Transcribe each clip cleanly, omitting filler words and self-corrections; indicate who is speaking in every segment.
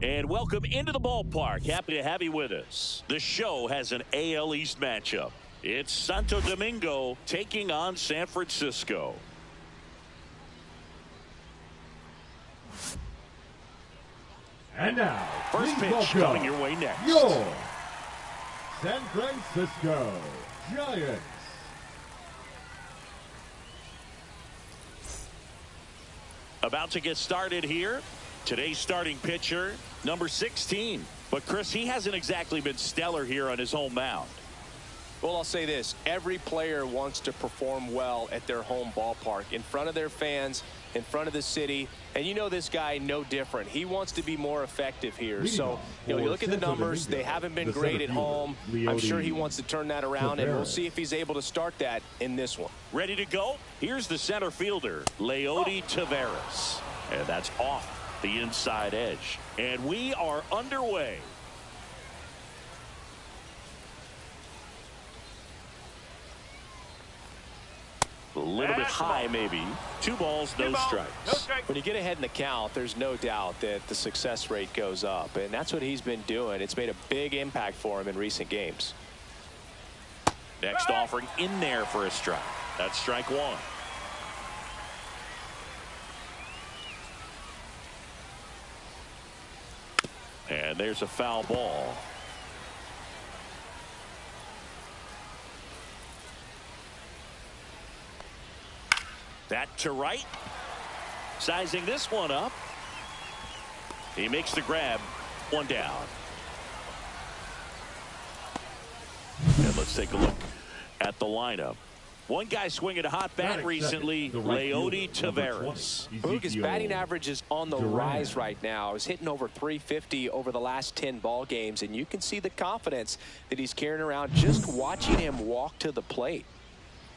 Speaker 1: And welcome into the ballpark. Happy to have you with us. The show has an AL East matchup. It's Santo Domingo taking on San Francisco.
Speaker 2: And now,
Speaker 1: first pitch coming your way next.
Speaker 2: Your San Francisco Giants.
Speaker 1: About to get started here. Today's starting pitcher, number 16. But, Chris, he hasn't exactly been stellar here on his home mound.
Speaker 3: Well, I'll say this. Every player wants to perform well at their home ballpark, in front of their fans, in front of the city. And you know this guy no different. He wants to be more effective here. So, you look at the numbers. They haven't been great at home. I'm sure he wants to turn that around, and we'll see if he's able to start that in this one.
Speaker 1: Ready to go? Here's the center fielder, Leody Taveras. And that's off the inside edge. And we are underway. A little bit high, maybe. 2 balls, no strikes.
Speaker 3: When you get ahead in the count, there's no doubt that the success rate goes up, and that's what he's been doing. It's made a big impact for him in recent games.
Speaker 1: Next offering in there for a strike. That's strike 1. And there's a foul ball. That to right. Sizing this one up. He makes the grab. 1 down. And let's take a look at the lineup. One guy swinging a hot bat recently, Leody Taveras.
Speaker 3: Boog, his batting average is on the rise right now. He's hitting over 350 over the last 10 ball games, and you can see the confidence that he's carrying around just watching him walk to the plate.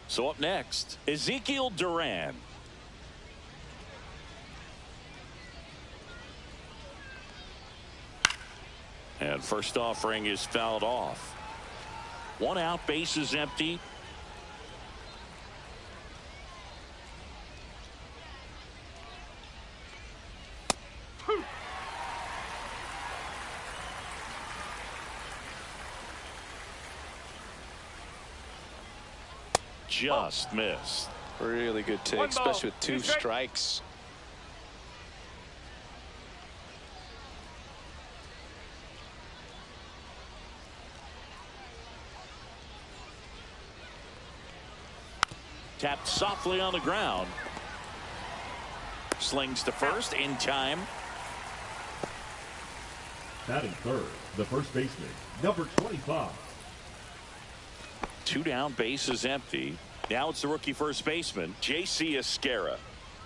Speaker 1: So up next, Ezekiel Duran. And first offering is fouled off. 1 out, bases empty. Just missed.
Speaker 3: Really good take, especially with 2 strikes.
Speaker 1: Tapped softly on the ground. Slings to first in time.
Speaker 2: Batting third, the first baseman, number 25.
Speaker 1: 2 down, bases empty. Now it's the rookie first baseman, J.C. Esquera,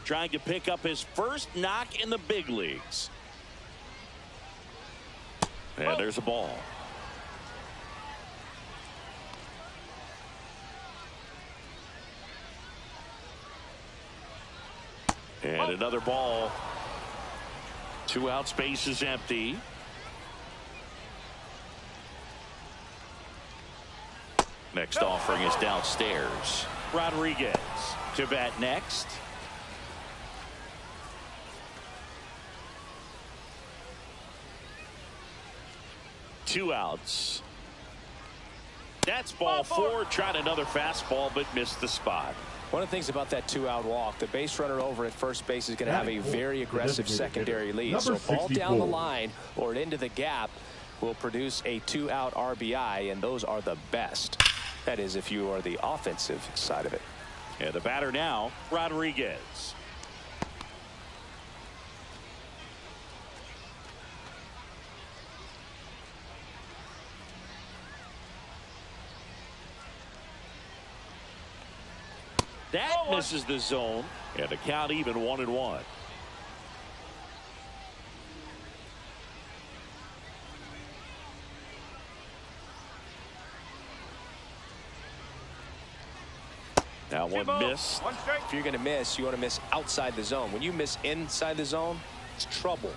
Speaker 1: trying to pick up his first knock in the big leagues. And there's a ball. And another ball. 2 outs, bases empty. Next offering is downstairs. Rodriguez to bat next. Two outs. That's ball 4. Tried another fastball but missed the spot.
Speaker 3: One of the things about that 2-out walk, the base runner over at first base is going to have a very aggressive secondary lead. So ball down the line or into the gap will produce a 2-out RBI, and those are the best. That is, if you are the offensive side of it.
Speaker 1: And the batter now, Rodriguez. That misses the zone, and the count even 1-1. Now one missed.
Speaker 3: If you're going to miss, you want to miss outside the zone. When you miss inside the zone, it's trouble.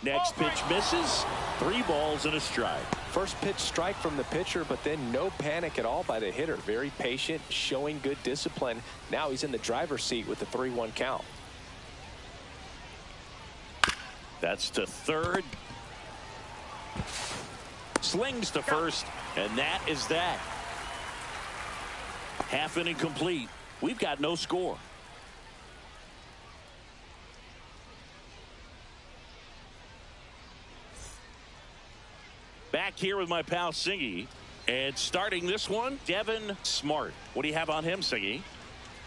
Speaker 1: Next pitch misses. 3 balls and a strike.
Speaker 3: First pitch strike from the pitcher, but then no panic at all by the hitter. Very patient, showing good discipline. Now he's in the driver's seat with the 3-1 count.
Speaker 1: That's to third. Slings to first, and that is that. Half inning complete. We've got no score. Back here with my pal Singy. And starting this one, Devin Smart. What do you have on him, Singy?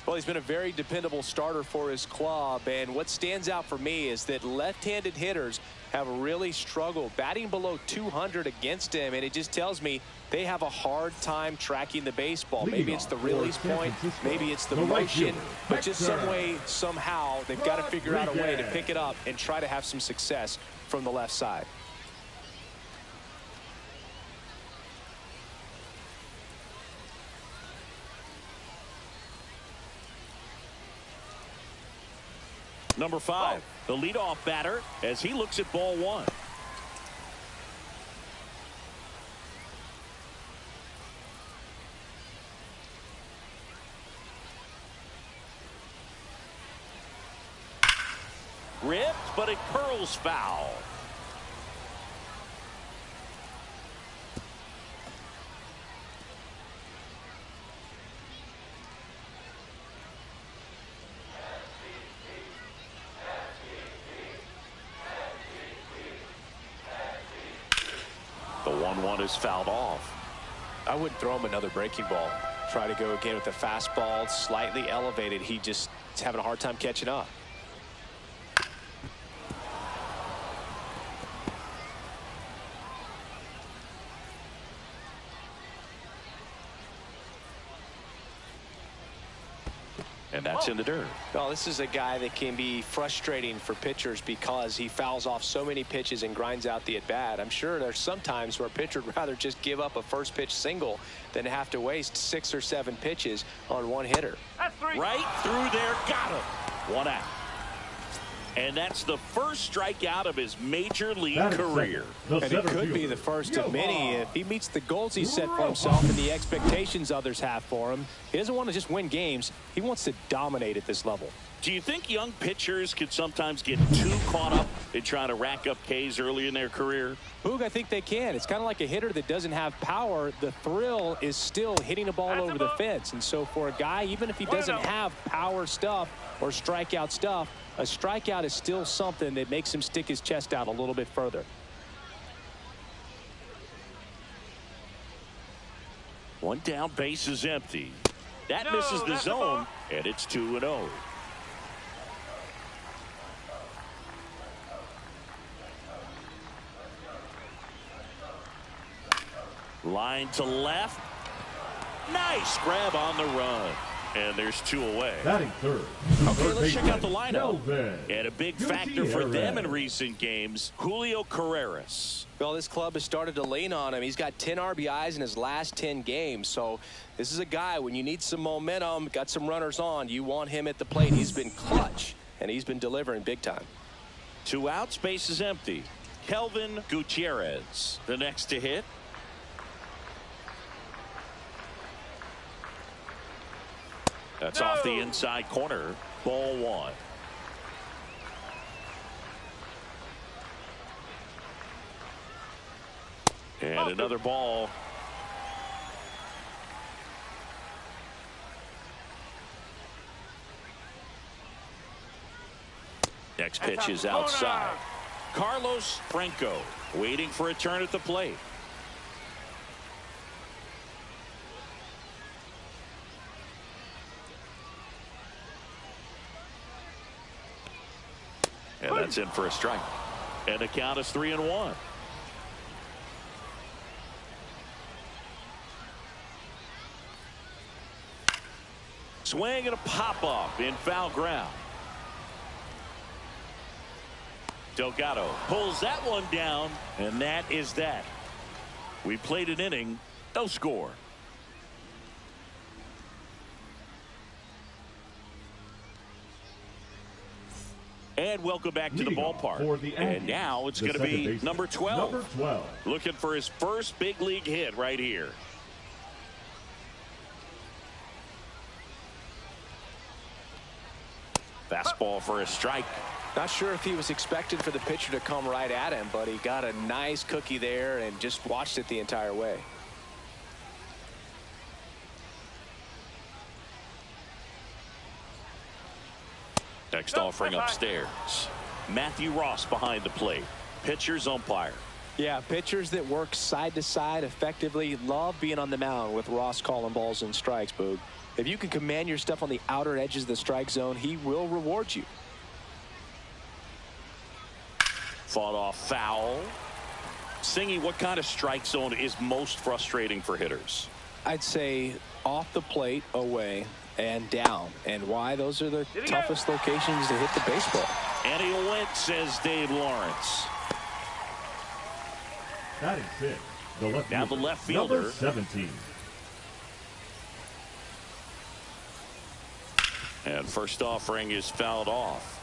Speaker 3: Well, he's been a very dependable starter for his club. And what stands out for me is that left-handed hitters have really struggled batting below 200 against him. And it just tells me they have a hard time tracking the baseball. Maybe it's the release point, maybe it's the motion, but just some way, somehow, they've got to figure out a way to pick it up and try to have some success from the left side.
Speaker 1: Number 5, the leadoff batter, as he looks at ball 1. Ripped, but it curls foul. The 1-1 is fouled off.
Speaker 3: I wouldn't throw him another breaking ball. Try to go again with the fastball, slightly elevated. He just is having a hard time catching up.
Speaker 1: And that's in the dirt.
Speaker 3: Well, this is a guy that can be frustrating for pitchers because he fouls off so many pitches and grinds out the at-bat. I'm sure there's some times where a pitcher would rather just give up a first pitch single than have to waste 6 or 7 pitches on one hitter.
Speaker 1: Right through there, got him. 1 out. And that's the first strikeout of his major league career.
Speaker 3: And it could be the first of many if he meets the goals he set for himself and the expectations others have for him. He doesn't want to just win games. He wants to dominate at this level.
Speaker 1: Do you think young pitchers could sometimes get too caught up in trying to rack up Ks early in their career?
Speaker 3: Boog, I think they can. It's kind of like a hitter that doesn't have power. The thrill is still hitting a ball over the fence. And so for a guy, even if he doesn't have power stuff or strikeout stuff, a strikeout is still something that makes him stick his chest out a little bit further.
Speaker 1: One down, base is empty. That misses the zone, and it's 2-0. Line to left. Nice grab on the run. And there's 2 away.
Speaker 2: Batting third.
Speaker 1: Okay, let's check out the lineup. And a big factor for them in recent games, Julio Carreras.
Speaker 3: Well, this club has started to lean on him. He's got 10 RBIs in his last 10 games. So this is a guy, when you need some momentum, got some runners on, you want him at the plate. He's been clutch, and he's been delivering big time.
Speaker 1: 2 outs, base is empty. Kelvin Gutierrez, the next to hit. That's off the inside corner. Ball 1. And another ball. Next pitch is outside. Carlos Franco waiting for a turn at the plate. And that's in for a strike. And the count is 3-1. Swing and a pop-up in foul ground. Delgado pulls that one down, and that is that. We played an inning, no score. And welcome back to the ballpark. And now it's going to be number 12. Looking for his first big league hit right here. Fastball for a strike.
Speaker 3: Not sure if he was expecting for the pitcher to come right at him, but he got a nice cookie there and just watched it the entire way.
Speaker 1: Next offering upstairs. Matthew Ross behind the plate. Pitcher's umpire.
Speaker 3: Yeah, pitchers that work side to side effectively love being on the mound with Ross calling balls and strikes, Boog. If you can command your stuff on the outer edges of the strike zone, he will reward you.
Speaker 1: Fought off foul. Singy, what kind of strike zone is most frustrating for hitters?
Speaker 3: I'd say off the plate, away, and down. And why? Those are the toughest locations to hit the baseball.
Speaker 1: And he went, says Dave Lawrence.
Speaker 2: That is it. The left
Speaker 1: Now
Speaker 2: fielder,
Speaker 1: the left fielder.
Speaker 2: number 17.
Speaker 1: And first offering is fouled off.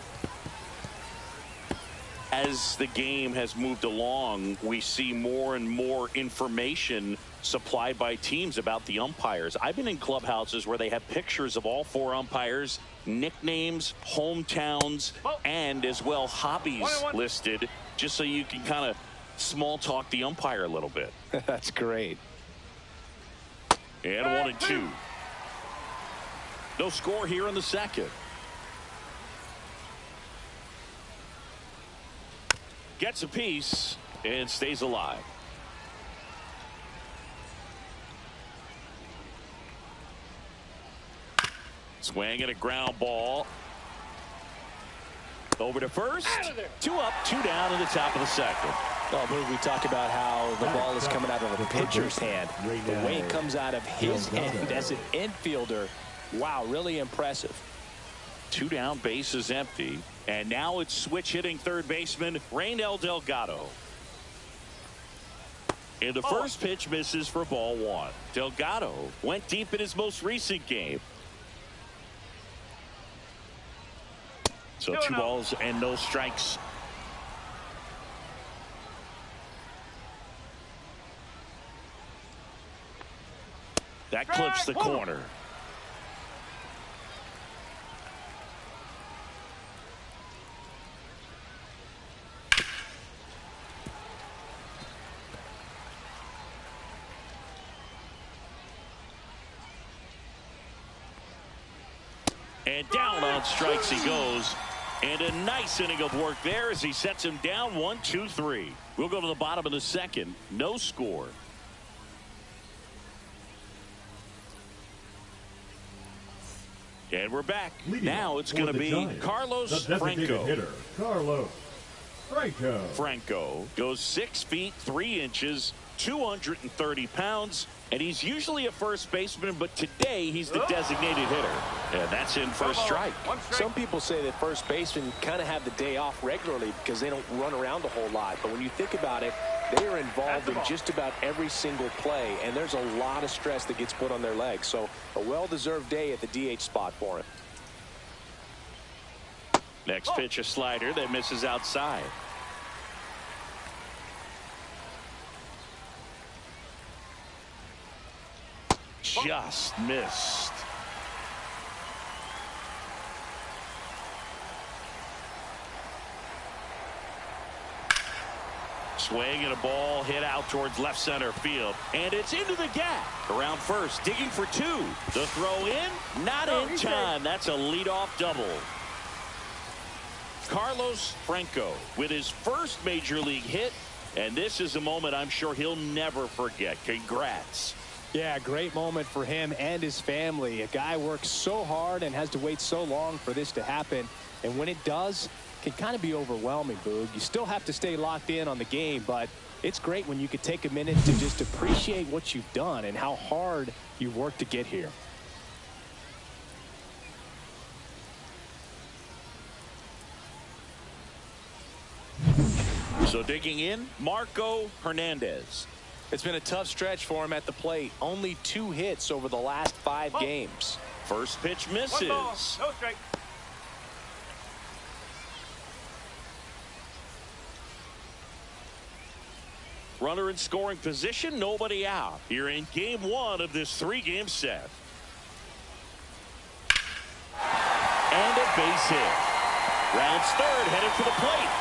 Speaker 1: As the game has moved along, we see more and more information supplied by teams about the umpires. I've been in clubhouses where they have pictures of all 4 umpires, nicknames, hometowns, and as well hobbies listed, just so you can kind of small talk the umpire a little bit.
Speaker 3: That's great.
Speaker 1: And 1-2. No score here in the second. Gets a piece and stays alive. Swing and a ground ball. Over to first. 2 up, 2 down in the top of the second.
Speaker 3: Oh, we talk about how the ball is coming out of a pitcher's hand. The way it comes out of his hand as an infielder. Wow, really impressive.
Speaker 1: 2 down, base is empty. And now it's switch hitting third baseman Reynel Delgado. And the first pitch misses for ball 1. Delgado went deep in his most recent game. So 2 balls and no strikes. That clips the corner. And down on strikes he goes. And a nice inning of work there as he sets him down 1-2-3. We'll go to the bottom of the second. No score. And we're back. Now it's going to be
Speaker 2: Giants,
Speaker 1: Carlos
Speaker 2: the
Speaker 1: Franco.
Speaker 2: Hitter, Carlos Franco.
Speaker 1: Franco goes 6 feet 3 inches, 230 pounds, and he's usually a first baseman, but today he's the designated hitter. And that's in first strike.
Speaker 3: Some people say that first basemen kind of have the day off regularly because they don't run around a whole lot. But when you think about it, they are involved in just about every single play, and there's a lot of stress that gets put on their legs. So a well-deserved day at the DH spot for him.
Speaker 1: Next pitch, a slider that misses outside. Just missed. Swing and a ball hit out towards left center field. And it's into the gap. Around first, digging for 2. The throw in, not in time. That's a leadoff double. Carlos Franco with his first major league hit. And this is a moment I'm sure he'll never forget. Congrats.
Speaker 3: Yeah, great moment for him and his family. A guy works so hard and has to wait so long for this to happen. And when it does, it can kind of be overwhelming, Boog. You still have to stay locked in on the game, but it's great when you could take a minute to just appreciate what you've done and how hard you worked to get here.
Speaker 1: So digging in, Marco Hernandez.
Speaker 3: It's been a tough stretch for him at the plate. Only 2 hits over the last 5 games.
Speaker 1: First pitch misses.
Speaker 4: No strike.
Speaker 1: Runner in scoring position, nobody out. Here in game 1 of this 3-game set. And a base hit. Rounds third, headed for the plate.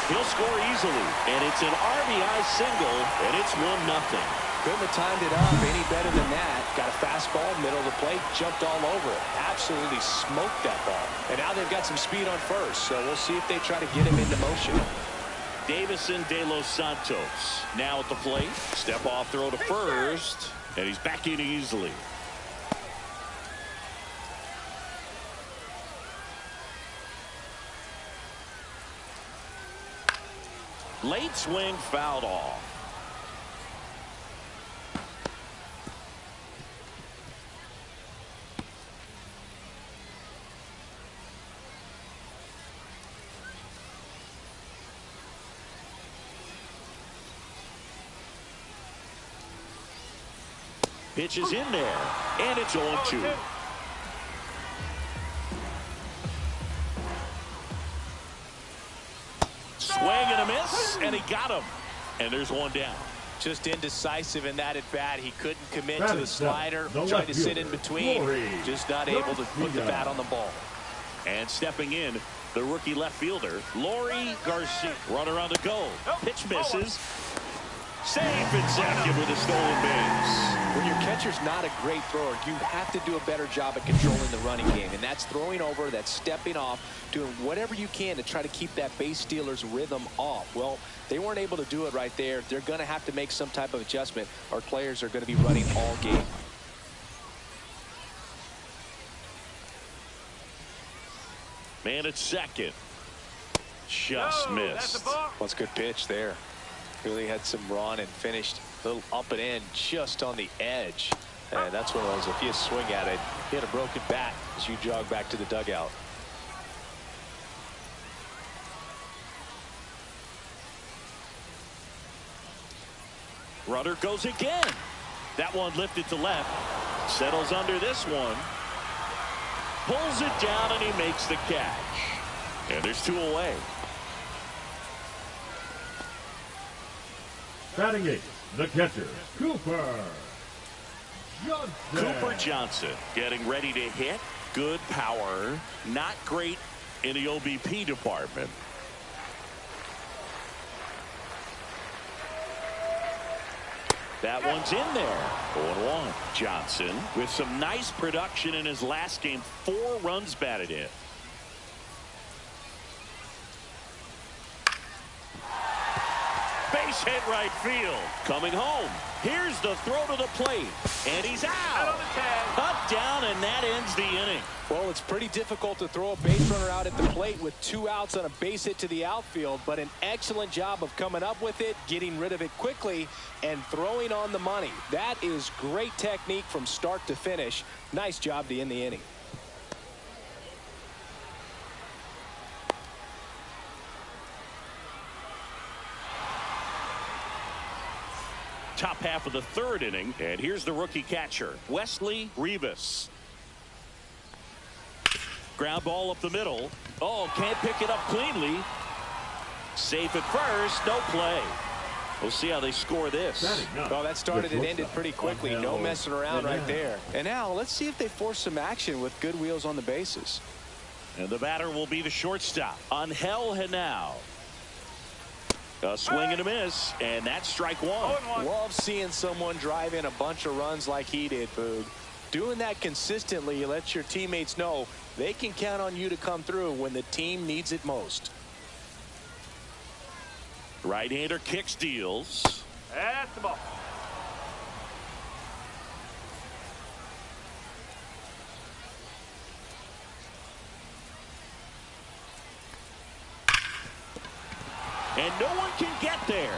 Speaker 1: He'll score easily, and it's an RBI single, and it's 1-0.
Speaker 3: Couldn't have timed it up any better than that. Got a fastball, middle of the plate, jumped all over it. Absolutely smoked that ball. And now they've got some speed on first, so we'll see if they try to get him into motion.
Speaker 1: Davison de los Santos now at the plate. Step off throw to first, and he's back in easily. Late swing fouled off. Pitch is in there, and it's 0-2. Swing and a miss, and he got him. And there's one down.
Speaker 3: Just indecisive in that at bat. He couldn't commit to the slider. Tried to sit in between. Just not able to put the bat on the ball.
Speaker 1: And stepping in, the rookie left fielder, Lori Garcia. Runner on the go. Pitch misses. Safe and second with a stolen base.
Speaker 3: When your catcher's not a great thrower, you have to do a better job at controlling the running game. And that's throwing over, that's stepping off, doing whatever you can to try to keep that base stealer's rhythm off. Well, they weren't able to do it right there. They're going to have to make some type of adjustment. Our players are going to be running all game.
Speaker 1: Man at second. Just missed.
Speaker 3: That's a good pitch there. Really had some run and finished a little up and in just on the edge. And that's one of those, if you swing at it, hit a broken bat as you jog back to the dugout.
Speaker 1: Runner goes again. That one lifted to left. Settles under this one. Pulls it down and he makes the catch. And there's 2 away.
Speaker 2: Batting 8, the catcher, Cooper Johnson.
Speaker 1: Cooper Johnson getting ready to hit. Good power. Not great in the OBP department. That one's in there. 0-1. Johnson with some nice production in his last game. 4 runs batted in. Base hit right field. Coming home. Here's the throw to the plate. And he's out. Cut down, and that ends the inning.
Speaker 3: Well, it's pretty difficult to throw a base runner out at the plate with 2 outs on a base hit to the outfield, but an excellent job of coming up with it, getting rid of it quickly, and throwing on the money. That is great technique from start to finish. Nice job to end the inning.
Speaker 1: Top half of the 3rd inning, and here's the rookie catcher, Wesley Rivas. Ground ball up the middle. Oh, can't pick it up cleanly. Safe at first, no play. We'll see how they score this.
Speaker 3: Well, that started and ended pretty quickly. No messing around right there. And now let's see if they force some action with good wheels on the bases.
Speaker 1: And the batter will be the shortstop, Angel Henao. A swing and a miss, and that's strike 1.
Speaker 3: Love seeing someone drive in a bunch of runs like he did, Boog. Doing that consistently lets your teammates know they can count on you to come through when the team needs it most.
Speaker 1: Right-hander kick steals.
Speaker 4: That's the ball.
Speaker 1: And no one can get there.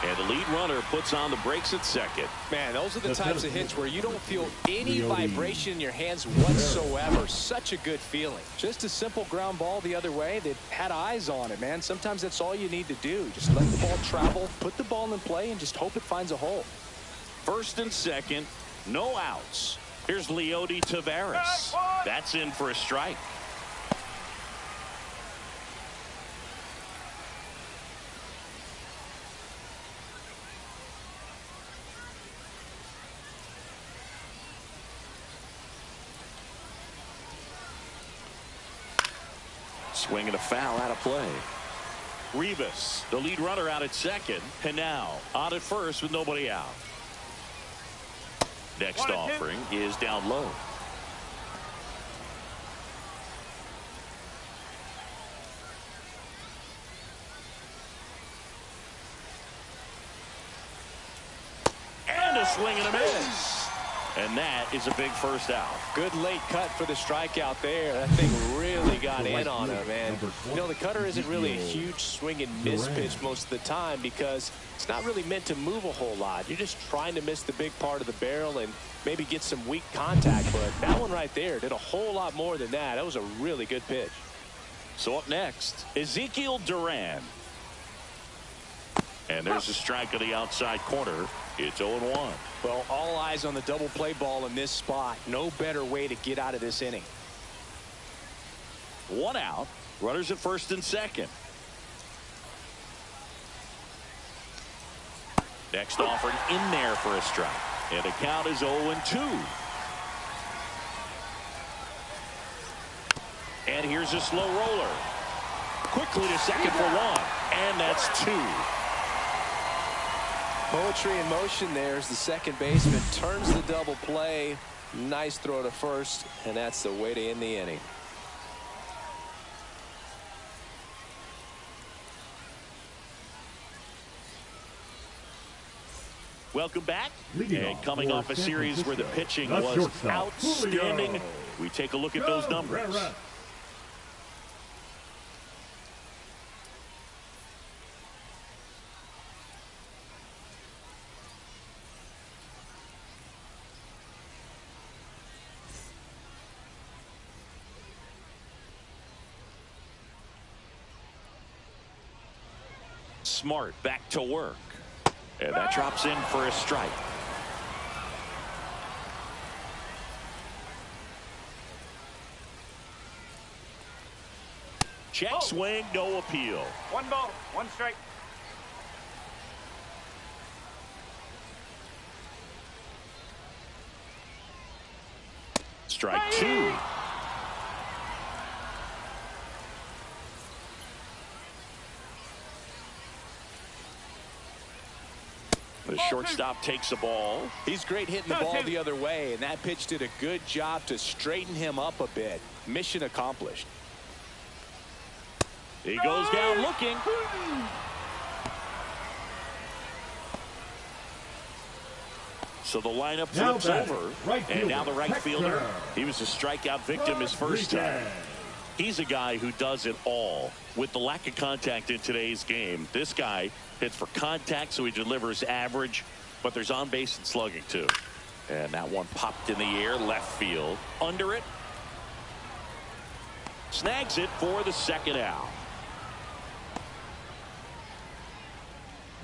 Speaker 1: And the lead runner puts on the brakes at second.
Speaker 3: Man, those are the types of hits where you don't feel any vibration in your hands whatsoever. Such a good feeling. Just a simple ground ball the other way that had eyes on it, man. Sometimes that's all you need to do. Just let the ball travel, put the ball in play, and just hope it finds a hole.
Speaker 1: 1st and 2nd, no outs. Here's Leody Taveras. That's in for a strike. Swing and a foul out of play. Rivas, the lead runner, out at second, and now on at first with nobody out. Next offering is down low. And a swing and a miss. And that is a big first out.
Speaker 3: Good late cut for the strikeout there. That thing really got in on him. And, you know, the cutter isn't really a huge swing and miss pitch most of the time because it's not really meant to move a whole lot. You're just trying to miss the big part of the barrel and maybe get some weak contact. But that one right there did a whole lot more than that. That was a really good pitch.
Speaker 1: So up next, Ezekiel Duran. And there's a strike on the outside corner. It's 0-1.
Speaker 3: Well, all eyes on the double play ball in this spot. No better way to get out of this inning.
Speaker 1: One out. Runners at first and second. Next offering in there for a strike. And the count is 0-2. And here's a slow roller. Quickly to second for one. And that's two.
Speaker 3: Poetry in motion there as the second baseman turns the double play. Nice throw to first, and that's the way to end the inning.
Speaker 1: Welcome back. And coming off a series where the pitching was outstanding, we take a look at those numbers. Smart back to work. And that drops in for a strike. Check swing, no appeal.
Speaker 4: 1 ball, 1 strike.
Speaker 1: Strike 2. The shortstop takes the ball.
Speaker 3: He's great hitting the ball the other way, and that pitch did a good job to straighten him up a bit. Mission accomplished.
Speaker 1: He goes down looking. So the lineup flips over. And now the right fielder. He was a strikeout victim his first time. He's a guy who does it all. With the lack of contact in today's game, this guy hits for contact, so he delivers average, but there's on base and slugging too. And that one popped in the air, left field. Under it. Snags it for the second out.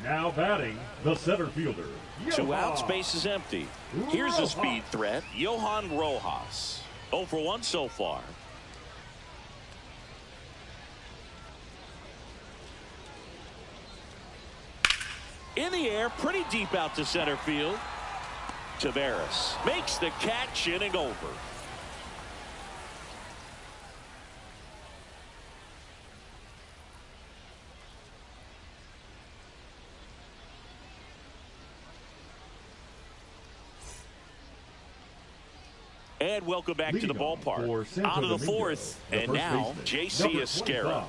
Speaker 2: Now batting, the center fielder.
Speaker 1: 2 outs, base is empty. Here's a speed threat, Johan Rojas. 0 for 1 so far. In the air, pretty deep out to center field. Taveras makes the catch, inning over. And welcome back to the ballpark. Out of the fourth, and now J.C. Esquera.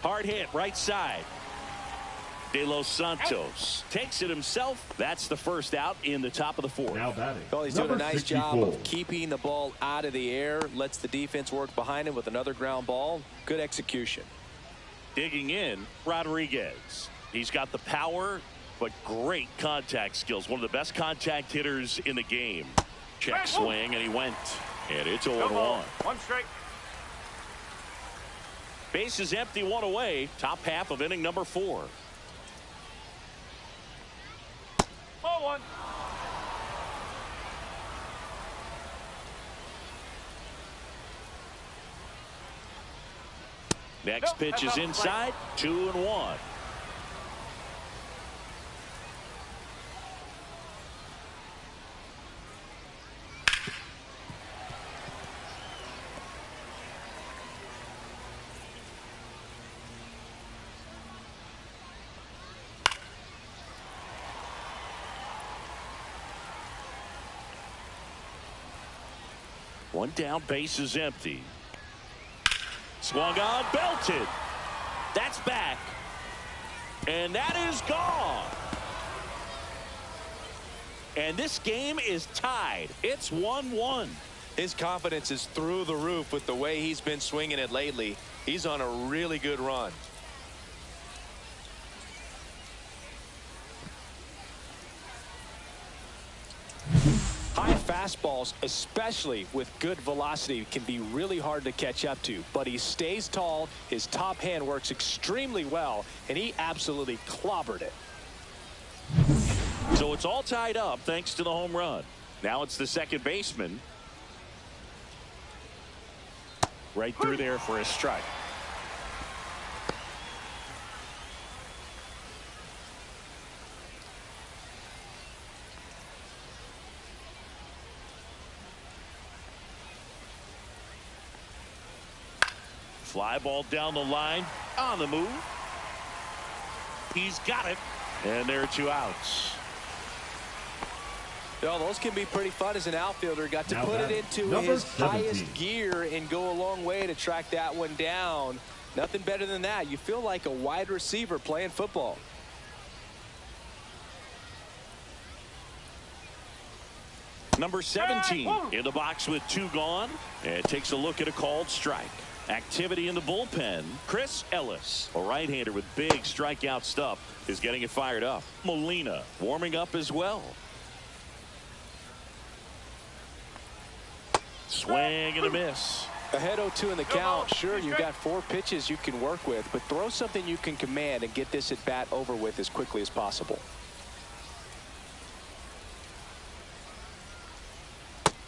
Speaker 1: Hard hit, right side. De Los Santos takes it himself. That's the first out in the top of the fourth.
Speaker 2: Now batting.
Speaker 3: Well, he's doing a nice job of keeping the ball out of the air. Lets the defense work behind him with another ground ball. Good execution.
Speaker 1: Digging in, Rodriguez. He's got the power, but great contact skills. One of the best contact hitters in the game. Check swing, and he went. And it's 0-1.
Speaker 4: 1 strike.
Speaker 1: Base is empty, 1 away. Top half of inning number 4.
Speaker 4: 0-1.
Speaker 1: Next pitch is inside, 2-1. One down, base is empty. Swung on, belted. That's back. And that is gone. And this game is tied. It's 1-1.
Speaker 3: His confidence is through the roof with the way he's been swinging it lately. He's on a really good run. High fastballs, especially with good velocity, can be really hard to catch up to. But he stays tall, his top hand works extremely well, and he absolutely clobbered it.
Speaker 1: So it's all tied up thanks to the home run. Now it's the second baseman. Right through there for a strike. Fly ball down the line, on the move. He's got it, and there are 2 outs.
Speaker 3: Well, those can be pretty fun as an outfielder. Got to put it into his highest gear and go a long way to track that one down. Nothing better than that. You feel like a wide receiver playing football.
Speaker 1: Number 17 in the box with 2 gone, and takes a look at a called strike. Activity in the bullpen. Chris Ellis, a right-hander with big strikeout stuff, is getting it fired up. Molina warming up as well. Swing and a miss.
Speaker 3: Ahead 0-2 in the count. Sure, you've got 4 pitches you can work with, but throw something you can command and get this at bat over with as quickly as possible.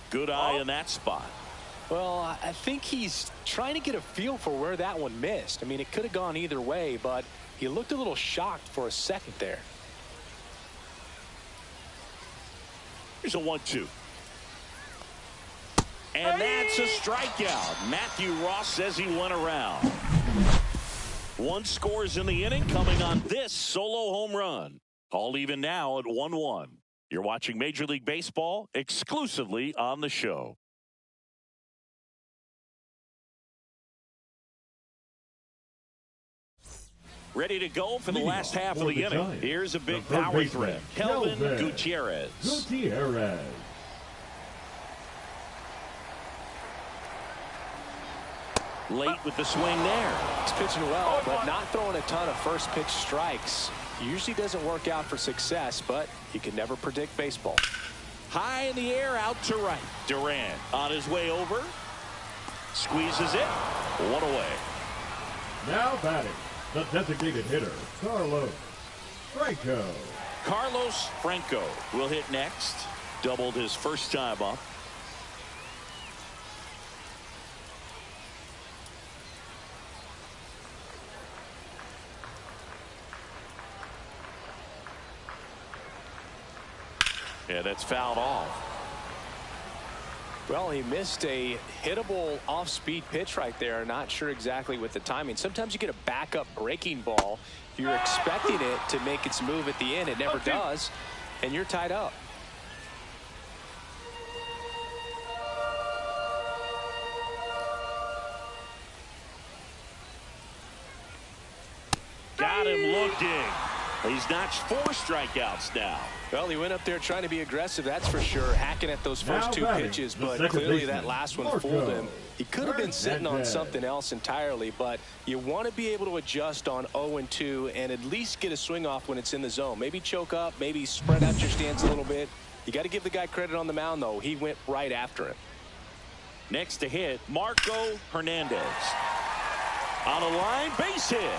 Speaker 1: Good eye in that spot.
Speaker 3: Well, I think he's trying to get a feel for where that one missed. I mean, it could have gone either way, but he looked a little shocked for a second there.
Speaker 1: Here's a 1-2. And that's a strikeout. Matthew Ross says he went around. 1 scores in the inning coming on this solo home run. All even now at 1-1. You're watching Major League Baseball exclusively on the show. Ready to go for the last half of the inning. Here's a big power threat. Kelvin Gutierrez. Late with the swing there.
Speaker 3: He's pitching well, but not throwing a ton of first pitch strikes. Usually doesn't work out for success, but you can never predict baseball.
Speaker 1: High in the air, out to right. Durant on his way over. Squeezes it. 1 away.
Speaker 2: Now batting, the designated hitter, Carlos Franco.
Speaker 1: Carlos Franco will hit next. Doubled his first time up. Yeah, that's fouled off.
Speaker 3: Well, he missed a hittable off-speed pitch right there. Not sure exactly with the timing. Sometimes you get a backup breaking ball. You're expecting it to make its move at the end. It never does, and you're tied up.
Speaker 1: Got him looking. He's notched 4 strikeouts now.
Speaker 3: Well, he went up there trying to be aggressive, that's for sure, hacking at those first 2 pitches, but clearly that last one fooled him. He could have been sitting on something else entirely, but you want to be able to adjust on 0-2 and at least get a swing off when it's in the zone. Maybe choke up, maybe spread out your stance a little bit. You got to give the guy credit on the mound, though. He went right after him.
Speaker 1: Next to hit, Marco Hernandez. On a line, base hit.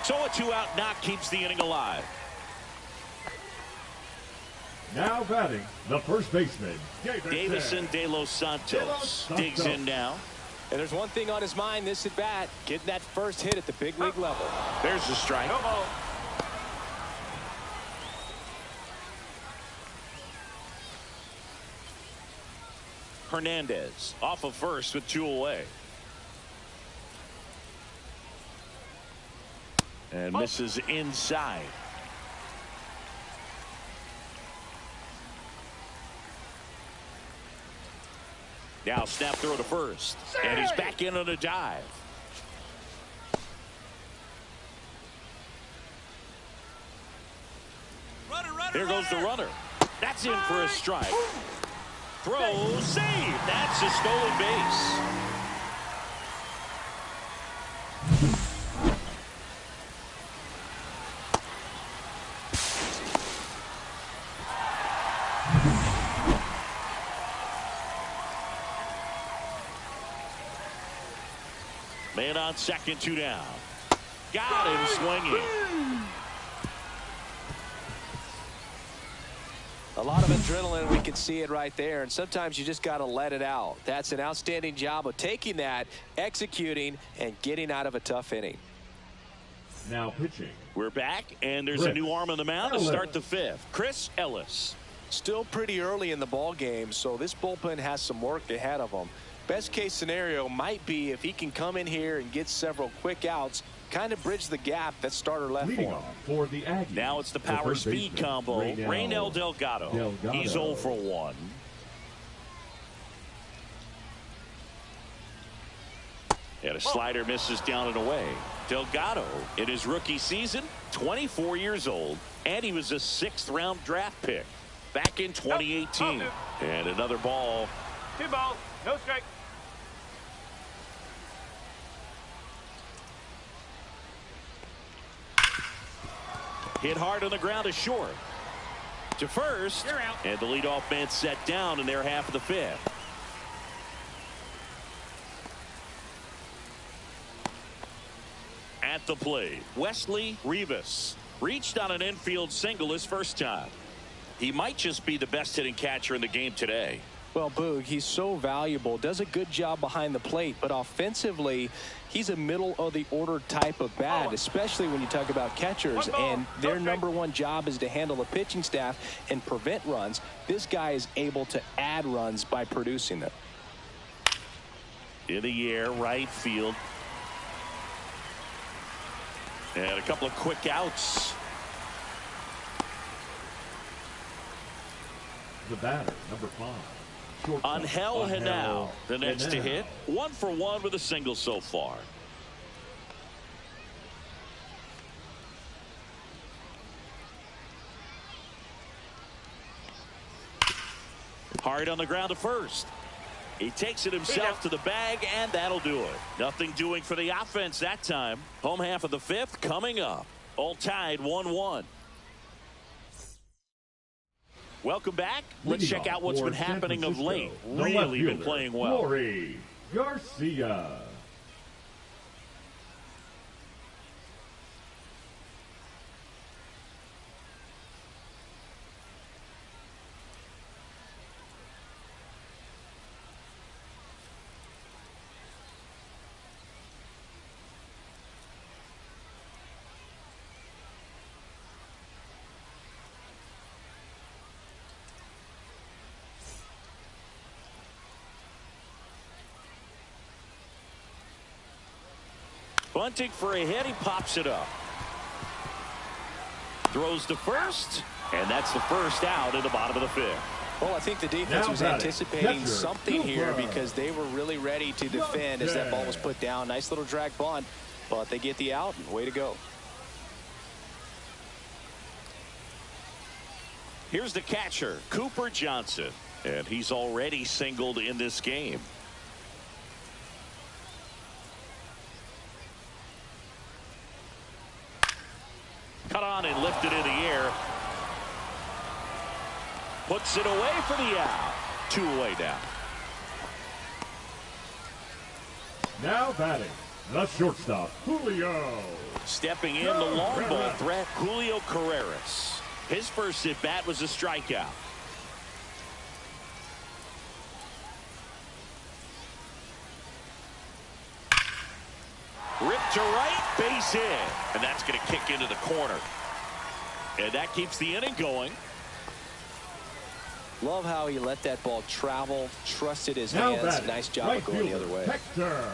Speaker 1: So a 2-out knock keeps the inning alive.
Speaker 2: Now batting, the first baseman,
Speaker 1: Davison De Los Santos digs in now.
Speaker 3: And there's one thing on his mind this at bat, getting that first hit at the big league level.
Speaker 1: There's the strike. Hernandez off of first with 2 away. And misses inside. Now snap throw to first. And he's back in on a dive. Here goes the runner. That's in for a strike. Throw, save. That's a stolen base. Man on second, 2 down. Got him swinging.
Speaker 3: A lot of adrenaline, we can see it right there, and sometimes you just got to let it out. That's an outstanding job of taking that, executing, and getting out of a tough inning.
Speaker 2: Now pitching.
Speaker 1: We're back, and there's a new arm on the mound to start the 5th. Chris Ellis.
Speaker 3: Still pretty early in the ball game, so this bullpen has some work ahead of them. Best case scenario might be if he can come in here and get several quick outs, kind of bridge the gap that starter left for him.
Speaker 2: For the Aggies,
Speaker 1: now it's the power speed combo. Raynel Delgado. He's 0 for 1. And a slider misses down and away. Delgado in his rookie season, 24 years old, and he was a 6th round draft pick back in 2018. And another ball.
Speaker 4: 2 balls, no strike.
Speaker 1: Hit hard on the ground is short. To first. And the leadoff man set down in their half of the 5th. At the plate, Wesley Rivas reached on an infield single his first time. He might just be the best hitting catcher in the game today.
Speaker 3: Well, Boog, he's so valuable, does a good job behind the plate, but offensively, he's a middle of the order type of bat, especially when you talk about catchers, and their #1 job is to handle the pitching staff and prevent runs. This guy is able to add runs by producing them.
Speaker 1: In the air, right field. And a couple of quick outs.
Speaker 2: The batter, number 5.
Speaker 1: Angel Henao, the next to hit. 1 for 1 with a single so far. Hard on the ground to first. He takes it himself to the bag, and that'll do it. Nothing doing for the offense that time. Home half of the 5th coming up. All tied 1-1. Welcome back. Let's check out what's been happening of late. Really been playing well.
Speaker 2: Lori Garcia.
Speaker 1: Bunting for a hit. He pops it up. Throws to first. And that's the first out in the bottom of the 5th.
Speaker 3: Well, I think the defense was anticipating something here because they were really ready to defend as that ball was put down. Nice little drag bunt, but they get the out. Way to go.
Speaker 1: Here's the catcher, Cooper Johnson. And he's already singled in this game. Cut on and lifted in the air. Puts it away for the out. 2 away now.
Speaker 2: Now batting, the shortstop, Julio.
Speaker 1: Stepping in, the long ball threat, Julio Carreras. His first at bat was a strikeout. Ripped to right, base hit. And that's going to kick into the corner. And that keeps the inning going.
Speaker 3: Love how he let that ball travel, trusted his hands. Nice job of going the other way.
Speaker 2: Hector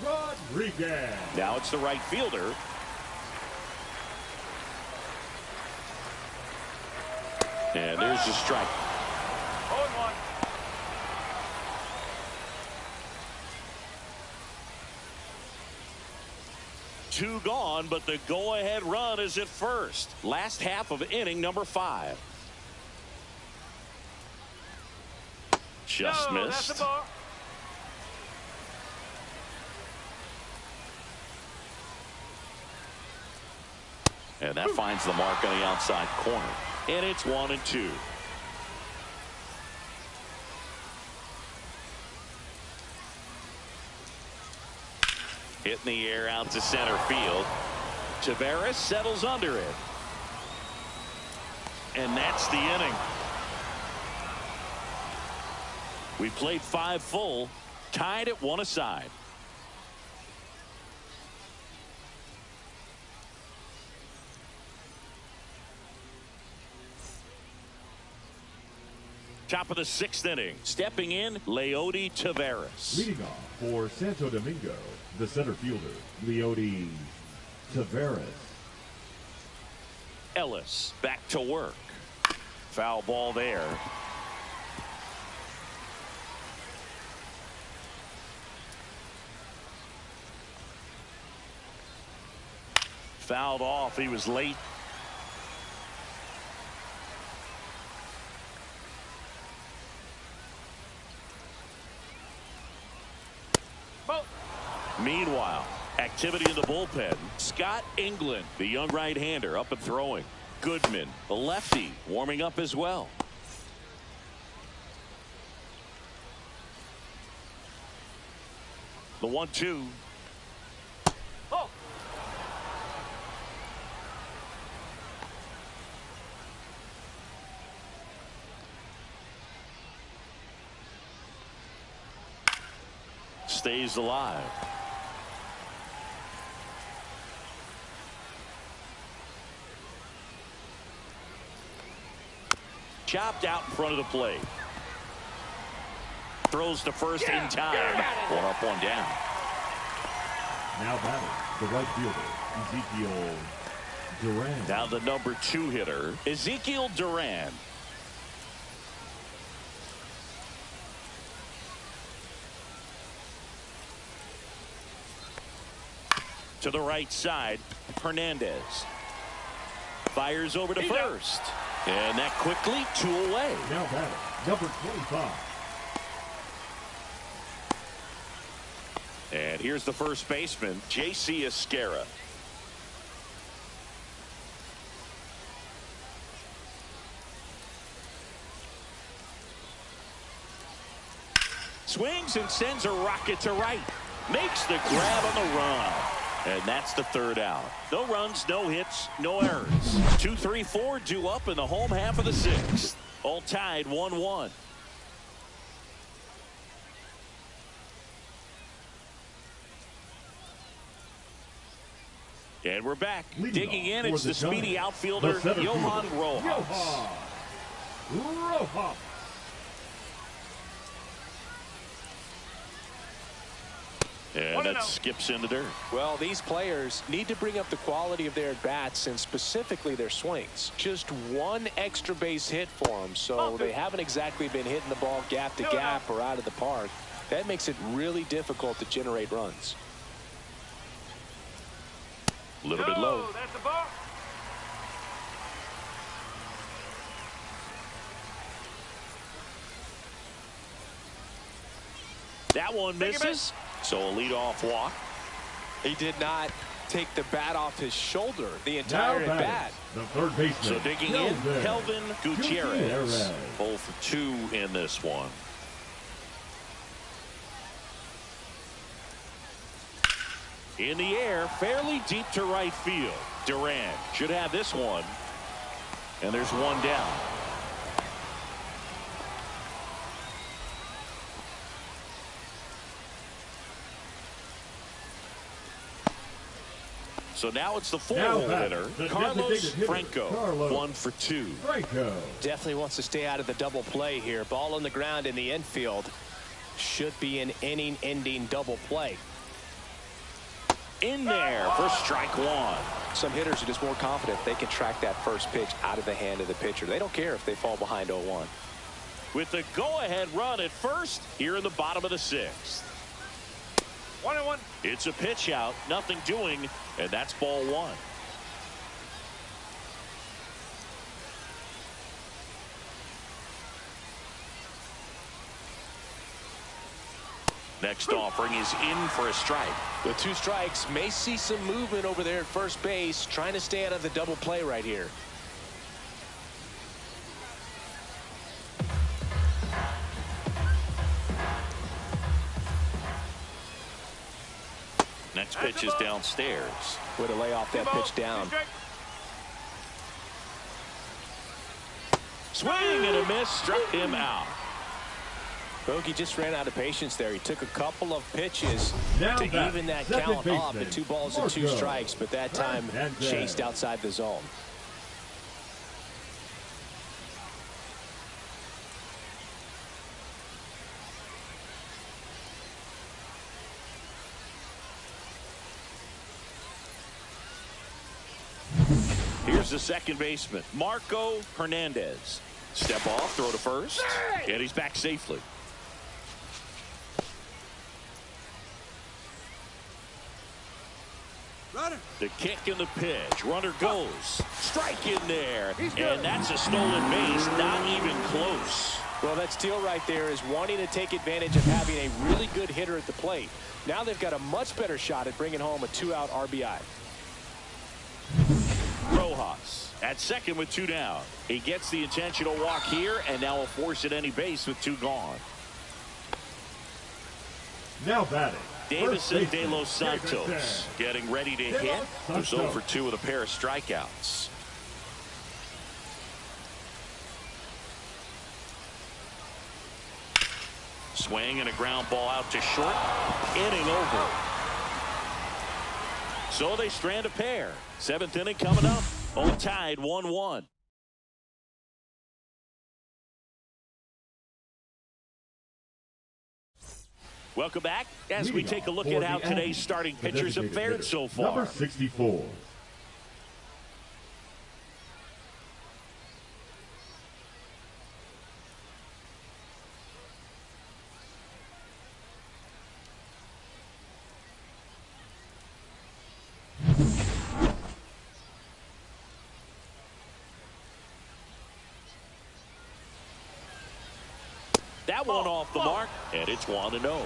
Speaker 2: Rodriguez.
Speaker 1: Now it's the right fielder. And there's the strike.
Speaker 4: 0-1.
Speaker 1: 2 gone, but the go-ahead run is at first. Last half of inning number 5. Just missed.
Speaker 4: That's a ball.
Speaker 1: And that finds the mark on the outside corner. And it's 1-2. Hit in the air out to center field. Tavares settles under it. And that's the inning. We played 5 full, tied at 1 aside. Top of the 6th inning. Stepping in, Leody Tavares.
Speaker 2: Leading off for Santo Domingo, the center fielder, Leody Tavares.
Speaker 1: Ellis back to work. Foul ball there. Fouled off. He was late. Meanwhile, activity in the bullpen. Scott England, the young right-hander, up and throwing. Goodman, the lefty, warming up as well. The 1-2.
Speaker 4: Oh.
Speaker 1: Stays alive. Chopped out in front of the plate. Throws to first in time. 1 up, 1 down.
Speaker 2: Now batting, the right fielder, Ezekiel Duran.
Speaker 1: Now the number 2 hitter, Ezekiel Duran. To the right side, Hernandez. Fires over to first. And that quickly 2 away.
Speaker 2: Now batting, number 25.
Speaker 1: And here's the first baseman, J.C. Esquera. Swings and sends a rocket to right. Makes the grab on the run. And that's the 3rd out. No runs, no hits, no errors. 2, 3, 4 due up in the home half of the 6th. All tied 1-1. And we're back. Digging in, it's the speedy outfielder, Johan Rojas.
Speaker 2: Rojas.
Speaker 1: And that skips into dirt.
Speaker 3: Well, these players need to bring up the quality of their at-bats and specifically their swings. Just 1 extra base hit for them, so they haven't exactly been hitting the ball gap to gap or out of the park. That makes it really difficult to generate runs.
Speaker 1: A little bit low.
Speaker 4: That's a ball.
Speaker 1: That one misses. So a leadoff walk.
Speaker 3: He did not take the bat off his shoulder the entire at bat.
Speaker 2: The 3rd baseman.
Speaker 1: So digging in, Kelvin Gutierrez. 0 for 2 in this one. In the air, fairly deep to right field. Duran should have this one. And there's 1 down. So now it's the 4-hole hitter, Carlos Franco. 1 for 2.
Speaker 2: Franco
Speaker 3: definitely wants to stay out of the double play here. Ball on the ground in the infield. Should be an inning-ending double play.
Speaker 1: In there for strike 1.
Speaker 3: Some hitters are just more confident they can track that first pitch out of the hand of the pitcher. They don't care if they fall behind 0-1.
Speaker 1: With the go-ahead run at first here in the bottom of the 6th.
Speaker 4: 1-1.
Speaker 1: It's a pitch out, nothing doing, and that's ball one. Next offering is in for a strike.
Speaker 3: The 2 strikes may see some movement over there at first base, trying to stay out of the double play right here.
Speaker 1: Next pitch is downstairs.
Speaker 3: Way to lay off that pitch down.
Speaker 1: Swing and a miss, struck him out.
Speaker 3: Bogey just ran out of patience there. He took a couple of pitches
Speaker 2: Now
Speaker 3: to even that count up at 2 balls and 2 strikes, but that time chased outside the zone.
Speaker 1: Here's the second baseman, Marco Hernandez. Step off, throw to first, and he's back safely.
Speaker 4: Runner.
Speaker 1: The kick and the pitch. Runner goes. Strike in there. And that's a stolen base. Not even close.
Speaker 3: Well, that steal right there is wanting to take advantage of having a really good hitter at the plate. Now they've got a much better shot at bringing home a 2-out RBI.
Speaker 1: Rojas at second with 2 down. He gets the intentional walk here and now a force at any base with 2 gone.
Speaker 2: Now batting,
Speaker 1: Davison De Los Santos getting ready to hit. There's 0 for 2 with a pair of strikeouts. Swing and a ground ball out to short. Inning over. So they strand a pair. 7th inning coming up. All tied 1-1. Welcome back as we take a look at how today's starting pitchers have fared so far.
Speaker 2: Number 64.
Speaker 1: That one off the mark, and it's 1-0.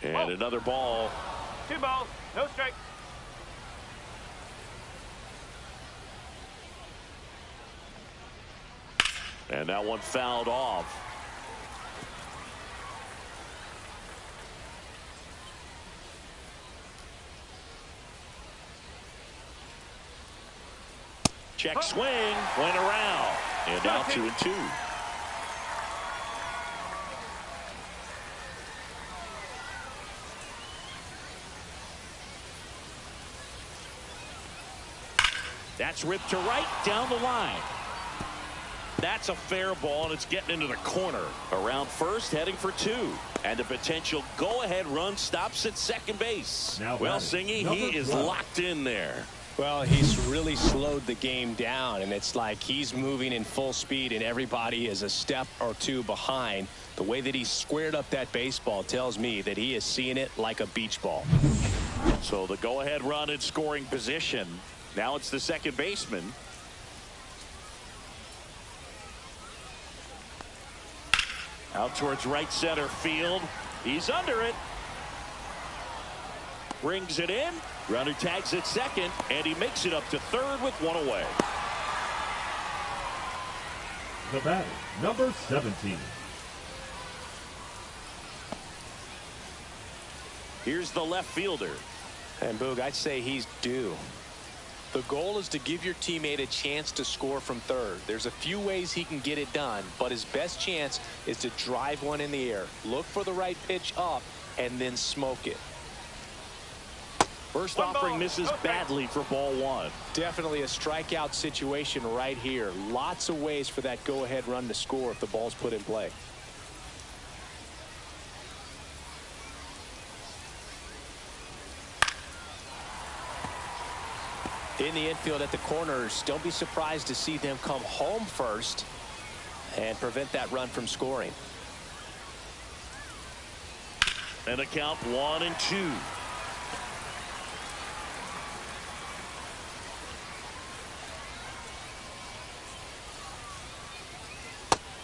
Speaker 1: And another ball.
Speaker 4: 2 balls, no strike.
Speaker 1: And that one fouled off. Check swing, went around, and now 2-2. That's ripped to right, down the line. That's a fair ball, and it's getting into the corner. Around first, heading for 2. And the potential go-ahead run stops at second base. Well, Singy, he is locked in there.
Speaker 3: Well, he's really slowed the game down, and it's like he's moving in full speed, and everybody is a step or 2 behind. The way that he squared up that baseball tells me that he is seeing it like a beach ball.
Speaker 1: So the go-ahead run in scoring position. Now it's the second baseman. Out towards right center field. He's under it. Brings it in. Runner tags at second, and he makes it up to third with 1 away.
Speaker 2: The batter, number 17.
Speaker 1: Here's the left fielder.
Speaker 3: And Boog, I'd say he's due. The goal is to give your teammate a chance to score from third. There's a few ways he can get it done, but his best chance is to drive one in the air. Look for the right pitch up and then smoke it.
Speaker 1: First offering misses badly for ball 1.
Speaker 3: Definitely a strikeout situation right here. Lots of ways for that go-ahead run to score if the ball's put in play. in the infield at the corners. Don't be surprised to see them come home first and prevent that run from scoring.
Speaker 1: And the count 1-2.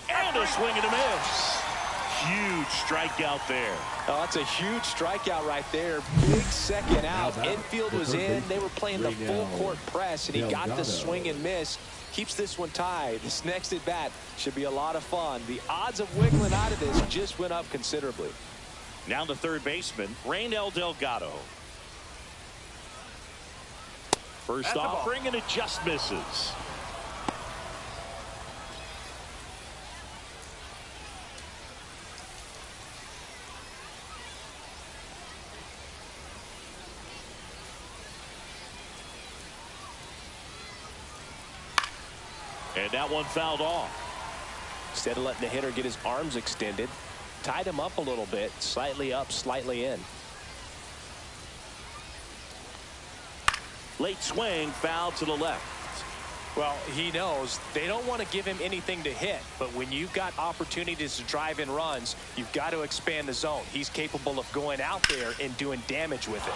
Speaker 1: And a swing and a miss. Huge strikeout there.
Speaker 3: Oh, that's a huge strikeout right there. Big second out. Infield was in. They were playing the full court press, and he got the swing and miss. Keeps this one tied. This next at bat should be a lot of fun. The odds of wiggling out of this just went up considerably.
Speaker 1: Now the third baseman, Raynel Delgado. First offering, and it just misses. And that one fouled off.
Speaker 3: Instead of letting the hitter get his arms extended, tied him up a little bit, slightly up, slightly in.
Speaker 1: Late swing, foul to the left.
Speaker 3: Well, he knows they don't want to give him anything to hit, but when you've got opportunities to drive in runs, you've got to expand the zone. He's capable of going out there and doing damage with it.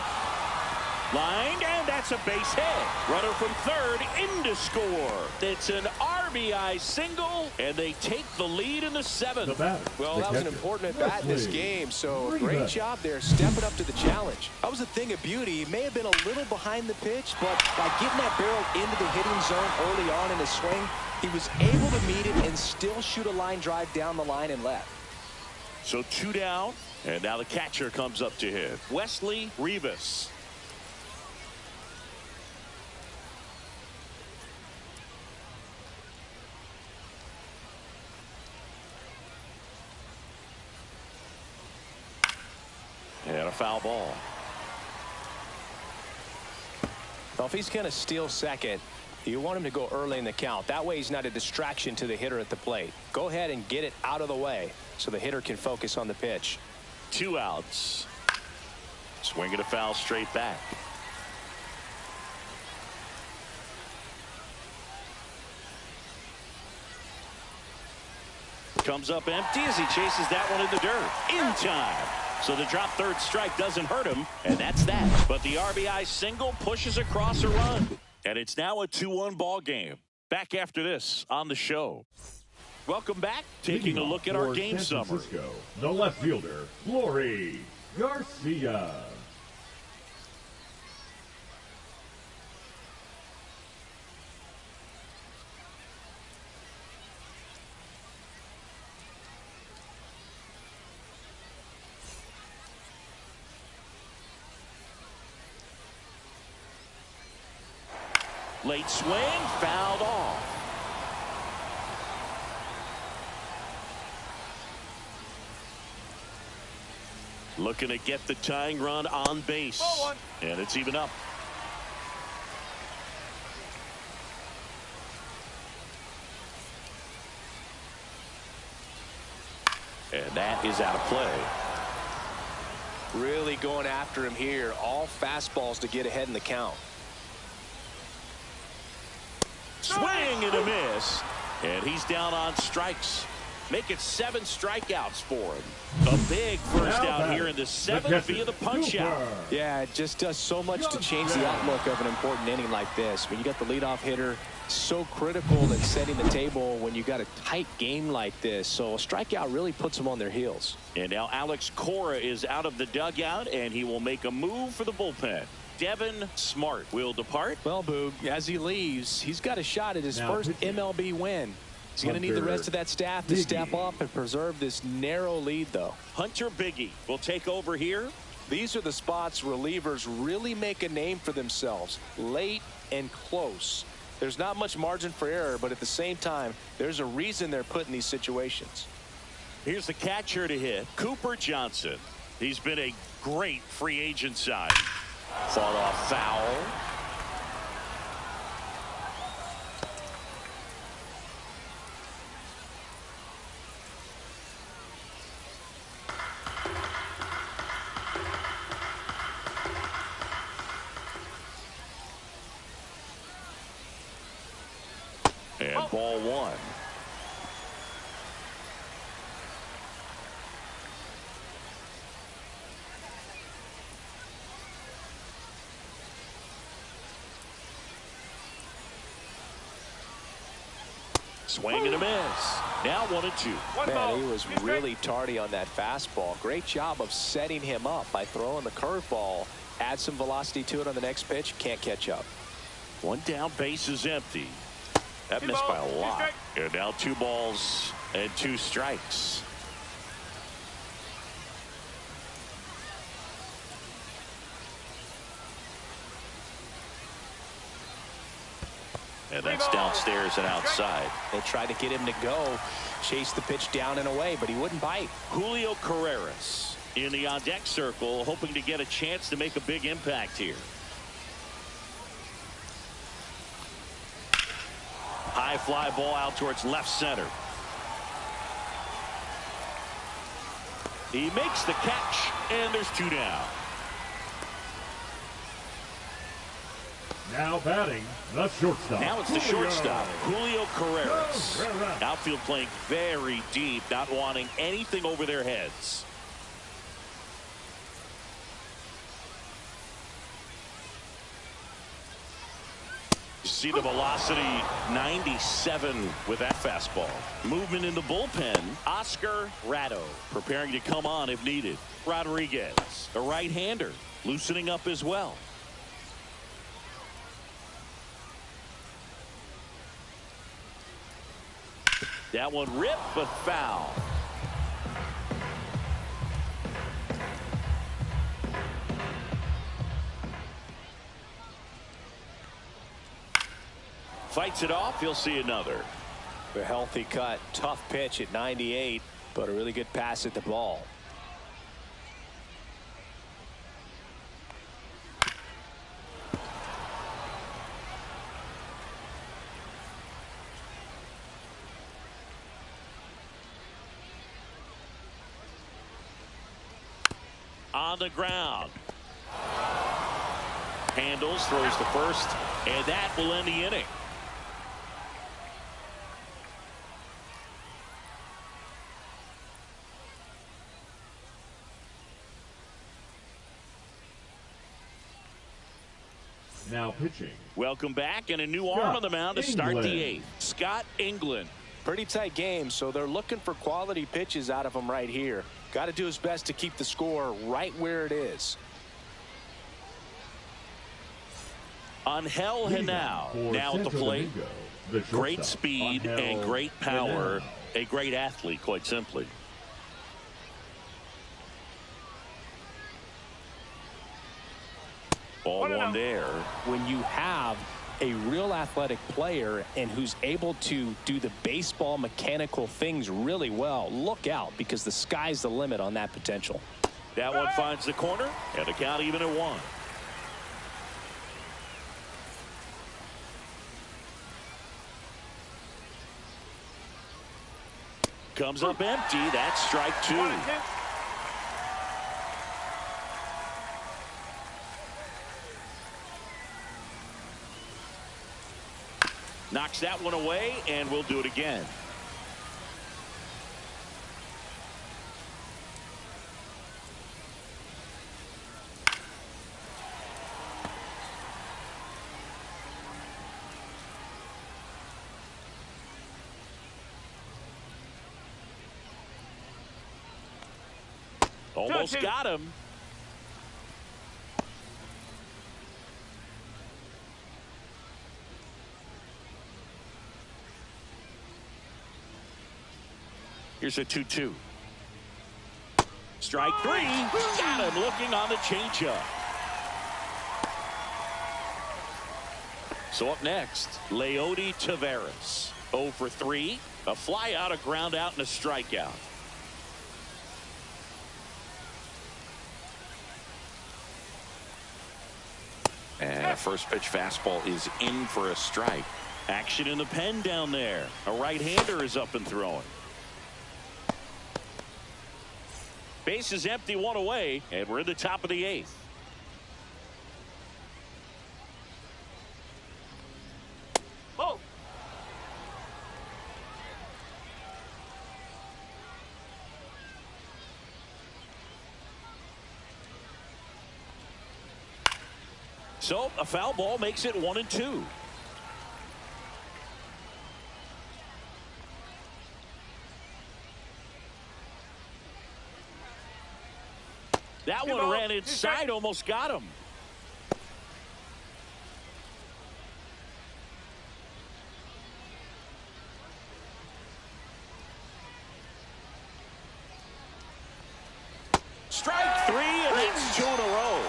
Speaker 1: Lined, and that's a base hit. Runner from third in to score. It's an RBI single, and they take the lead in the seventh.
Speaker 3: Well, that was an important at bat in this game, so great job there stepping up to the challenge. That was a thing of beauty. He may have been a little behind the pitch, but by getting that barrel into the hitting zone early on in his swing, he was able to meet it and still shoot a line drive down the line and left.
Speaker 1: So 2 down, and now the catcher comes up to hit. Wesley Rivas. And a foul ball.
Speaker 3: Well, if he's going to steal second, you want him to go early in the count. That way he's not a distraction to the hitter at the plate. Go ahead and get it out of the way so the hitter can focus on the pitch.
Speaker 1: 2 outs. Swing and a foul straight back. Comes up empty as he chases that one in the dirt. In time. So the drop third strike doesn't hurt him, and that's that. But the RBI single pushes across a run. And it's now a 2-1 ball game. Back after this on the show. Welcome back. Taking a look at our game summary.
Speaker 2: The left fielder, Flory Garcia.
Speaker 1: Late swing, fouled off. Looking to get the tying run on base. And it's even up. And that is out of play.
Speaker 3: Really going after him here. All fastballs to get ahead in the count.
Speaker 1: Swing and a miss. And he's down on strikes. Make it 7 strikeouts for him. A big first out here in the 7th via the punch out.
Speaker 3: Yeah, it just does so much to change the outlook of an important inning like this. When you got the leadoff hitter, so critical in setting the table when you got a tight game like this. So a strikeout really puts them on their heels.
Speaker 1: And now Alex Cora is out of the dugout, and he will make a move for the bullpen. Devin Smart will depart.
Speaker 3: Well, Boog, as he leaves, he's got a shot at his first MLB win. He's going to need the rest of that staff to step up and preserve this narrow lead, though.
Speaker 1: Hunter Biggie will take over here.
Speaker 3: These are the spots relievers really make a name for themselves, late and close. There's not much margin for error, but at the same time, there's a reason they're put in these situations.
Speaker 1: Here's the catcher to hit, Cooper Johnson. He's been a great free agent sign. Fought off foul. ball one. Swing and a miss. Now 1-2.
Speaker 3: Man, he was really tardy on that fastball. Great job of setting him up by throwing the curveball. Add some velocity to it on the next pitch. Can't catch up.
Speaker 1: One down, base is empty. That missed by a lot. And now 2 balls and 2 strikes. And that's downstairs and outside.
Speaker 3: They tried to get him to go, chase the pitch down and away, but he wouldn't bite.
Speaker 1: Julio Carreras in the on-deck circle, hoping to get a chance to make a big impact here. High fly ball out towards left center. He makes the catch, and there's 2 down.
Speaker 2: Now batting, the shortstop.
Speaker 1: Now it's the shortstop, Julio Carreras. Outfield playing very deep, not wanting anything over their heads. You see the velocity, 97 with that fastball. Movement in the bullpen, Oscar Ratto preparing to come on if needed. Rodriguez, a right-hander, loosening up as well. That one ripped, but foul. Fights it off. He'll see another.
Speaker 3: A healthy cut. Tough pitch at 98, but a really good pass at the ball.
Speaker 1: On the ground. Handles, throws the first, and that will end the inning.
Speaker 2: Now pitching.
Speaker 1: Welcome back, and a new arm on the mound to start the 8th. Scott England.
Speaker 3: Pretty tight game, so they're looking for quality pitches out of him right here. Got to do his best to keep the score right where it is.
Speaker 1: Angel Henao now at the plate. Great speed and great power. A great athlete, quite simply. Ball one there.
Speaker 3: When you have a real athletic player and who's able to do the baseball mechanical things really well, look out, because the sky's the limit on that potential.
Speaker 1: That one finds the corner, and the count even at 1. Comes up empty. That's strike 2. Knocks that one away, and we'll do it again. Almost got him. Here's a 2-2. Strike 3. Got him looking on the changeup. So up next, Leody Taveras. 0 for 3. A fly out, a ground out, and a strikeout. And a first pitch fastball is in for a strike. Action in the pen down there. A right-hander is up and throwing. Base is empty, 1 away, and we're in the top of the 8th. So a foul ball makes it 1-2. That one
Speaker 4: Cibao,
Speaker 1: ran inside, almost got him. Strike 3, and that's 2 in a row.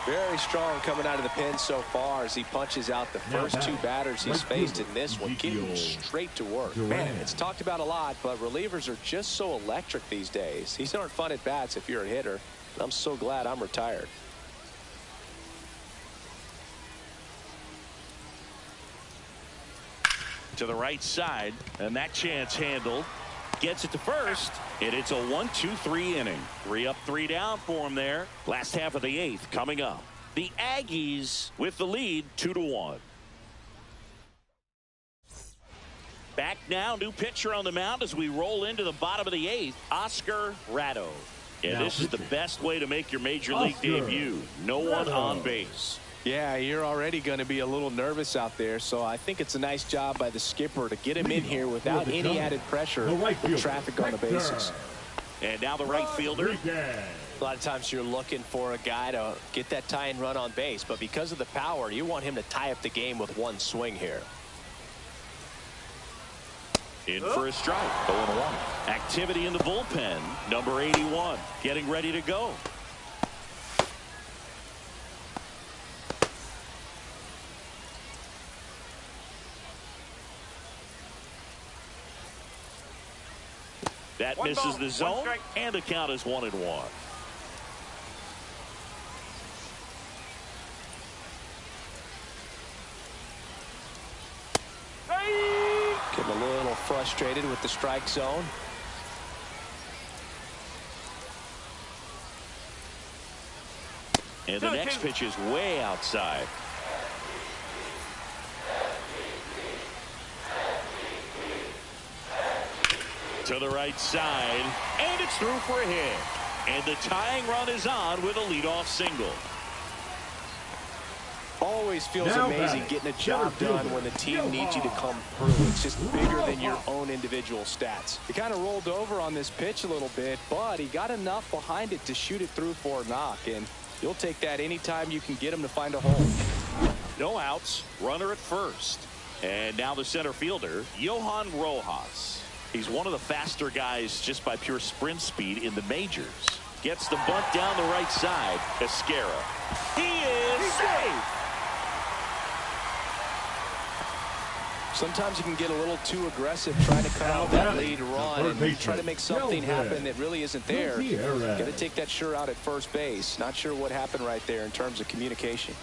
Speaker 3: Very strong coming out of the pen so far as he punches out the first 2 batters he's faced in this one, getting straight to work. Man, it's talked about a lot, but relievers are just so electric these days. These aren't fun at bats if you're a hitter. I'm so glad I'm retired.
Speaker 1: To the right side, and that chance handled. Gets it to first, and it's a 1-2-3 inning. 3 up, 3 down for him there. Last half of the 8th coming up. The Aggies with the lead 2-1. Back now, new pitcher on the mound as we roll into the bottom of the 8th, Oscar Ratto. And this is the best way to make your major league debut. No one on base.
Speaker 3: Yeah, you're already going to be a little nervous out there, so I think it's a nice job by the skipper to get him in here without any added pressure with traffic on the bases.
Speaker 1: And now the right fielder.
Speaker 3: A lot of times you're looking for a guy to get that tying run on base, but because of the power, you want him to tie up the game with one swing here.
Speaker 1: In for a strike. 0-1. Activity in the bullpen. Number 81 getting ready to go. That misses the zone, and the count is 1-1.
Speaker 3: Getting a little frustrated with the strike zone.
Speaker 1: And the next pitch is way outside. To the right side, and it's through for a hit. And the tying run is on with a leadoff single.
Speaker 3: Always feels amazing getting a job done when the team needs you to come through. It's just bigger than your own individual stats. He kind of rolled over on this pitch a little bit, but he got enough behind it to shoot it through for a knock, and you'll take that anytime you can get him to find a hole.
Speaker 1: No outs, runner at first. And now the center fielder, Johan Rojas. He's one of the faster guys just by pure sprint speed in the majors. Gets the bunt down the right side. Esquera. He is safe.
Speaker 3: Sometimes you can get a little too aggressive trying to cut out that lead run and try to make something happen that really isn't there. Got to take that sure out at first base. Not sure what happened right there in terms of communication.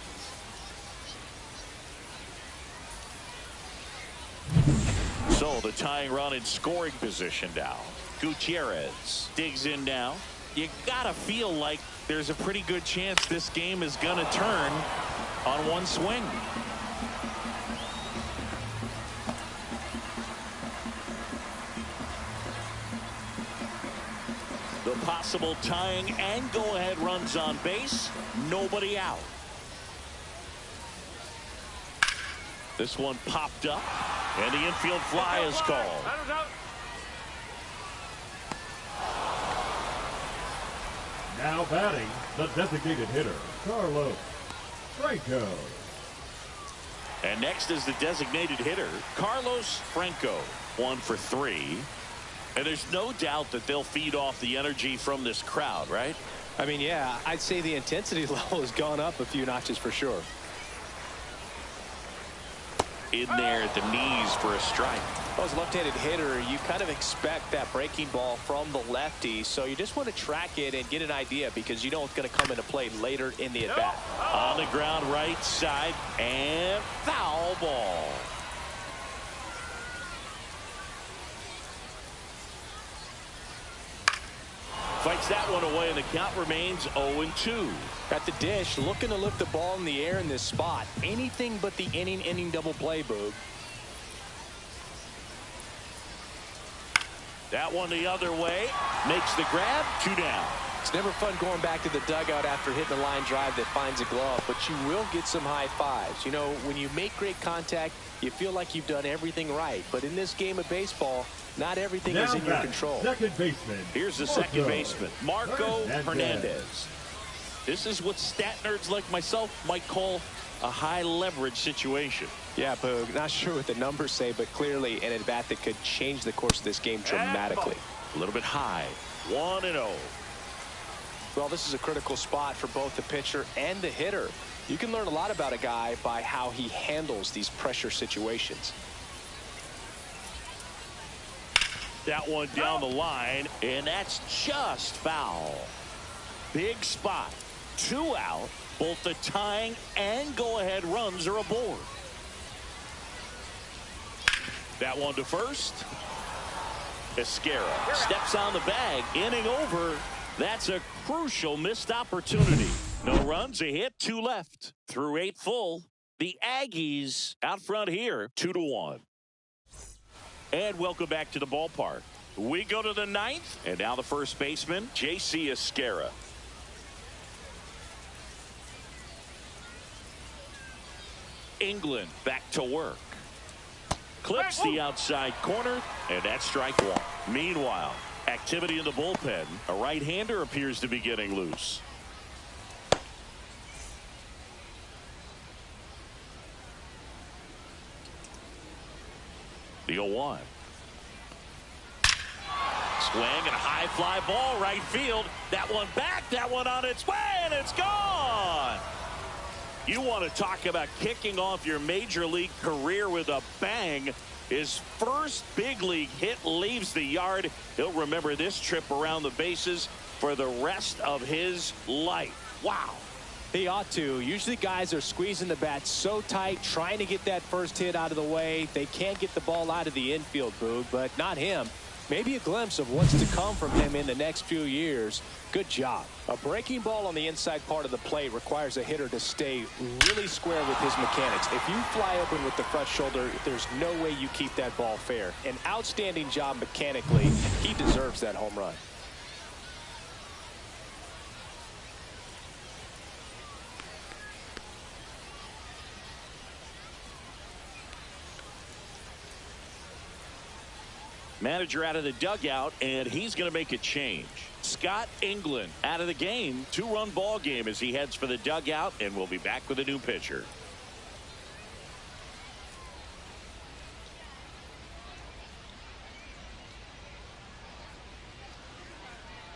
Speaker 1: So the tying run in scoring position now. Gutierrez digs in now. You gotta feel like there's a pretty good chance this game is gonna turn on one swing. The possible tying and go-ahead runs on base. Nobody out. This one popped up, and the infield fly is called.
Speaker 2: Now batting, the designated hitter, Carlos Franco.
Speaker 1: And next is the designated hitter, Carlos Franco. 1 for 3. And there's no doubt that they'll feed off the energy from this crowd, right?
Speaker 3: I mean, yeah, I'd say the intensity level has gone up a few notches for sure.
Speaker 1: In there at the knees for a strike.
Speaker 3: Well, as a left-handed hitter, you kind of expect that breaking ball from the lefty, so you just want to track it and get an idea because you know it's going to come into play later in the at-bat.
Speaker 1: On the ground right side, and foul ball. Fights that one away, and the count remains 0-2.
Speaker 3: At the dish, looking to lift the ball in the air in this spot. Anything but the inning double play, Boog.
Speaker 1: That one the other way. Makes the grab. 2 down.
Speaker 3: It's never fun going back to the dugout after hitting a line drive that finds a glove, but you will get some high fives. You know, when you make great contact, you feel like you've done everything right. But in this game of baseball, not everything is in your control.
Speaker 2: Second baseman.
Speaker 1: Here's the second baseman, Marco Hernandez. This is what stat nerds like myself might call a high leverage situation.
Speaker 3: Yeah, Boog, not sure what the numbers say, but clearly an at-bat that could change the course of this game dramatically.
Speaker 1: A little bit high, 1-0.
Speaker 3: Well, this is a critical spot for both the pitcher and the hitter. You can learn a lot about a guy by how he handles these pressure situations.
Speaker 1: That one down the line, and that's just foul. Big spot, 2 out. Both the tying and go-ahead runs are aboard. That one to first. Esquera steps on the bag, inning over. That's a crucial missed opportunity. No runs, a hit, 2 left. Through 8 full, the Aggies out front here, 2-1. And welcome back to the ballpark. We go to the 9th, and now the first baseman, J.C. Esquera. England back to work. Clips the outside corner, and that's strike 1. Meanwhile, activity in the bullpen. A right-hander appears to be getting loose. The 0-1. Swing and a high fly ball right field. That one back, that one on its way, and it's gone. You want to talk about kicking off your major league career with a bang. His first big league hit leaves the yard. He'll remember this trip around the bases for the rest of his life. Wow.
Speaker 3: He ought to. Usually guys are squeezing the bat so tight, trying to get that first hit out of the way. They can't get the ball out of the infield, Boog, but not him. Maybe a glimpse of what's to come from him in the next few years. Good job. A breaking ball on the inside part of the plate requires a hitter to stay really square with his mechanics. If you fly open with the front shoulder, there's no way you keep that ball fair. An outstanding job mechanically. He deserves that home run.
Speaker 1: Manager out of the dugout, and he's going to make a change. Scott England out of the game. 2-run ball game as he heads for the dugout, and we'll be back with a new pitcher.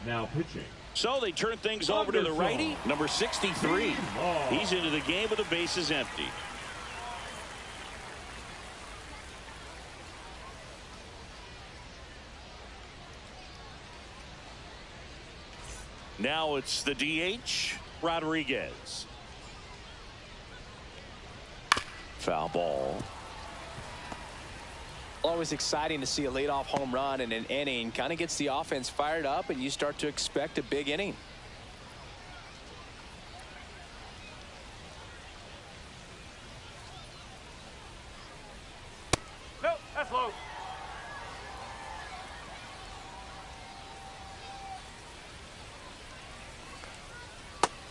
Speaker 2: Now pitching.
Speaker 1: So they turn things over to the righty, number 63. He's into the game with the bases empty. Now it's the DH, Rodriguez. Foul ball.
Speaker 3: Always exciting to see a leadoff home run in an inning. Kind of gets the offense fired up, and you start to expect a big inning.
Speaker 4: No, that's low.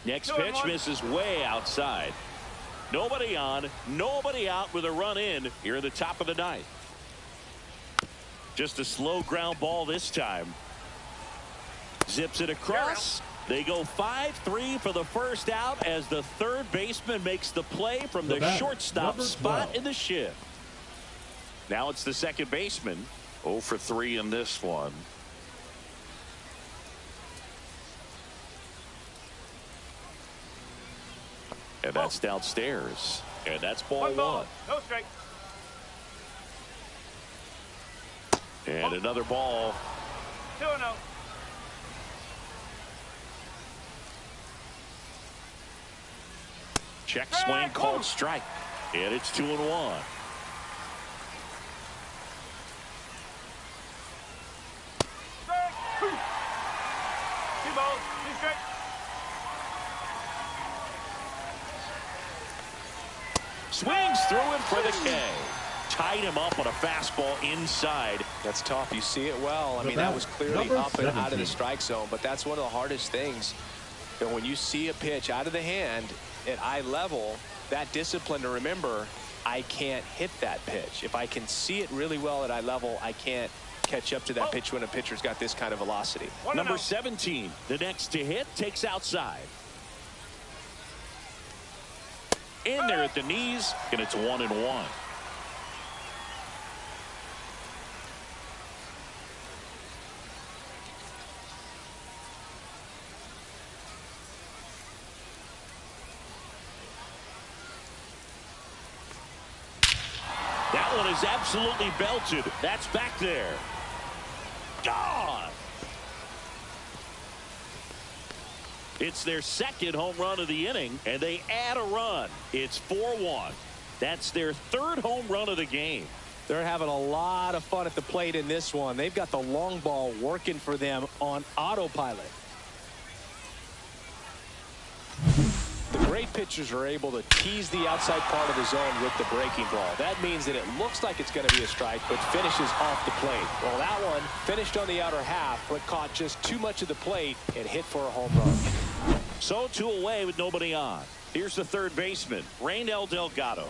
Speaker 1: Next pitch misses way outside. Nobody on, nobody out with a run in here at the top of the 9th. Just a slow ground ball this time. Zips it across. They go 5-3 for the first out as the third baseman makes the play from the shortstop spot in the shift. Now it's the second baseman. 0 for 3 in this one. And that's downstairs. And that's ball 1.
Speaker 4: No strike.
Speaker 1: And another ball.
Speaker 4: 2-0.
Speaker 1: Check swing called strike. And it's 2-1.
Speaker 4: Cibao, 2 strike.
Speaker 1: Swings through it for the K. tied him up on a fastball inside.
Speaker 3: That's tough. You see it well. I mean, that was clearly up and out of the strike zone, but that's one of the hardest things. You know, when you see a pitch out of the hand at eye level, that discipline to remember, I can't hit that pitch. If I can see it really well at eye level, I can't catch up to that pitch when a pitcher's got this kind of velocity.
Speaker 1: Number 17, the next to hit, takes outside. In there at the knees, and it's 1-1. That one is absolutely belted. That's back there. Gone. It's their second home run of the inning, and they add a run. It's 4-1. That's their third home run of the game.
Speaker 3: They're having a lot of fun at the plate in this one. They've got the long ball working for them on autopilot. The great pitchers are able to tease the outside part of the zone with the breaking ball. That means that it looks like it's going to be a strike, but finishes off the plate. Well, that one finished on the outer half, but caught just too much of the plate and hit for a home run.
Speaker 1: So 2 away with nobody on. Here's the third baseman, Raynel Delgado.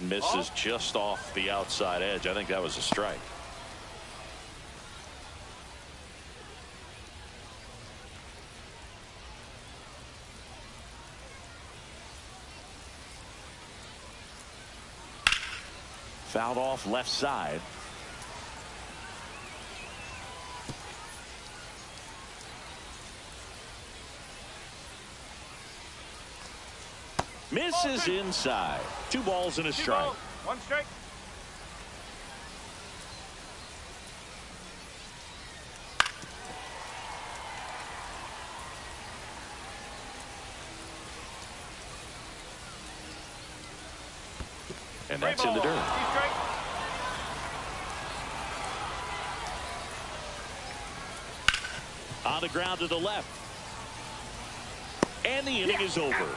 Speaker 1: Misses just off the outside edge. I think that was a strike. Fouled off left side. Misses inside. 2 balls and a strike.
Speaker 4: 1 strike.
Speaker 1: And that's in the dirt. On the ground to the left. And the inning is over.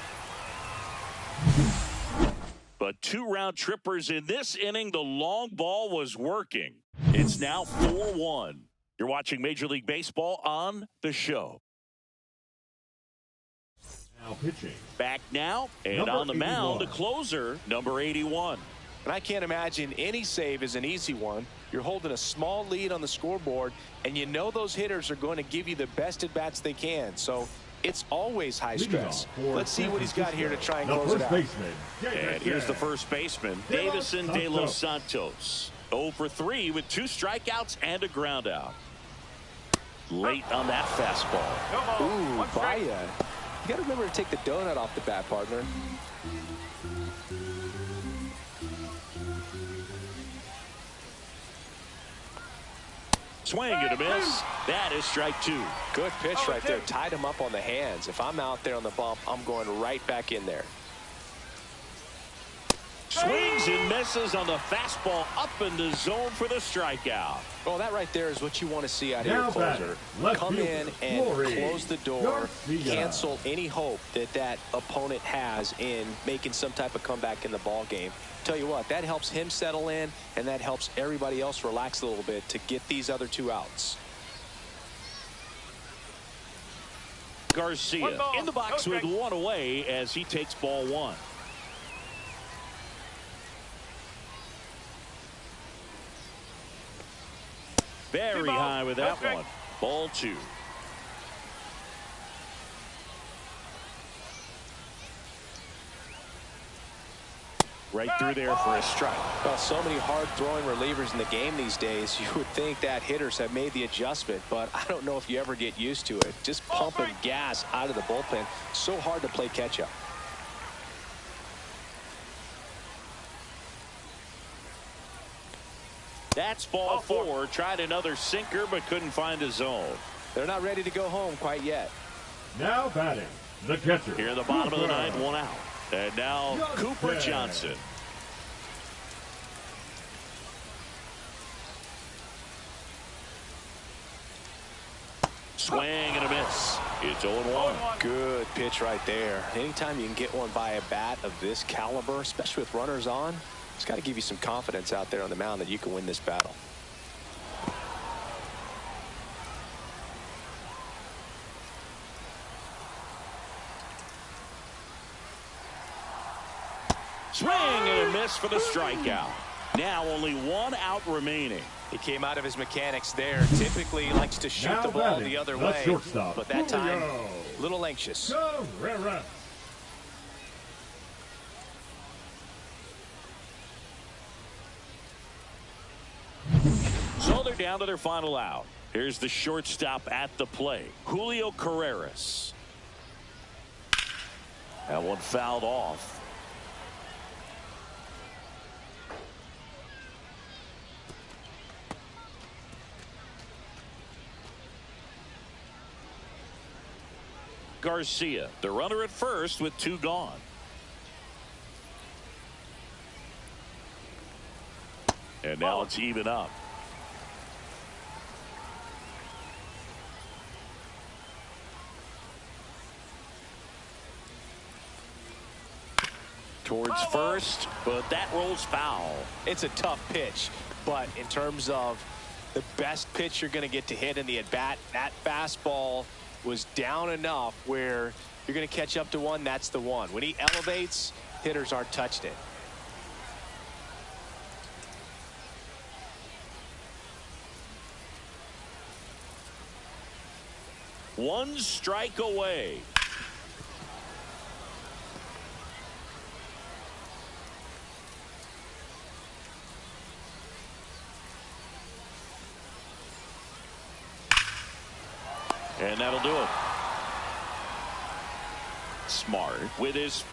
Speaker 1: But 2 round trippers in this inning. The long ball was working. It's now 4-1. You're watching Major League Baseball on The Show.
Speaker 2: Now pitching.
Speaker 1: Back now, and
Speaker 2: Number
Speaker 1: on the mound,
Speaker 2: 81.
Speaker 1: the closer, number 81.
Speaker 3: And I can't imagine any save is an easy one. You're holding a small lead on the scoreboard, and you know those hitters are going to give you the best at-bats they can. So it's always high stress. Let's see what he's got here to try and close it out.
Speaker 1: And here's the first baseman, Davison De Los Santos. 0 for 3 with 2 strikeouts and a ground out. Late on that fastball.
Speaker 3: Ooh, Vaya. You got to remember to take the donut off the bat, partner.
Speaker 1: Swing and a miss. That is strike 2.
Speaker 3: Good pitch right there. Tied him up on the hands. If I'm out there on the bump, I'm going right back in there.
Speaker 1: Swings and misses on the fastball up in the zone for the strikeout.
Speaker 3: Well, that right there is what you want to see out of your closer. Come in and close the door, cancel any hope that that opponent has in making some type of comeback in the ball game. Tell you what, that helps him settle in, and that helps everybody else relax a little bit to get these other 2 outs.
Speaker 1: Garcia in the box with 1 away as he takes ball 1. Very high with that one. Ball 2. Right through there for a strike.
Speaker 3: Well, so many hard-throwing relievers in the game these days. You would think that hitters have made the adjustment, but I don't know if you ever get used to it. Just pumping gas out of the bullpen. So hard to play catch-up.
Speaker 1: That's ball 4. Tried another sinker, but couldn't find a zone.
Speaker 3: They're not ready to go home quite yet.
Speaker 2: Now batting, the catcher.
Speaker 1: Here in the bottom of the 9th, 1 out. And now Cooper Johnson. Swing and a miss. It's 0-1.
Speaker 3: Good pitch right there. Anytime you can get one by a bat of this caliber, especially with runners on, It's got to give you some confidence out there on the mound that you can win this battle.
Speaker 1: Swing and a miss for the strikeout. Now only one out remaining.
Speaker 3: He came out of his mechanics there. Typically likes to shoot the ball the other way,
Speaker 2: shortstop,
Speaker 3: but that time a little anxious.
Speaker 1: So they're down to their final out. Here's the shortstop at the plate, Julio Carreras. That one fouled off. Garcia, the runner at first with 2 gone. And now it's even up. Towards first, but that rolls foul.
Speaker 3: It's a tough pitch, but in terms of the best pitch you're going to get to hit in the at-bat, that fastball was down enough where you're going to catch up to one. That's the one. When he elevates, hitters aren't touched it.
Speaker 1: One strike away. And that'll do it. Smart with his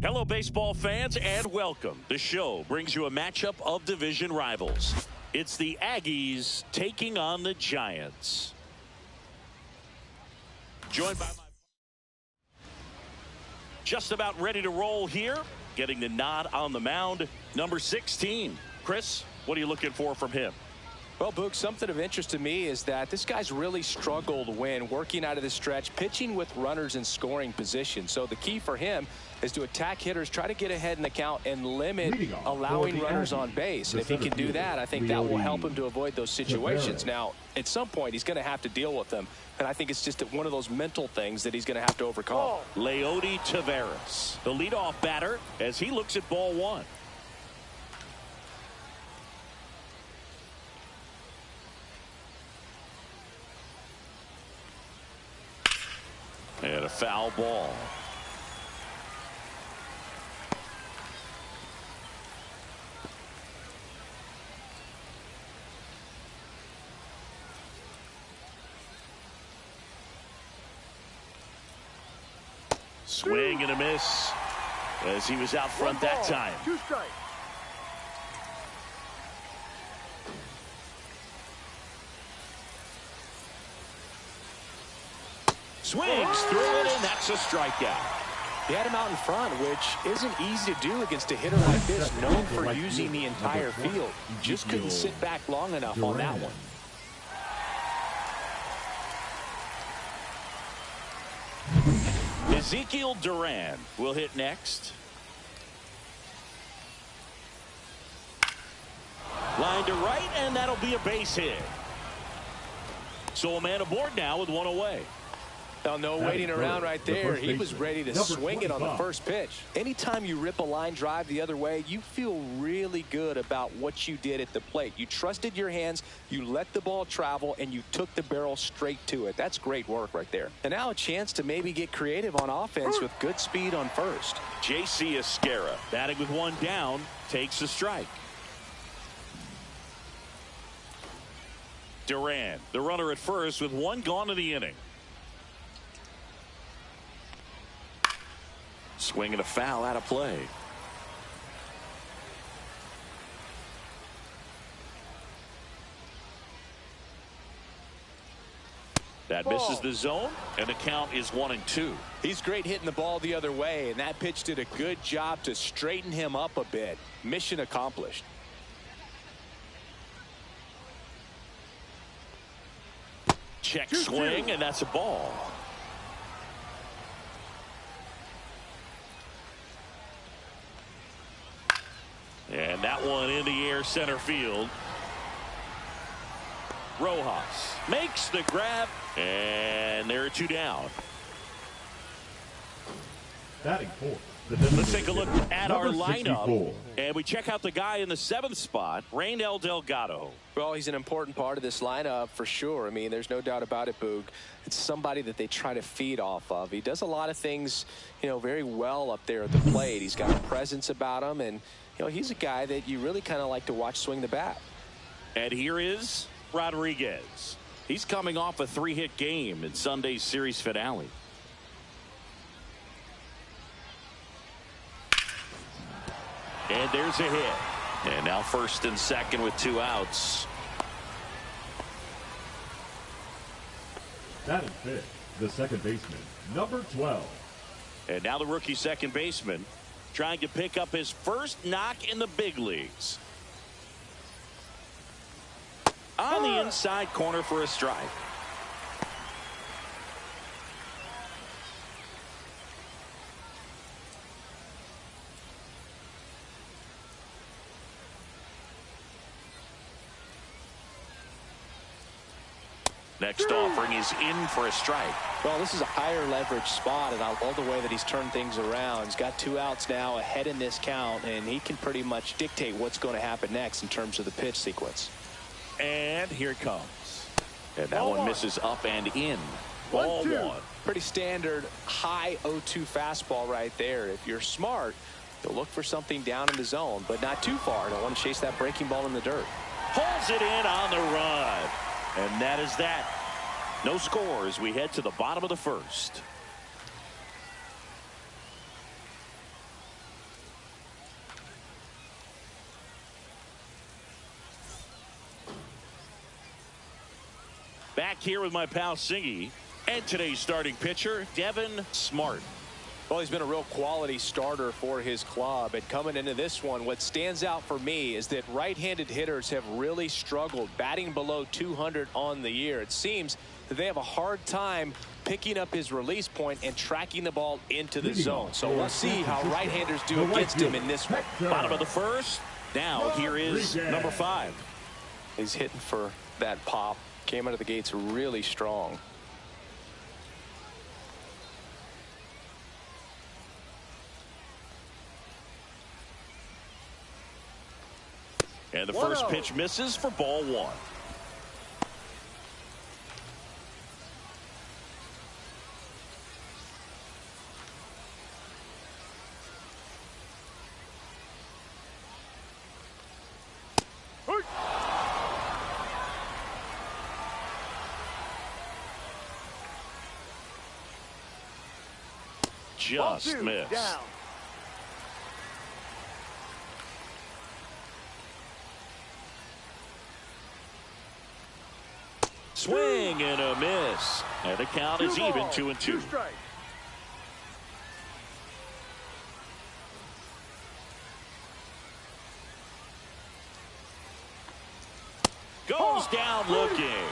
Speaker 1: Hello, baseball fans, and welcome. The show brings you a matchup of division rivals. It's the Aggies taking on the Giants. Joined by my just about ready to roll here, getting the nod on the mound, number 16. Chris, what are you looking for from him?
Speaker 3: Well, Boog, something of interest to me is that this guy's really struggled when working out of the stretch, pitching with runners in scoring position. So the key for him is to attack hitters, try to get ahead in the count, and limit allowing runners on base. And if he can do that, I think that will help him to avoid those situations. Now, at some point, he's going to have to deal with them. And I think it's just one of those mental things that he's going to have to overcome.
Speaker 1: Leody Taveras, the leadoff batter, as he looks at ball one. And a foul ball. Swing and a miss as he was out front that time.
Speaker 4: 2 strikes.
Speaker 1: Swings through it, and that's a strikeout.
Speaker 3: He had him out in front, which isn't easy to do against a hitter like this, known for using the entire field. Just couldn't sit back long enough on that one.
Speaker 1: Ezekiel Duran will hit next. Line to right, and that'll be a base hit. So a man aboard now with one away.
Speaker 3: Now, no waiting around right there. He was ready to swing it on the first pitch. Anytime you rip a line drive the other way, you feel really good about what you did at the plate. You trusted your hands, you let the ball travel, and you took the barrel straight to it. That's great work right there. And now a chance to maybe get creative on offense with good speed on first.
Speaker 1: J.C. Esquera, batting with one down, takes a strike. Duran, the runner at first with one gone in the inning. Swing and a foul out of play. That misses the zone, and the count is 1-2.
Speaker 3: He's great hitting the ball the other way, and that pitch did a good job to straighten him up a bit. Mission accomplished.
Speaker 1: Check swing, and that's a ball. And that one in the air center field. Rojas makes the grab, and there are two down.
Speaker 2: Batting fourth.
Speaker 1: Let's take a look at our lineup, and we check out the guy in the 7th spot, Reynel Delgado.
Speaker 3: Well, he's an important part of this lineup for sure. I mean, there's no doubt about it, Boog. It's somebody that they try to feed off of. He does a lot of things, very well up there at the plate. He's got a presence about him, and he's a guy that you really kind of like to watch swing the bat.
Speaker 1: And here is Rodriguez. He's coming off a 3-hit game in Sunday's series finale. And there's a hit. And now first and second with 2 outs.
Speaker 2: Batting fifth, the second baseman, number 12.
Speaker 1: And now the rookie second baseman trying to pick up his first knock in the big leagues. On the inside corner for a strike. Next offering is in for a strike.
Speaker 3: Well, this is a higher leverage spot, and I love the way that he's turned things around. He's got 2 outs now ahead in this count, and he can pretty much dictate what's going to happen next in terms of the pitch sequence.
Speaker 1: And here it comes. And that one misses up and in. Ball 1.
Speaker 3: Pretty standard high 0-2 fastball right there. If you're smart, you'll look for something down in the zone, but not too far. Don't want to chase that breaking ball in the dirt.
Speaker 1: Pulls it in on the run. And that is that. No score as we head to the bottom of the first. Back here with my pal Singy and today's starting pitcher, Devin Smart.
Speaker 3: Well, he's been a real quality starter for his club, and coming into this one, what stands out for me is that right-handed hitters have really struggled, batting below 200 on the year. It seems that they have a hard time picking up his release point and tracking the ball into the zone. So we'll see how right-handers do against him in this one.
Speaker 1: Bottom of the first. Now here is number 5.
Speaker 3: He's hitting for that pop. Came out of the gates really strong.
Speaker 1: And the first pitch misses for ball 1. Just missed.
Speaker 4: Down.
Speaker 1: Swing and a miss. And the count is even 2-2. Goes down looking.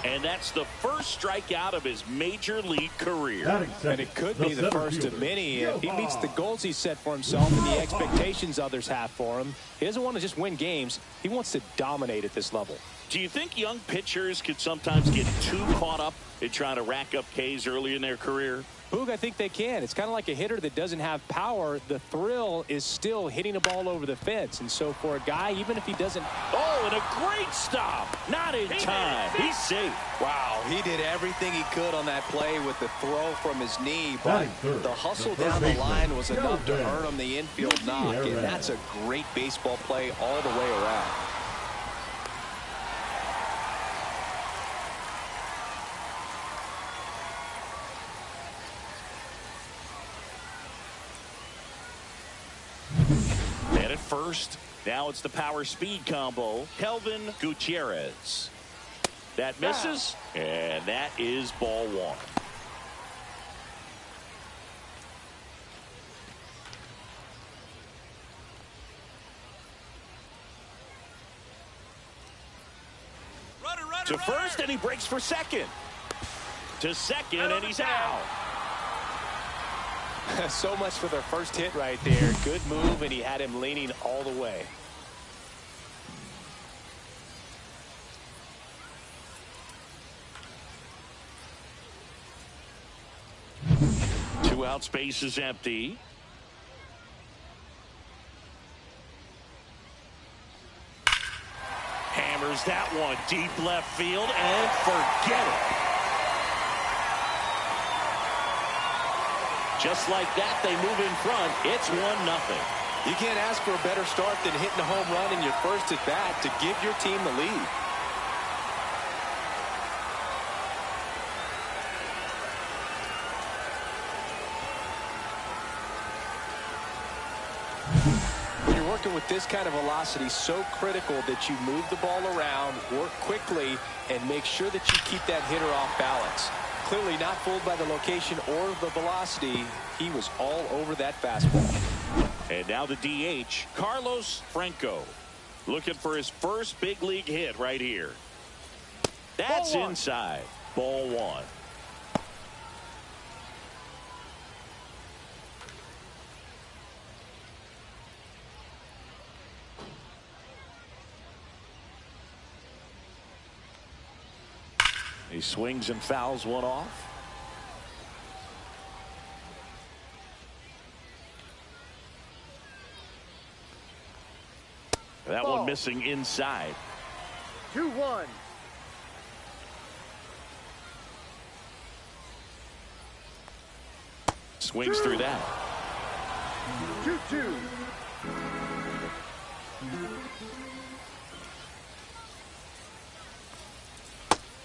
Speaker 1: And that's the first strikeout of his major league career.
Speaker 3: And it could be the first of many. If he meets the goals he set for himself and the expectations others have for him, he doesn't want to just win games. He wants to dominate at this level.
Speaker 1: Do you think young pitchers could sometimes get too caught up in trying to rack up Ks early in their career?
Speaker 3: Boog, I think they can. It's kind of like a hitter that doesn't have power. The thrill is still hitting a ball over the fence. And so for a guy, even if he doesn't...
Speaker 1: Oh, and a great stop. Not in time. He's safe.
Speaker 3: Wow, he did everything he could on that play with the throw from his knee. But the hustle down the line was enough to earn him the infield knock. And that's a great baseball play all the way around.
Speaker 1: First, now it's the power speed combo. Kelvin Gutierrez. That misses, and that is ball one. To first, and he breaks for second. To second, and he's out.
Speaker 3: So much for their first hit right there. Good move, and he had him leaning all the way.
Speaker 1: Two out, space is empty. Hammers that one deep left field, and forget it. Just like that, they move in front. It's 1-0.
Speaker 3: You can't ask for a better start than hitting a home run in your first at bat to give your team the lead. When you're working with this kind of velocity, so critical that you move the ball around, work quickly, and make sure that you keep that hitter off balance. Clearly not fooled by the location or the velocity. He was all over that fastball.
Speaker 1: And now the DH, Carlos Franco, looking for his first big league hit right here. That's inside. Ball one. He swings and fouls one off. That one missing inside.
Speaker 4: 2-1.
Speaker 1: Swings through that.
Speaker 4: 2-2.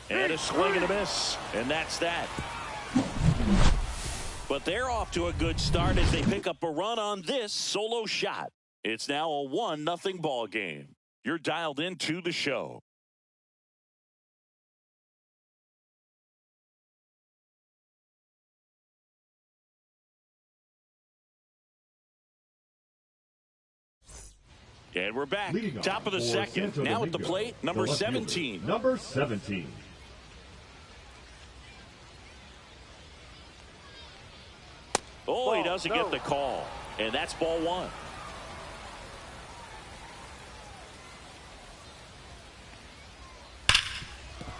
Speaker 1: And a swing and a miss. And that's that. But they're off to a good start as they pick up a run on this solo shot. It's now a 1-0 ball game. You're dialed into the show. And we're back. Top of the second. Now at the plate, number 17.
Speaker 2: Number 17.
Speaker 1: Oh, he doesn't get the call. And that's ball one.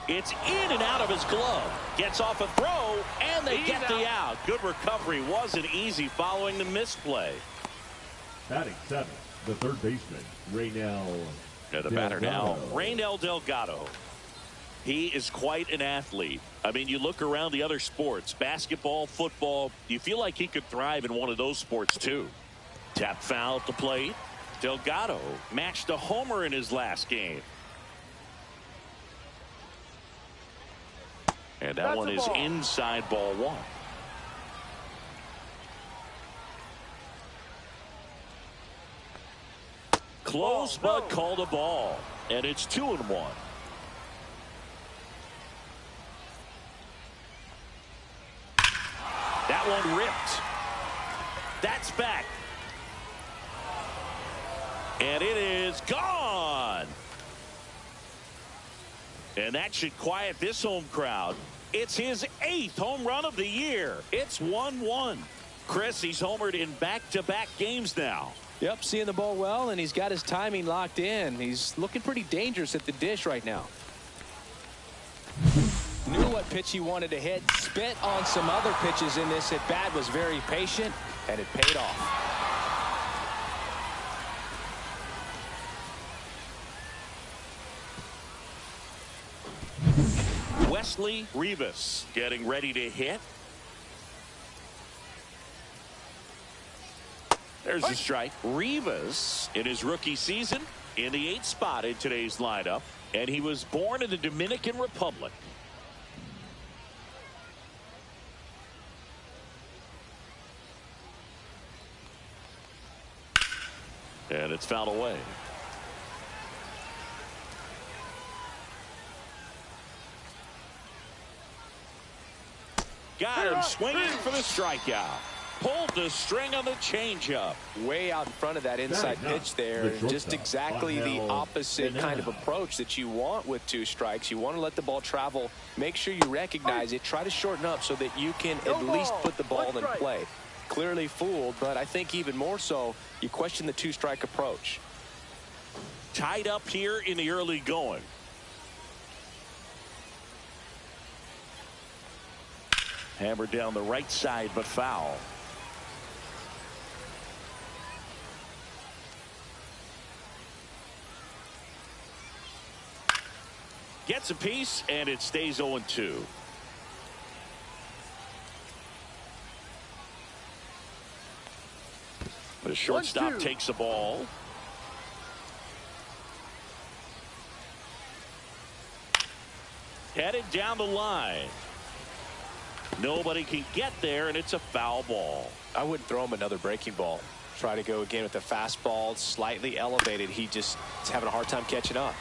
Speaker 1: It's in and out of his glove. Gets off a throw, and they get the out. Good recovery. Wasn't easy following the misplay.
Speaker 2: Batting seventh, the third baseman, Raynel.
Speaker 1: The batter now, Raynel Delgado. He is quite an athlete. I mean, you look around the other sports, basketball, football, you feel like he could thrive in one of those sports too. Tap foul at the plate. Delgado matched a homer in his last game. And that one is inside ball one. Close, but called a ball. And it's 2-1. That one ripped. That's back. And it is gone. And that should quiet this home crowd. It's his 8th home run of the year. It's 1-1. Chris, he's homered in back-to-back games now.
Speaker 3: Yep, seeing the ball well, and he's got his timing locked in. He's looking pretty dangerous at the dish right now. Knew what pitch he wanted to hit. Spit on some other pitches in this at bat. Was very patient, and it paid off.
Speaker 1: Wesley Rivas getting ready to hit. There's a strike. Rivas in his rookie season in the 8th spot in today's lineup, and he was born in the Dominican Republic. And it's fouled away. Got him swinging for the strikeout. Pulled the string on the changeup.
Speaker 3: Way out in front of that inside pitch there. Just exactly the opposite kind of approach that you want with 2 strikes. You want to let the ball travel. Make sure you recognize it. Try to shorten up so that you can at least put the ball in play. Clearly fooled, but I think even more so, you question the 2-strike approach.
Speaker 1: Tied up here in the early going. Hammered down the right side, but foul. Gets a piece, and it stays 0-2. The shortstop takes the ball. Headed down the line. Nobody can get there, and it's a foul ball.
Speaker 3: I wouldn't throw him another breaking ball. Try to go again with the fastball, slightly elevated. He just is having a hard time catching up.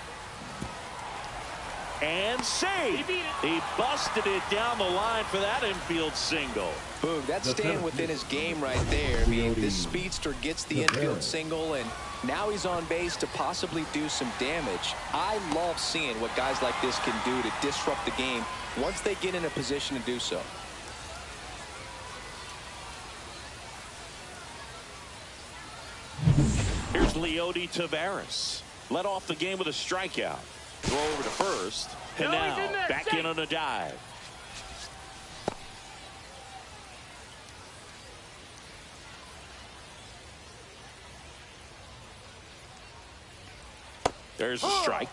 Speaker 1: And saved. He busted it down the line for that infield single.
Speaker 3: Boom, that's staying within his game right there. I mean, this speedster gets the infield single, and now he's on base to possibly do some damage. I love seeing what guys like this can do to disrupt the game once they get in a position to do so.
Speaker 1: Here's Leody Taveras. Led off the game with a strikeout. Throw over to first. And now back in on a dive. There's a strike.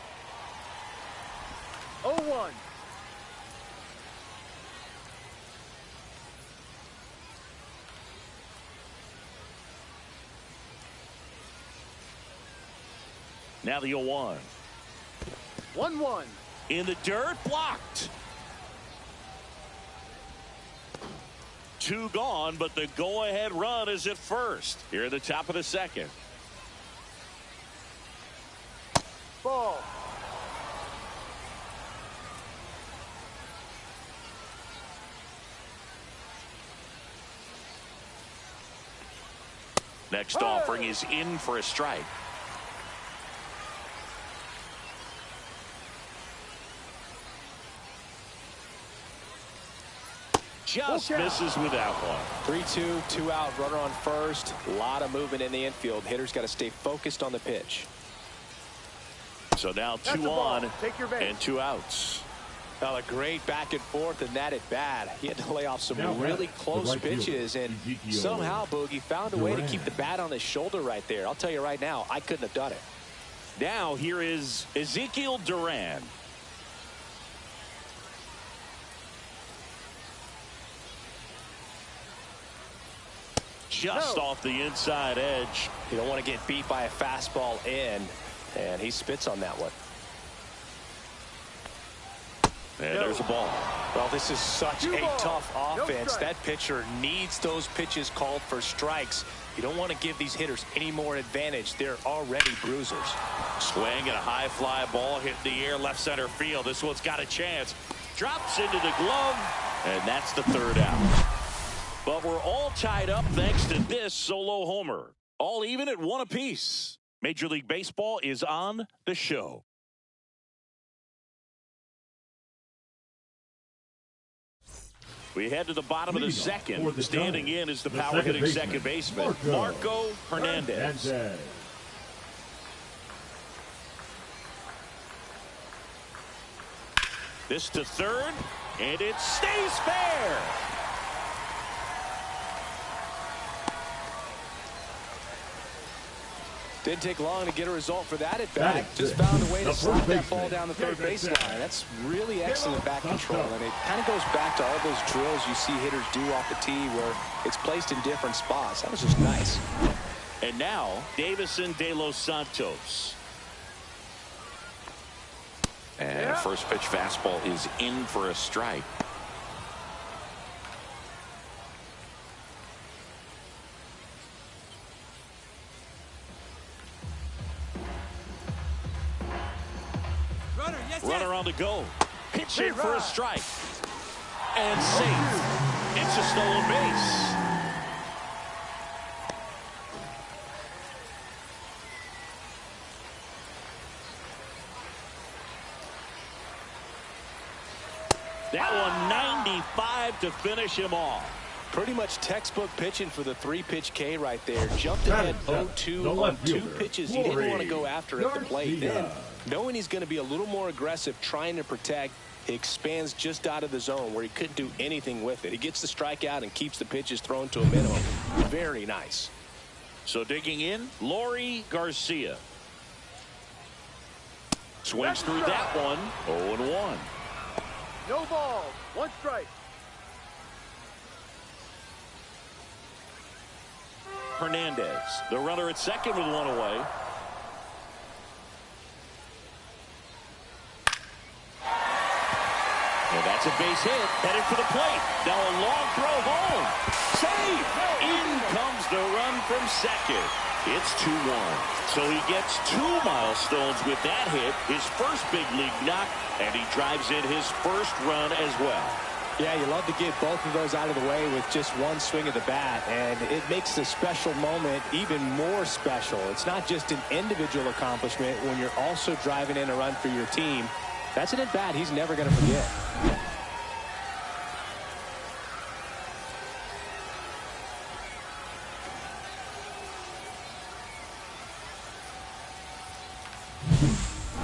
Speaker 4: 0-1.
Speaker 1: Now the 0-1.
Speaker 4: 1-1.
Speaker 1: In the dirt, blocked. 2 gone, but the go-ahead run is at first. Here at the top of the 2nd.
Speaker 4: Ball.
Speaker 1: Next offering is in for a strike. Just misses with that one.
Speaker 3: 3-2, 2 out, runner on first. A lot of movement in the infield. Hitter's got to stay focused on the pitch.
Speaker 1: So now 2 on and 2 outs.
Speaker 3: Well, a great back and forth in that at bat. He had to lay off some really close pitches, and somehow Boogie found a way to keep the bat on his shoulder right there. I'll tell you right now, I couldn't have done it.
Speaker 1: Now here is Ezekiel Duran. Just off the inside edge.
Speaker 3: You don't want to get beat by a fastball in, and he spits on that one.
Speaker 1: And there's a ball.
Speaker 3: Well, this is such a tough offense. That pitcher needs those pitches called for strikes. You don't want to give these hitters any more advantage. They're already bruisers.
Speaker 1: Swing and a high fly ball hit the air left center field. This one's got a chance. Drops into the glove, and that's the 3rd out. But we're all tied up thanks to this solo homer. All even at 1 apiece. Major League Baseball is on the show. We head to the bottom of the second. Standing in is the power hitting second baseman, Marco Hernandez. This to third, and it stays fair.
Speaker 3: Didn't take long to get a result for that at bat. Just found a way to slap that ball down the third baseline. That's really excellent bat control, and it kind of goes back to all those drills you see hitters do off the tee where it's placed in different spots. That was just nice.
Speaker 1: And now, Davison De Los Santos. And first pitch fastball is in for a strike. Runner on the go. Pitch in for a strike. And safe. It's a stolen base. That one 95 to finish him off.
Speaker 3: Pretty much textbook pitching for the 3-pitch K right there. Jumped ahead 0-2 on 2 pitches he didn't want to go after at the plate. Then, knowing he's going to be a little more aggressive trying to protect, he expands just out of the zone where he couldn't do anything with it. He gets the strikeout and keeps the pitches thrown to a minimum. Very nice.
Speaker 1: So digging in, Lori Garcia. Swings through that one. 0-1.
Speaker 4: No ball. 1 strike.
Speaker 1: Hernandez, the runner at second with 1 away. And that's a base hit, headed for the plate. Now a long throw home. Save! In comes the run from second. It's 2-1. So he gets 2 milestones with that hit, his first big league knock, and he drives in his first run as well.
Speaker 3: Yeah, you love to get both of those out of the way with just 1 swing of the bat, and it makes the special moment even more special. It's not just an individual accomplishment when you're also driving in a run for your team. That's an at-bat he's never going to forget.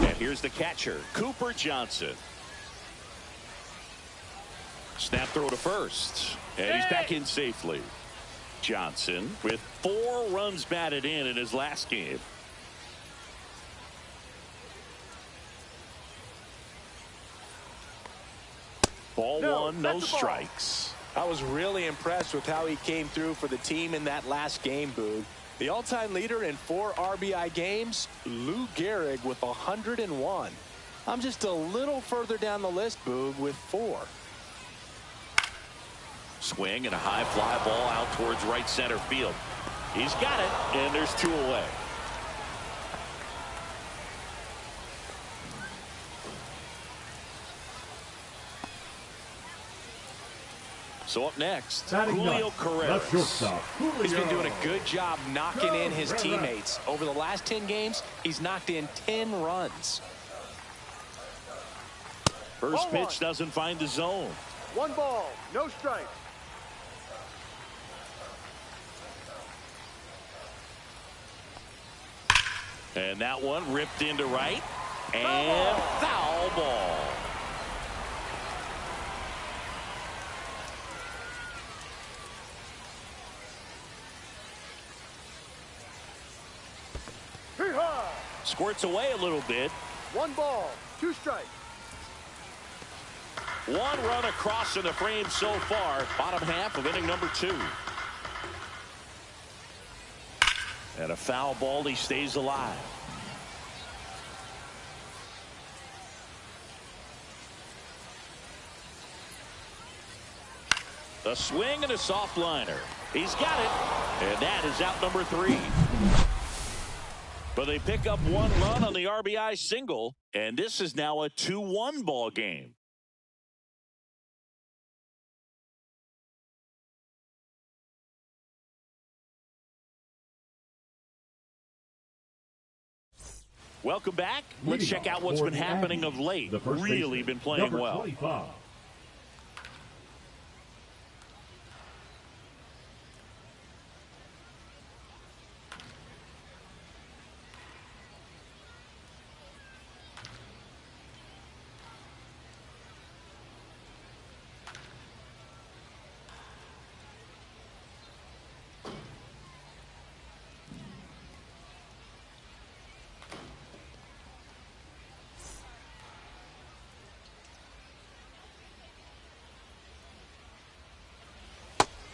Speaker 1: And here's the catcher, Cooper Johnson. Snap throw to first, and he's back in safely. Johnson with 4 runs batted in his last game. Ball 1, no strikes.
Speaker 3: I was really impressed with how he came through for the team in that last game, Boog. The all-time leader in 4 RBI games, Lou Gehrig with 101. I'm just a little further down the list, Boog, with 4.
Speaker 1: Swing and a high fly ball out towards right center field. He's got it, and there's 2 away. So up next, Julio Carreras.
Speaker 3: He's been doing a good job knocking in his teammates. Over the last 10 games, he's knocked in 10 runs.
Speaker 1: First pitch doesn't find the zone.
Speaker 4: 1 ball, no strike.
Speaker 1: And that one ripped into right. And foul ball. Squirts away a little bit.
Speaker 4: 1 ball, 2 strikes.
Speaker 1: 1 run across in the frame so far. Bottom half of inning number 2. And a foul ball. He stays alive. A swing and a soft liner. He's got it. And that is out number 3. But they pick up 1 run on the RBI single. And this is now a 2-1 ball game. Welcome back. Let's check out what's been happening of late. Really been playing well.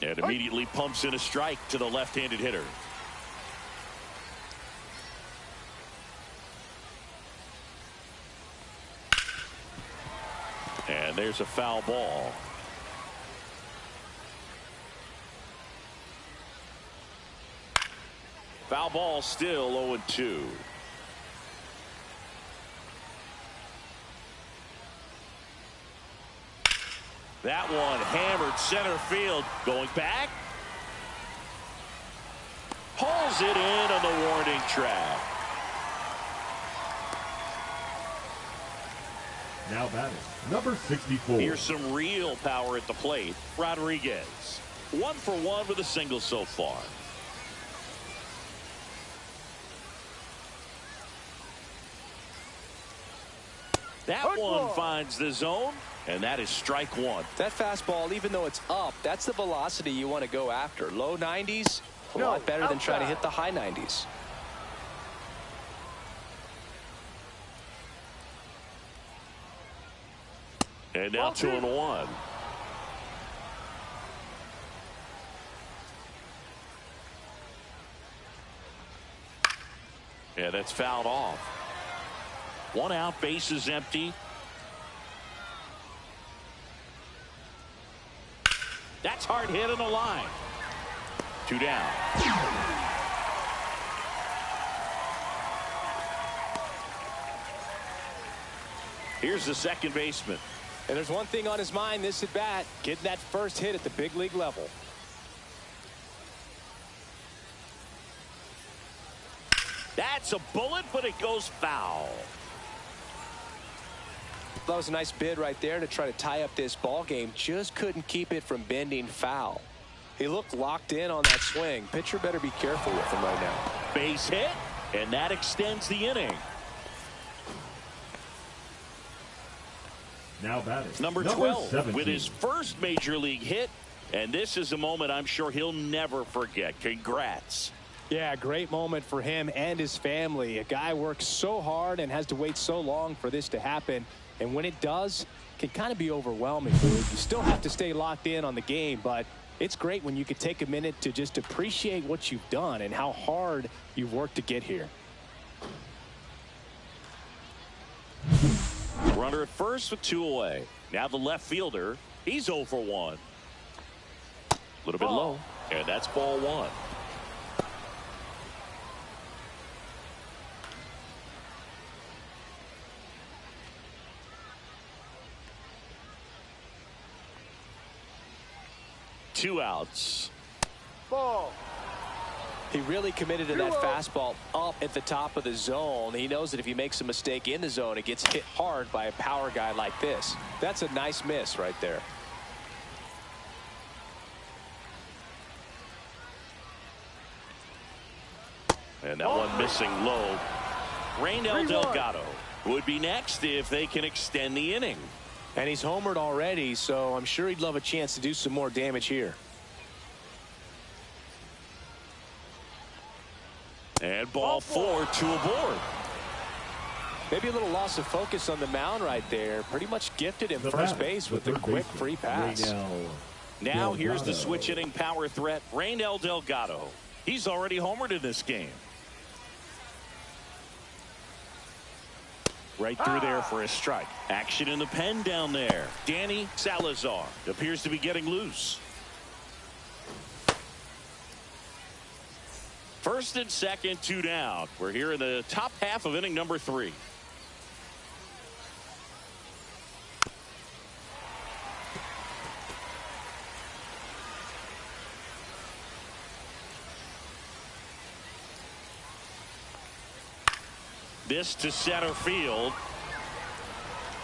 Speaker 1: And immediately pumps in a strike to the left-handed hitter. And there's a foul ball. Foul ball, still 0-2. That one hammered center field. Going back. Hauls it in on the warning track.
Speaker 2: Now batting, number 64.
Speaker 1: Here's some real power at the plate. Rodriguez. 1 for 1 with a single so far. That one finds the zone, and that is strike 1.
Speaker 3: That fastball, even though it's up, that's the velocity you want to go after. Low 90s, a lot better than trying to hit the high 90s.
Speaker 1: And now 2-1. Yeah, that's fouled off. 1 out, base is empty. That's hard hit on the line. 2 down. Here's the second baseman.
Speaker 3: And there's one thing on his mind this at bat, getting that first hit at the big league level.
Speaker 1: That's a bullet, but it goes foul.
Speaker 3: That was a nice bid right there to try to tie up this ball game. Just couldn't keep it from bending foul. He looked locked in on that swing. Pitcher better be careful with him right now.
Speaker 1: Base hit, and that extends the inning.
Speaker 2: Now batting,
Speaker 1: Number 12
Speaker 2: 17.
Speaker 1: with his first major league hit, and this is a moment I'm sure he'll never forget. Congrats.
Speaker 3: Yeah, great moment for him and his family. A guy works so hard and has to wait so long for this to happen. And when it does, it can kind of be overwhelming. You still have to stay locked in on the game, but it's great when you can take a minute to just appreciate what you've done and how hard you've worked to get here.
Speaker 1: Runner at first with 2 away. Now the left fielder, he's 0 for 1. A little bit low, and that's ball 1. Two outs.
Speaker 4: Ball.
Speaker 3: He really committed to that fastball up at the top of the zone. He knows that if he makes a mistake in the zone, it gets hit hard by a power guy like this. That's a nice miss right there.
Speaker 1: And that one missing low. Randall Delgado would be next if they can extend the inning.
Speaker 3: And he's homered already, so I'm sure he'd love a chance to do some more damage here.
Speaker 1: And ball 4, 2 aboard.
Speaker 3: Maybe a little loss of focus on the mound right there. Pretty much gifted him first base with a quick free pass.
Speaker 1: Now here's the switch hitting power threat, Randall Delgado. He's already homered in this game. Right through there for a strike. Action in the pen down there. Danny Salazar appears to be getting loose. First and second, 2 down. We're here in the top half of inning number 3. This to center field.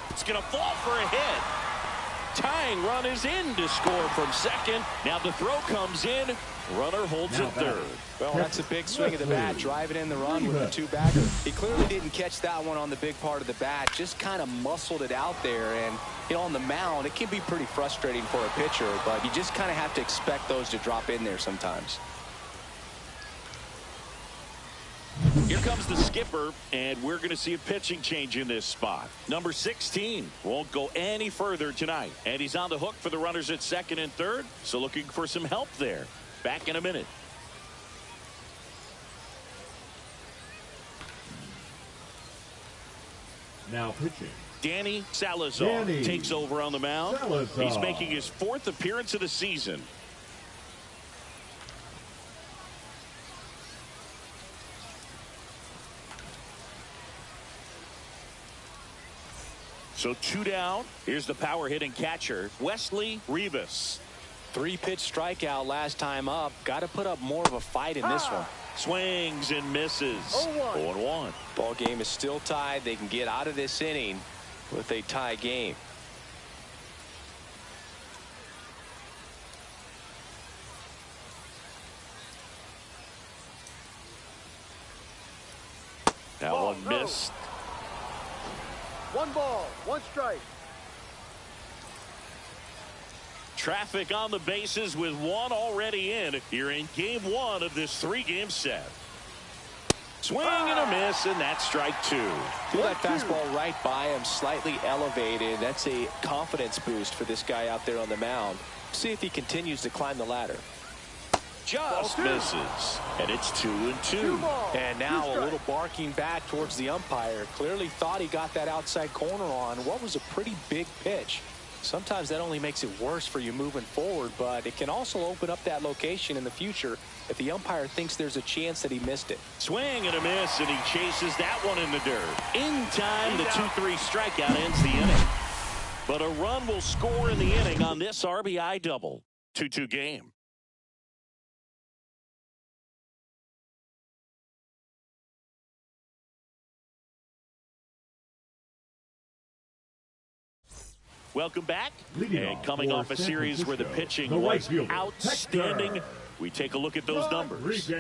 Speaker 1: It's going to fall for a hit. Tying run is in to score from second. Now the throw comes in. Runner holds at third.
Speaker 3: Well, that's a big swing of the bat, driving in the run with the 2-bagger. He clearly didn't catch that one on the big part of the bat, just kind of muscled it out there. And, you know, on the mound, it can be pretty frustrating for a pitcher, but you just kind of have to expect those to drop in there sometimes.
Speaker 1: Here comes the skipper, and we're going to see a pitching change in this spot. Number 16 won't go any further tonight, and he's on the hook for the runners at second and third, so looking for some help there. Back in a minute.
Speaker 2: Now pitching.
Speaker 1: Danny Salazar takes over on the mound.
Speaker 2: Salazar.
Speaker 1: He's making his 4th appearance of the season. So 2 down. Here's the power hitting catcher, Wesley Rivas.
Speaker 3: 3-pitch strikeout last time up. Got to put up more of a fight in this one.
Speaker 1: Swings and misses. 0-1.
Speaker 3: Ball game is still tied. They can get out of this inning with a tie game.
Speaker 1: That one missed.
Speaker 4: 1 ball, 1 strike.
Speaker 1: Traffic on the bases with 1 already in. You're in game 1 of this 3-game set. Swing and a miss, and that's strike 2.
Speaker 3: Threw that fastball right by him, slightly elevated. That's a confidence boost for this guy out there on the mound. See if he continues to climb the ladder.
Speaker 1: Just misses, and it's 2-2.
Speaker 3: And now a little barking back towards the umpire. Clearly thought he got that outside corner on what was a pretty big pitch. Sometimes that only makes it worse for you moving forward, but it can also open up that location in the future if the umpire thinks there's a chance that he missed it.
Speaker 1: Swing and a miss, and he chases that one in the dirt. In time, the 2-3 strikeout ends the inning. But a run will score in the inning on this RBI double. 2-2 game. Welcome back. And coming off a series where the pitching was outstanding, we take a look at those numbers.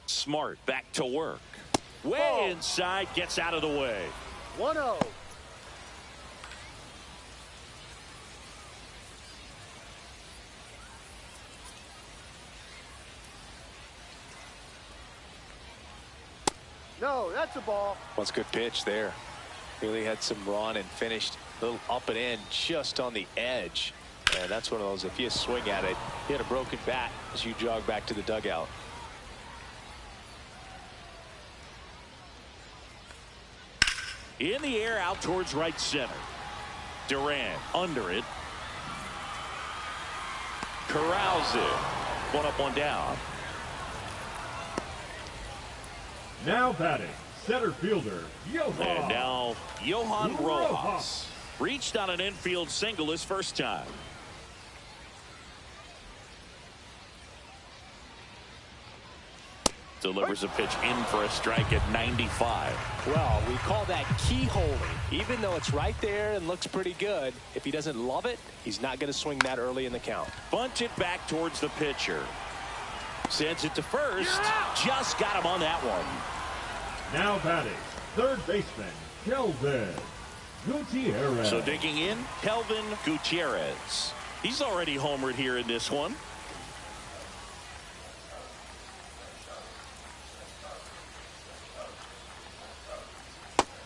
Speaker 1: Smart back to work. Way inside, gets out of the way.
Speaker 4: 1-0. No, that's a ball.
Speaker 3: That's a good pitch there. Really had some run and finished a little up and in just on the edge. And that's one of those, if you swing at it, you had a broken bat as you jog back to the dugout.
Speaker 1: In the air out towards right center. Duran under it. Corrals it. 1 up, 1 down.
Speaker 2: Now batting, center fielder, Johan.
Speaker 1: And now, Johan Rojas. Reached on an infield single his first time. Delivers a pitch in for a strike at 95.
Speaker 3: Well, we call that keyholing. Even though it's right there and looks pretty good, if he doesn't love it, he's not going to swing that early in the count.
Speaker 1: Bunch it back towards the pitcher. Sends it to first. Just got him on that one.
Speaker 2: Now batting, third baseman, Kelvin Gutierrez.
Speaker 1: So digging in, Kelvin Gutierrez. He's already homered here in this one.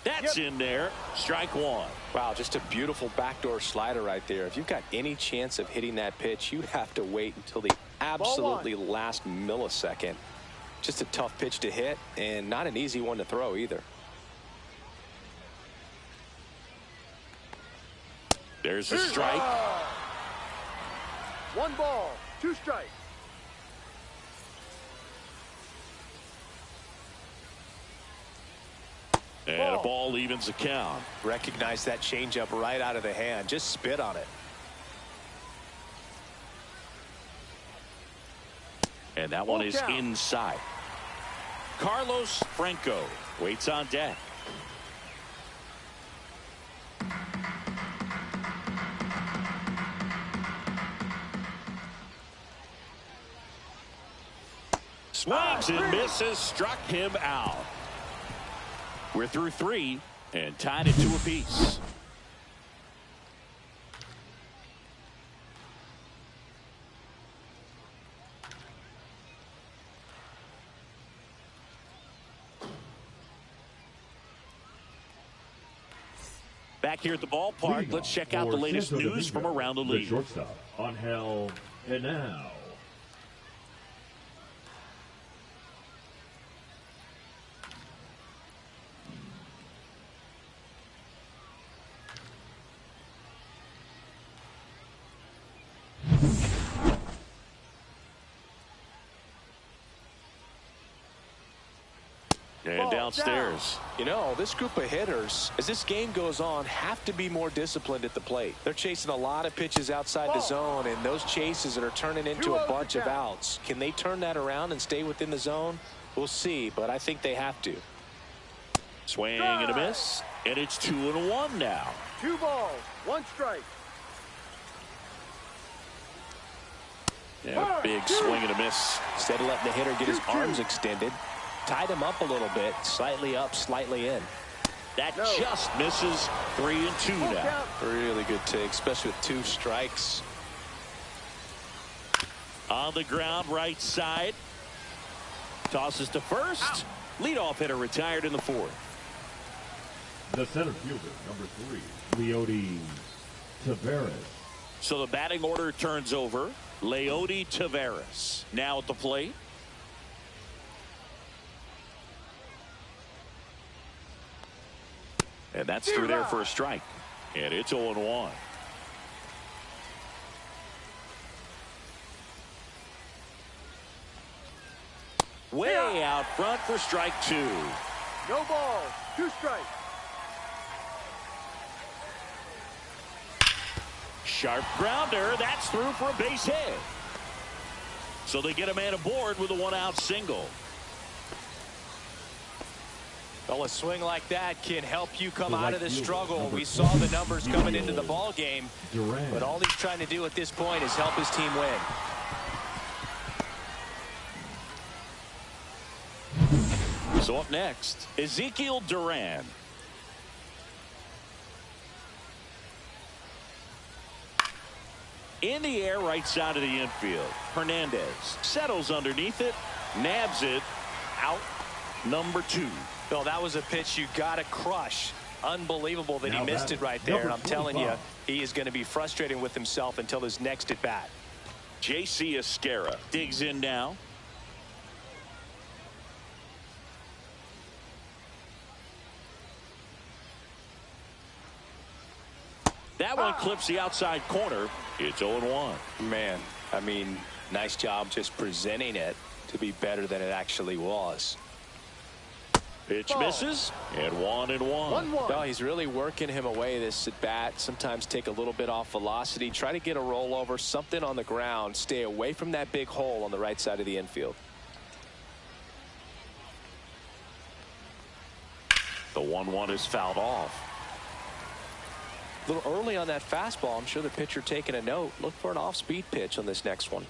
Speaker 1: That's in there. Strike 1.
Speaker 3: Wow, just a beautiful backdoor slider right there. If you've got any chance of hitting that pitch, you have to wait until the absolutely last millisecond. Just a tough pitch to hit and not an easy one to throw either.
Speaker 1: There's the strike.
Speaker 4: 1 ball, 2 strikes.
Speaker 1: And a ball evens the count.
Speaker 3: Recognize that changeup right out of the hand. Just spit on it.
Speaker 1: And that one is inside. Carlos Franco waits on deck. Swings and misses, struck him out. We're through 3 and tied at 2 apiece. Back here at the ballpark, let's check out the latest news from around the league.
Speaker 2: The shortstop on hell and now.
Speaker 1: And downstairs.
Speaker 3: You know, this group of hitters, as this game goes on, have to be more disciplined at the plate. They're chasing a lot of pitches outside the zone, and those chases are turning into a bunch of outs. Can they turn that around and stay within the zone? We'll see, but I think they have to.
Speaker 1: Swing and a miss, and it's 2-1 now.
Speaker 4: 2 balls, 1 strike.
Speaker 1: Yeah, big swing and a miss.
Speaker 3: Instead of letting the hitter get his arms extended, tied him up a little bit, slightly up, slightly in.
Speaker 1: That just misses. 3-2 now.
Speaker 3: Really good take, especially with 2 strikes.
Speaker 1: On the ground, right side. Tosses to first. Leadoff hitter retired in the 4th.
Speaker 2: The center fielder, number 3, Leody Taveras.
Speaker 1: So the batting order turns over. Leody Taveras now at the plate. And that's through there for a strike. And it's 0-1. Way out front for strike 2.
Speaker 4: No balls, 2 strikes.
Speaker 1: Sharp grounder. That's through for a base hit. So they get a man aboard with a 1-out single.
Speaker 3: Well, a swing like that can help you come out of the struggle. We saw the numbers coming into the ball game, but all he's trying to do at this point is help his team win.
Speaker 1: So up next, Ezekiel Duran. In the air, right side of the infield. Hernandez settles underneath it, nabs it, out number 2.
Speaker 3: Well, that was a pitch you got to crush. Unbelievable that he missed it right there. And I'm telling you, he is going to be frustrated with himself until his next at bat.
Speaker 1: J.C. Esquera digs in now. That one clips the outside corner. It's 0-1.
Speaker 3: Man, I mean, nice job just presenting it to be better than it actually was.
Speaker 1: Pitch misses, and 1-1.
Speaker 3: No, he's really working him away this at bat. Sometimes take a little bit off velocity, try to get a rollover, something on the ground, stay away from that big hole on the right side of the infield.
Speaker 1: The 1-1 is fouled off.
Speaker 3: A little early on that fastball. I'm sure the pitcher taking a note. Look for an off-speed pitch on this next one.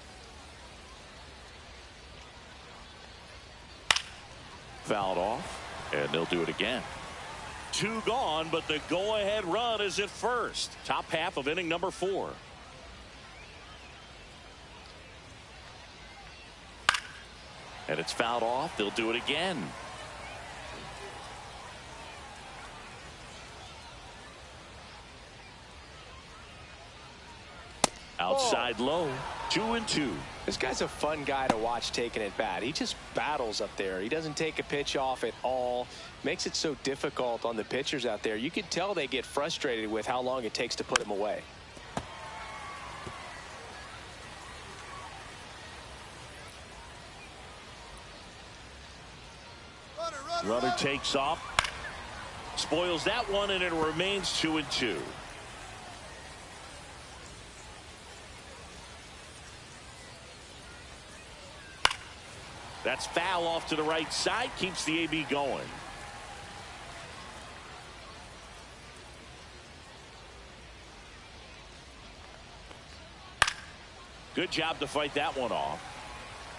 Speaker 1: Fouled off. And they'll do it again. 2 gone, but the go-ahead run is at first. Top half of inning number 4. And it's fouled off. They'll do it again. Outside low. 2-2.
Speaker 3: This guy's a fun guy to watch taking at bat. He just battles up there. He doesn't take a pitch off at all. Makes it so difficult on the pitchers out there. You can tell they get frustrated with how long it takes to put him away.
Speaker 1: Runner takes off. Spoils that one, and it remains 2-2. That's foul off to the right side. Keeps the AB going. Good job to fight that one off.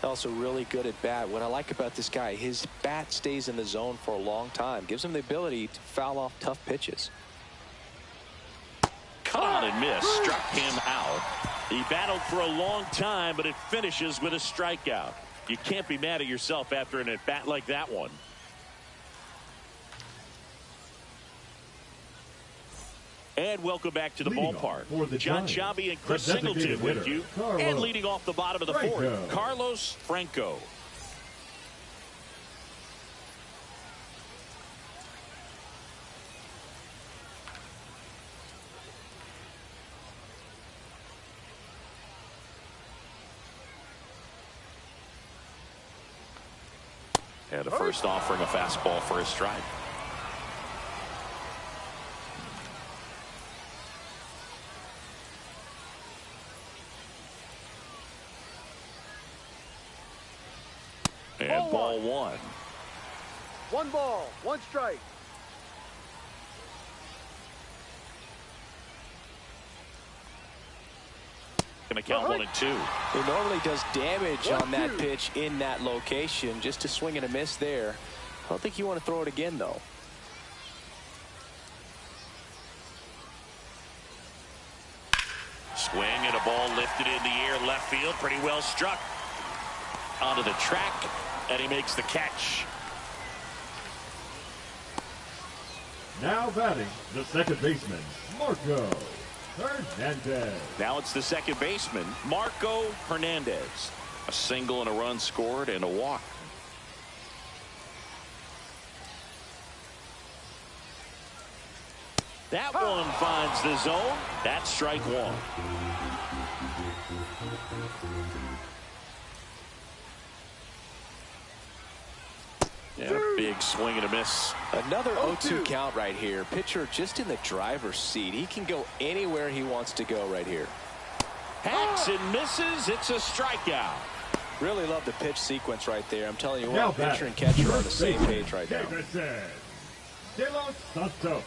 Speaker 3: Also really good at bat. What I like about this guy, his bat stays in the zone for a long time. Gives him the ability to foul off tough pitches.
Speaker 1: Caught and missed. Struck him out. He battled for a long time, but it finishes with a strikeout. You can't be mad at yourself after an at-bat like that one. And welcome back to the ballpark. John Shabby and Chris Singleton with you. And leading off the bottom of the fourth, Carlos Franco. And the first offering a fastball for a strike. And ball one.
Speaker 4: 1 ball, 1 strike.
Speaker 1: Gonna count 1 and 2.
Speaker 3: He normally does damage on that pitch in that location. Just a swing and a miss there. I don't think you want to throw it again, though.
Speaker 1: Swing and a ball lifted in the air, left field, pretty well struck. Onto the track, and he makes the catch.
Speaker 2: Now batting, the second baseman, Marco Hernandez.
Speaker 1: Now it's the second baseman, Marco Hernandez. A single and a run scored and a walk. That one finds the zone. That's strike one. Yeah, big swing and a miss.
Speaker 3: Another 0-2 count right here. Pitcher just in the driver's seat. He can go anywhere he wants to go right here.
Speaker 1: Hacks and misses. It's a strikeout.
Speaker 3: Really love the pitch sequence right there. I'm telling you what, pitcher and catcher are on the same page right now.
Speaker 2: De Los Santos.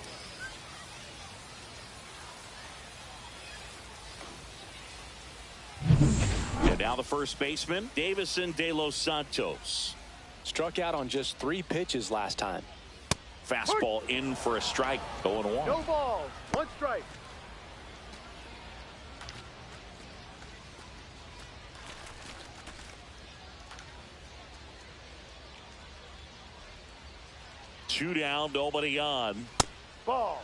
Speaker 1: And now the first baseman, Davison De Los Santos.
Speaker 3: Struck out on just 3 pitches last time.
Speaker 1: Fastball in for a strike. 0-1.
Speaker 4: No balls, 1 strike.
Speaker 1: Two down, nobody on.
Speaker 4: Ball.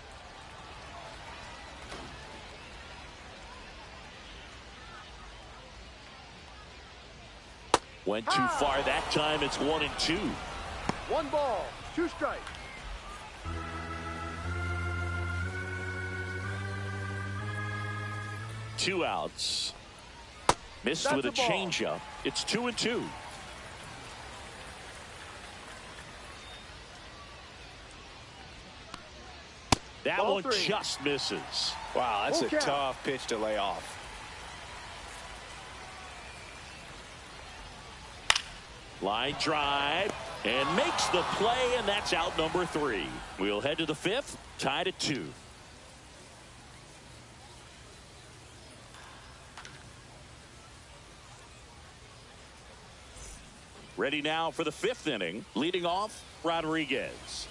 Speaker 1: Went too far that time. It's 1 and 2.
Speaker 4: 1 ball, 2 strikes.
Speaker 1: Two outs. Missed with a changeup. It's 2 and 2. That one just misses.
Speaker 3: Wow, that's a tough pitch to lay off.
Speaker 1: Line drive and makes the play, and that's out number 3. We'll head to the 5th, tied at 2. Ready now for the 5th inning. Leading off, Rodriguez.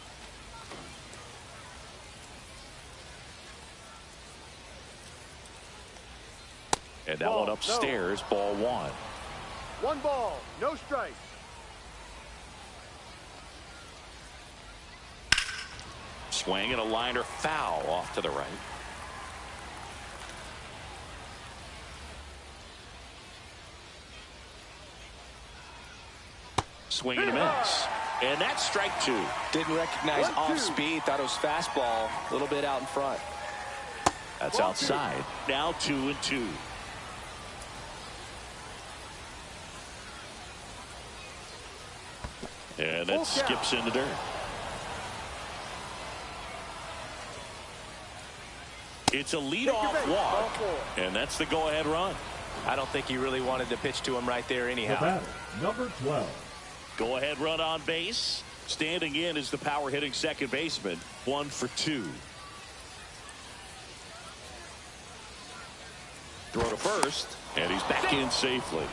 Speaker 1: And that one upstairs, ball 1.
Speaker 4: 1 ball, no strike.
Speaker 1: Swing and a liner foul off to the right. Swing and a miss. And that's strike 2.
Speaker 3: Didn't recognize off speed. Thought it was fastball. A little bit out in front.
Speaker 1: That's outside. Now 2 and 2. And that skips in the dirt. It's a leadoff walk, and that's the go-ahead run.
Speaker 3: I don't think he really wanted to pitch to him right there anyhow.
Speaker 2: Number 12.
Speaker 1: Go-ahead run on base. Standing in is the power-hitting second baseman. 1 for 2. Throw to first, and he's back in safely.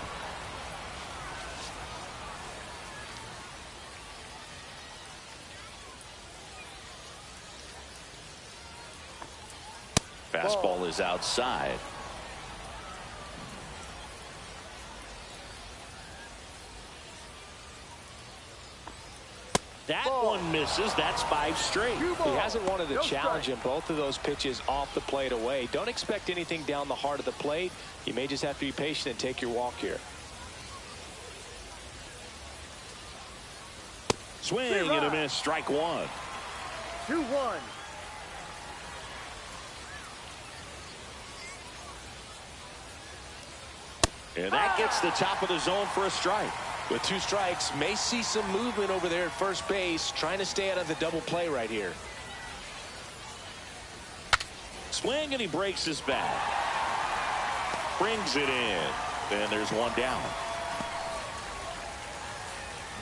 Speaker 1: Fastball is outside. That one misses. That's 5 straight.
Speaker 3: He hasn't wanted a challenge in both of those pitches off the plate away. Don't expect anything down the heart of the plate. You may just have to be patient and take your walk here.
Speaker 1: Swing and a miss. Strike 1.
Speaker 4: 2-1.
Speaker 1: And that gets the top of the zone for a strike.
Speaker 3: With 2 strikes, may see some movement over there at first base, trying to stay out of the double play right here.
Speaker 1: Swing, and he breaks his bat. Brings it in. And there's 1 down.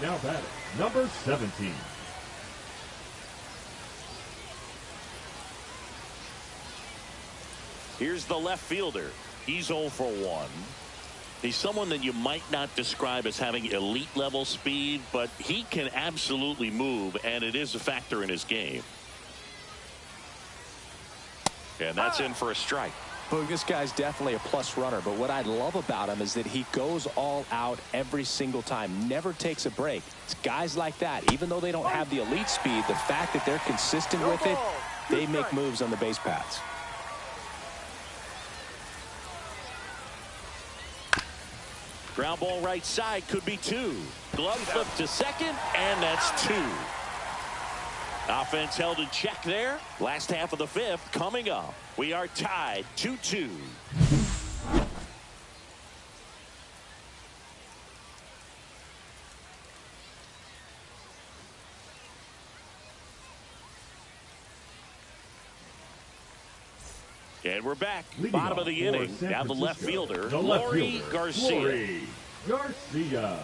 Speaker 2: Now batting, number 17.
Speaker 1: Here's the left fielder. He's 0 for 1. He's someone that you might not describe as having elite level speed, but he can absolutely move, and it is a factor in his game. And that's in for a strike.
Speaker 3: Well, this guy's definitely a plus runner, but what I love about him is that he goes all out every single time, never takes a break. It's guys like that, even though they don't have the elite speed, the fact that they're consistent with it, they make moves on the base paths.
Speaker 1: Ground ball right side, could be 2. Glove flip to second, and that's 2. Offense held in check there. Last half of the 5th coming up. We are tied 2-2. And we're back.
Speaker 2: Leading
Speaker 1: Bottom of the
Speaker 2: for
Speaker 1: inning.
Speaker 2: San
Speaker 1: Now the left
Speaker 2: Francisco,
Speaker 1: fielder,
Speaker 2: the left
Speaker 1: Lori
Speaker 2: fielder,
Speaker 1: Garcia.
Speaker 2: Lori Garcia.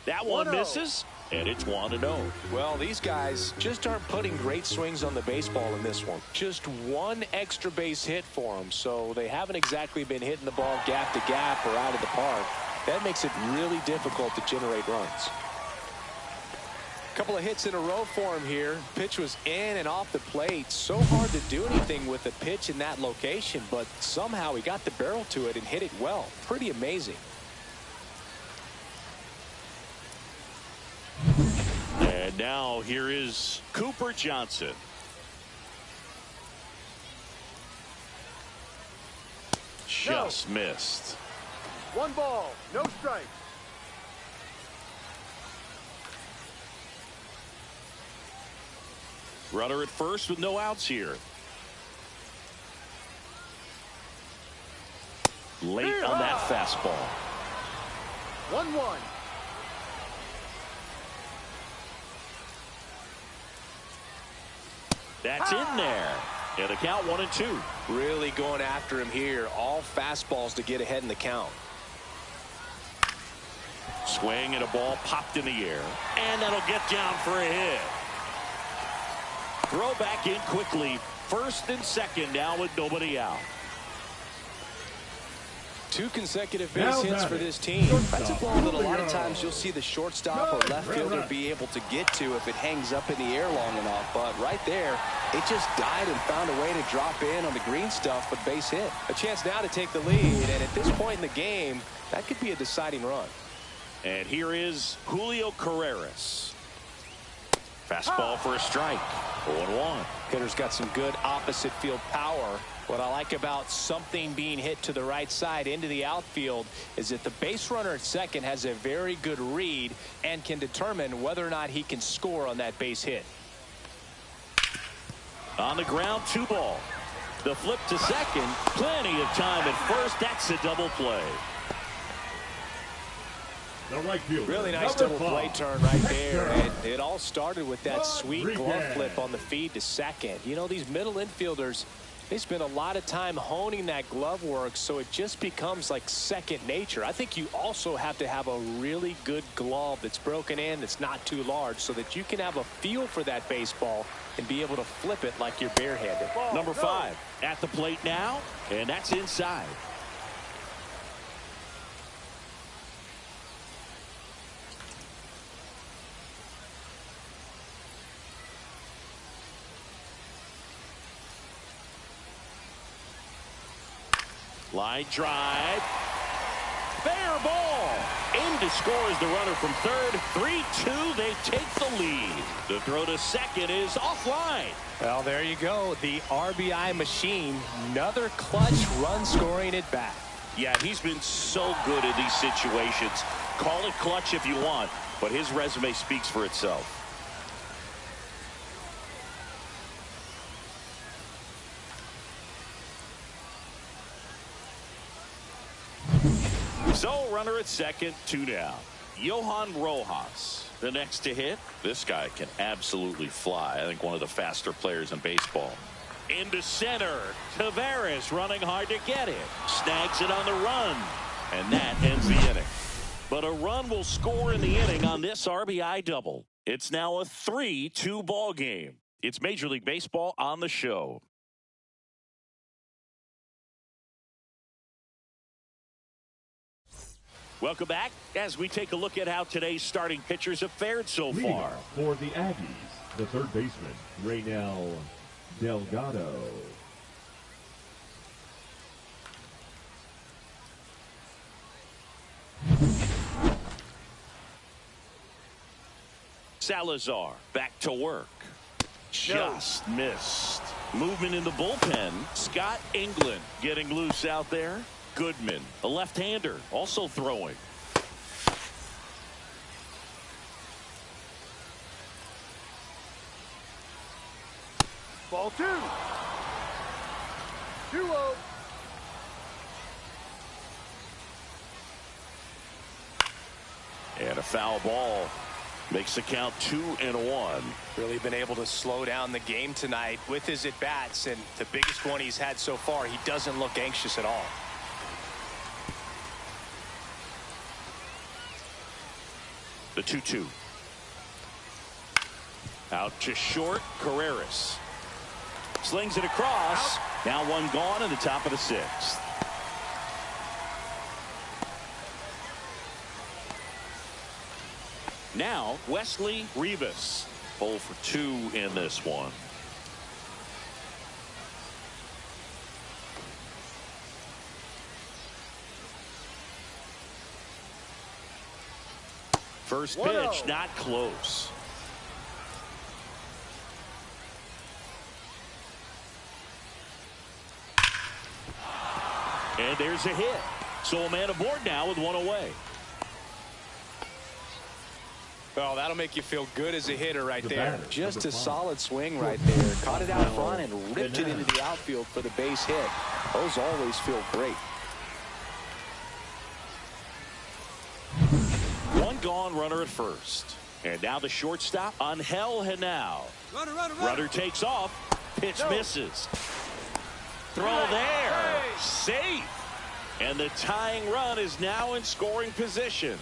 Speaker 1: That one misses, and it's 1-0.
Speaker 3: Well, these guys just aren't putting great swings on the baseball in this one. Just 1 extra base hit for them, so they haven't exactly been hitting the ball gap to gap or out of the park. That makes it really difficult to generate runs. Couple of hits in a row for him here. Pitch was in and off the plate. So hard to do anything with the pitch in that location, but somehow he got the barrel to it and hit it well. Pretty amazing.
Speaker 1: And now here is Cooper Johnson. Just missed.
Speaker 4: 1 ball, no strikes.
Speaker 1: Runner at first with no outs here. Late on that fastball.
Speaker 4: 1-1.
Speaker 1: That's in there. And the count 1-2.
Speaker 3: Really going after him here. All fastballs to get ahead in the count.
Speaker 1: Swing and a ball popped in the air. And that'll get down for a hit. Throw back in quickly. First and second now with nobody out.
Speaker 3: 2 consecutive base hits for this team. That's a ball that a lot of times you'll see the shortstop or left fielder be able to get to if it hangs up in the air long enough. But right there, it just died and found a way to drop in on the green stuff, but base hit. A chance now to take the lead, and at this point in the game, that could be a deciding run.
Speaker 1: And here is Julio Carreras. Fastball for a strike. 0-1.
Speaker 3: Hitter's got some good opposite field power. What I like about something being hit to the right side into the outfield is that the base runner at second has a very good read and can determine whether or not he can score on that base hit.
Speaker 1: On the ground, 2 ball. The flip to second. Plenty of time at first. That's a double play.
Speaker 2: The right fielder,
Speaker 3: really nice double play turn right there. And it all started with that sweet glove flip on the feed to second. You know, these middle infielders, they spend a lot of time honing that glove work, so it just becomes like second nature. I think you also have to have a really good glove that's broken in, that's not too large, so that you can have a feel for that baseball and be able to flip it like you're barehanded.
Speaker 1: Number 5 at the plate now, and that's inside. Line drive. Fair ball. In to score is the runner from third. 3-2. They take the lead. The throw to second is offline.
Speaker 3: Well, there you go. The RBI machine. Another clutch run scoring at bat.
Speaker 1: Yeah, he's been so good in these situations. Call it clutch if you want, but his resume speaks for itself. So, runner at second, 2 down. Johan Rojas, the next to hit. This guy can absolutely fly. I think one of the faster players in baseball. Into center. Tavares running hard to get it. Snags it on the run. And that ends the inning. But a run will score in the inning on this RBI double. It's now a 3-2 ball game. It's Major League Baseball on the show. Welcome back as we take a look at how today's starting pitchers have fared so far.
Speaker 2: For the Aggies, the third baseman, Reynel Delgado.
Speaker 1: Salazar back to work. Just missed. Movement in the bullpen. Scott England getting loose out there. Goodman, a left-hander, also throwing.
Speaker 4: Ball 2. 2-0.
Speaker 1: And a foul ball makes the count 2-1.
Speaker 3: Really been able to slow down the game tonight with his at-bats, and the biggest one he's had so far, he doesn't look anxious at all.
Speaker 1: The 2-2. Out to short. Carreras slings it across. Now one gone in the top of the 6th. Now Wesley Rivas 0 for 2 in this one. First pitch, not close. And there's a hit. So a man aboard now with 1 away.
Speaker 3: Well, that'll make you feel good as a hitter right there.
Speaker 5: Just a solid swing right there. Caught it out front and ripped it into the outfield for the base hit. Those always feel great.
Speaker 1: One gone, runner at first. And now the shortstop, Angel Henao. Runner takes off. Pitch misses. Throw there. Safe. And the tying run is now in scoring position.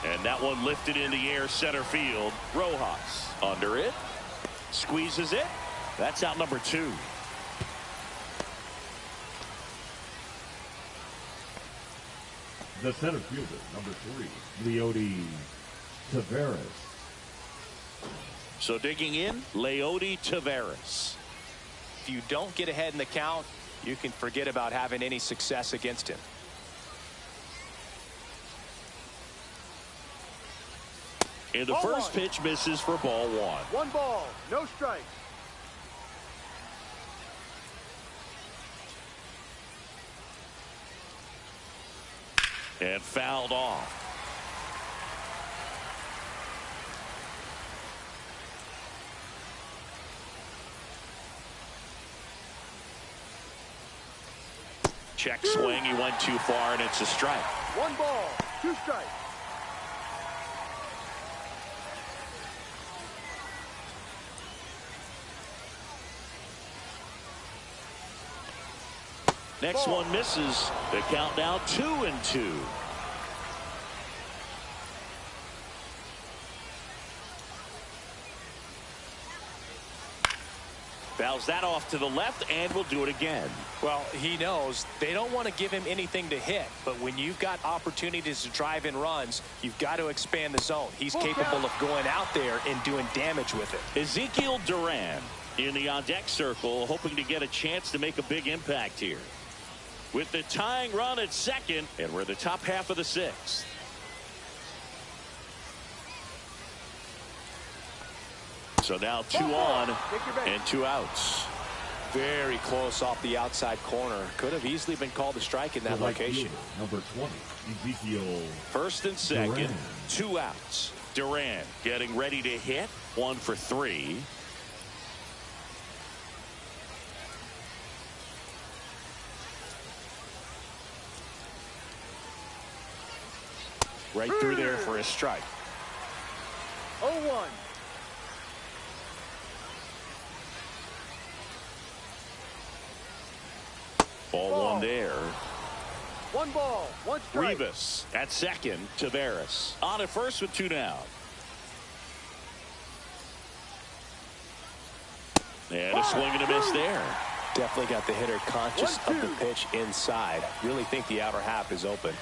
Speaker 1: And that one lifted in the air center field. Rojas under it. Squeezes it. That's out number 2.
Speaker 2: The center fielder, number 3, Leody Taveras.
Speaker 1: So digging in, Leody Taveras.
Speaker 3: If you don't get ahead in the count, you can forget about having any success against him.
Speaker 1: And the first pitch misses for ball 1.
Speaker 4: 1 ball, no strikes.
Speaker 1: And fouled off. Check swing, he went too far, and it's a strike.
Speaker 4: 1 ball, 2 strikes.
Speaker 1: Next one misses. The count now 2-2. Fouls that off to the left and will do it again.
Speaker 3: Well, he knows they don't want to give him anything to hit, but when you've got opportunities to drive in runs, you've got to expand the zone. He's capable of going out there and doing damage with it.
Speaker 1: Ezekiel Duran in the on-deck circle, hoping to get a chance to make a big impact here. With the tying run at second, and we're the top half of the sixth. So now 2 on and 2 outs.
Speaker 3: Very close off the outside corner. Could have easily been called a strike in that location.
Speaker 2: Number 20, Ezekiel.
Speaker 1: First and second,
Speaker 2: Duran.
Speaker 1: 2 outs. Duran getting ready to hit. 1 for 3. Right through there for a strike.
Speaker 4: 0-1.
Speaker 1: Ball 1 there.
Speaker 4: 1 ball, 1 strike.
Speaker 1: Rivas at second. Tavares on at first with 2 down. And a swing and a miss there.
Speaker 3: Definitely got the hitter conscious of the pitch inside. Really think the outer half is open.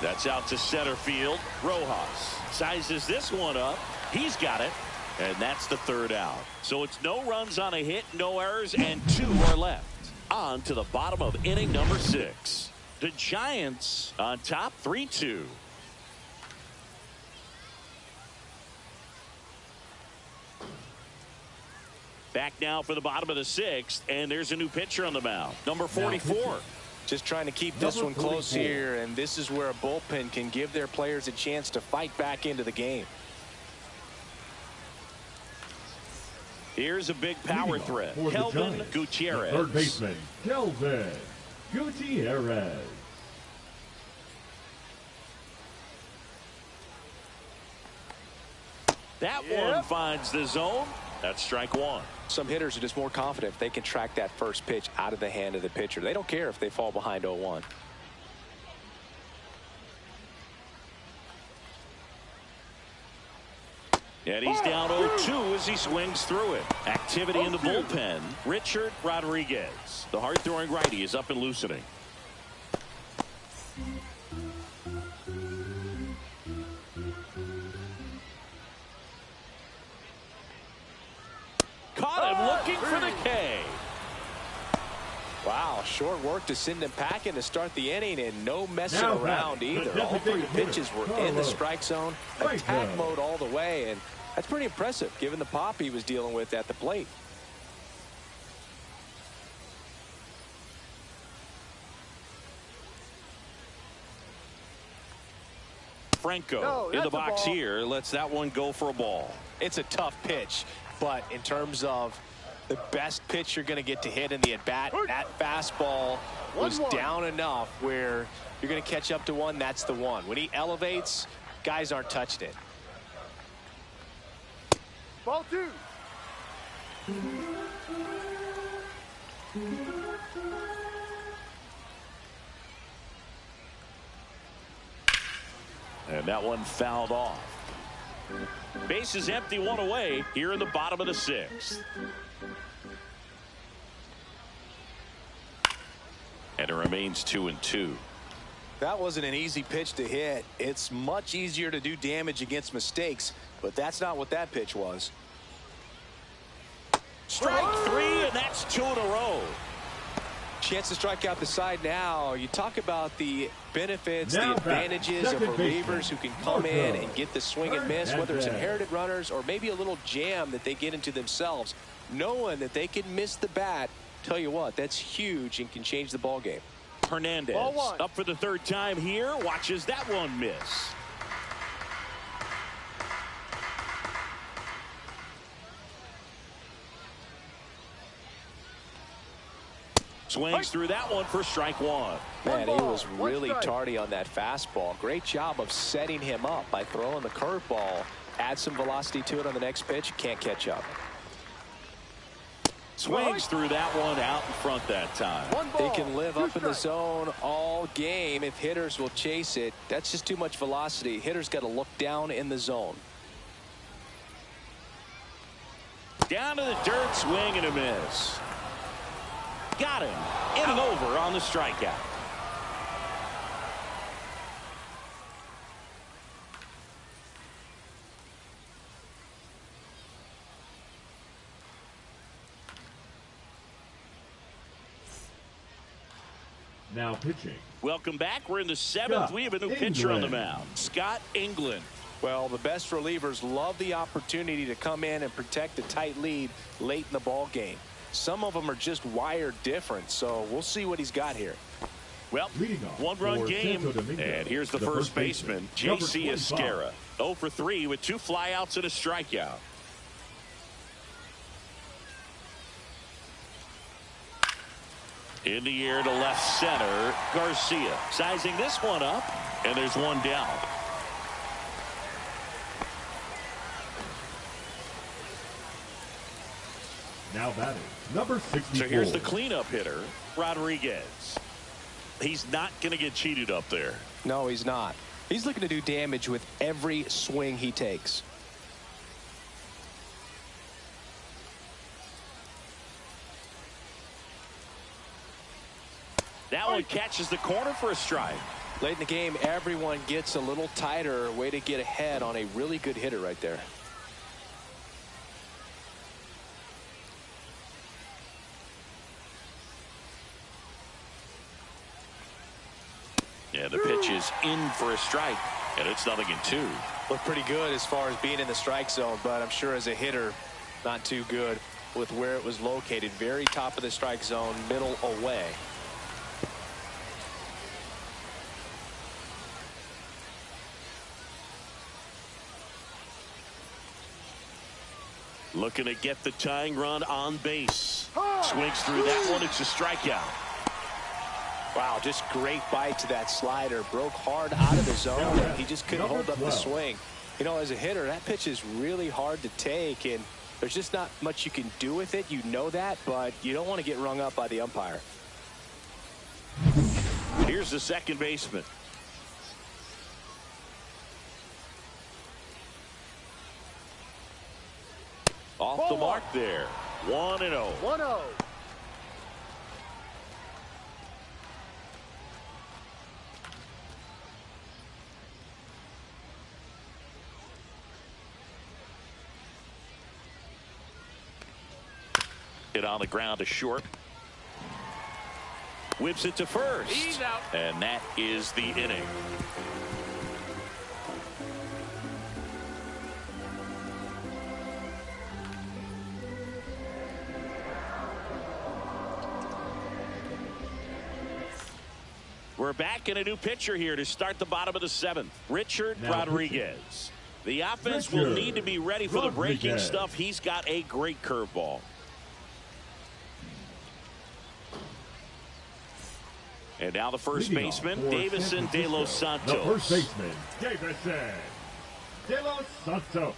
Speaker 1: That's out to center field. Rojas sizes this one up. He's got it. And that's the 3rd out. So it's no runs on a hit, no errors, and 2 are left. On to the bottom of inning number 6. The Giants on top 3-2. Back now for the bottom of the 6th, and there's a new pitcher on the mound. Number 44.
Speaker 3: Just trying to keep this one close here, and this is where a bullpen can give their players a chance to fight back into the game.
Speaker 1: Here's a big power threat. Kelvin Gutierrez.
Speaker 2: Third baseman, Kelvin Gutierrez.
Speaker 1: That one finds the zone. That's strike 1.
Speaker 3: Some hitters are just more confident if they can track that first pitch out of the hand of the pitcher. They don't care if they fall behind 0-1.
Speaker 1: And he's down 0-2 as he swings through it. Activity in the bullpen. Richard Rodriguez. The hard-throwing righty is up and loosening. Caught him looking for the K.
Speaker 3: Wow, short work to send him packing to start the inning, and no messing around either. All 3 pitches were in the strike zone, attack mode all the way, and that's pretty impressive given the pop he was dealing with at the plate.
Speaker 1: Franco in the box here, lets that one go for a ball.
Speaker 3: It's a tough pitch, but in terms of the best pitch you're going to get to hit in the at-bat, that fastball was down enough where you're going to catch up to one. That's the one. When he elevates, guys aren't touching it.
Speaker 4: Ball 2.
Speaker 1: And that one fouled off. Base is empty, 1 away here in the bottom of the 6th. And it remains 2-2.
Speaker 3: That wasn't an easy pitch to hit. It's much easier to do damage against mistakes, but that's not what that pitch was.
Speaker 1: Strike 3, and that's 2 in a row.
Speaker 3: Chance to strike out the side now. You talk about the benefits, the advantages of relievers who can come in and get the swing and miss, whether it's inherited runners or maybe a little jam that they get into themselves. Knowing that they can miss the bat, tell you what, that's huge and can change the ball game.
Speaker 1: Hernandez up for the 3rd time here, watches that one miss. Swings through that one for strike 1.
Speaker 3: Man, he was really tardy on that fastball. Great job of setting him up by throwing the curveball. Add some velocity to it on the next pitch. Can't catch up.
Speaker 1: Swings through that one out in front that time.
Speaker 3: They can live up in the zone all game if hitters will chase it. That's just too much velocity. Hitters got to look down in the zone.
Speaker 1: Down to the dirt, swing and a miss. Got him. In and over on the strikeout.
Speaker 2: Now pitching.
Speaker 1: Welcome back. We're in the 7th. We have a new pitcher on the mound. Scott England.
Speaker 3: Well, the best relievers love the opportunity to come in and protect a tight lead late in the ball game. Some of them are just wired different, so we'll see what he's got here.
Speaker 1: Well, one-run game, and here's the first baseman, J.C. Esquera. 0 for 3 with 2 flyouts and a strikeout. In the air to left center, Garcia sizing this one up, and there's one down.
Speaker 2: Now batting, number 64.
Speaker 1: So here's the cleanup hitter, Rodriguez. He's not going to get cheated up there.
Speaker 3: No, he's not. He's looking to do damage with every swing he takes.
Speaker 1: That one catches the corner for a strike.
Speaker 3: Late in the game, everyone gets a little tighter. Way to get ahead on a really good hitter right there.
Speaker 1: Yeah, the pitch is in for a strike, and it's 0-2.
Speaker 3: Looked pretty good as far as being in the strike zone, but I'm sure as a hitter, not too good with where it was located. Very top of the strike zone, middle away.
Speaker 1: Looking to get the tying run on base. Swings through that one. It's a strikeout.
Speaker 3: Wow, just great bite to that slider. Broke hard out of the zone, and he just couldn't hold up the swing. You know, as a hitter, that pitch is really hard to take, and there's just not much you can do with it. You know that, but you don't want to get rung up by the umpire.
Speaker 1: Here's the second baseman. Off the mark there. 1-0.
Speaker 4: 1-0.
Speaker 1: Hit on the ground to short. Whips it to first.
Speaker 4: He's out.
Speaker 1: And that is the inning. We're back in a new pitcher here to start the bottom of the 7th. Richard Rodriguez. The offense will need to be ready for the breaking stuff. He's got a great curveball. And now the first baseman, Davison De Los Santos.
Speaker 2: The first baseman, Davison De Los Santos.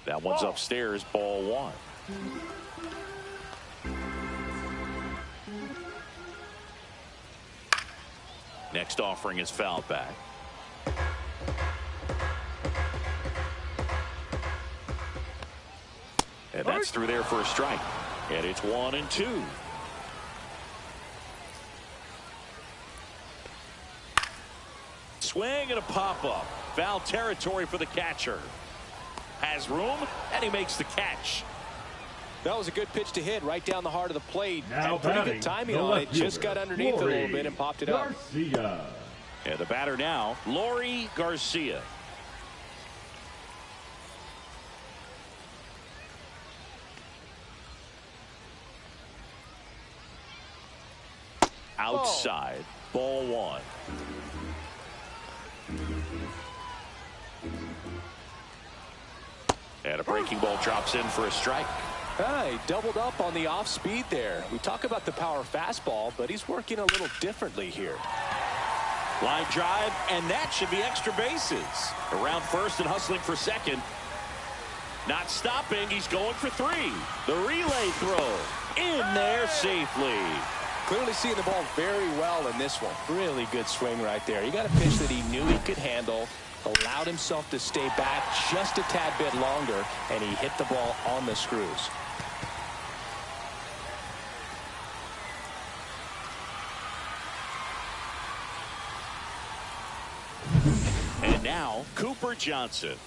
Speaker 1: That one's upstairs, ball 1. Next offering is fouled back. And that's through there for a strike. And it's 1-2. Swing and a pop-up. Foul territory for the catcher. Has room, and he makes the catch.
Speaker 3: That was a good pitch to hit right down the heart of the plate.
Speaker 2: Now
Speaker 3: Pretty good timing on it. Just got underneath a little bit and popped it up.
Speaker 2: Garcia.
Speaker 1: And the batter now, Lori Garcia. Outside, ball 1. And a breaking ball drops in for a strike.
Speaker 3: He doubled up on the off speed there. We talk about the power fastball, but he's working a little differently here.
Speaker 1: Line drive, and that should be extra bases. Around first and hustling for second. Not stopping, he's going for 3. The relay throw in there safely.
Speaker 3: Clearly seeing the ball very well in this one. Really good swing right there. He got a pitch that he knew he could handle.
Speaker 5: allowed himself to stay back just a tad bit longer, and he hit the ball on the screws.
Speaker 1: And now, Cooper Johnson.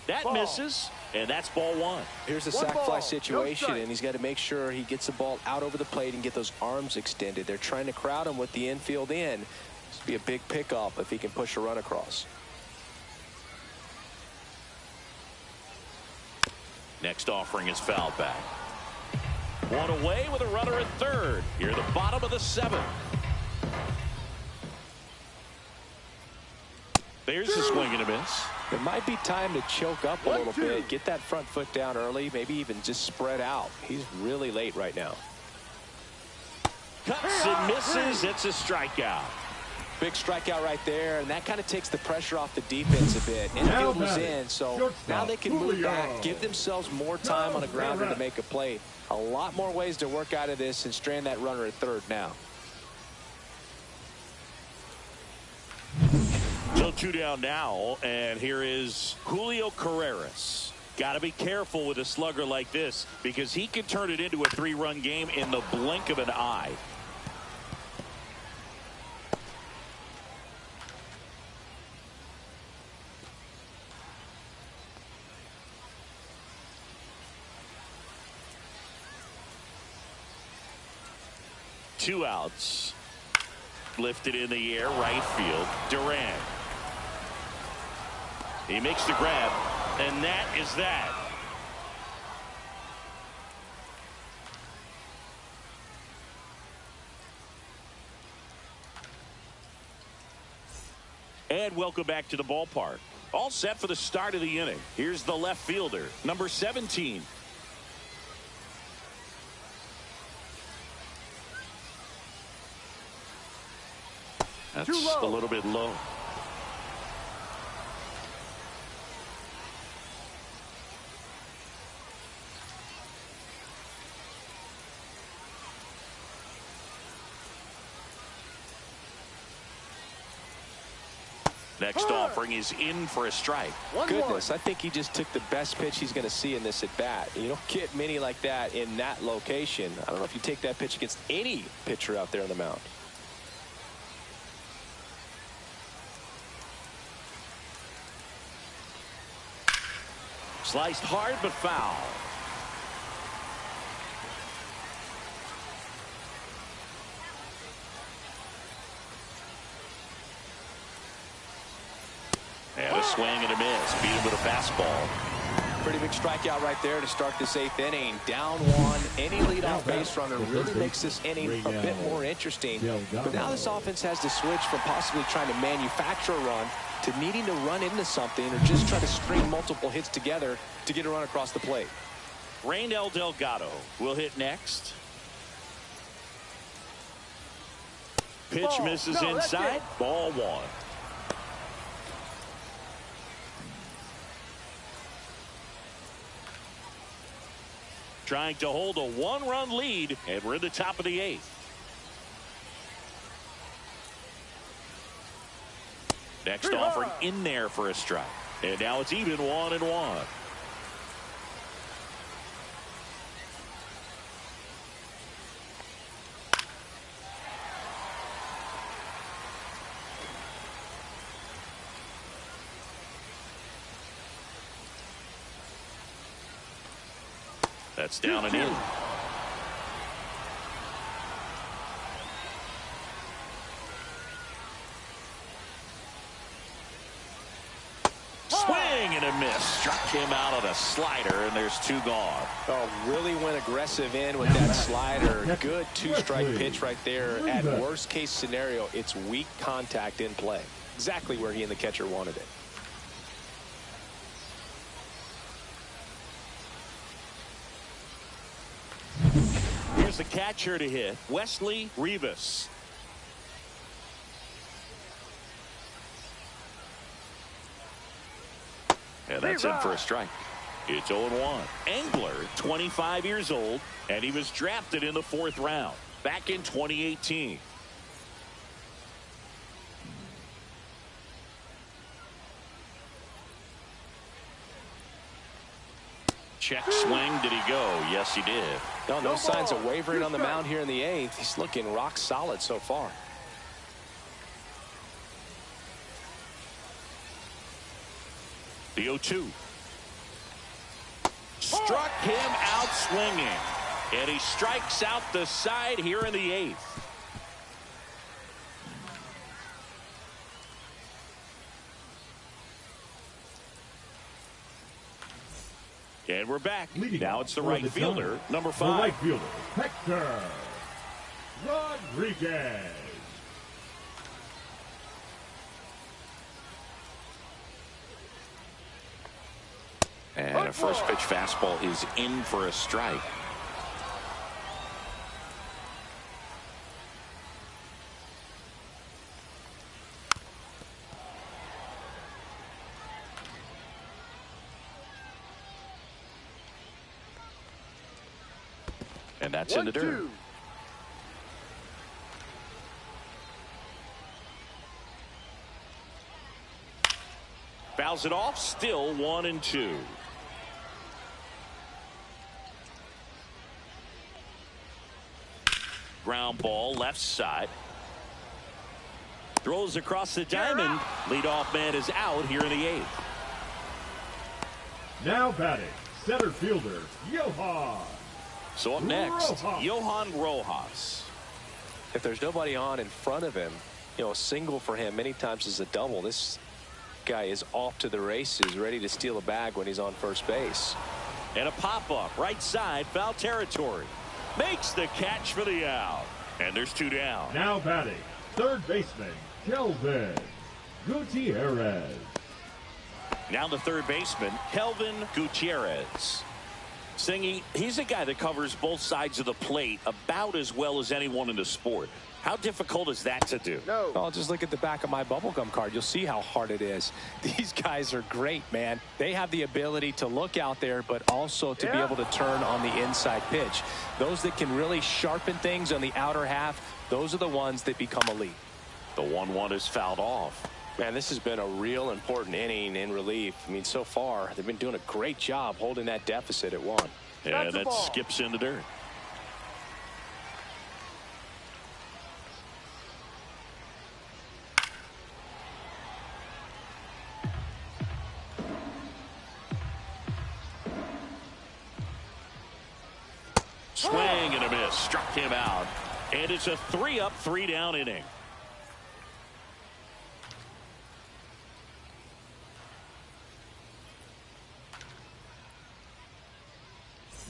Speaker 1: That misses, and that's ball one.
Speaker 5: Here's a sac fly situation, and he's got to make sure he gets the ball out over the plate and get those arms extended. They're trying to crowd him with the infield in. This would be a big pickup if he can push a run across.
Speaker 1: Next offering is fouled back. One away with a runner at third. Here at the bottom of the seventh. There's a swing and a miss.
Speaker 5: It might be time to choke up a little bit, get that front foot down early, maybe even just spread out. He's really late right now.
Speaker 1: Cuts and misses. It's a strikeout.
Speaker 5: Big strikeout right there, and that kind of takes the pressure off the defense a bit. Infield was in, so now they can move back, give themselves more time on a grounder to make a play. A lot more ways to work out of this and strand that runner at third now.
Speaker 1: So two down now, and here is Julio Carreras. Got to be careful with a slugger like this because he can turn it into a three-run game in the blink of an eye. Two outs. Lifted in the air, right field. Durant. He makes the grab, and that is that. And welcome back to the ballpark. All set for the start of the inning. Here's the left fielder, number 17. That's a little bit low. Next offering is in for a strike.
Speaker 5: Goodness, I think he just took the best pitch he's going to see in this at bat. You don't get many like that in that location. I don't know if you take that pitch against any pitcher out there on the mound.
Speaker 1: Sliced hard but foul. And a swing and a miss. Beat him with a fastball.
Speaker 5: Pretty big strikeout right there to start this eighth inning. Down one. Any leadoff base runner really makes this inning a bit more interesting. But now this offense has to switch from possibly trying to manufacture a run to needing to run into something or just try to string multiple hits together to get a run across the plate.
Speaker 1: Raynel Delgado will hit next. Pitch misses inside. Ball one. Trying to hold a one-run lead, and we're in the top of the eighth. Next offering in there for a strike. And now it's even 1-1. That's down and in. Swing and a miss. Struck him out on a slider, and there's two gone.
Speaker 5: Oh, really went aggressive in with that slider. Good two-strike pitch right there. At worst case scenario, it's weak contact in play. Exactly where he and the catcher wanted it.
Speaker 1: Here's the catcher to hit, Wesley Rivas. And that's in for a strike. It's 0-1. Angler, 25 years old, and he was drafted in the 4th round back in 2018. Check swing. Did he go? Yes, he did.
Speaker 3: No signs of wavering on the mound here in the 8th. He's looking rock solid so far.
Speaker 1: The 0-2. Struck him out swinging. And he strikes out the side here in the 8th. And we're back. Now it's the right fielder, number 5.
Speaker 2: The right fielder, Hector Rodriguez.
Speaker 1: And a first pitch fastball is in for a strike. And that's in the dirt. Fouls it off. Still 1-2. Ground ball left side. Throws across the diamond. Leadoff man is out here in the 8th.
Speaker 2: Now batting, center fielder, Johan.
Speaker 1: So up next, Johan Rojas.
Speaker 3: If there's nobody on in front of him, a single for him many times is a double. This guy is off to the races, ready to steal a bag when he's on first base.
Speaker 1: And a pop-up, right side, foul territory. Makes the catch for the out. And there's 2 down.
Speaker 2: Now batting, third baseman, Kelvin Gutierrez.
Speaker 1: Now the third baseman, Kelvin Gutierrez. Singy, he's a guy that covers both sides of the plate about as well as anyone in the sport. How difficult is that to do?
Speaker 4: No.
Speaker 3: Oh, just look at the back of my bubblegum card. You'll see how hard it is. These guys are great, man. They have the ability to look out there, but also to be able to turn on the inside pitch. Those that can really sharpen things on the outer half, those are the ones that become elite.
Speaker 1: The 1-1 is fouled off.
Speaker 3: Man, this has been a real important inning in relief. I mean, so far, they've been doing a great job holding that deficit at 1.
Speaker 1: And that skips in the dirt. Swing and a miss. Struck him out. And it's a 3-up, 3-down inning.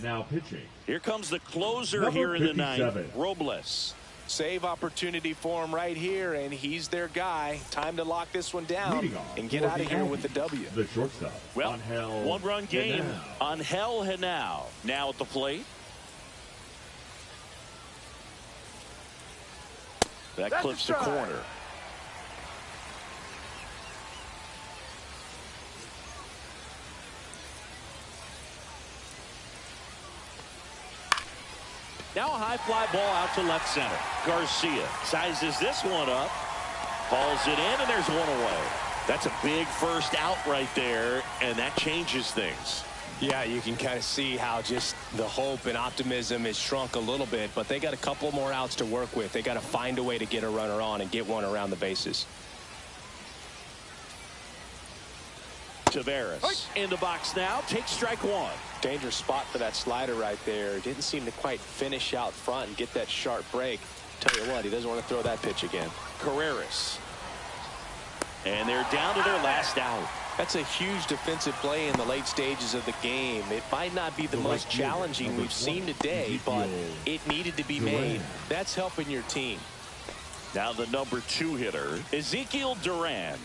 Speaker 2: Now pitching.
Speaker 1: Here comes the closer
Speaker 2: Number
Speaker 1: here in the
Speaker 2: 57.
Speaker 1: 9th, Robles.
Speaker 3: Save opportunity for him right here, and he's their guy. Time to lock this one down and get out of here with the W.
Speaker 2: The shortstop.
Speaker 1: Well,
Speaker 2: Angel
Speaker 1: 1-run game.
Speaker 2: Henao.
Speaker 1: Angel Henao now at the plate. That clips the corner. Now a high fly ball out to left center. Garcia sizes this one up, hauls it in, and there's one away. That's a big first out right there, and that changes things.
Speaker 3: Yeah, you can kind of see how just the hope and optimism is shrunk a little bit, but they got a couple more outs to work with. They got to find a way to get a runner on and get one around the bases.
Speaker 1: Tavares in the box now, takes strike 1.
Speaker 3: Dangerous spot for that slider right there. Didn't seem to quite finish out front and get that sharp break. Tell you what, he doesn't want to throw that pitch again.
Speaker 1: Carreras. And they're down to their last out.
Speaker 3: That's a huge defensive play in the late stages of the game. It might not be the most challenging we've seen today, but it needed to be made. That's helping your team.
Speaker 1: Now the number 2 hitter, Ezekiel Duran.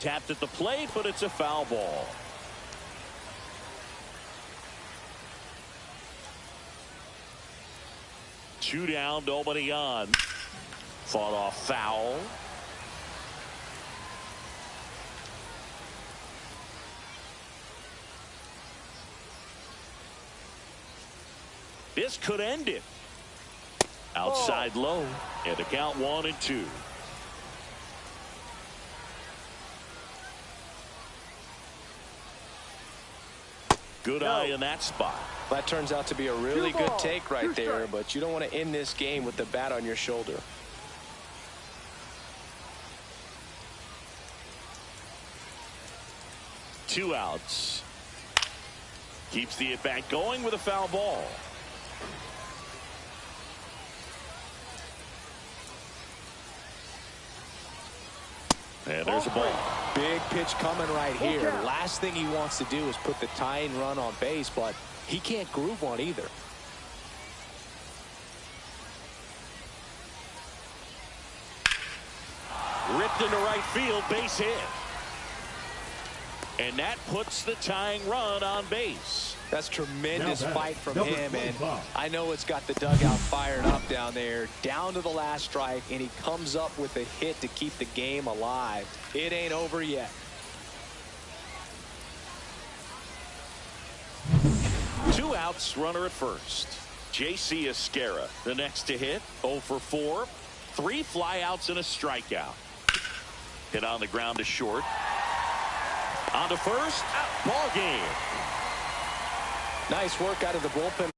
Speaker 1: Tapped at the plate, but it's a foul ball. Two down, nobody on. Fought off foul. This could end it. Outside low, and the count 1-2. Good eye in that spot.
Speaker 3: That turns out to be a really good take right there, but you don't want to end this game with the bat on your shoulder.
Speaker 1: Two outs. Keeps the at-bat going with a foul ball. And there's a ball.
Speaker 3: Big pitch coming right here. Last thing he wants to do is put the tying run on base, but he can't groove one either.
Speaker 1: Ripped into right field, base hit. And that puts the tying run on base.
Speaker 3: That's tremendous fight from him, and I know it's got the dugout fired up down there, down to the last strike, and he comes up with a hit to keep the game alive. It ain't over yet.
Speaker 1: Two outs, runner at first. J.C. Esquera, the next to hit, 0 for 4. 3 flyouts and a strikeout. Hit on the ground to short. On to first, out, ball game.
Speaker 3: Nice work out of the bullpen.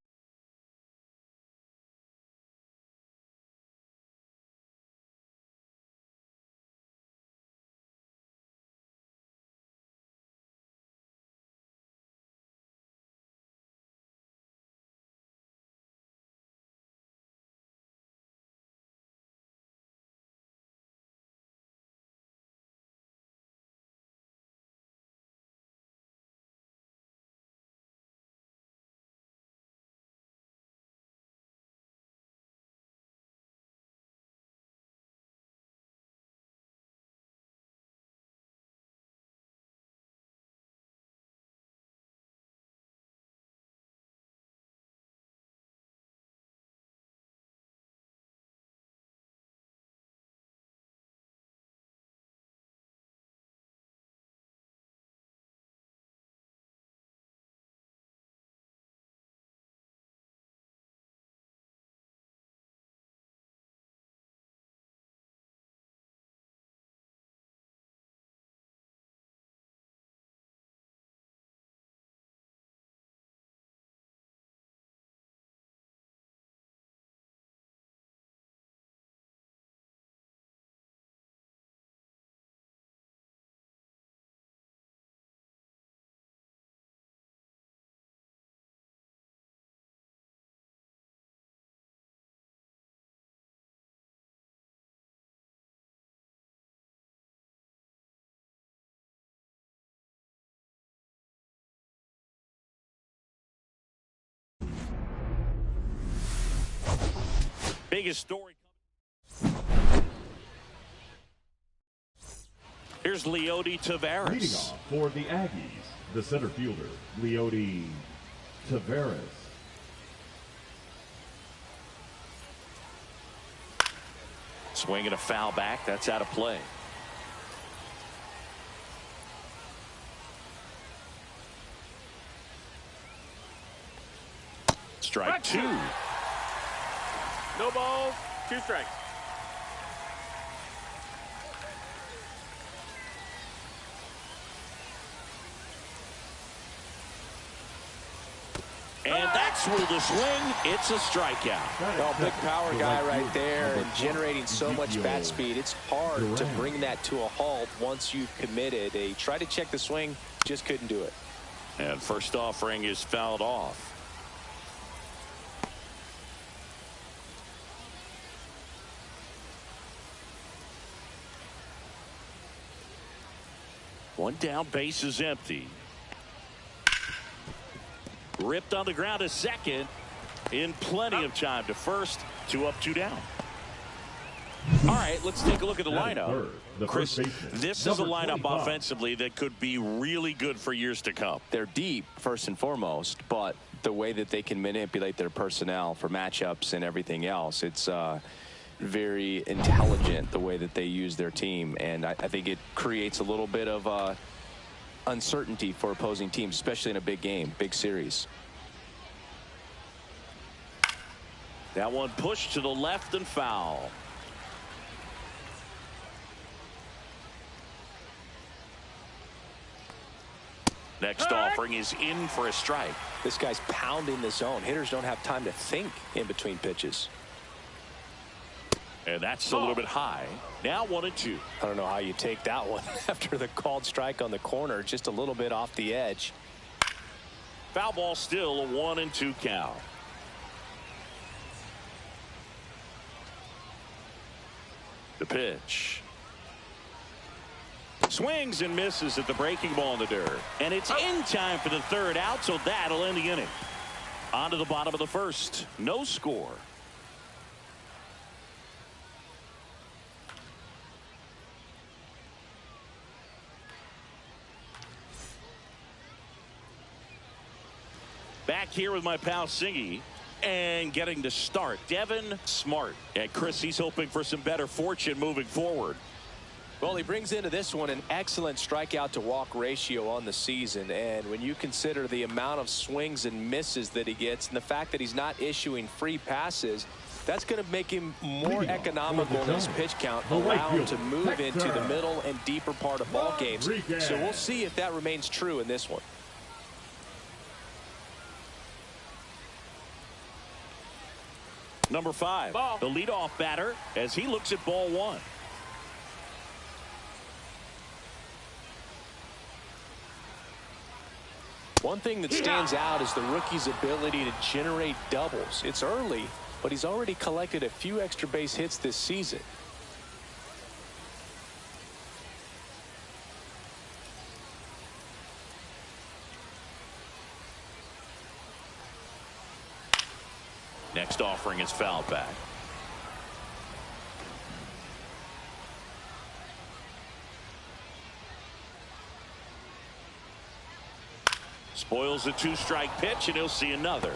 Speaker 1: Biggest story. Here's Leody Taveras.
Speaker 2: Leading off for the Aggies, the center fielder, Leody Taveras.
Speaker 1: Swinging a foul back. That's out of play. Strike 2.
Speaker 4: No balls, 2 strikes.
Speaker 1: And that's with the swing. It's a strikeout.
Speaker 3: Well, big power guy right there and generating so much bat speed. It's hard to bring that to a halt once you've committed. They tried to check the swing, just couldn't do it.
Speaker 1: And first offering is fouled off. One down, base is empty. Ripped on the ground to second in plenty of time to first. 2 up, 2 down. All right, let's take a look at the lineup. Chris, this is a lineup offensively that could be really good for years to come.
Speaker 3: They're deep, first and foremost, but the way that they can manipulate their personnel for matchups and everything else, it's very intelligent the way that they use their team, and I think it creates a little bit of uncertainty for opposing teams, especially in a big game, big series.
Speaker 1: That one pushed to the left and foul. Next offering is in for a strike.
Speaker 3: This guy's pounding the zone. Hitters don't have time to think in between pitches.
Speaker 1: And that's a little bit high. Now 1-2.
Speaker 3: I don't know how you take that one after the called strike on the corner. Just a little bit off the edge.
Speaker 1: Foul ball, still a 1-2 count. The pitch. Swings and misses at the breaking ball in the dirt. And it's in time for the third out, so that'll end the inning. On to the bottom of the first. No score. Back here with my pal Singy. And getting to start, Devin Smart. And Chris, he's hoping for some better fortune moving forward.
Speaker 3: Well, he brings into this one an excellent strikeout to walk ratio on the season. And when you consider the amount of swings and misses that he gets and the fact that he's not issuing free passes, that's going to make him more economical in his pitch count, allow him to move into the middle and deeper part of ball games. So we'll see if that remains true in this one.
Speaker 1: Number 5, the leadoff batter, as he looks at ball 1.
Speaker 3: One thing that stands out is the rookie's ability to generate doubles. It's early, but he's already collected a few extra base hits this season.
Speaker 1: Next offering is fouled back. Spoils a 2-strike pitch, and he'll see another.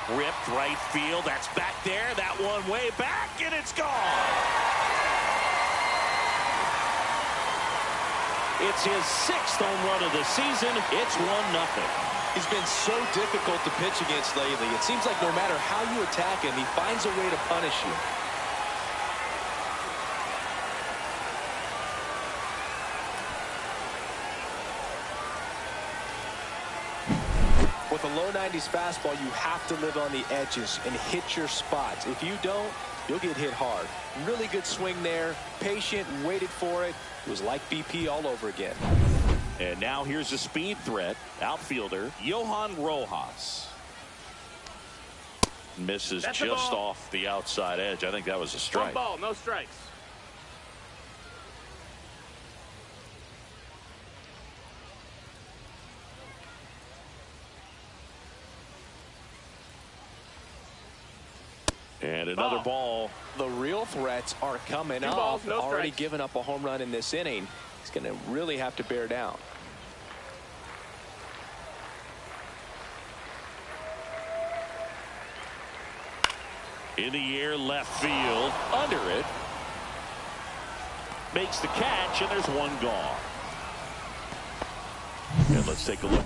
Speaker 1: Ripped right field. That's back there. That one way back, and it's gone. It's his 6th home run of the season. It's 1-0.
Speaker 3: He's been so difficult to pitch against lately. It seems like no matter how you attack him, he finds a way to punish you. With a low 90s fastball, you have to live on the edges and hit your spots. If you don't, you'll get hit hard. Really good swing there. Patient, waited for it. It was like BP all over again.
Speaker 1: And now here's a speed threat. Outfielder Johan Rojas. Misses just off the outside edge. I think that was a strike.
Speaker 4: 1 ball, no strikes.
Speaker 1: And another ball.
Speaker 3: The real threats are coming up.
Speaker 4: Balls, no
Speaker 3: already
Speaker 4: strikes.
Speaker 3: given up a home run in this inning. He's going to really have to bear down.
Speaker 1: In the air, left field, under it. Makes the catch, and there's one gone. And let's take a look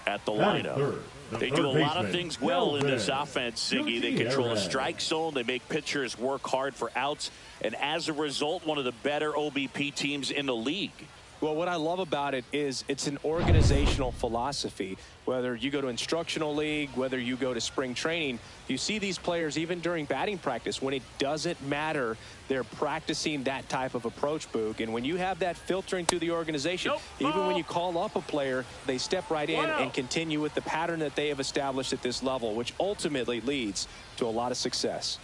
Speaker 1: at the lineup. They do a lot of things well in this offense, Siggy. They control a strike zone. They make pitchers work hard for outs. And as a result, one of the better OBP teams in the league.
Speaker 3: Well, what I love about it is it's an organizational philosophy. Whether you go to instructional league, whether you go to spring training, you see these players even during batting practice. When it doesn't matter, they're practicing that type of approach, Boog. And when you have that filtering through the organization, even when you call up a player, they step right in and continue with the pattern that they have established at this level, which ultimately leads to a lot of success.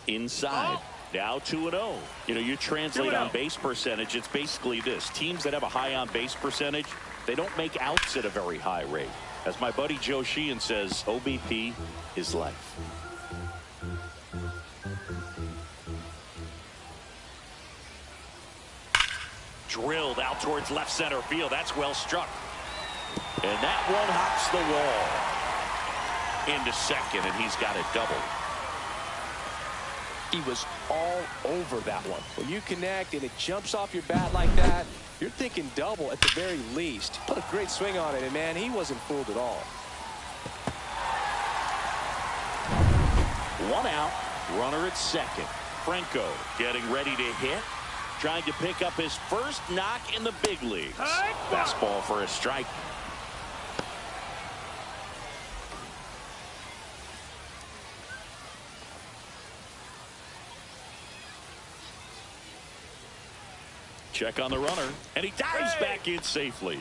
Speaker 1: Inside. Now 2-0. You know, you translate on base percentage, it's basically this. Teams that have a high on base percentage, they don't make outs at a very high rate. As my buddy Joe Sheehan says, OBP is life. Drilled out towards left center field. That's well struck. And that one hops the wall into second, and he's got it doubled.
Speaker 3: He was all over that one. When you connect and it jumps off your bat like that, you're thinking double at the very least. Put a great swing on it, and man, he wasn't fooled at all.
Speaker 1: One out, runner at second. Franco getting ready to hit, trying to pick up his first knock in the big leagues. Fastball for a strike. Check on the runner, and he dives back in safely.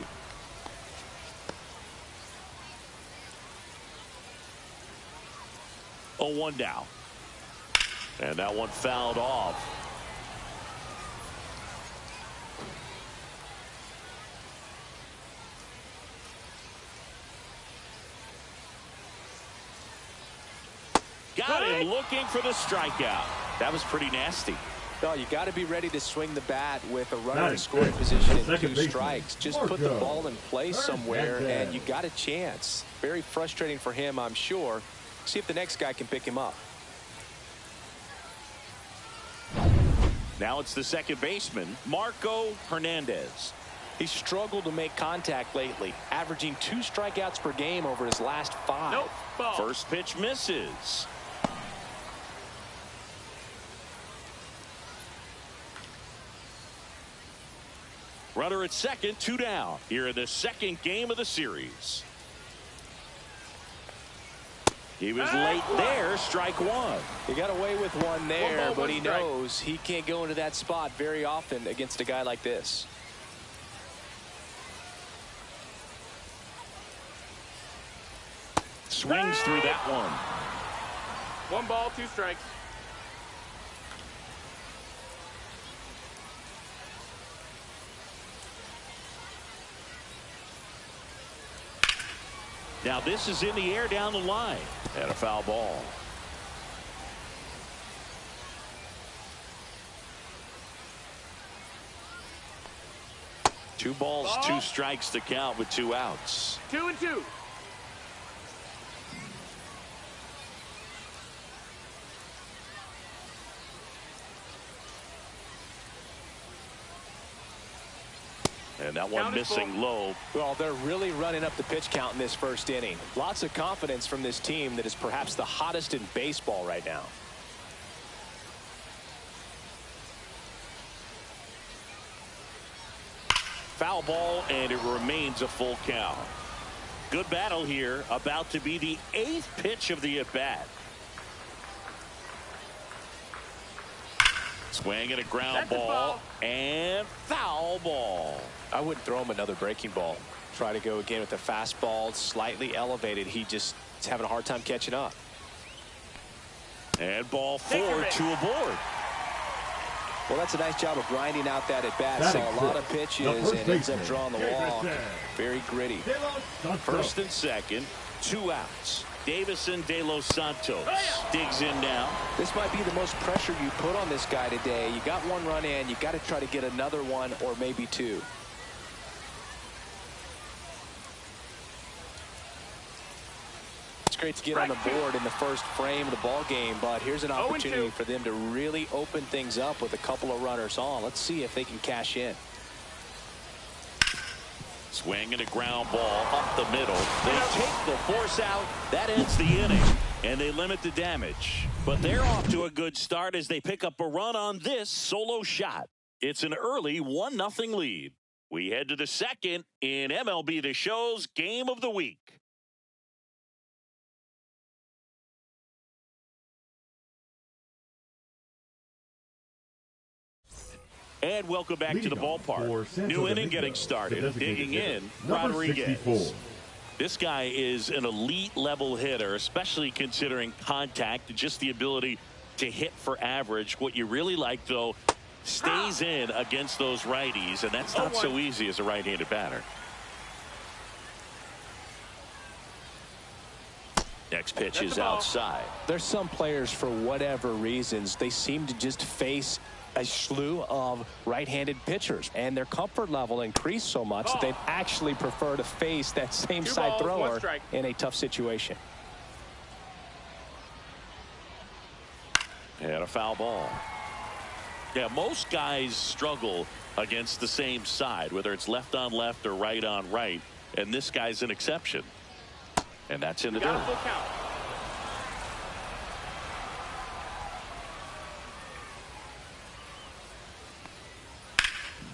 Speaker 1: Oh, 1 down. And that one fouled off. Got him looking for the strikeout. That was pretty nasty.
Speaker 3: No, you got to be ready to swing the bat with a runner in scoring position and 2 strikes. Just put the ball in place somewhere, and you got a chance. Very frustrating for him, I'm sure. See if the next guy can pick him up.
Speaker 1: Now it's the second baseman, Marco Hernandez.
Speaker 3: He's struggled to make contact lately, averaging 2 strikeouts per game over his last 5.
Speaker 4: Nope. Ball.
Speaker 1: First pitch misses. Runner at second, 2 down here in the second game of the series. He was late there, strike 1.
Speaker 3: He got away with one there, but he knows he can't go into that spot very often against a guy like this.
Speaker 1: Swings through that one.
Speaker 4: 1 ball, 2 strikes.
Speaker 1: Now this is in the air down the line. And a foul ball. Two balls, 2 strikes to count with 2 outs.
Speaker 4: 2-2.
Speaker 1: And that one missing low.
Speaker 3: Well, they're really running up the pitch count in this first inning. Lots of confidence from this team that is perhaps the hottest in baseball right now.
Speaker 1: Foul ball, and it remains a full count. Good battle here, about to be the 8th pitch of the at-bat. Swing and a ground ball, and foul ball.
Speaker 3: I wouldn't throw him another breaking ball. Try to go again with the fastball, slightly elevated. He just is having a hard time catching up.
Speaker 1: And ball 4, 2 aboard.
Speaker 3: Well, that's a nice job of grinding out that at bat. Saw a lot of pitches and ends up drawing the walk. Very gritty.
Speaker 1: First and second, 2 outs. Davison De Los Santos digs in now.
Speaker 3: This might be the most pressure you put on this guy today. You got 1 run in. You got to try to get another 1 or maybe 2. It's great to get on the board in the first frame of the ball game, but here's an opportunity for them to really open things up with a couple of runners on. Let's see if they can cash in.
Speaker 1: Swing and a ground ball up the middle. They take the force out. That ends the inning, and they limit the damage. But they're off to a good start as they pick up a run on this solo shot. It's an early 1-0 lead. We head to the second in MLB The Show's Game of the Week. And welcome back to the ballpark. New inning getting started. Digging in, Rodriguez. This guy is an elite level hitter, especially considering contact and just the ability to hit for average. What you really like, though, stays in against those righties, and that's not so easy as a right-handed batter. Next pitch is outside.
Speaker 3: There's some players, for whatever reasons, they seem to just face a slew of right-handed pitchers, and their comfort level increased so much that they actually prefer to face that same side thrower in a tough situation.
Speaker 1: And a foul ball. Yeah, most guys struggle against the same side, whether it's left on left or right on right. And this guy's an exception. And that's in the dirt.
Speaker 4: Full count.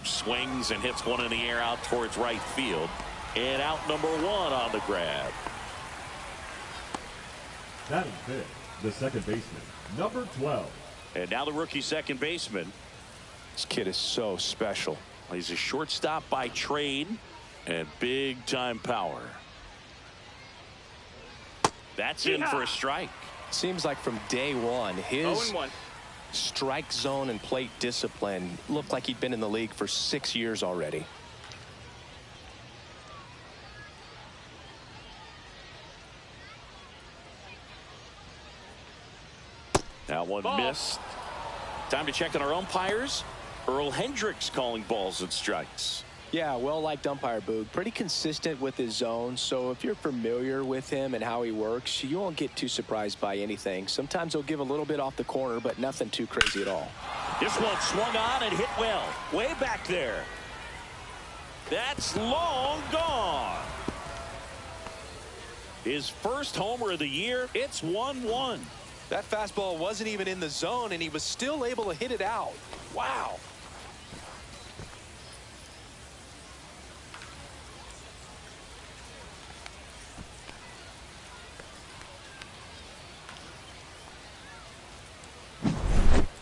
Speaker 1: Swings and hits one in the air out towards right field. And out number 1 on the grab.
Speaker 2: That is fifth, the second baseman, number 12.
Speaker 1: And now the rookie second baseman.
Speaker 3: This kid is so special.
Speaker 1: He's a shortstop by trade and big time power. That's in for a strike.
Speaker 3: Seems like from day one, his
Speaker 4: 0-1.
Speaker 3: strike zone and plate discipline looked like he'd been in the league for 6 years already.
Speaker 1: That one missed. Time to check on our umpires. Earl Hendricks calling balls and strikes.
Speaker 3: Yeah, well-liked umpire, Boog. Pretty consistent with his zone, so if you're familiar with him and how he works, you won't get too surprised by anything. Sometimes he'll give a little bit off the corner, but nothing too crazy at all.
Speaker 1: This one swung on and hit well. Way back there. That's long gone. His first homer of the year. It's 1-1.
Speaker 3: That fastball wasn't even in the zone, and he was still able to hit it out. Wow.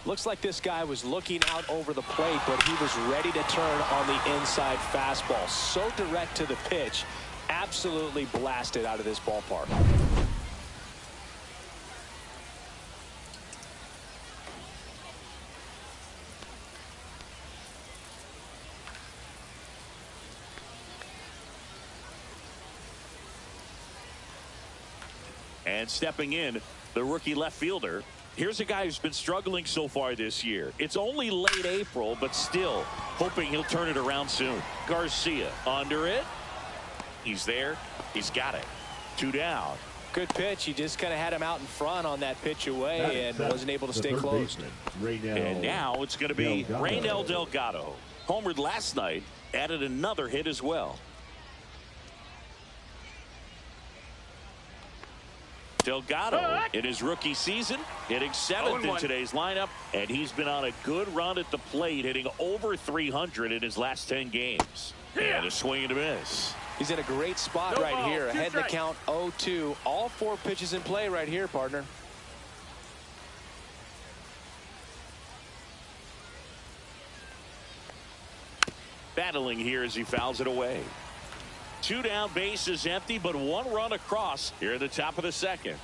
Speaker 3: Looks like this guy was looking out over the plate, but he was ready to turn on the inside fastball. So direct to the pitch. Absolutely blasted out of this ballpark.
Speaker 1: And stepping in, the rookie left fielder. Here's a guy who's been struggling so far this year. It's only late April, but still hoping he'll turn it around soon. Garcia under it. He's there. He's got it. 2 down.
Speaker 3: Good pitch. He just kind of had him out in front on that pitch away and wasn't able to stay close.
Speaker 1: And now it's going to be Raynel Delgado. Homered last night, added another hit as well. Delgado in his rookie season hitting 7th in today's lineup, and he's been on a good run at the plate, hitting over 300 in his last 10 games. And a swing and a miss.
Speaker 3: He's in a great spot right here. Ahead in the count 0-2. All 4 pitches in play right here, partner.
Speaker 1: Battling here as he fouls it away. 2 down, base is empty, but 1 run across here at the top of the second.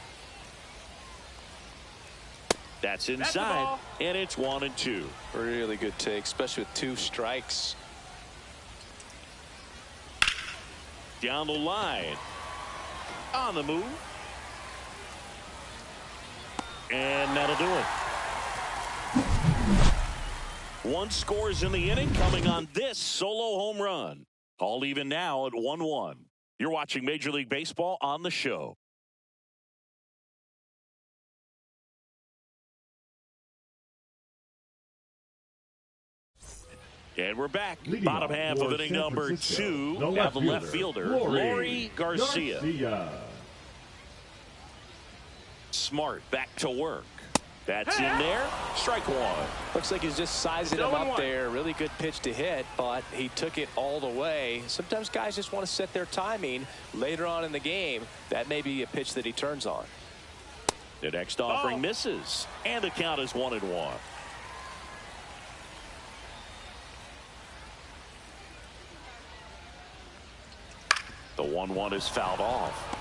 Speaker 1: That's inside, and it's 1-2.
Speaker 3: Really good take, especially with 2 strikes.
Speaker 1: Down the line. On the move. And that'll do it. 1 scores in the inning, coming on this solo home run. All even now at 1-1. You're watching Major League Baseball on the show. And we're back. Bottom half of inning number 2. Now the left fielder, Lori Garcia. Smart back to work. That's in there. Strike 1.
Speaker 3: Looks like he's just sizing him up there. Really good pitch to hit, but he took it all the way. Sometimes guys just want to set their timing later on in the game. That may be a pitch that he turns on.
Speaker 1: The next offering misses, and the count is 1-1. The 1-1 is fouled off.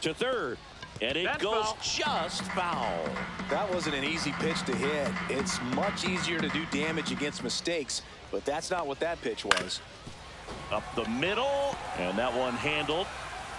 Speaker 1: To third, and it goes just foul.
Speaker 3: That wasn't an easy pitch to hit. It's much easier to do damage against mistakes, but that's not what that pitch was.
Speaker 1: Up the middle, and that one handled.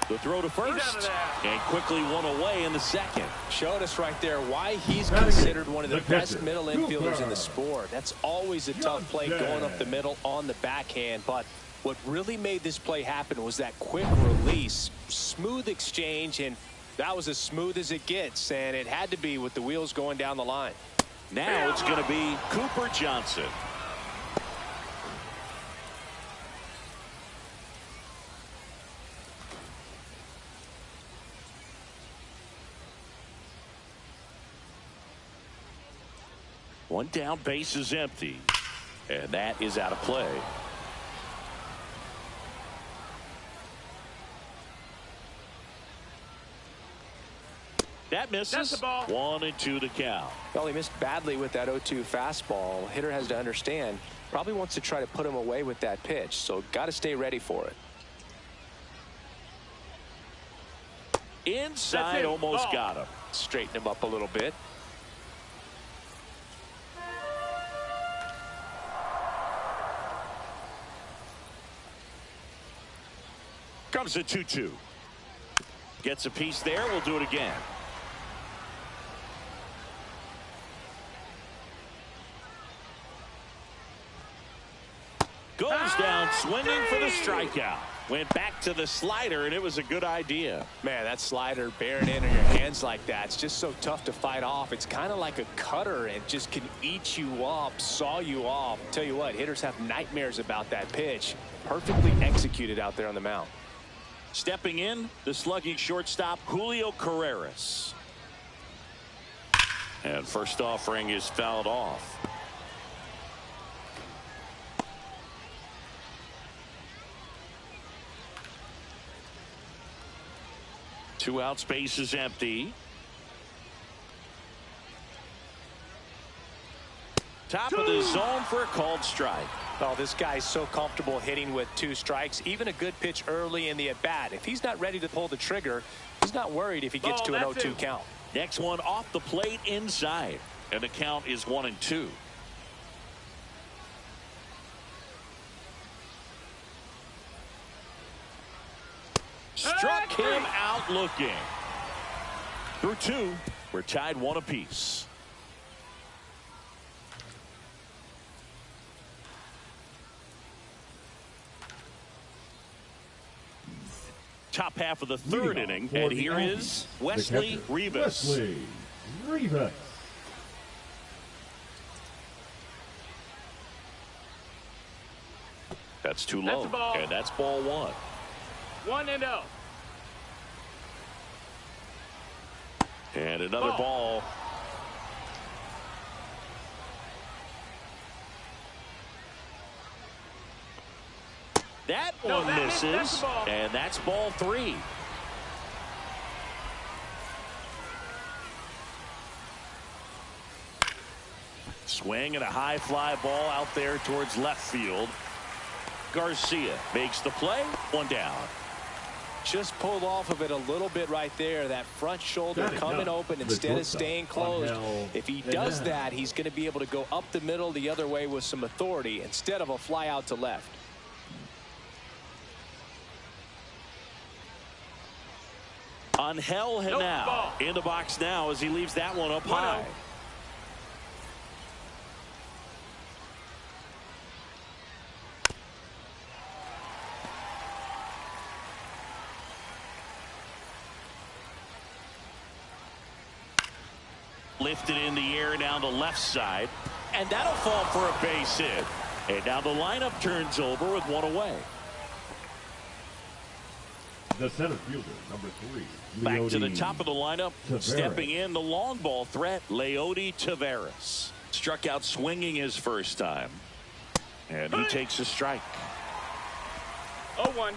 Speaker 1: The throw to first, and quickly 1 away in the second.
Speaker 3: Showed us right there why he's considered one of the best middle infielders in the sport. That's always a tough play going up the middle on the backhand, but What really made this play happen was that quick release, smooth exchange, and that was as smooth as it gets, and it had to be with the wheels going down the line.
Speaker 1: Now it's going to be Cooper Johnson. One down, base is empty, and that is out of play. That misses.
Speaker 4: That's the ball.
Speaker 1: 1-2 to count.
Speaker 3: Well, he missed badly with that 0-2 fastball. Hitter has to understand, probably wants to try to put him away with that pitch, so got to stay ready for it.
Speaker 1: Inside, almost got him.
Speaker 3: Straighten him up a little bit.
Speaker 1: Comes a 2-2. Gets a piece there. We'll do it again. Goes down swinging for the strikeout. Went back to the slider, and it was a good idea.
Speaker 3: Man, that slider bearing in on your hands like that, it's just so tough to fight off. It's kind of like a cutter and just can eat you up, saw you off. Tell you what, hitters have nightmares about that pitch. Perfectly executed out there on the mound.
Speaker 1: Stepping in, the slugging shortstop, Julio Carreras. And first offering is fouled off. Two outs, base is empty. Top of the zone for a called strike.
Speaker 3: Oh, this guy's so comfortable hitting with 2 strikes. Even a good pitch early in the at-bat. If he's not ready to pull the trigger, he's not worried if he gets to an 0-2 count.
Speaker 1: Next one off the plate inside. And the count is 1-2. Struck him out looking. Through 2, we're tied 1 apiece. Top half of the 3rd inning, and here is Wesley Rivas.
Speaker 2: Wesley Rivas.
Speaker 1: That's too low, and that's ball 1.
Speaker 4: 1-0.
Speaker 1: And another ball. That one misses, and that's ball 3. Swing and a high fly ball out there towards left field. Garcia makes the play. 1 down.
Speaker 3: Just pulled off of it a little bit right there. That front shoulder coming open instead of staying closed. If he does that, he's going to be able to go up the middle the other way with some authority instead of a fly out to left.
Speaker 1: Angel Henao in the box now as he leaves that one up high. Lifted in the air down the left side, and that'll fall for a base hit. And now the lineup turns over with 1 away.
Speaker 2: The center fielder, number 3.
Speaker 1: Back to the top of the lineup, stepping in the long ball threat, Leody Taveras. Struck out swinging his first time. And he takes a strike.
Speaker 4: 0-1.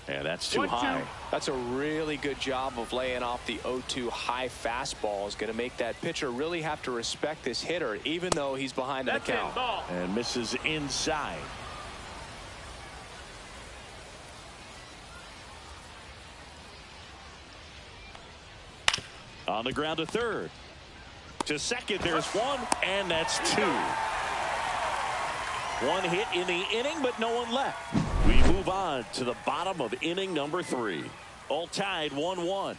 Speaker 1: And that's too high.
Speaker 3: That's a really good job of laying off the 0-2 high fastball. Is going to make that pitcher really have to respect this hitter, even though he's behind the count.
Speaker 1: And misses inside. On the ground to third. To second, there's one, and that's two. One hit in the inning, but no one left. We move on to the bottom of inning number 3. All tied 1-1.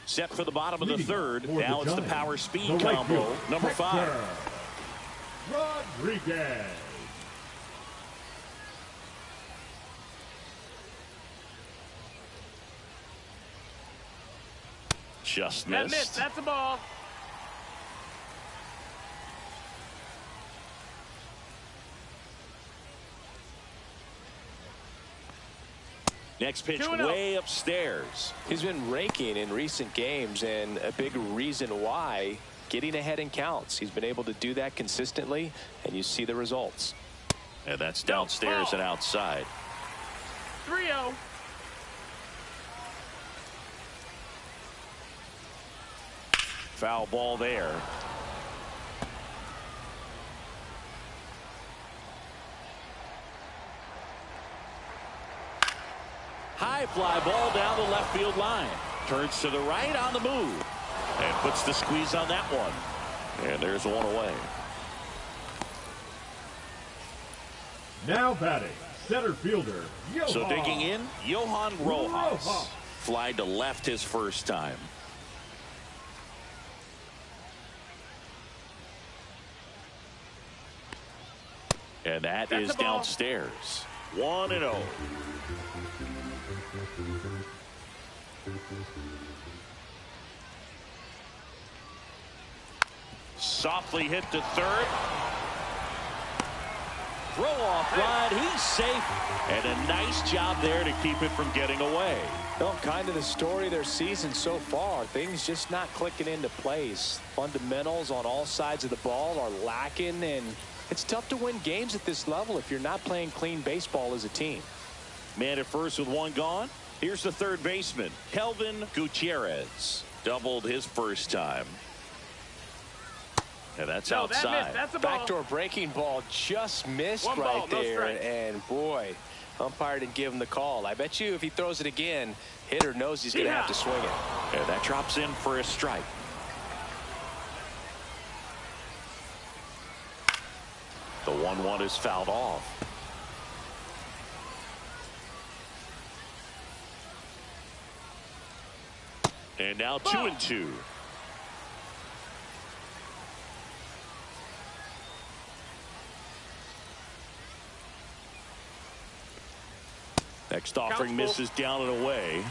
Speaker 1: Set for the bottom of the third. Now it's the power speed combo. Number 5.
Speaker 2: Rodriguez.
Speaker 1: Just
Speaker 4: That
Speaker 1: missed.
Speaker 4: missed. That's a ball.
Speaker 1: Next pitch
Speaker 4: 2-0.
Speaker 1: way upstairs.
Speaker 3: He's been raking in recent games, and a big reason why, getting ahead in counts. He's been able to do that consistently, and you see the results.
Speaker 1: And that's downstairs and outside.
Speaker 4: 3-0.
Speaker 1: Foul ball there. High fly ball down the left field line. Turns to the right on the move. And puts the squeeze on that one. And there's one away.
Speaker 2: Now batting, center fielder, Johan.
Speaker 1: So digging in, Johan Rojas. Fly to left his first time. And that
Speaker 4: That's
Speaker 1: is
Speaker 4: the ball.
Speaker 1: downstairs. 1-0. Softly hit to third. Throw off line. He's safe. And a nice job there to keep it from getting away.
Speaker 3: Well, kind of the story of their season so far. Things just not clicking into place. Fundamentals on all sides of the ball are lacking, and it's tough to win games at this level if you're not playing clean baseball as a team.
Speaker 1: Man at first with one gone. Here's the third baseman, Kelvin Gutierrez. Doubled his first time. And that's outside.
Speaker 4: That missed. That's a ball.
Speaker 3: Backdoor breaking ball just missed
Speaker 4: One
Speaker 3: right
Speaker 4: ball, no
Speaker 3: there.
Speaker 4: strike.
Speaker 3: And boy, umpire didn't give him the call. I bet you if he throws it again, hitter knows he's going to have to swing it.
Speaker 1: And that drops in for a strike. The 1-1 is fouled off. And now 2-2. Next offering misses down and away.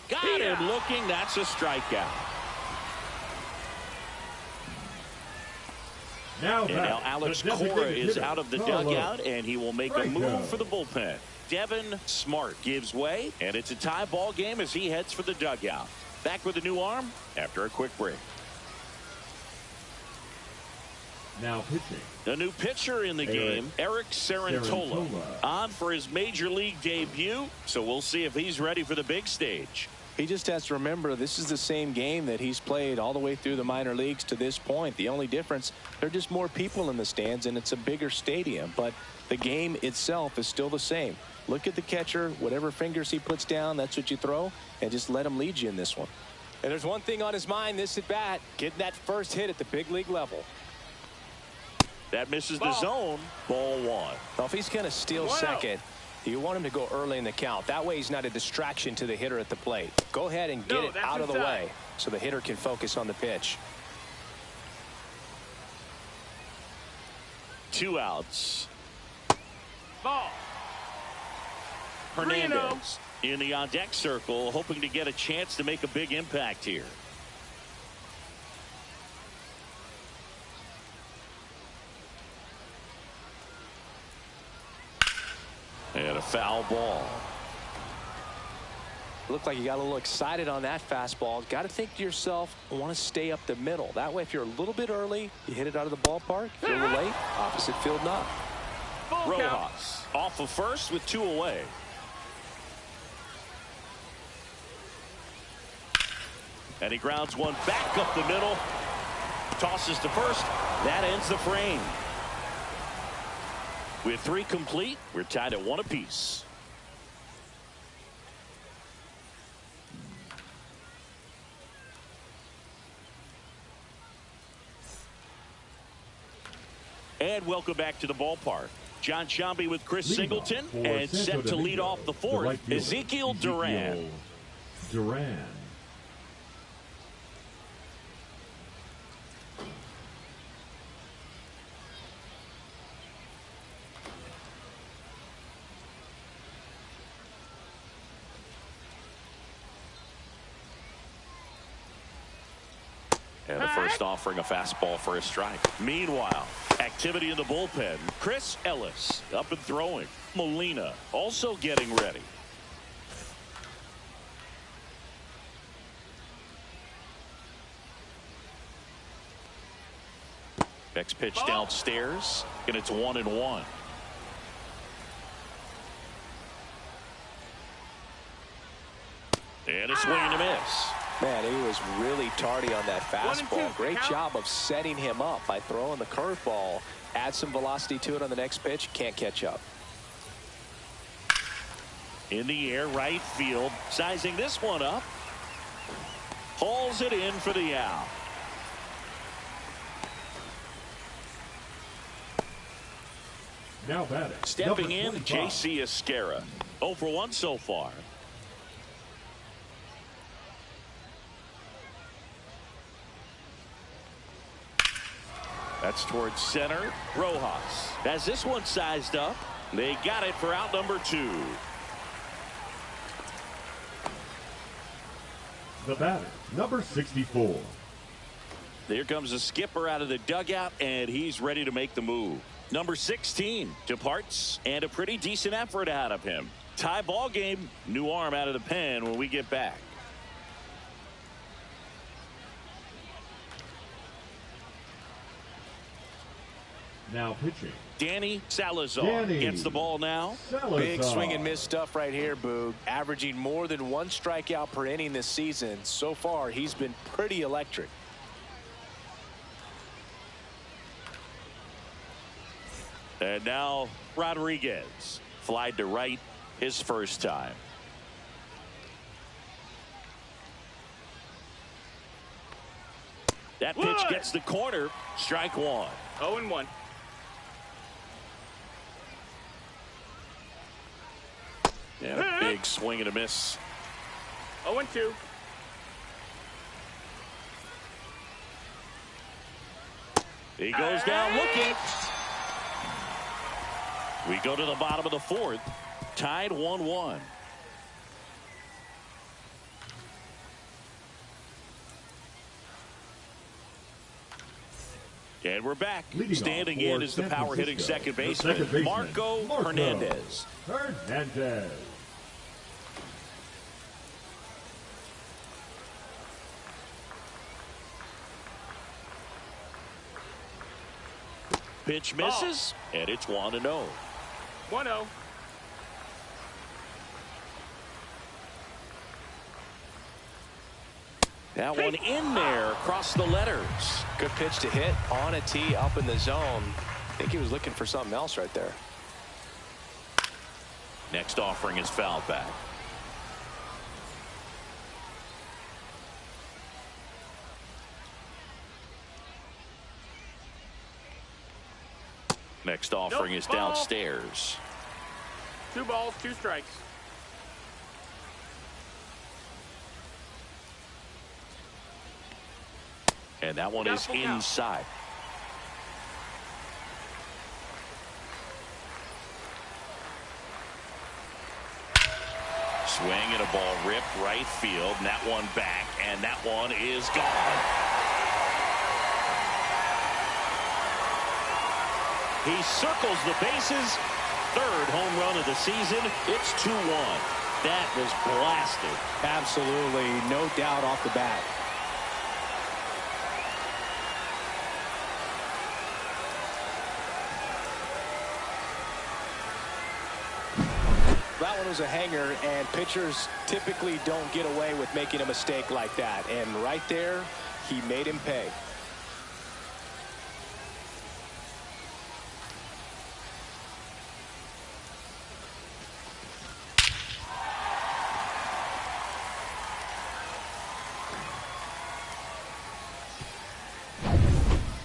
Speaker 1: Got him looking. That's a strikeout.
Speaker 2: Now
Speaker 1: And now Alex Cora is out of the dugout, and he will make a move for the bullpen. Devin Smart gives way, and it's a tie ball game as he heads for the dugout. Back with a new arm after a quick break.
Speaker 2: Now pitching.
Speaker 1: The new pitcher in the game, Eric Sarantola, on for his major league debut, so we'll see if he's ready for the big stage.
Speaker 3: He just has to remember this is the same game that he's played all the way through the minor leagues to this point. The only difference, there are just more people in the stands and it's a bigger stadium, but the game itself is still the same. Look at the catcher, whatever fingers he puts down, that's what you throw, and just let him lead you in this one. And there's one thing on his mind this at bat, getting that first hit at the big league level.
Speaker 1: That misses the zone. Ball 1.
Speaker 3: Now, if he's going to steal second, you want him to go early in the count. That way he's not a distraction to the hitter at the plate. Go ahead and get it out of the way so the hitter can focus on the pitch.
Speaker 1: 2 outs.
Speaker 4: Ball.
Speaker 1: Hernandez in the on-deck circle, hoping to get a chance to make a big impact here. And a foul ball.
Speaker 3: Looked like you got a little excited on that fastball. Got to think to yourself, I want to stay up the middle. That way, if you're a little bit early, you hit it out of the ballpark. If you're a little late, opposite field not.
Speaker 1: Rojas off of first with 2 away. And he grounds one back up the middle. Tosses to first. That ends the frame. With 3 complete, we're tied at 1 apiece. And welcome back to the ballpark. John Shambi with Chris Singleton, and set to lead off the 4th, Ezekiel Duran. And the first offering a fastball for a strike. Meanwhile, activity in the bullpen. Chris Ellis up and throwing. Molina also getting ready. Next pitch downstairs, and it's 1-1. And a swing and a miss.
Speaker 3: Man, he was really tardy on that fastball. Great job of setting him up by throwing the curveball. Add some velocity to it on the next pitch. Can't catch up.
Speaker 1: In the air, right field. Sizing this one up. Hauls it in for the out.
Speaker 2: Now batting.
Speaker 1: Stepping in, J.C. Esquera. 0 for 1 so far. That's towards center. Rojas has this one sized up. They got it for out number 2.
Speaker 2: The batter, number 64.
Speaker 1: Here comes the skipper out of the dugout, and he's ready to make the move. Number 16 departs, and a pretty decent effort out of him. Tie ball game. New arm out of the pen when we get back.
Speaker 2: Now pitching.
Speaker 1: Danny Salazar gets the ball now.
Speaker 3: Big swing and miss stuff right here, Boog. Averaging more than 1 strikeout per inning this season. So far, he's been pretty electric.
Speaker 1: And now Rodriguez. Flied to right his first time. That pitch gets the corner. Strike 1.
Speaker 4: 0-1.
Speaker 1: And a big swing and a miss.
Speaker 4: 0-2.
Speaker 1: He goes down looking. We go to the bottom of the 4th. Tied 1-1. And we're back. Standing in is the power hitting second baseman, Marco Hernandez. Pitch misses, and it's 1-0.
Speaker 4: 1-0.
Speaker 1: That one in there across the letters.
Speaker 3: Good pitch to hit on a tee up in the zone. I think he was looking for something else right there.
Speaker 1: Next offering is fouled back. Next offering is downstairs.
Speaker 4: 2 balls, 2 strikes.
Speaker 1: And that one is inside. Swing and a ball ripped right field, and that one back, and that one is gone. He circles the bases. 3rd home run of the season. It's 2-1. That was blasted.
Speaker 3: Absolutely, no doubt off the bat. that one was a hanger, and pitchers typically don't get away with making a mistake like that. And right there, he made him pay.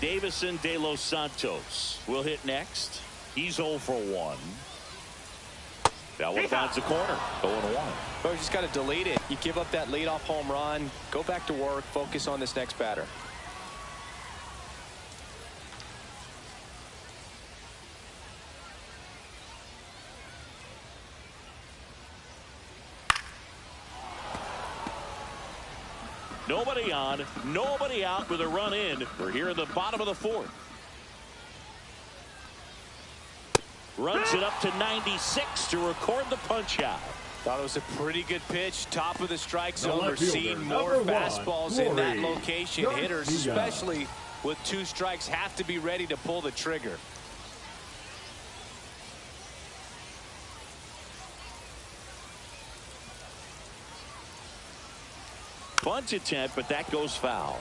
Speaker 1: Davison De Los Santos will hit next. He's 0 for 1. That one finds the corner. 0-1.
Speaker 3: Oh, you just got to delete it. You give up that leadoff home run. Go back to work. Focus on this next batter.
Speaker 1: Nobody on, nobody out with a run in. We're here in the bottom of the 4th. Runs it up to 96 to record the punch out.
Speaker 3: Thought it was a pretty good pitch. Top of the strike zone. We're seeing more fastballs in that location. Hitters, especially with 2 strikes, have to be ready to pull the trigger.
Speaker 1: Bunt attempt, but that goes foul.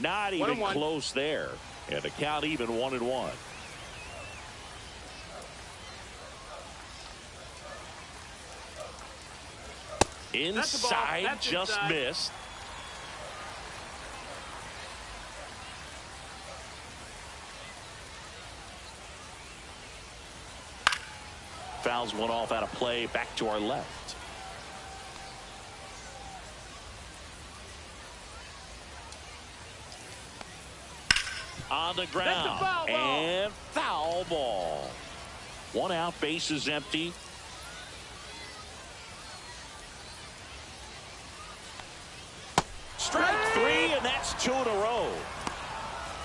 Speaker 1: Not even close there. And the count even 1-1. Inside, just missed. Fouls one off out of play, back to our left. On the ground, and foul ball. 1 out, bases empty. Strike 3, and that's 2 in a row.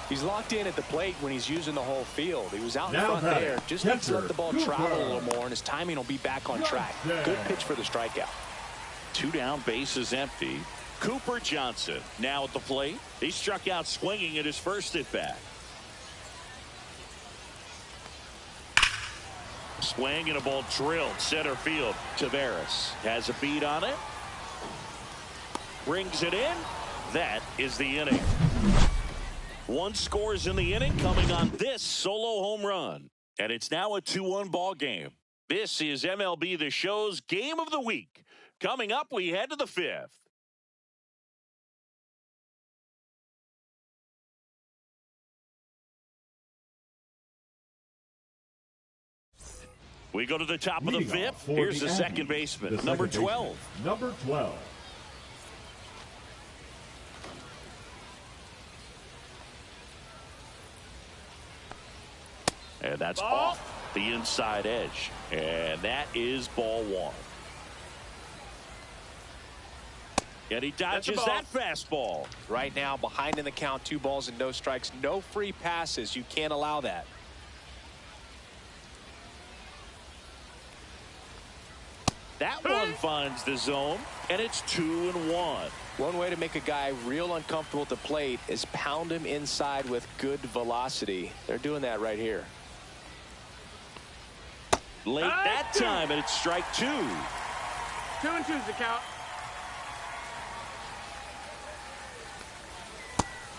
Speaker 3: He's locked in at the plate when he's using the whole field. He was out in front there. Just needs to let the ball travel a little more, and his timing will be back on track. Good pitch for the strikeout.
Speaker 1: 2 down, bases empty. Cooper Johnson now at the plate. He struck out swinging at his first at bat. Swing and a ball drilled center field. Tavares has a beat on it. Brings it in. That is the inning. 1 scores in the inning coming on this solo home run. And it's now a 2-1 ball game. This is MLB The Show's Game of the Week. Coming up, we head to the 5th. We go to the top of the 5th. Here's the second baseman, number 12.
Speaker 2: Number 12.
Speaker 1: And that's off the inside edge. And that is ball 1. And he dodges that fastball.
Speaker 3: Right now, behind in the count, 2 balls and no strikes. No free passes. You can't allow that.
Speaker 1: That one finds the zone, and it's 2-1.
Speaker 3: One way to make a guy real uncomfortable at the plate is pound him inside with good velocity. They're doing that right here.
Speaker 1: Late that time, and it's strike 2.
Speaker 4: 2-2's the count.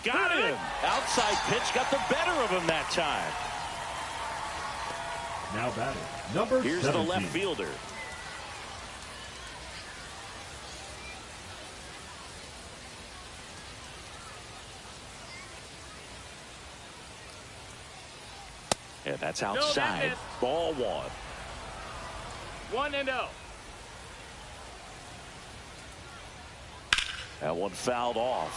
Speaker 1: Got him. Outside pitch got the better of him that time.
Speaker 2: Now batting, number 17.
Speaker 1: Here's the left fielder. And that's outside. Ball 1.
Speaker 4: 1-0.
Speaker 1: That one fouled off.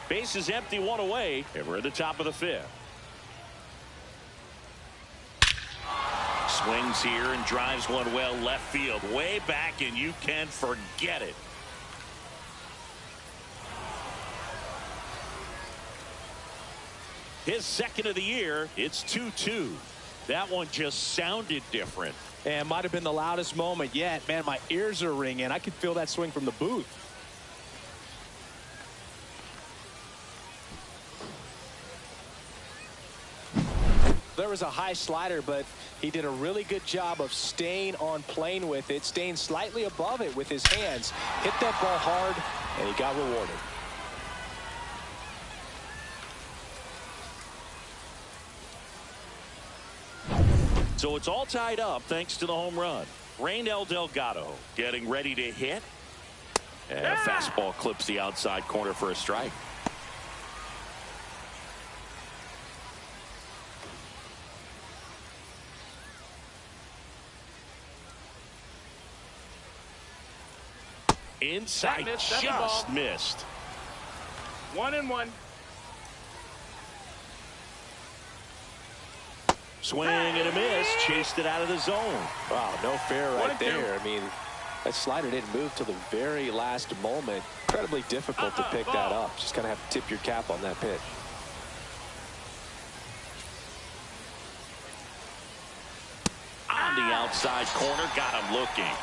Speaker 1: Base is empty, 1 away, and we're at the top of the 5th. Swings here and drives one well left field, way back, and you can forget it. His second of the year. It's 2-2. That one just sounded different.
Speaker 3: And might have been the loudest moment yet. Man, my ears are ringing. I could feel that swing from the booth. was a high slider, but he did a really good job of staying on plane with it, staying slightly above it with his hands. Hit that ball hard, and he got rewarded.
Speaker 1: So it's all tied up thanks to the home run. Raynel Delgado getting ready to hit. And a fastball clips the outside corner for a strike. Inside, just missed.
Speaker 4: 1-1.
Speaker 1: Swing and a miss. Chased it out of the zone.
Speaker 3: Wow, no fair right there. I mean, that slider didn't move till the very last moment. Incredibly difficult to pick that up. Just kind of have to tip your cap on that pitch.
Speaker 1: On the outside corner, got him looking.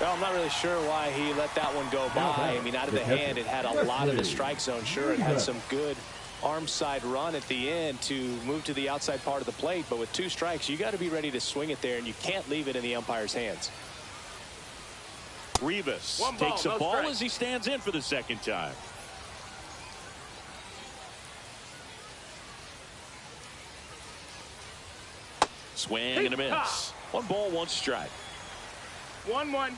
Speaker 3: Well, I'm not really sure why he let that one go by. I mean, out of the hand, it had a lot of the strike zone. Sure, it had some good arm side run at the end to move to the outside part of the plate, but with 2 strikes, you got to be ready to swing it there, and you can't leave it in the umpire's hands.
Speaker 1: Rivas takes a ball as he stands in for the second time. Swing and a miss. 1 ball, 1 strike.
Speaker 4: 1-1.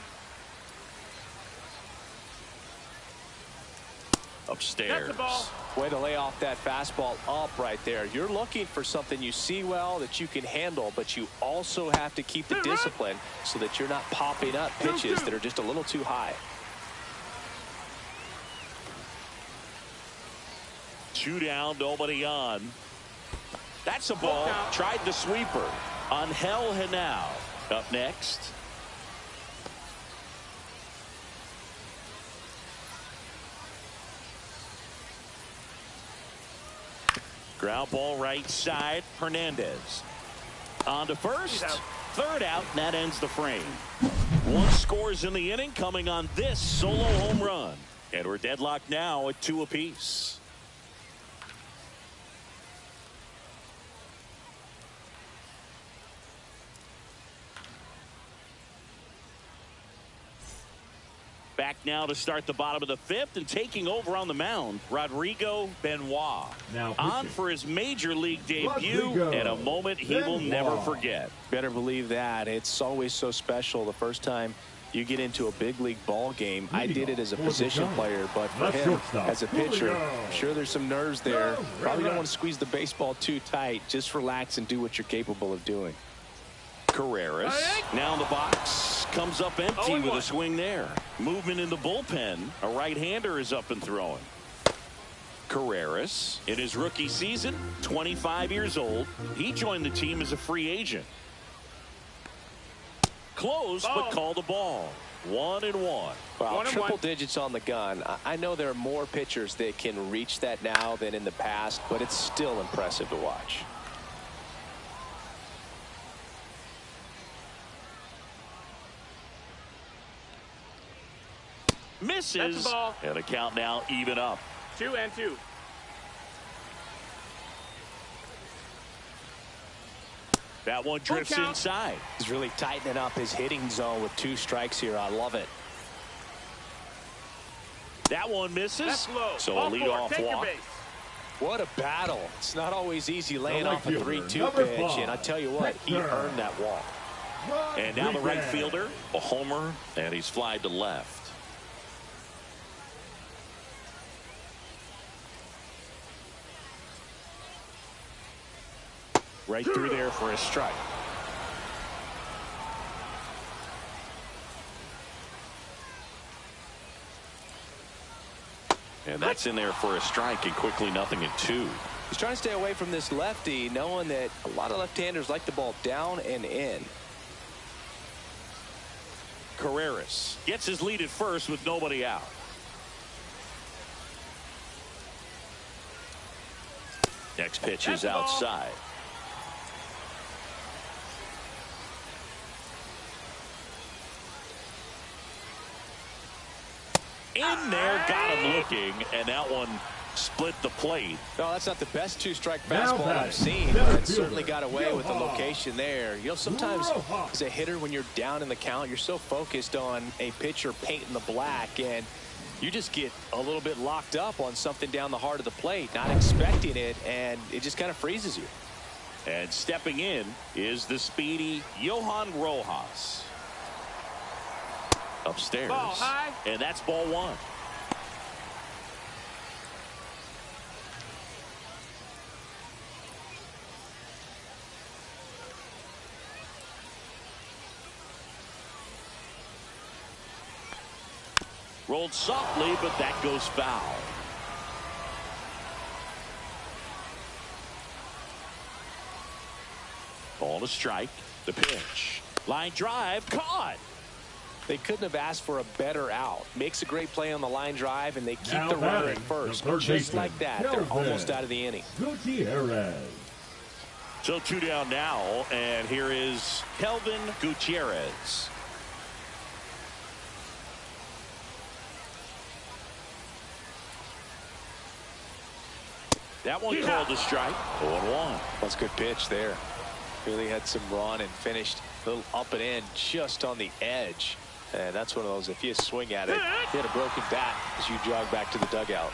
Speaker 1: Upstairs.
Speaker 4: That's a ball.
Speaker 3: Way to lay off that fastball up right there. You're looking for something you see well that you can handle, but you also have to keep the discipline so that you're not popping up pitches that are just a little too high.
Speaker 1: 2 down, nobody on. That's a ball. Tried the sweeper. Angel Henao up next. Ground ball right side. Hernandez on to first. Third out, and that ends the frame. 1 scores in the inning, coming on this solo home run. And we're deadlocked now at 2 apiece. Back now to start the bottom of the 5th, and taking over on the mound, Rodrigo Benoit. Now on for his major league debut, and a moment he will never forget.
Speaker 3: Better believe that. It's always so special the first time you get into a big league ball game. I did it as a position player, but for him as a pitcher, I'm sure there's some nerves there. Probably don't want to squeeze the baseball too tight. Just relax and do what you're capable of doing.
Speaker 1: Carreras now in the box, comes up empty with a swing there. Movement in the bullpen. A right-hander is up and throwing. Carreras in his rookie season, 25 years old. He joined the team as a free agent. Close, but called a ball. 1-1.
Speaker 3: Wow, triple digits on the gun. I know there are more pitchers that can reach that now than in the past, but it's still impressive to watch.
Speaker 1: Misses, and a count now even up.
Speaker 4: 2-2.
Speaker 1: That one drifts inside.
Speaker 3: He's really tightening up his hitting zone with 2 strikes here. I love it.
Speaker 1: That one misses.
Speaker 4: That's low.
Speaker 1: So a leadoff walk.
Speaker 3: What a battle. It's not always easy laying off a 3-2 pitch, and I tell you what, he earned that walk.
Speaker 1: And now the right fielder, a homer, and he's flied to left. Right through there for a strike. And that's in there for a strike, and quickly 0-2.
Speaker 3: He's trying to stay away from this lefty, knowing that a lot of left-handers like the ball down and in.
Speaker 1: Carreras gets his lead at first with nobody out. Next pitch is outside. In there, got him looking, and that one split the plate.
Speaker 3: No, that's not the best two-strike fastball I've seen, but it certainly got away with the location there. You know, sometimes as a hitter, when you're down in the count, you're so focused on a pitcher painting the black, and you just get a little bit locked up on something down the heart of the plate, not expecting it, and it just kind of freezes you.
Speaker 1: And stepping in is the speedy Johan Rojas. Upstairs.
Speaker 4: Ball high.
Speaker 1: And that's ball one. Rolled softly, but that goes foul. Ball to strike. The pitch. Line drive. Caught.
Speaker 3: They couldn't have asked for a better out. Makes a great play on the line drive, and they keep the runner at first. Just like that, they're almost out of the inning.
Speaker 2: Gutierrez.
Speaker 1: So 2 down now, and here is Kelvin Gutierrez. That one called a strike. 0-1.
Speaker 3: That's a good pitch there. Really had some run and finished a little up and in just on the edge. And that's one of those, if you swing at it, you hit a broken bat as you jog back to the dugout.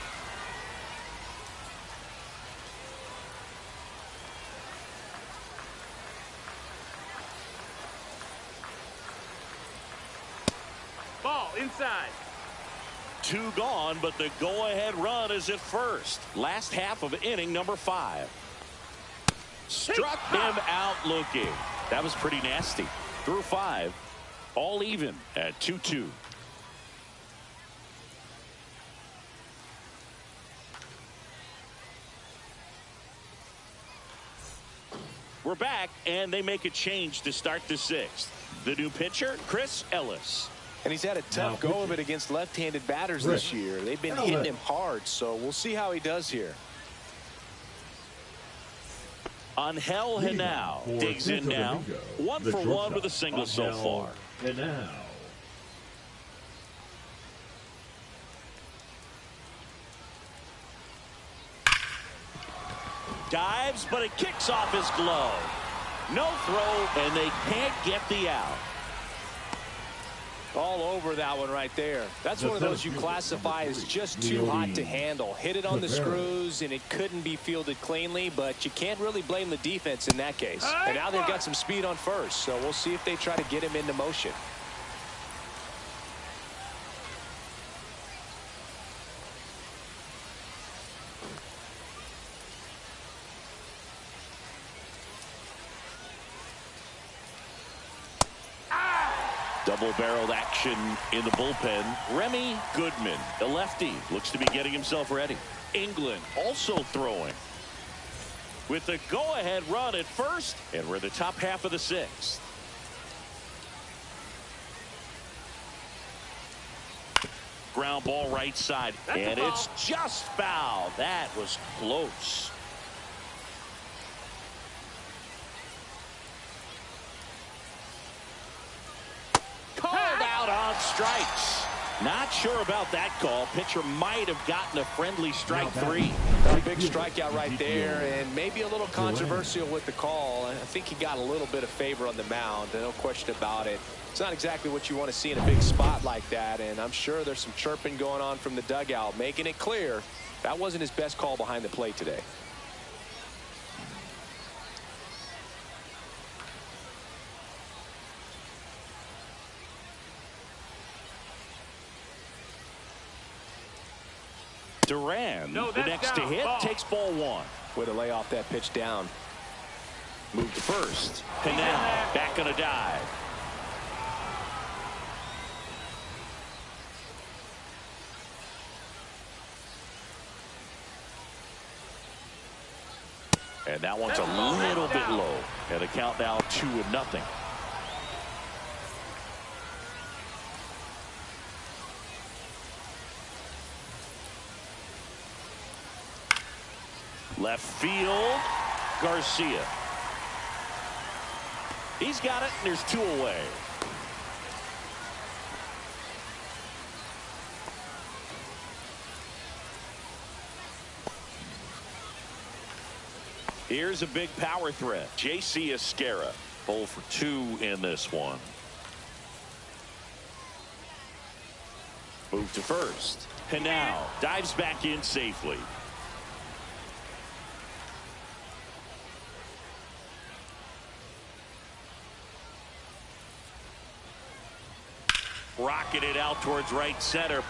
Speaker 4: Ball inside.
Speaker 1: 2 gone, but the go-ahead run is at first. Last half of inning number 5. Struck him out looking. That was pretty nasty. Through 5. All even at 2-2. We're back, and they make a change to start the 6th. The new pitcher, Chris Ellis.
Speaker 3: And he's had a tough go of it against left-handed batters this year. They've been hitting him hard, so we'll see how he does here.
Speaker 1: Angel Henao digs in now. 1 for 1 with a single so far. Dives, but it kicks off his glove. No throw, and they can't get the out.
Speaker 3: All over that one right there. That's one of those you classify as just too hot to handle. Hit it on the screws, and it couldn't be fielded cleanly, but you can't really blame the defense in that case. And now they've got some speed on first, so we'll see if they try to get him into motion.
Speaker 1: Double-barreled action in the bullpen. Remy Goodman, the lefty, looks to be getting himself ready. England also throwing. With the go-ahead run at first, and we're in the top half of the 6th. Ground ball right side, and it's just foul. That was close. Called out on strikes. Not sure about that call. Pitcher might have gotten a friendly strike 3.
Speaker 3: A big strikeout right there, and maybe a little controversial with the call. I think he got a little bit of favor on the mound. No question about it. It's not exactly what you want to see in a big spot like that, and I'm sure there's some chirping going on from the dugout, making it clear that wasn't his best call behind the plate today.
Speaker 1: Duran, the next to hit, takes ball 1.
Speaker 3: Way to lay off that pitch down.
Speaker 1: Moved to first. And now back on a dive. And that one's a little bit low. And the count now 2-0. Left field, Garcia. He's got it, and there's 2 away. Here's a big power threat. J.C. Esquera, 0 for 2 in this one. Move to first. And now dives back in safely. Rocketed out towards right center.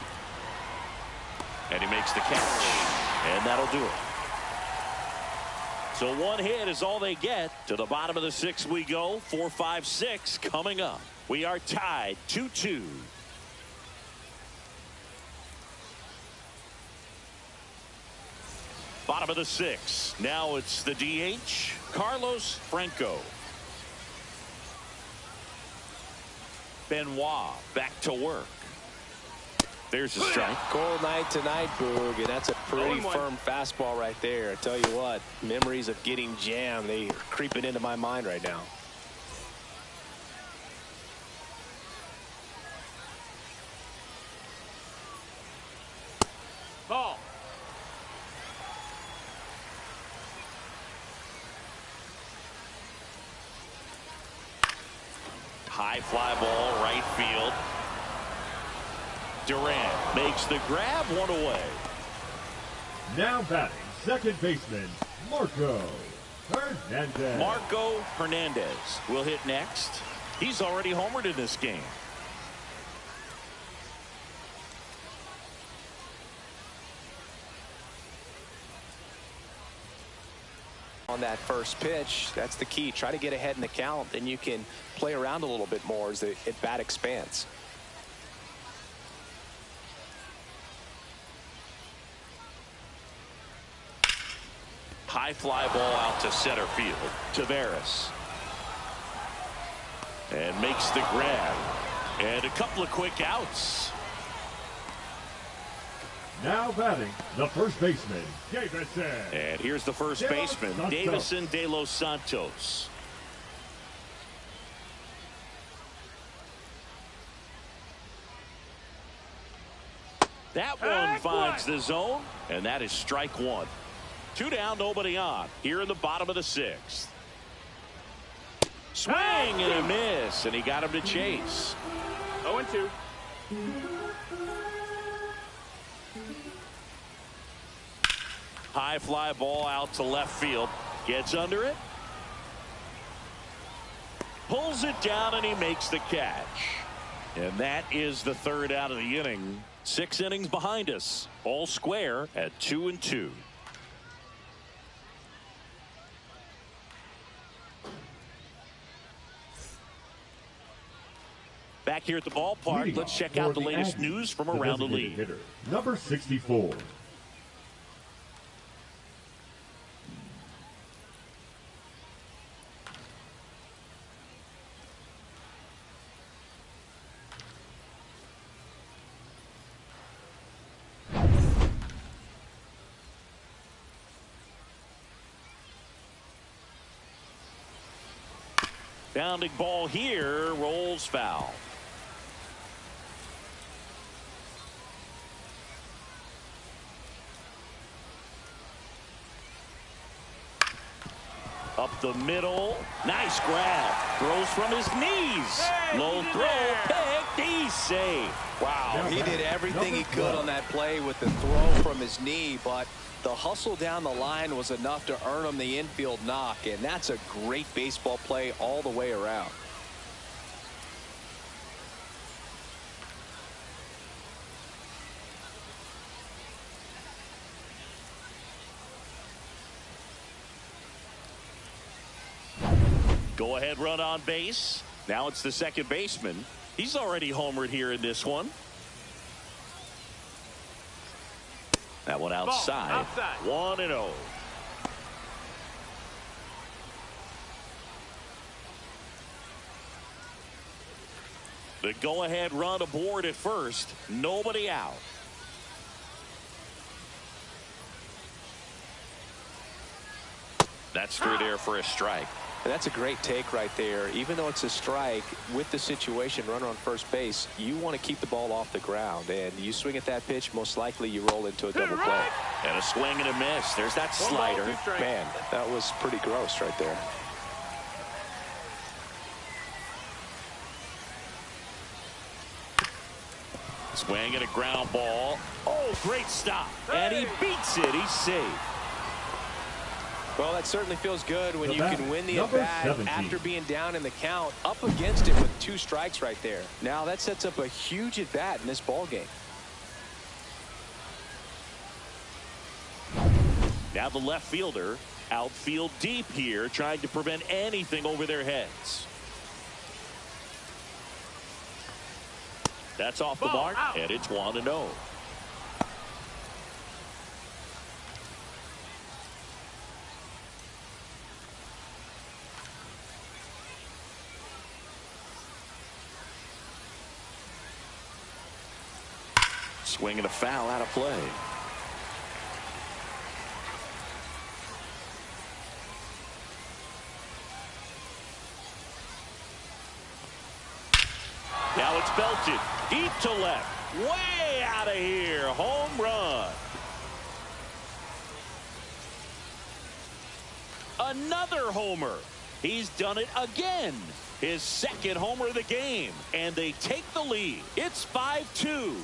Speaker 1: And he makes the catch. And that'll do it. So one hit is all they get. To the bottom of the 6th we go. 4, 5, 6 coming up. We are tied 2-2. Bottom of the 6th. Now it's the DH, Carlos Franco. Benoit back to work. There's a strike.
Speaker 3: Cold night tonight, Boog, and that's a pretty firm fastball right there. I tell you what, memories of getting jammed, they are creeping into my mind right now.
Speaker 4: Ball.
Speaker 1: High fly ball, right field. Durant makes the grab, one away.
Speaker 2: Now batting, second baseman, Marco Hernandez.
Speaker 1: Marco Hernandez will hit next. He's already homered in this game.
Speaker 3: On that first pitch, that's the key. Try to get ahead in the count, then you can play around a little bit more as the at-bat expands.
Speaker 1: High fly ball out to center field. Taveras. And makes the grab. And a couple of quick outs.
Speaker 2: Now batting, the first baseman, Davison.
Speaker 1: And here's the first baseman, Davison de los Santos. That one finds the zone, and that is strike one. 2 down, nobody on. Here in the bottom of the 6th. Swing and a miss, and he got him to chase.
Speaker 4: 0-2.
Speaker 1: High fly ball out to left field. Gets under it. Pulls it down, and he makes the catch. And that is the 3rd out of the inning. 6 innings behind us. All square at 2-2. Back here at the ballpark, let's check out the latest news from around the league.
Speaker 2: Hitter, number 64.
Speaker 1: Bounding ball here, rolls foul. Up the middle. Nice grab. Throws from his knees. Low throw. Picked. He's safe.
Speaker 3: Wow, he did everything he could on that play with the throw from his knee, but the hustle down the line was enough to earn him the infield knock, and that's a great baseball play all the way around.
Speaker 1: Go ahead run on base. Now it's the second baseman. He's already homered here in this one. That one outside. 1-0. The go-ahead run aboard at first. Nobody out. That's through there for a strike.
Speaker 3: And that's a great take right there. Even though it's a strike, with the situation, runner on first base, you want to keep the ball off the ground. And you swing at that pitch, most likely you roll into a double play.
Speaker 1: And a swing and a miss. There's that slider.
Speaker 3: Man, that was pretty gross right there.
Speaker 1: Swing and a ground ball. Oh, great stop. And he beats it. He's safe.
Speaker 3: Well, that certainly feels good when you can win the at-bat after being down in the count, up against it with 2 strikes right there. Now that sets up a huge at-bat in this ball game.
Speaker 1: Now the left fielder, outfield deep here, trying to prevent anything over their heads. That's off the mark, and it's 1-0. Swing and a foul out of play. Now it's belted deep to left, way out of here. Home run. Another homer. He's done it again. His second homer of the game, and they take the lead. It's 5-2.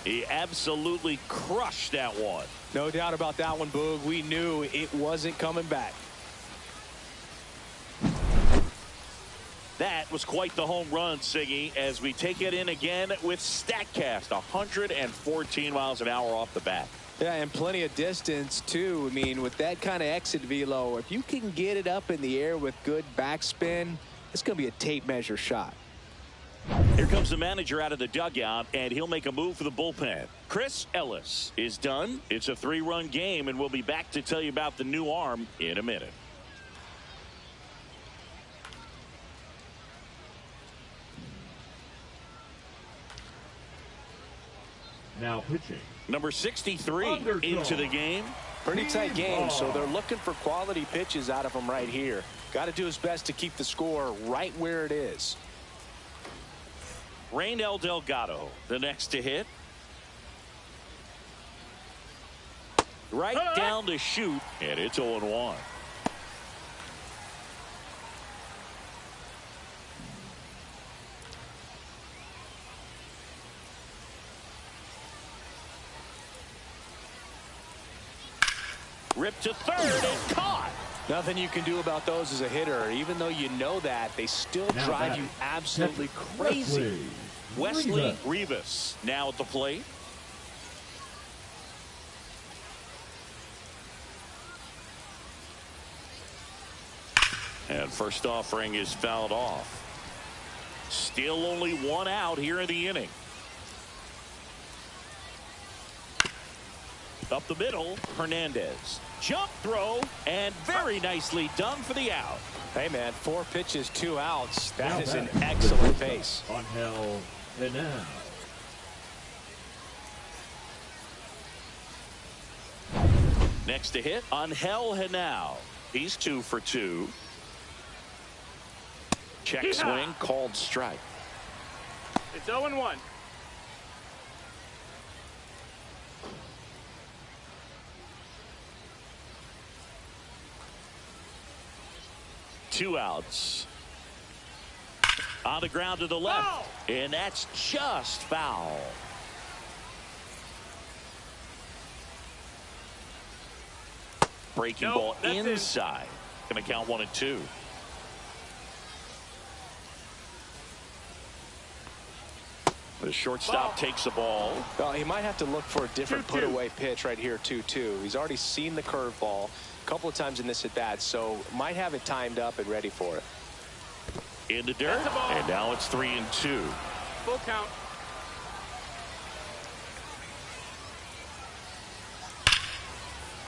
Speaker 1: He absolutely crushed that one.
Speaker 3: No doubt about that one, Boog. We knew it wasn't coming back.
Speaker 1: That was quite the home run, Siggy, as we take it in again with StatCast. 114 miles an hour off the bat.
Speaker 3: Yeah, and plenty of distance, too. I mean, with that kind of exit velo, if you can get it up in the air with good backspin, it's going to be a tape measure shot.
Speaker 1: Here comes the manager out of the dugout, and he'll make a move for the bullpen. Chris Ellis is done. It's a 3-run game, and we'll be back to tell you about the new arm in a minute.
Speaker 2: Now pitching.
Speaker 1: Number 63 into the game.
Speaker 3: Pretty tight game, so they're looking for quality pitches out of him right here. Got to do his best to keep the score right where it is.
Speaker 1: Raynel Delgado, the next to hit. Right down to shoot, and it's 0-1. Ripped to third and caught.
Speaker 3: Nothing you can do about those as a hitter. Even though you know that, they still drive you absolutely crazy.
Speaker 1: Wesley Rivas now at the plate. And first offering is fouled off. Still only 1 out here in the inning. Up the middle, Hernandez. Jump throw, and very nicely done for the out.
Speaker 3: Hey, man, 4 pitches, 2 outs. That is an excellent base.
Speaker 2: Angel Henao.
Speaker 1: Next to hit, Angel Henao. He's 2 for 2. Check swing, called strike.
Speaker 4: It's 0-1.
Speaker 1: Two outs. On the ground to the left, and that's just foul. Breaking ball inside. Going to count 1 and 2. The shortstop takes the ball.
Speaker 3: Well, he might have to look for a different put-away pitch right here, 2-2. He's already seen the curveball a couple of times in this at-bat, so might have it timed up and ready for it.
Speaker 1: In the dirt, and now it's 3 and 2.
Speaker 4: Full count.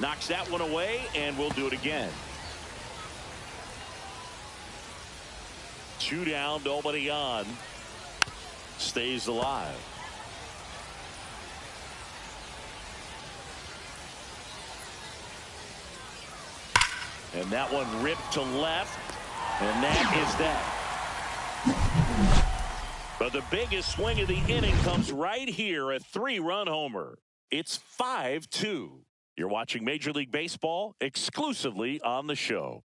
Speaker 1: Knocks that one away, and we'll do it again. 2 down, nobody on. Stays alive. And that one ripped to left. And that is that. But the biggest swing of the inning comes right here, a 3-run homer. It's 5-2. You're watching Major League Baseball exclusively on the show.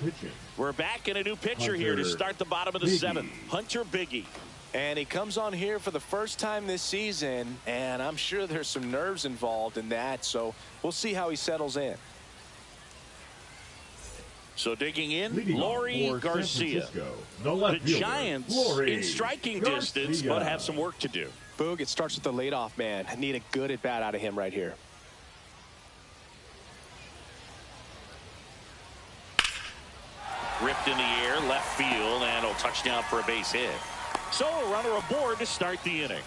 Speaker 2: Pitching.
Speaker 1: We're back in a new pitcher here to start the bottom of the seventh. Hunter Biggie.
Speaker 3: And he comes on here for the first time this season, and I'm sure there's some nerves involved in that, so we'll see how he settles in.
Speaker 1: So digging in,
Speaker 2: Leading
Speaker 1: Lori Garcia. The Giants in striking distance, but have some work to do.
Speaker 3: Boog, it starts with the leadoff man. I need a good at-bat out of him right here.
Speaker 1: Ripped in the air, left field, and a touchdown for a base hit. So a runner aboard to start the inning.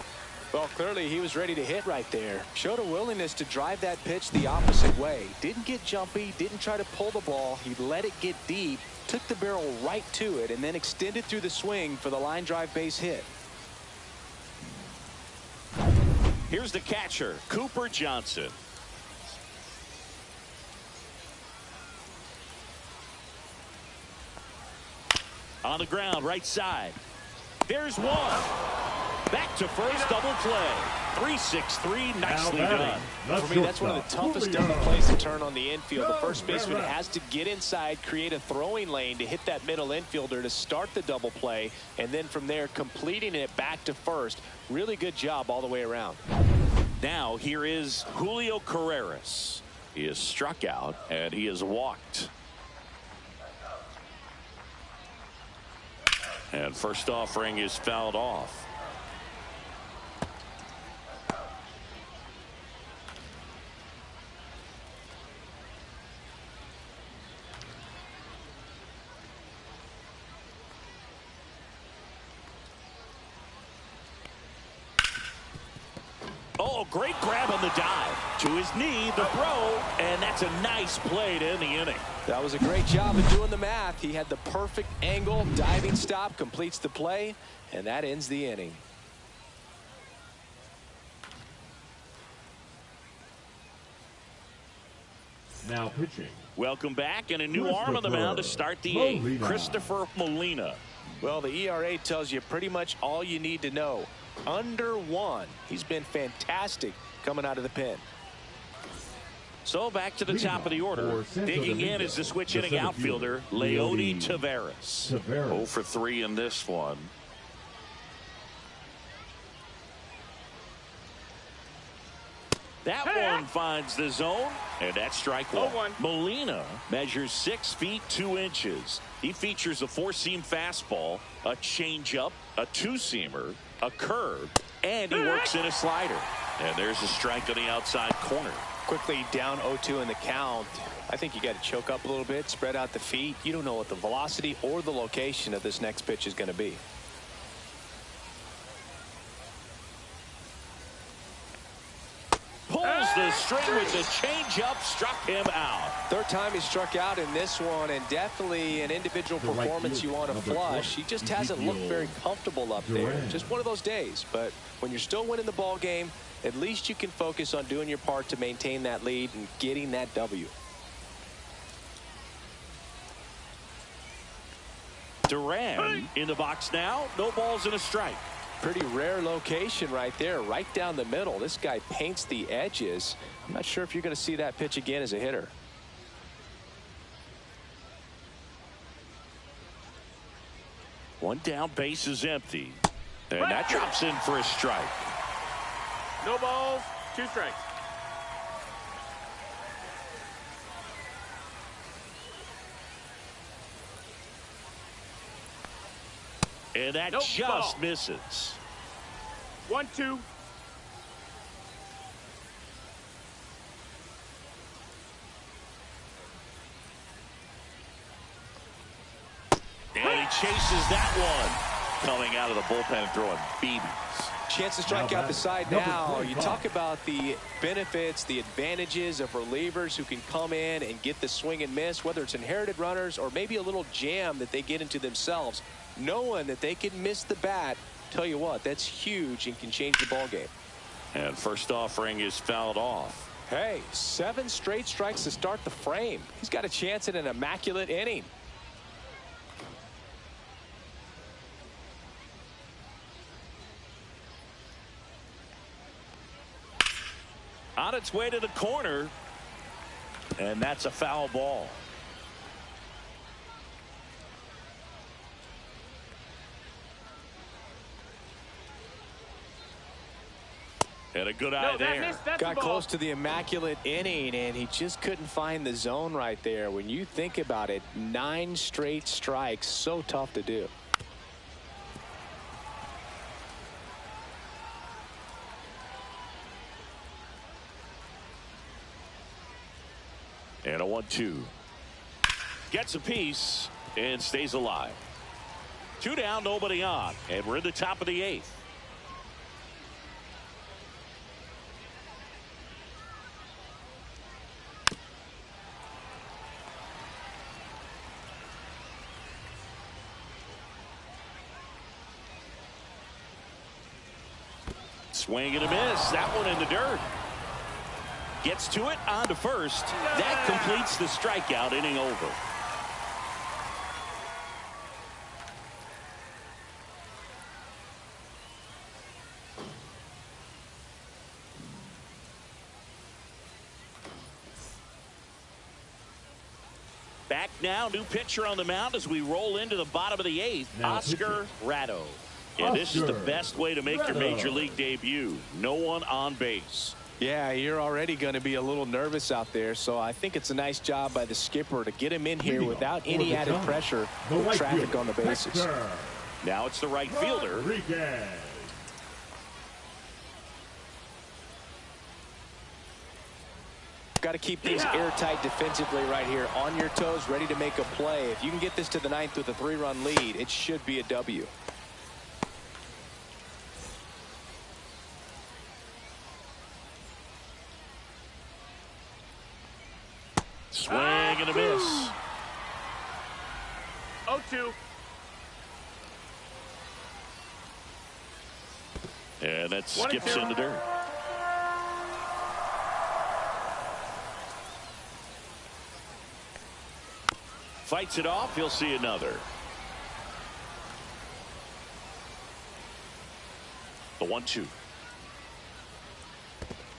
Speaker 3: Well, clearly he was ready to hit right there. Showed a willingness to drive that pitch the opposite way. Didn't get jumpy, didn't try to pull the ball. He let it get deep, took the barrel right to it, and then extended through the swing for the line drive base hit.
Speaker 1: Here's the catcher, Cooper Johnson. On the ground, right side. There's one. Back to first, double play. 3-6-3, nicely done.
Speaker 3: For me, that's one of the toughest double plays to turn on the infield. The first baseman has to get inside, create a throwing lane to hit that middle infielder to start the double play, and then from there, completing it back to first. Really good job all the way around.
Speaker 1: Now, here is Julio Carreras. He is struck out, and he is walked. And first offering is fouled off. Oh, great grab on the dive. To his knee, the throw, and that's a nice play to end the inning.
Speaker 3: That was a great job of doing the math. He had the perfect angle, diving stop, completes the play, and that ends the inning.
Speaker 2: Now pitching.
Speaker 1: Welcome back, and a new arm on the mound to start the eighth. Christopher Molina.
Speaker 3: Well, the ERA tells you pretty much all you need to know. Under 1. He's been fantastic coming out of the pen.
Speaker 1: So back to the top of the order. Digging in is the switch hitting outfielder, Leody Taveras. 0 for 3 in this one. That one finds the zone, and that's strike one. Molina measures 6 feet 2 inches. He features a 4-seam fastball, a changeup, a 2-seamer, a curve, and he works in a slider. And there's a strike on the outside corner.
Speaker 3: Quickly down 0-2 in the count. I think you got to choke up a little bit, spread out the feet. You don't know what the velocity or the location of this next pitch is going to be.
Speaker 1: Pulls the string with the changeup, struck him out.
Speaker 3: Third time he struck out in this one, and definitely an individual performance you want to flush. He just hasn't looked very comfortable up there. Just one of those days. But when you're still winning the ball game, at least you can focus on doing your part to maintain that lead and getting that W.
Speaker 1: Duran in the box now. No balls and a strike.
Speaker 3: Pretty rare location right there, right down the middle. This guy paints the edges. I'm not sure if you're going to see that pitch again as a hitter.
Speaker 1: One down, base is empty. And that drops in for a strike.
Speaker 4: No balls, 2 strikes.
Speaker 1: And that just misses.
Speaker 4: 1-2.
Speaker 1: And he chases that one. Coming out of the bullpen and throwing BBs.
Speaker 3: Chance to strike out the side now. You talk about the benefits, the advantages of relievers who can come in and get the swing and miss, whether it's inherited runners or maybe a little jam that they get into themselves. Knowing that they can miss the bat, tell you what, that's huge and can change the ball game.
Speaker 1: And first offering is fouled off.
Speaker 3: Hey, 7 straight strikes to start the frame. He's got a chance at an immaculate inning.
Speaker 1: On its way to the corner, and that's a foul ball. And a good eye there.
Speaker 3: Got close to the immaculate inning, and he just couldn't find the zone right there. When you think about it, 9 straight strikes, so tough to do.
Speaker 1: And a 1-2. Gets a piece and stays alive. 2 down, nobody on, and we're in the top of the 8th. Swing and a miss. That one in the dirt. Gets to it, on to first. That completes the strikeout, inning over. Back now, new pitcher on the mound as we roll into the bottom of the 8th, Oscar Ratto. And this is the best way to make your major league debut. No one on base.
Speaker 3: Yeah, you're already going to be a little nervous out there, so I think it's a nice job by the skipper to get him in here without any added pressure with traffic on the bases.
Speaker 1: Now it's the right fielder.
Speaker 3: Got to keep things airtight defensively right here. On your toes, ready to make a play. If you can get this to the 9th with a 3-run lead, it should be a W.
Speaker 1: Swing and a miss.
Speaker 4: 0-2.
Speaker 1: And that skips in the dirt. Fights it off. He'll see another. The 1-2.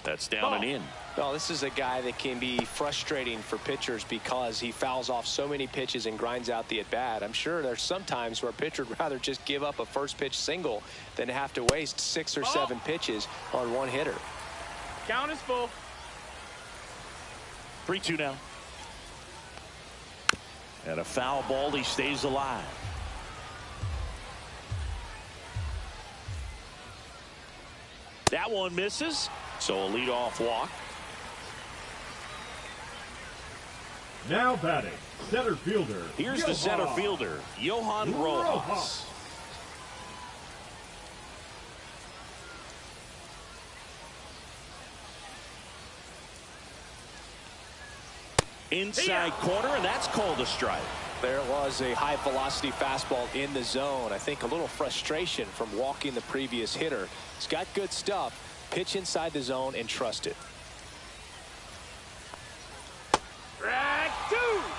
Speaker 1: That's down and in.
Speaker 3: Well, this is a guy that can be frustrating for pitchers because he fouls off so many pitches and grinds out the at-bat. I'm sure there's some times where a pitcher would rather just give up a first pitch single than have to waste 6 or 7 pitches on one hitter.
Speaker 4: Count is full.
Speaker 1: 3-2 now. And a foul ball. He stays alive. That one misses. So a leadoff walk.
Speaker 2: Now batting, center fielder.
Speaker 1: Here's the center fielder, Johan Rojas. Inside corner, and that's called a strike.
Speaker 3: There was a high velocity fastball in the zone. I think a little frustration from walking the previous hitter. He's got good stuff. Pitch inside the zone and trust it.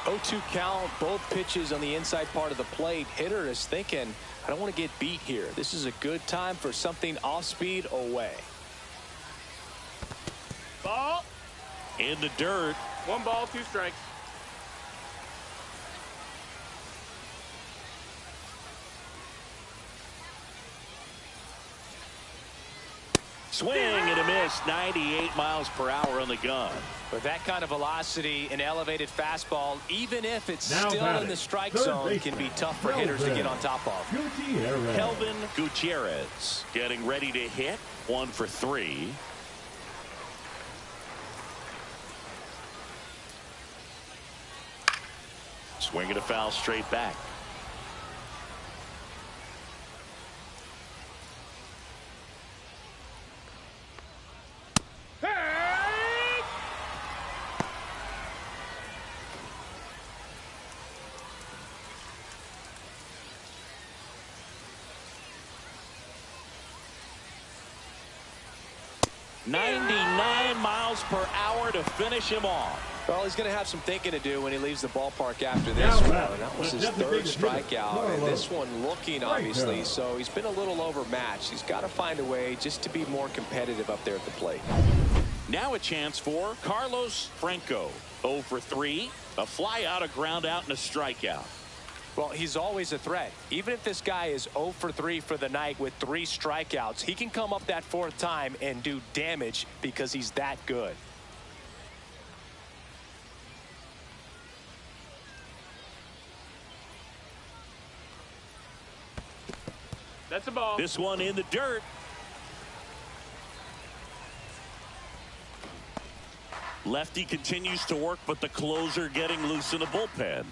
Speaker 3: 0-2 count, both pitches on the inside part of the plate. Hitter is thinking, I don't want to get beat here. This is a good time for something off speed away.
Speaker 4: Ball.
Speaker 1: In the dirt.
Speaker 4: 1 ball, 2 strikes.
Speaker 1: Swing and a miss. 98 miles per hour on the gun.
Speaker 3: With that kind of velocity, an elevated fastball, even if it's
Speaker 2: now
Speaker 3: still in the strike zone, can be tough for hitters to get on top of.
Speaker 1: Kelvin Gutierrez getting ready to hit. 1 for 3. Swing and a foul straight back. 99 miles per hour to finish him off.
Speaker 3: Well, he's going to have some thinking to do when he leaves the ballpark after this one. And that was his third strikeout. And this one looking, obviously, so he's been a little overmatched. He's got to find a way just to be more competitive up there at the plate.
Speaker 1: Now a chance for Carlos Franco. 0 for 3. A fly out, a ground out, and a strikeout.
Speaker 3: Well, he's always a threat. Even if this guy is 0 for 3 for the night with 3 strikeouts, he can come up that 4th time and do damage because he's that good.
Speaker 4: That's a ball.
Speaker 1: This one in the dirt. Lefty continues to work, but the closer getting loose in the bullpen.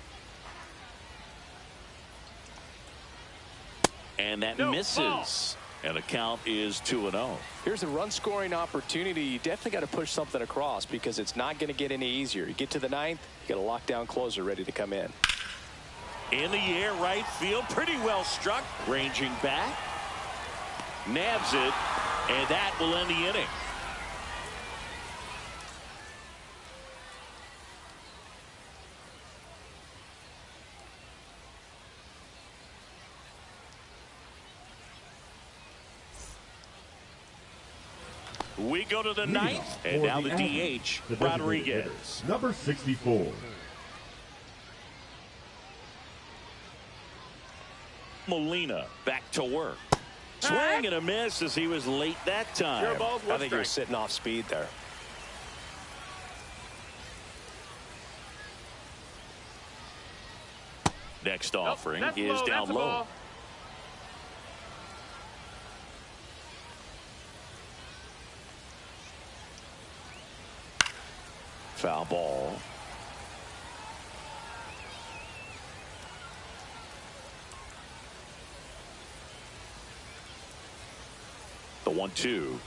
Speaker 1: And that misses. Ball. And the count is 2-0.
Speaker 3: Here's a run-scoring opportunity. You definitely got to push something across because it's not going to get any easier. You get to the 9th, you got a lockdown closer ready to come in.
Speaker 1: In the air, right field, pretty well struck. Ranging back, nabs it, and that will end the inning. We go to the 9th, and now the DH, Rodriguez.
Speaker 2: Number 64.
Speaker 1: Molina back to work. Swing and a miss as he was late that time.
Speaker 3: I think he was sitting off speed there.
Speaker 1: Next offering is down low. Foul ball. The 1-2.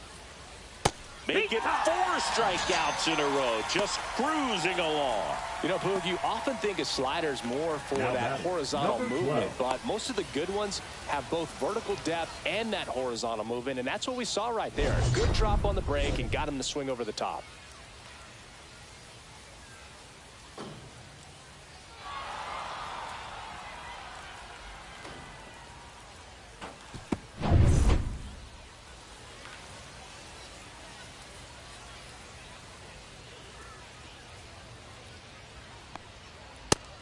Speaker 1: Make it 4 strikeouts in a row. Just cruising along.
Speaker 3: You know, Boog, you often think a slider's more for that horizontal movement, but most of the good ones have both vertical depth and that horizontal movement, and that's what we saw right there. Good drop on the break and got him to swing over the top.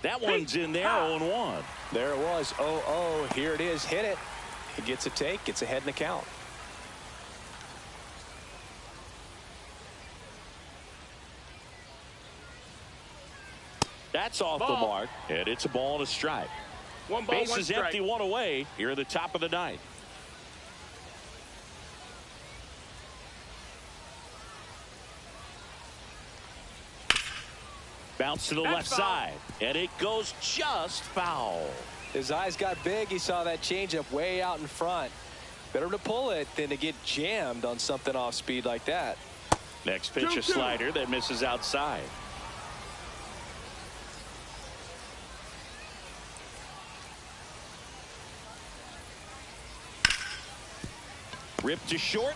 Speaker 1: That one's in there, 0-1.
Speaker 3: There it was, 0-0. Here it is, hit it. He gets a take, gets ahead in the count.
Speaker 1: That's off the mark, and it's a ball and a strike. Base is empty, 1 away here at the top of the 9th. Bounce to the left side, and it goes just foul.
Speaker 3: His eyes got big. He saw that changeup way out in front. Better to pull it than to get jammed on something off speed like that.
Speaker 1: Next pitch, a slider that misses outside. Ripped to short.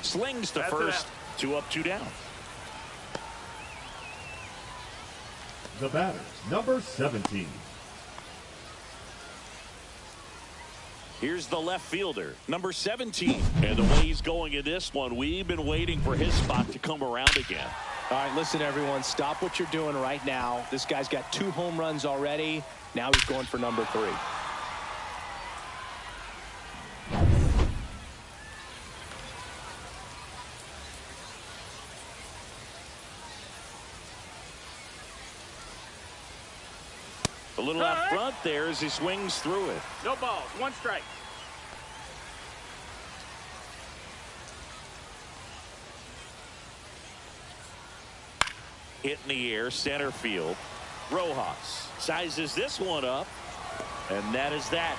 Speaker 1: Slings to first. 2 up, 2 down.
Speaker 2: The batter, number 17.
Speaker 1: Here's the left fielder, number 17. And the way he's going in this one, we've been waiting for his spot to come around again.
Speaker 3: All right, listen, everyone, stop what you're doing right now. This guy's got 2 home runs already. Now he's going for number 3.
Speaker 1: A little out front there as he swings through it.
Speaker 4: No balls, 1 strike.
Speaker 1: Hit in the air, center field. Rojas sizes this one up, and that is that.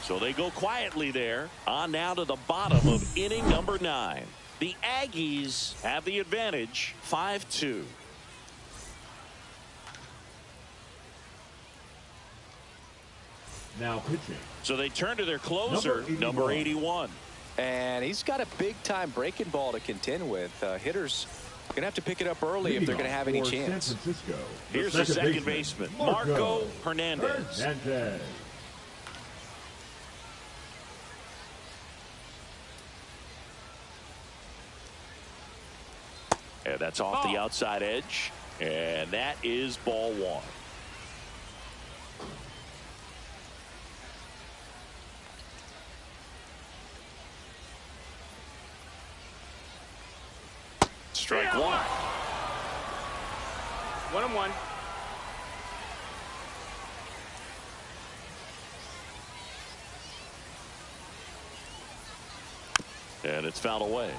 Speaker 1: So they go quietly there. On now to the bottom of inning number 9. The Aggies have the advantage, 5-2.
Speaker 2: Now pitching.
Speaker 1: So they turn to their closer, number 81.
Speaker 3: And he's got a big-time breaking ball to contend with. Hitters going to have to pick it up early if they're going to have any chance.
Speaker 1: Here's the second baseman, Marco Hernandez. And that's off the outside edge. And that is ball one. Strike one.
Speaker 4: 1-1.
Speaker 1: And it's fouled away.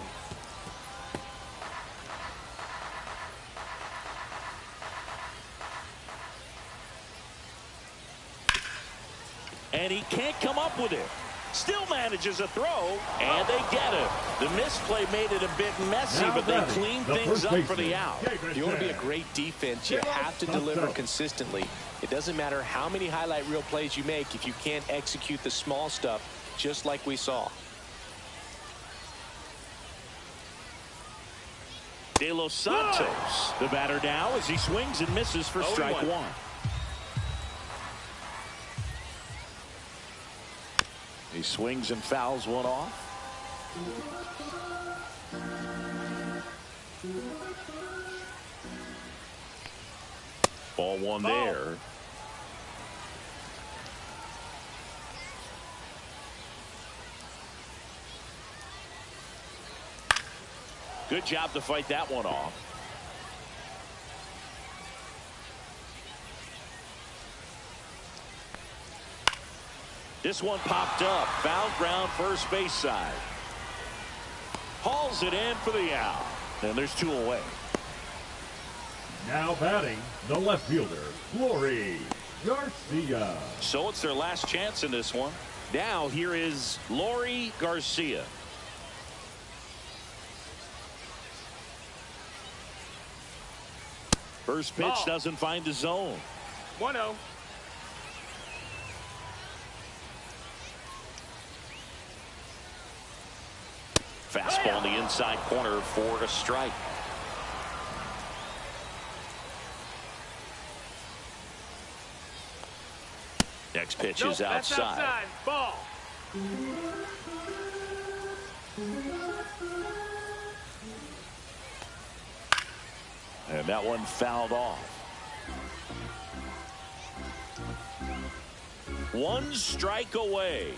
Speaker 1: And he can't come up with it. Still manages a throw, and they get it. The misplay made it a bit messy, but they cleaned things up for the out.
Speaker 3: If you want to be a great defense, you have to deliver consistently. It doesn't matter how many highlight reel plays you make if you can't execute the small stuff, just like we saw.
Speaker 1: De Los Santos, the batter now as he swings and misses for strike one. He swings and fouls one off. Ball one there. Good job to fight that one off. This one popped up. Foul ground, first base side. Hauls it in for the out. And there's two away.
Speaker 2: Now batting, the left fielder, Lori Garcia.
Speaker 1: So it's their last chance in this one. Now here is Lori Garcia. First pitch doesn't find the zone.
Speaker 4: 1-0.
Speaker 1: Fastball in the inside corner for a strike. Next pitch is outside.
Speaker 4: That's outside. Ball.
Speaker 1: And that one fouled off. One strike away.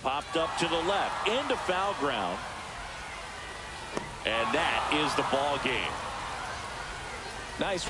Speaker 1: Popped up to the left into foul ground. And that is the ball game.
Speaker 3: Nice.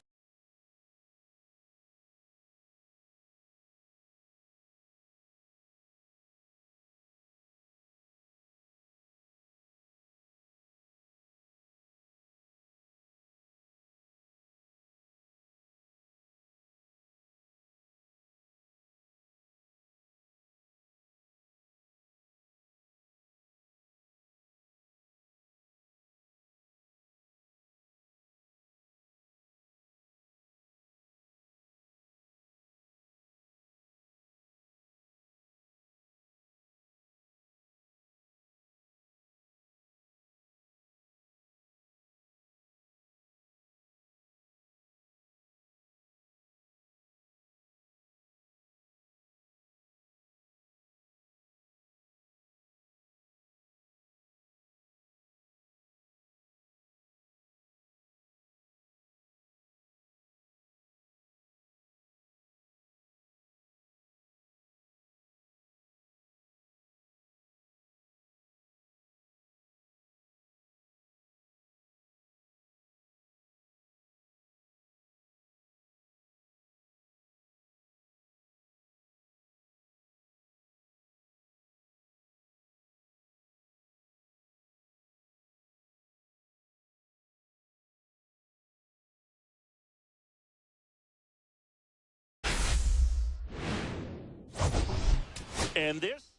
Speaker 1: And this.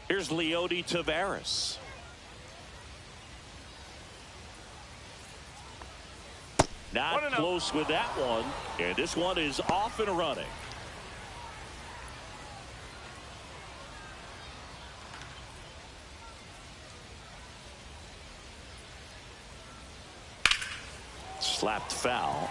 Speaker 1: Here's Leody Taveras. Not close with that one. And this one is off and running. Slapped foul.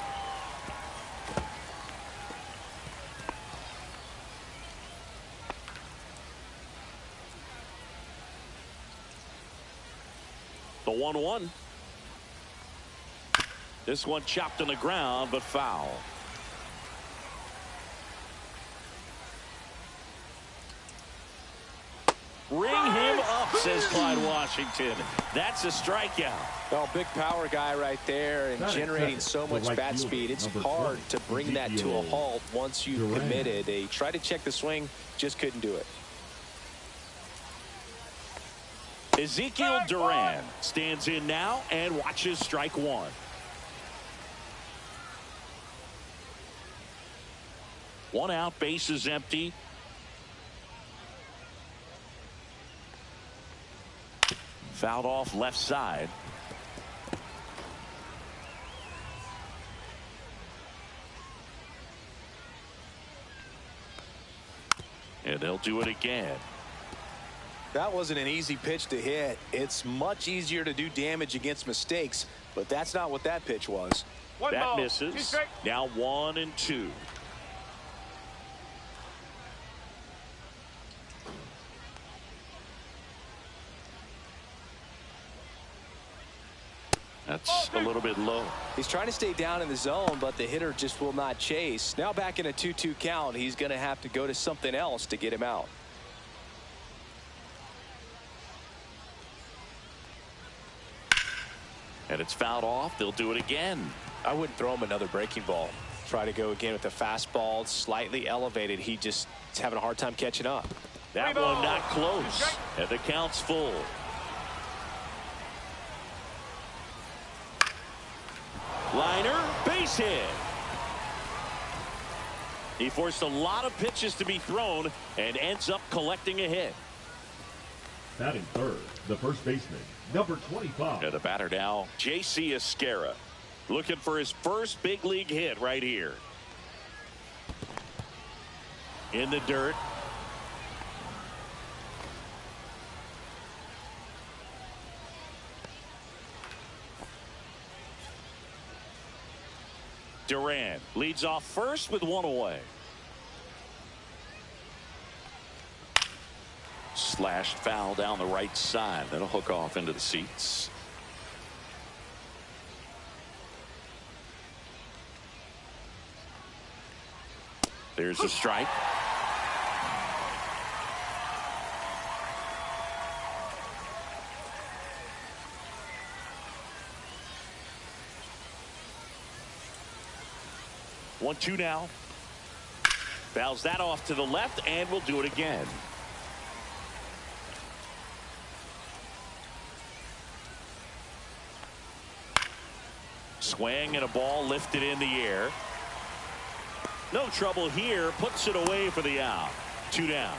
Speaker 1: The 1-1. This one chopped on the ground, but foul. Ring him up, says Clyde Washington. That's a strikeout.
Speaker 3: Well, big power guy right there and generating so much bat speed. It's hard to bring that to a halt once you've committed. They tried to check the swing, just couldn't do it.
Speaker 1: Ezekiel Duran stands in now and watches strike one. One out, base is empty. Fouled off left side. And they'll do it again.
Speaker 3: That wasn't an easy pitch to hit. It's much easier to do damage against mistakes, but that's not what that pitch was.
Speaker 1: That misses. Now 1-2. That's a little bit low.
Speaker 3: He's trying to stay down in the zone, but the hitter just will not chase. Now back in a 2-2 count, he's going to have to go to something else to get him out.
Speaker 1: And it's fouled off. They'll do it again.
Speaker 3: I wouldn't throw him another breaking ball. Try to go again with the fastball, slightly elevated. He just is having a hard time catching up.
Speaker 1: That one not close. And the count's full. Liner, base hit. He forced a lot of pitches to be thrown and ends up collecting a hit.
Speaker 2: Batting third, the first baseman, number 25.
Speaker 1: And the batter now, J.C. Esquera, looking for his first big league hit right here. In the dirt. Duran leads off first with one away. Slashed foul down the right side. That'll hook off into the seats. There's a strike. 1-2 now. Fouls that off to the left, and we'll do it again. Swing and a ball lifted in the air. No trouble here. Puts it away for the out. 2 down.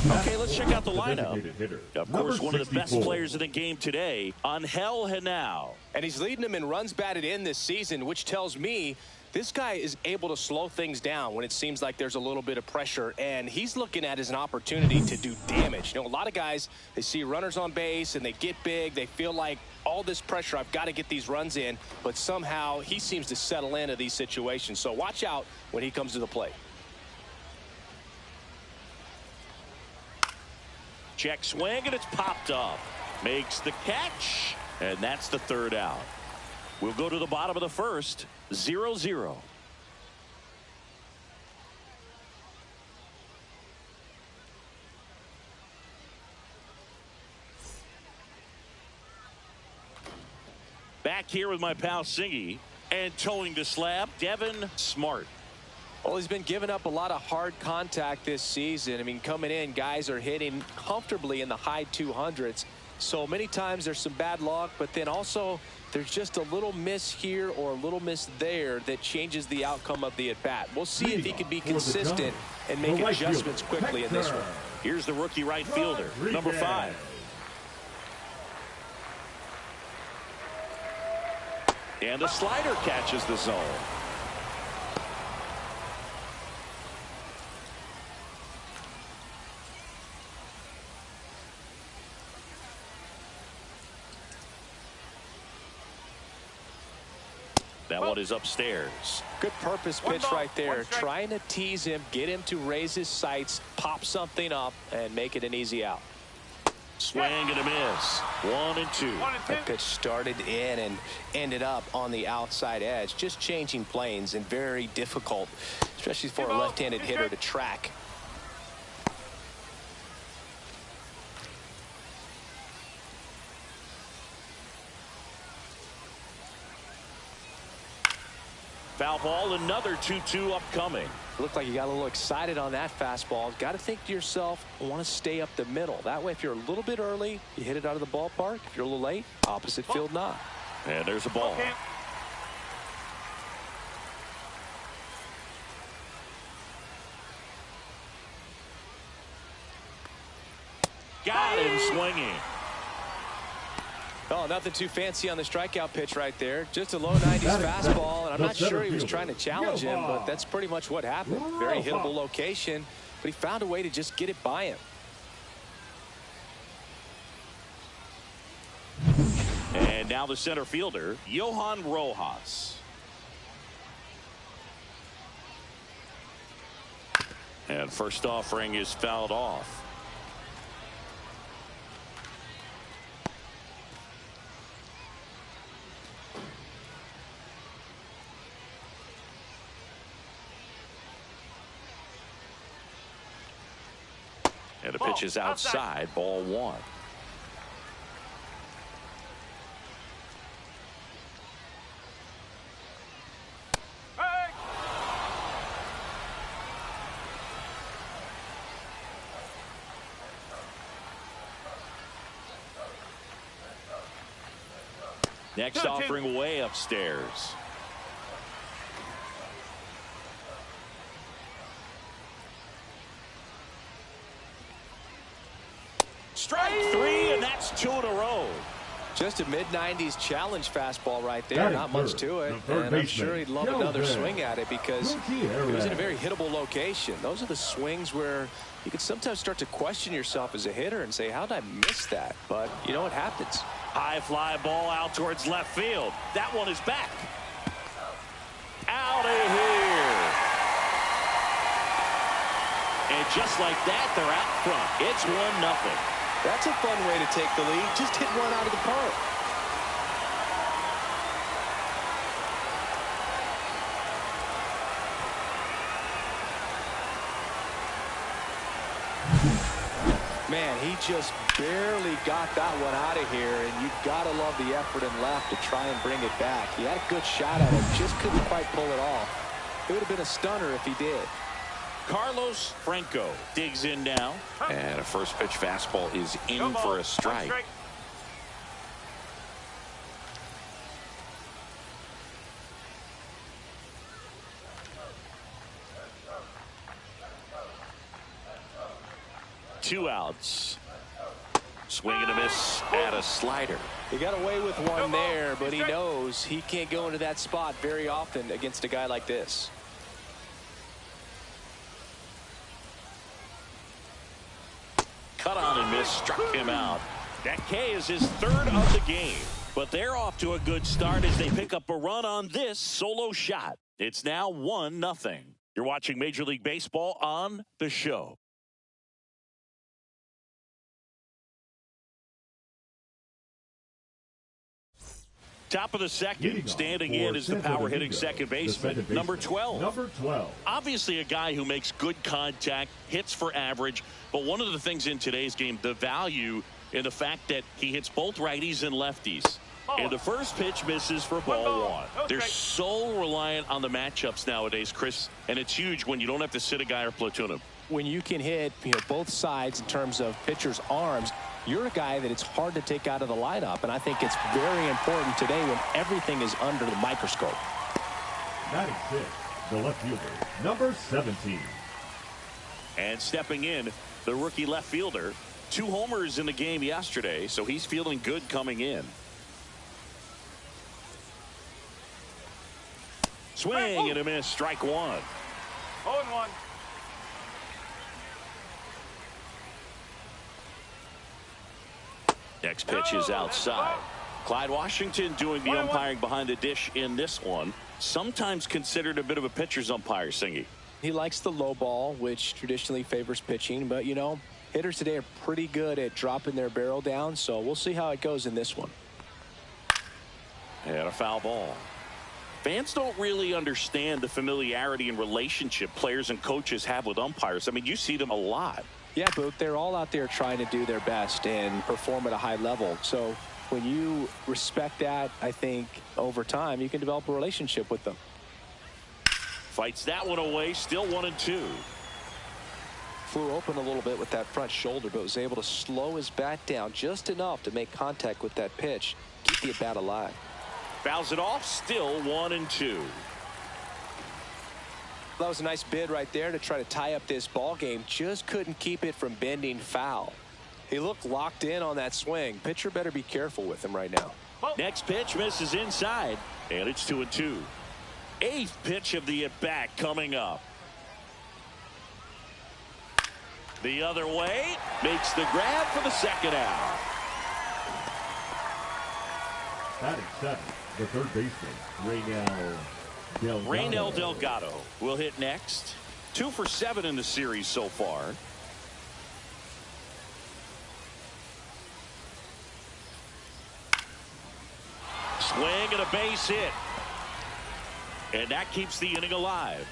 Speaker 1: Okay, let's check out the lineup. Of course, one of the best players in the game today, Angel Henao.
Speaker 3: And he's leading them in runs batted in this season, which tells me this guy is able to slow things down when it seems like there's a little bit of pressure, and he's looking at it as an opportunity to do damage. You know, a lot of guys, they see runners on base and they get big. They feel like all this pressure, I've got to get these runs in, but somehow he seems to settle into these situations. So watch out when he comes to the plate.
Speaker 1: Check swing, and it's popped up. Makes the catch, and that's the third out. We'll go to the bottom of the first. 0-0. Back here with my pal Singy, and towing the slab, Devin Smart.
Speaker 3: Well, he's been giving up a lot of hard contact this season. I mean, coming in, guys are hitting comfortably in the high 200s. So many times there's some bad luck, but then also There's just a little miss here or a little miss there that changes the outcome of the at-bat. We'll see if he can be consistent and make adjustments quickly in this one.
Speaker 1: Here's the rookie right fielder, number 5. And a slider catches the zone. That one is upstairs.
Speaker 3: Good purpose pitch right there. Trying to tease him, get him to raise his sights, pop something up, and make it an easy out.
Speaker 1: Swing and a miss. 1-2.
Speaker 3: That pitch started in and ended up on the outside edge. Just changing planes and very difficult, especially for a left-handed hitter to track.
Speaker 1: Foul ball, another 2-2 upcoming.
Speaker 3: Looked like you got a little excited on that fastball. Got to think to yourself, I want to stay up the middle. That way, if you're a little bit early, you hit it out of the ballpark. If you're a little late, opposite field not.
Speaker 1: And there's a ball.
Speaker 4: Okay.
Speaker 1: Got him swinging.
Speaker 3: Oh, nothing too fancy on the strikeout pitch right there. Just a low 90s fastball, and I'm not sure he was trying to challenge him, but that's pretty much what happened. Very hittable location, but he found a way to just get it by him.
Speaker 1: And now the center fielder, Johan Rojas. And first offering is fouled off. And the pitch is outside, ball 1.
Speaker 4: Hey!
Speaker 1: Next offering way upstairs. Strike 3, and that's 2 in a row.
Speaker 3: Just a mid-90s challenge fastball right there. Not much to it. And I'm sure he'd love another swing at it because he was in a very hittable location. Those are the swings where you can sometimes start to question yourself as a hitter and say, how did I miss that? But you know what happens.
Speaker 1: High fly ball out towards left field. That one is back. Out of here. And just like that, they're out front. It's 1-0.
Speaker 3: That's a fun way to take the lead. Just hit one out of the park. Man, he just barely got that one out of here, and you've got to love the effort in left to try and bring it back. He had a good shot at it, just couldn't quite pull it off. It would have been a stunner if he did.
Speaker 1: Carlos Franco digs in now. And a first pitch fastball is in for a strike. Two outs. Swing and a miss at a slider.
Speaker 3: He got away with one there, but he knows he can't go into that spot very often against a guy like this.
Speaker 1: Cut on and miss, struck him out. That K is his 3rd of the game. But they're off to a good start as they pick up a run on this solo shot. It's now 1-0. You're watching Major League Baseball on The Show. Top of the second, standing in is the power hitting second baseman, number 12.
Speaker 2: Number 12.
Speaker 1: Obviously a guy who makes good contact, hits for average, but one of the things in today's game, the value in the fact that he hits both righties and lefties. And the first pitch misses for ball 1. They're so reliant on the matchups nowadays, Chris, and it's huge when you don't have to sit a guy or platoon him.
Speaker 3: When you can hit both sides in terms of pitchers' arms, you're a guy that it's hard to take out of the lineup, and I think it's very important today when everything is under the microscope.
Speaker 2: 96, the left fielder, number 17.
Speaker 1: And stepping in, the rookie left fielder. 2 homers in the game yesterday, so he's feeling good coming in. Swing and a miss, strike 1.
Speaker 4: 0-1.
Speaker 1: Next pitch is outside. Clyde Washington doing the umpiring behind the dish in this one. Sometimes considered a bit of a pitcher's umpire, Singy.
Speaker 3: He likes the low ball, which traditionally favors pitching, but you know, hitters today are pretty good at dropping their barrel down, so we'll see how it goes in this one.
Speaker 1: And a foul ball. Fans don't really understand the familiarity and relationship players and coaches have with umpires. I mean, you see them a lot.
Speaker 3: Yeah, but they're all out there trying to do their best and perform at a high level. So when you respect that, I think over time you can develop a relationship with them.
Speaker 1: Fights that one away, still 1-2.
Speaker 5: Flew open a little bit with that front shoulder, but was able to slow his bat down just enough to make contact with that pitch, keep the at-bat alive.
Speaker 1: Fouls it off, still 1-2.
Speaker 3: That was a nice bid right there to try to tie up this ball game. Just couldn't keep it from bending foul. He looked locked in on that swing. Pitcher better be careful with him right now.
Speaker 1: Next pitch misses inside, and it's 2-2. 8th pitch of the at-bat coming up. The other way, makes the grab for the second out.
Speaker 2: Batting 7, the third baseman,
Speaker 1: Raynel Delgado will hit next. 2 for 7 in the series so far. Swing and a base hit. And that keeps the inning alive.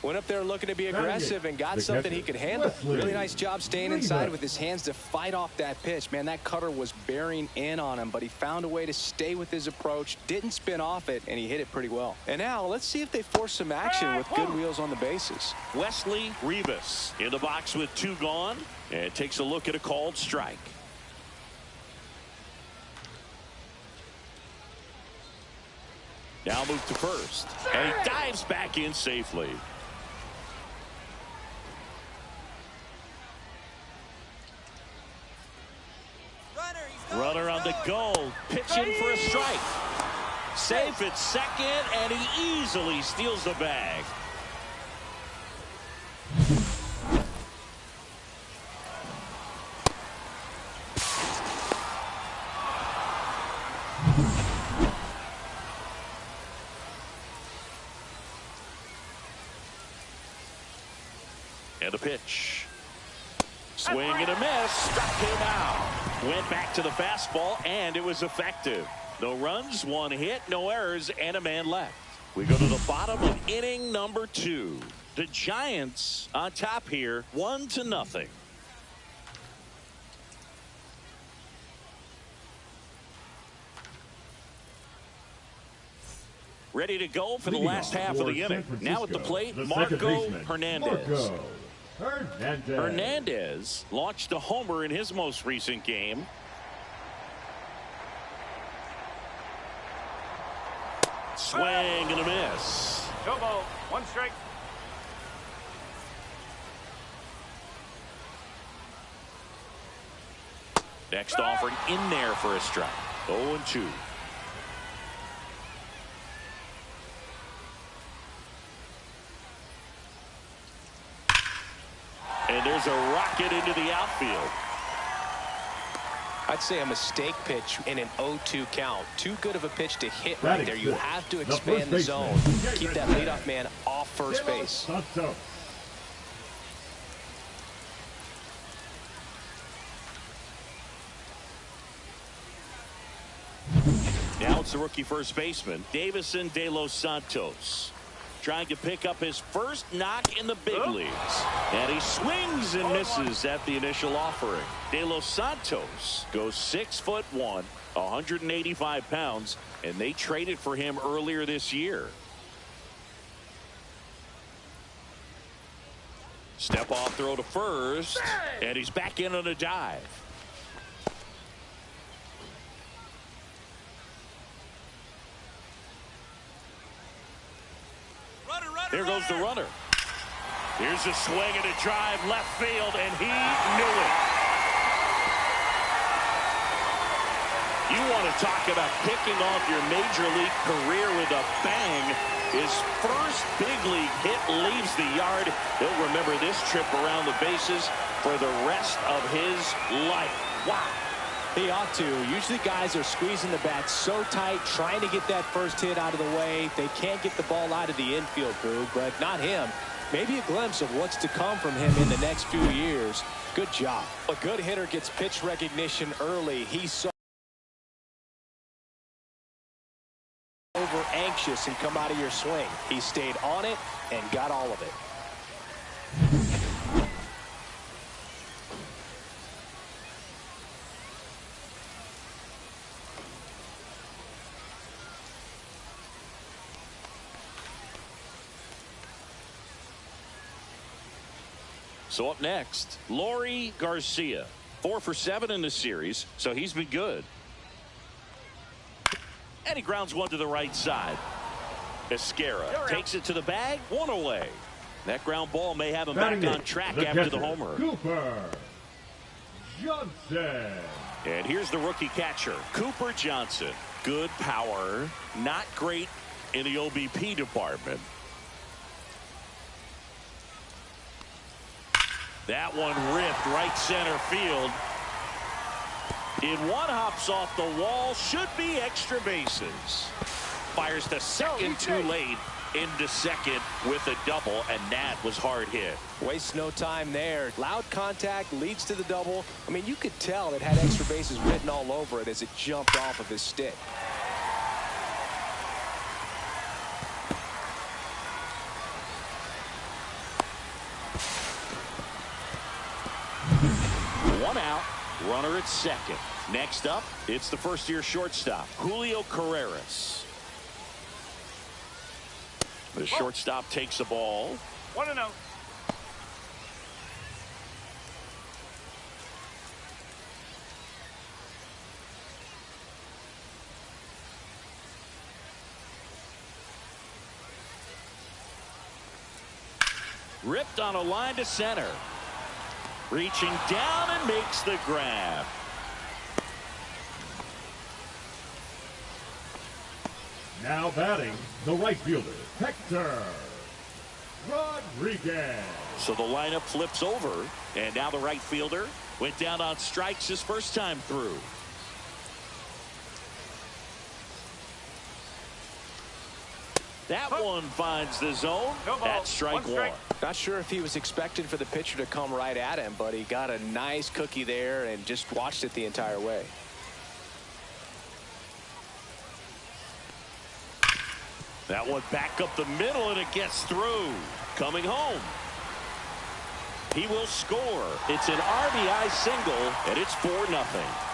Speaker 3: Went up there looking to be aggressive and got something he could handle. Really nice job staying inside with his hands to fight off that pitch. Man, that cutter was bearing in on him, but he found a way to stay with his approach, didn't spin off it, and he hit it pretty well. And now let's see if they force some action with good wheels on the bases.
Speaker 1: Wesley Rivas in the box with 2 gone, and takes a look at a called strike. Now move to first, and he dives back in safely. Runner on the go, pitching for a strike. Safe at second, and he easily steals the bag. And a pitch. Swing and a miss. Struck him out. Went back to the fastball, and it was effective. No runs, 1 hit, no errors, and a man left. We go to the bottom of inning number 2. The Giants on top here, 1-0. Ready to go for the last half of the inning. Now at the plate, Marco Hernandez. Hernandez launched a homer in his most recent game. Swing and a miss.
Speaker 4: No ball, 1 strike.
Speaker 1: Next offered in there for a strike. 0-2. And there's a rocket into the outfield.
Speaker 3: I'd say a mistake pitch in an 0-2 count. Too good of a pitch to hit right there. You have to expand the zone. Keep that leadoff man off first base.
Speaker 1: Now it's the rookie first baseman, Davison De Los Santos, trying to pick up his first knock in the big leagues. And he swings and misses at the initial offering. De Los Santos goes 6'1", 185 pounds, and they traded for him earlier this year. Step off throw to first, and he's back in on a dive. Here goes the runner. Here's a swing and a drive left field, and he knew it. You want to talk about kicking off your major league career with a bang. His first big league hit leaves the yard. He'll remember this trip around the bases for the rest of his life. Wow.
Speaker 3: He ought to. Usually guys are squeezing the bat so tight, trying to get that first hit out of the way. They can't get the ball out of the infield, Boo, but not him. Maybe a glimpse of what's to come from him in the next few years. Good job. A good hitter gets pitch recognition early. He saw over anxious and come out of your swing. He stayed on it and got all of it.
Speaker 1: So up next, Leury Garcia, 4 for 7 in the series, so he's been good. And he grounds one to the right side. Esquera takes it to the bag, 1 away. That ground ball may have him back on track after the homer.
Speaker 2: Cooper Johnson.
Speaker 1: And here's the rookie catcher, Cooper Johnson. Good power, not great in the OBP department. That one ripped right center field. In one, hops off the wall, should be extra bases. Fires to second too late, into second with a double, and that was hard hit.
Speaker 3: Wastes no time there. Loud contact leads to the double. I mean, you could tell it had extra bases written all over it as it jumped off of his stick.
Speaker 1: One out, runner at second. Next up, it's the first-year shortstop, Julio Carreras. The shortstop takes the ball.
Speaker 4: 1-0.
Speaker 1: Ripped on a line to center. Reaching down and makes the grab.
Speaker 2: Now batting, the right fielder, Hector Rodriguez.
Speaker 1: So the lineup flips over, and now the right fielder went down on strikes his first time through. That one finds the zone. That's strike one.
Speaker 3: Not sure if he was expecting for the pitcher to come right at him, but he got a nice cookie there and just watched it the entire way.
Speaker 1: That one back up the middle, and it gets through. Coming home. He will score. It's an RBI single, and it's 4-0.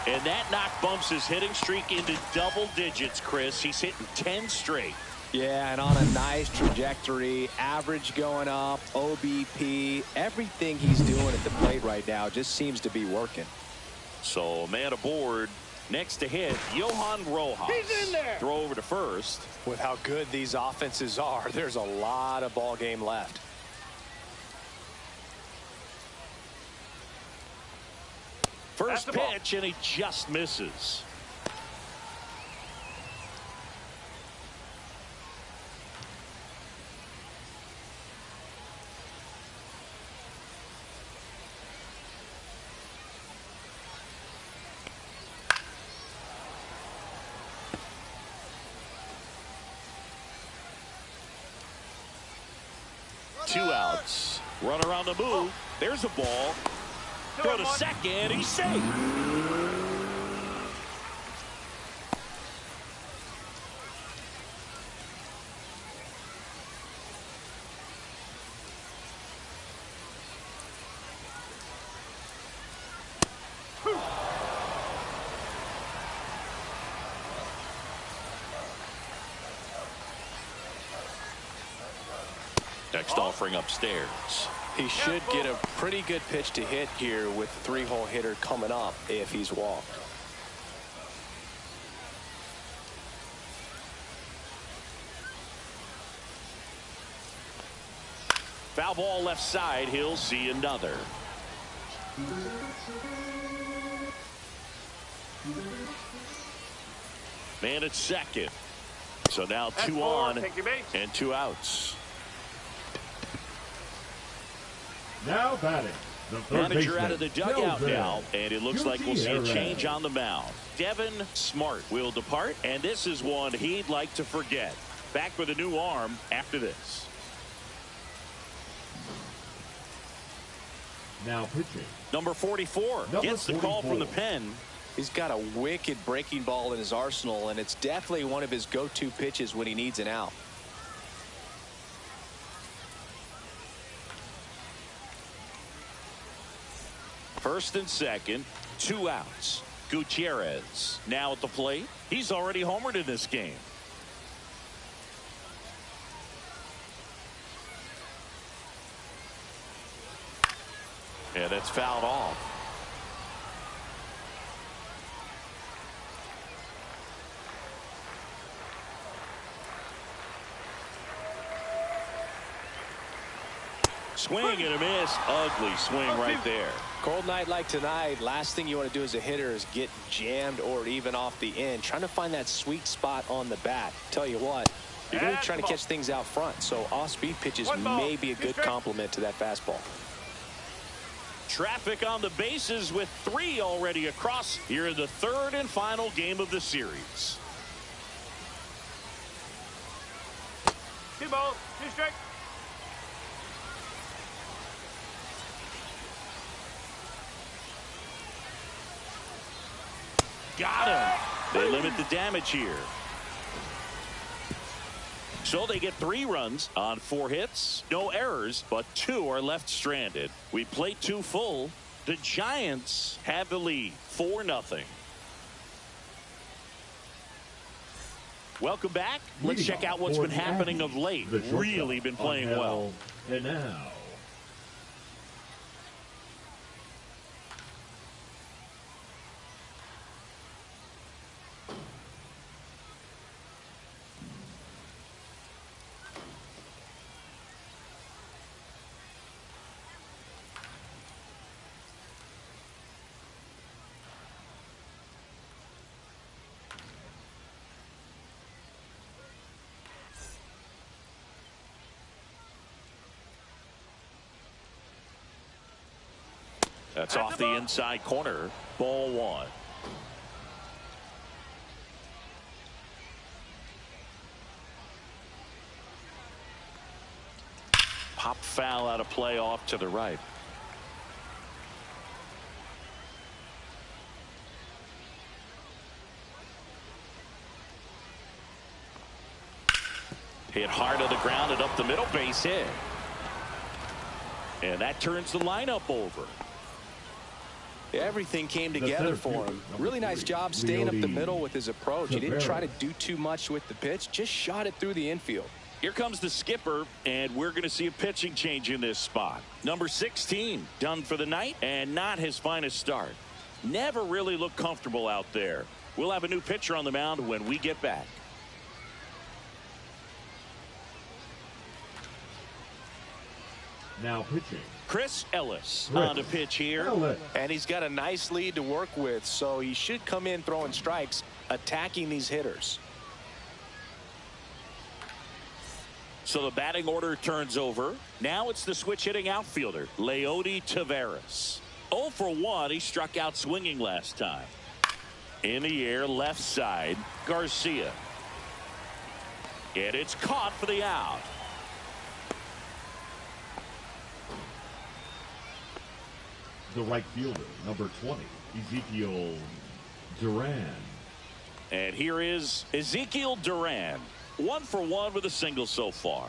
Speaker 1: And that knock bumps his hitting streak into double digits, Chris. He's hitting 10 straight.
Speaker 3: Yeah, and on a nice trajectory, average going up, OBP, everything he's doing at the plate right now just seems to be working.
Speaker 1: So, man aboard. Next to hit, Johan Rojas.
Speaker 4: He's in there.
Speaker 1: Throw over to first.
Speaker 3: With how good these offenses are, there's a lot of ball game left.
Speaker 1: First pitch, and he just misses. Two outs. Runner on the move. There's a ball. Throw to second. He's safe. Next offering upstairs.
Speaker 3: He should get a pretty good pitch to hit here with the 3-hole hitter coming up if he's walked.
Speaker 1: Foul ball left side. He'll see another. Man at second. So now 2 on and 2 outs.
Speaker 2: Now batting.
Speaker 1: Manager out of the dugout now, and it looks like we'll see a change on the mound. Devin Smart will depart, and this is one he'd like to forget. Back with a new arm after this.
Speaker 2: Now pitching.
Speaker 1: Number 44 gets the call from the pen.
Speaker 3: He's got a wicked breaking ball in his arsenal, and it's definitely one of his go-to pitches when he needs an out.
Speaker 1: First and second, 2 outs. Gutierrez now at the plate. He's already homered in this game. And it's fouled off. Swing and a miss. Ugly swing right there.
Speaker 3: Cold night like tonight, last thing you want to do as a hitter is get jammed or even off the end. Trying to find that sweet spot on the bat. Tell you what, you're really trying to catch things out front. So off-speed pitches may be a good complement to that fastball.
Speaker 1: Traffic on the bases with 3 already across here in the 3rd and final game of the series.
Speaker 4: Cibao, 2 strike.
Speaker 1: Got him. They limit the damage here. So they get 3 runs on 4 hits. No errors, but 2 are left stranded. We play 2 full. The Giants have the lead 4-0. Welcome back. Let's check out what's been happening of late. Really been playing well.
Speaker 2: And now.
Speaker 1: That's off the inside corner. Ball 1. Pop foul out of play off to the right. Hit hard to the ground and up the middle, base hit. And that turns the lineup over.
Speaker 3: Everything came together for him. Really nice job staying up the middle with his approach. He didn't try to do too much with the pitch, just shot it through the infield.
Speaker 1: Here comes the skipper, and we're going to see a pitching change in this spot. Number 16 done for the night, and not his finest start. Never really looked comfortable out there. We'll have a new pitcher on the mound when we get back.
Speaker 2: Now pitching.
Speaker 1: Chris Ellis on the pitch here.
Speaker 3: And he's got a nice lead to work with, so he should come in throwing strikes, attacking these hitters.
Speaker 1: So the batting order turns over. Now it's the switch hitting outfielder, Leody Taveras. 0 for 1. He struck out swinging last time. In the air, left side, Garcia. And it's caught for the out.
Speaker 2: The right fielder, number 20, Ezekiel Duran.
Speaker 1: And here is Ezekiel Duran. 1 for 1 with a single so far.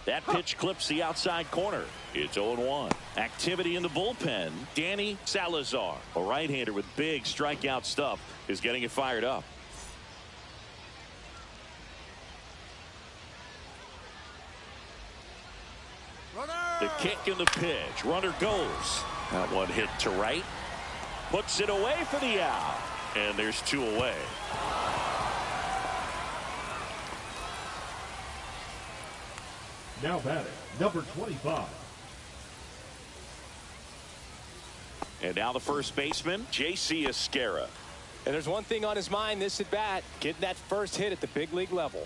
Speaker 1: That pitch clips the outside corner. It's 0-1. Activity in the bullpen. Danny Salazar, a right-hander with big strikeout stuff, is getting it fired up. The kick and the pitch. Runner goes. That one hit to right. Puts it away for the out. And there's 2 away.
Speaker 2: Now batting, number 25.
Speaker 1: And now the first baseman, J.C. Esquera.
Speaker 3: And there's one thing on his mind this at bat, getting that first hit at the big league level.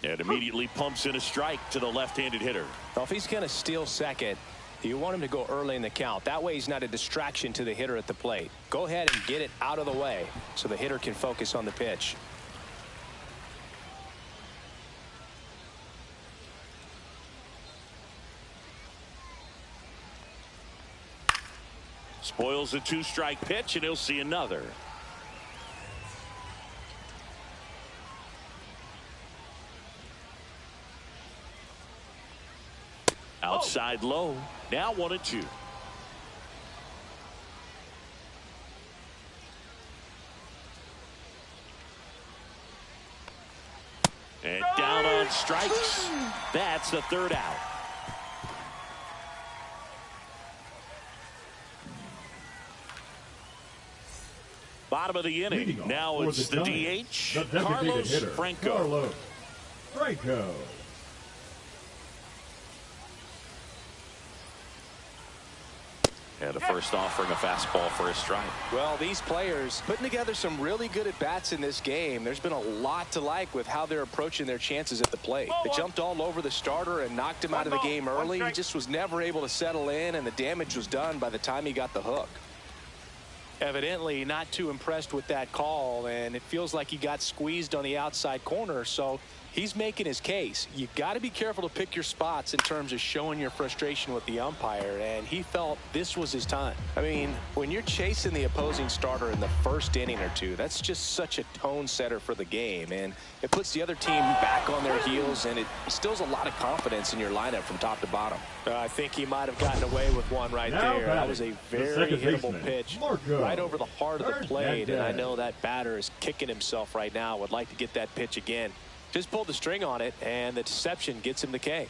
Speaker 1: And immediately pumps in a strike to the left-handed hitter.
Speaker 3: Well, if he's going to steal second, you want him to go early in the count. That way he's not a distraction to the hitter at the plate. Go ahead and get it out of the way so the hitter can focus on the pitch.
Speaker 1: Spoils a 2-strike pitch, and he'll see another. Outside low. Now 1-2. And down on strikes. That's the 3rd out. Bottom of the inning. Now it's the DH, Carlos Franco.
Speaker 2: Carlos Franco.
Speaker 1: And the first offering a fastball for a strike.
Speaker 3: Well, these players putting together some really good at-bats in this game. There's been a lot to like with how they're approaching their chances at the plate. They jumped all over the starter and knocked him out of the game early. He just was never able to settle in, and the damage was done by the time he got the hook. Evidently not too impressed with that call, and it feels like he got squeezed on the outside corner, so he's making his case. You got to be careful to pick your spots in terms of showing your frustration with the umpire, and he felt this was his time. I mean, when you're chasing the opposing starter in the first inning or two, that's just such a tone setter for the game, and it puts the other team back on their heels, and it instills a lot of confidence in your lineup from top to bottom. I think he might have gotten away with one right there. That was a very hittable pitch right over the heart of the plate, and I know that batter is kicking himself right now, would like to get that pitch again. Just pulled the string on it, and the deception gets him the K.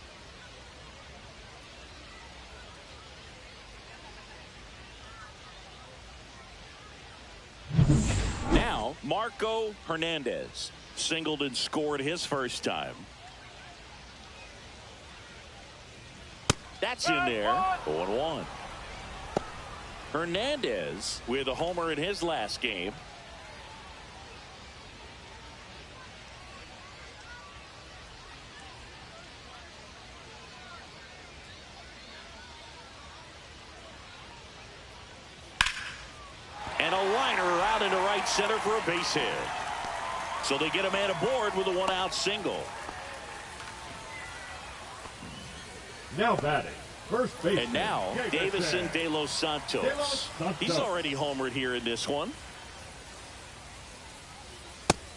Speaker 1: Now, Marco Hernandez singled and scored his first time. That's in there. 0-1. Hernandez with a homer in his last game. And a liner out into right center for a base hit. So they get a man aboard with a 1-out single.
Speaker 2: Now batting, first baseman.
Speaker 1: And now Davison De Los Santos. He's already homered here in this one.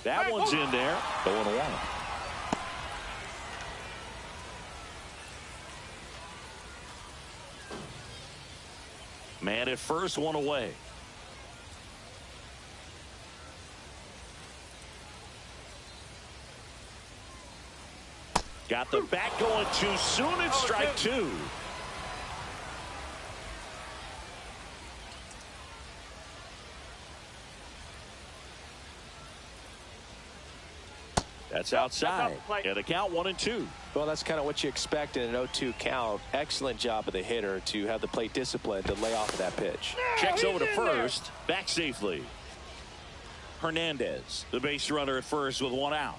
Speaker 1: That one's in there. 0-1. Man at first, 1 away. Got the bat going too soon. It's strike 2. That's outside. And the count 1-2.
Speaker 3: Well, that's kind of what you expect in an 0-2 count. Excellent job of the hitter to have the plate discipline to lay off of that pitch.
Speaker 1: Checks over to first. Back safely. Hernandez, the base runner at first with 1 out.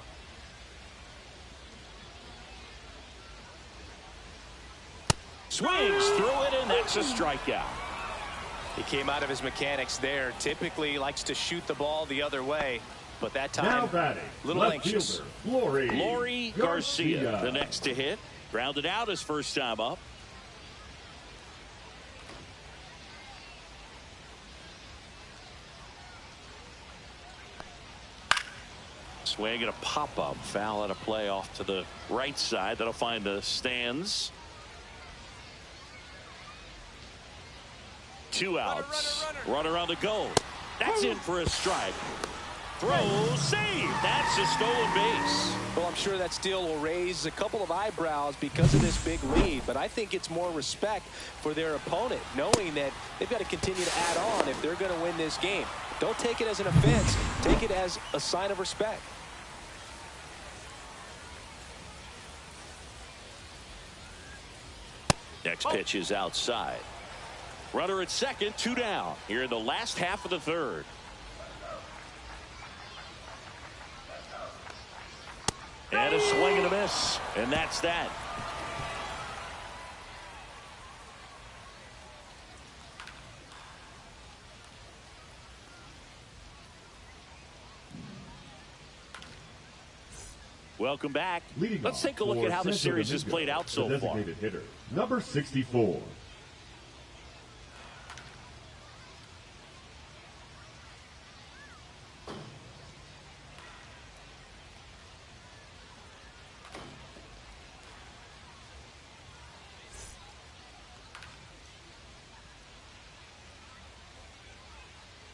Speaker 1: Swings through it, and that's a strikeout.
Speaker 3: He came out of his mechanics there. Typically likes to shoot the ball the other way, but that time a little anxious.
Speaker 1: Lori Garcia, the next to hit. Grounded out his first time up. Swing and a pop-up. Foul out of play off to the right side. That'll find the stands. 2 outs. Runner on the go. That's in for a strike. Throw, save. That's a stolen base.
Speaker 3: Well, I'm sure that steal will raise a couple of eyebrows because of this big lead, but I think it's more respect for their opponent, knowing that they've got to continue to add on if they're going to win this game. Don't take it as an offense. Take it as a sign of respect.
Speaker 1: Next pitch is outside. Runner at second, 2 down here in the last half of the third. And a swing and a miss, and that's that. Welcome back. Let's take a look at how the series has played out so far.
Speaker 2: Designated hitter, number 64.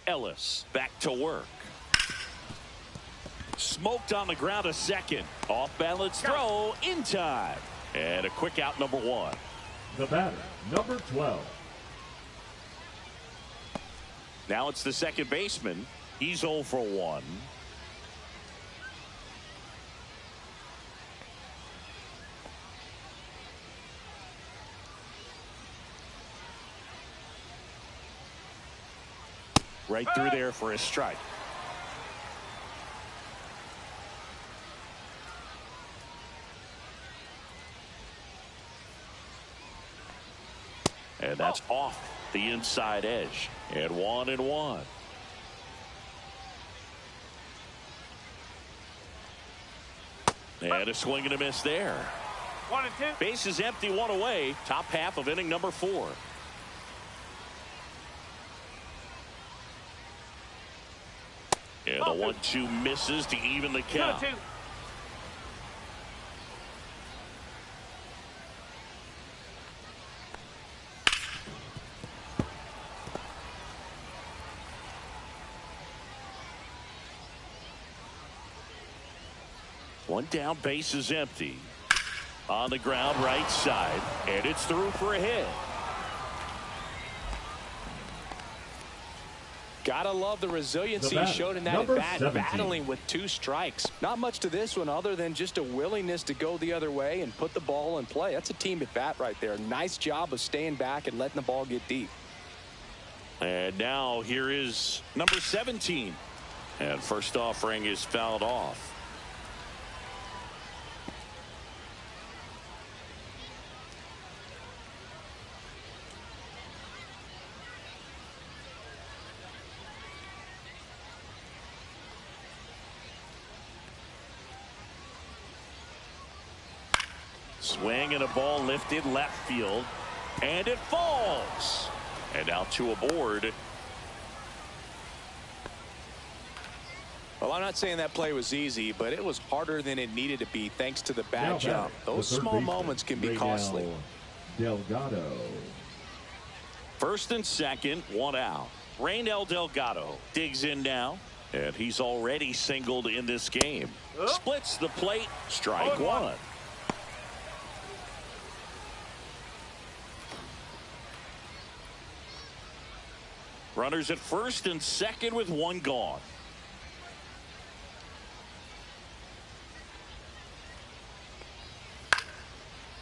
Speaker 1: Ellis back to work. Smoked on the ground a second. Off balance throw in time. And a quick out, number 1.
Speaker 2: The batter, number 12.
Speaker 1: Now it's the second baseman. He's 0 for 1. Right through there for a strike. And that's off the inside edge. And 1-1. And a swing and a miss there.
Speaker 4: 1-2.
Speaker 1: Base is empty, 1 away. Top half of inning number 4. And the 1-2 misses to even the count.
Speaker 4: 2-2.
Speaker 1: One down, base is empty. On the ground, right side, and it's through for a hit.
Speaker 3: Gotta love the resiliency he showed in that at bat, battling with 2 strikes. Not much to this one other than just a willingness to go the other way and put the ball in play. That's a team at bat right there. Nice job of staying back and letting the ball get deep.
Speaker 1: And now here is number 17. And first offering is fouled off. Swing and a ball lifted left field, and it falls. And now 2 aboard.
Speaker 3: Well, I'm not saying that play was easy, but it was harder than it needed to be thanks to the bad jump. Those small moments can be costly.
Speaker 2: Delgado.
Speaker 1: First and second, 1 out. Raynel Delgado digs in now, and he's already singled in this game. Splits the plate, strike 1. Runners at first and second with 1 gone.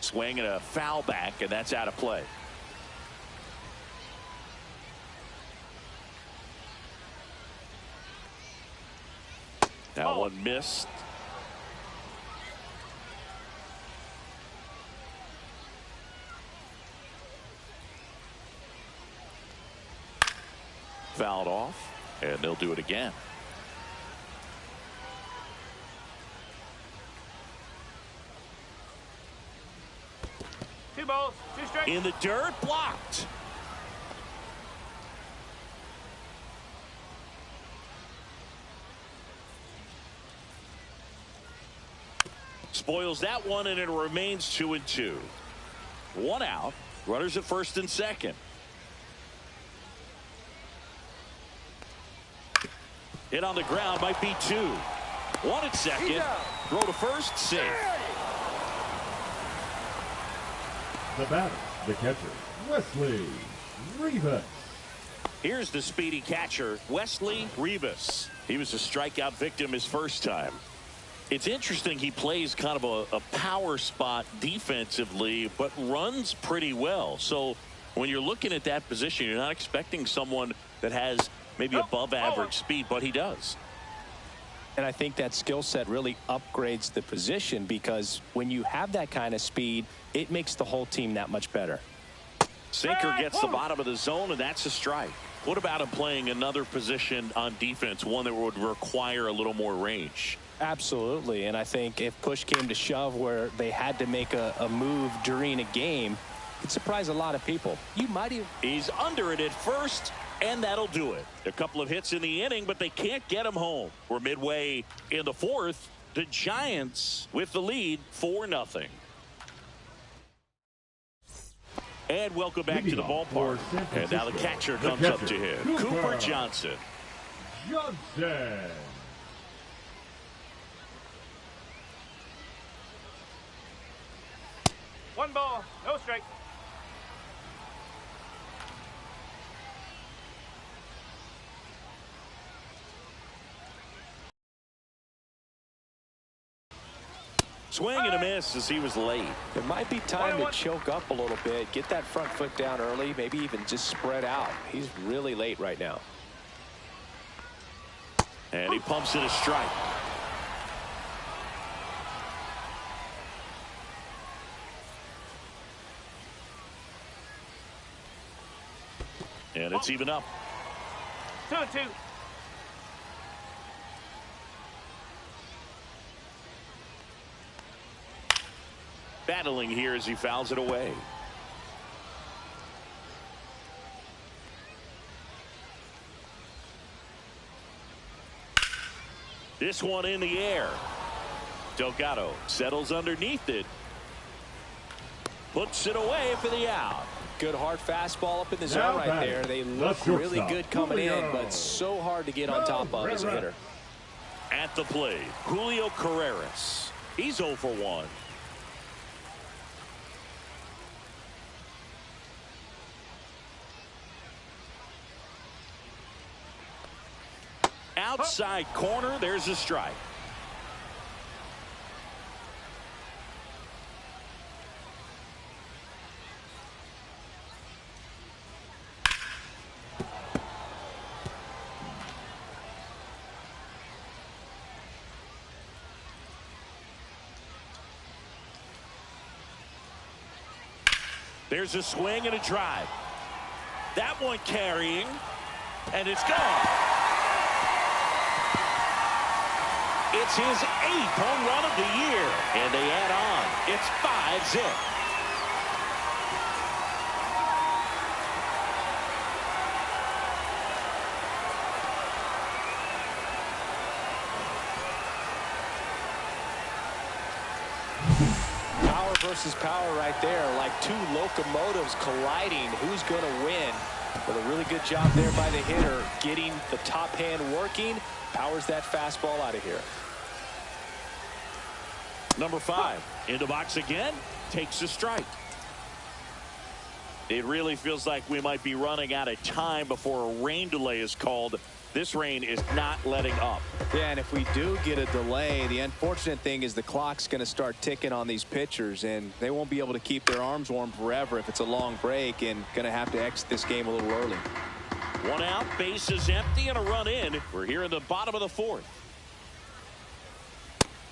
Speaker 1: Swing and a foul back, and that's out of play. That one missed. Fouled off, and they'll do it again.
Speaker 4: Two balls, 2 strikes.
Speaker 1: In the dirt, blocked. Spoils that one, and it remains 2-2. 1 out. Runners at first and second. Hit on the ground, might be 2. 1 at second. Throw to first, safe.
Speaker 2: The batter, the catcher, Wesley Rivas.
Speaker 1: Here's the speedy catcher, Wesley Rivas. He was a strikeout victim his first time. It's interesting, he plays kind of a power spot defensively, but runs pretty well. So when you're looking at that position, you're not expecting someone that has maybe above average speed, but he does.
Speaker 3: And I think that skill set really upgrades the position, because when you have that kind of speed, it makes the whole team that much better.
Speaker 1: Sinker gets the bottom of the zone, and that's a strike. What about him playing another position on defense, one that would require a little more range?
Speaker 3: Absolutely, and I think if push came to shove where they had to make a move during a game, it'd surprise a lot of people. You might even...
Speaker 1: He's under it at first, and that'll do it. A couple of hits in the inning, but they can't get him home. We're midway in the 4th. The Giants with the lead, 4-0. And welcome back to the ballpark. And now the catcher comes up to him. Cooper Johnson.
Speaker 4: One ball, no strike.
Speaker 1: Swing and a miss as he was late.
Speaker 3: It might be time to choke up a little bit, get that front foot down early, maybe even just spread out. He's really late right now.
Speaker 1: And he pumps it a strike. And it's even up.
Speaker 4: 2-2.
Speaker 1: Battling here as he fouls it away. This one in the air. Delgado settles underneath it. Puts it away for the out.
Speaker 3: Good hard fastball up in the zone right there. They look really good coming in, but so hard to get on top of as a hitter.
Speaker 1: At the plate, Julio Carreras. He's 0 for 1. Outside corner, there's a strike. There's a swing and a drive. That one carrying, and it's gone. It's his 8th home run of the year, and they add on. It's 5-zip.
Speaker 3: Power versus power right there, like two locomotives colliding. Who's going to win? But a really good job there by the hitter, getting the top hand working. Powers that fastball out of here.
Speaker 1: Number 5 in the box again, takes a strike. It really feels like we might be running out of time before a rain delay is called. This rain is not letting up.
Speaker 3: Yeah, and if we do get a delay, the unfortunate thing is the clock's going to start ticking on these pitchers, and they won't be able to keep their arms warm forever if it's a long break, and going to have to exit this game a little early.
Speaker 1: 1 out, base is empty, and a run in. We're here in the bottom of the 4th.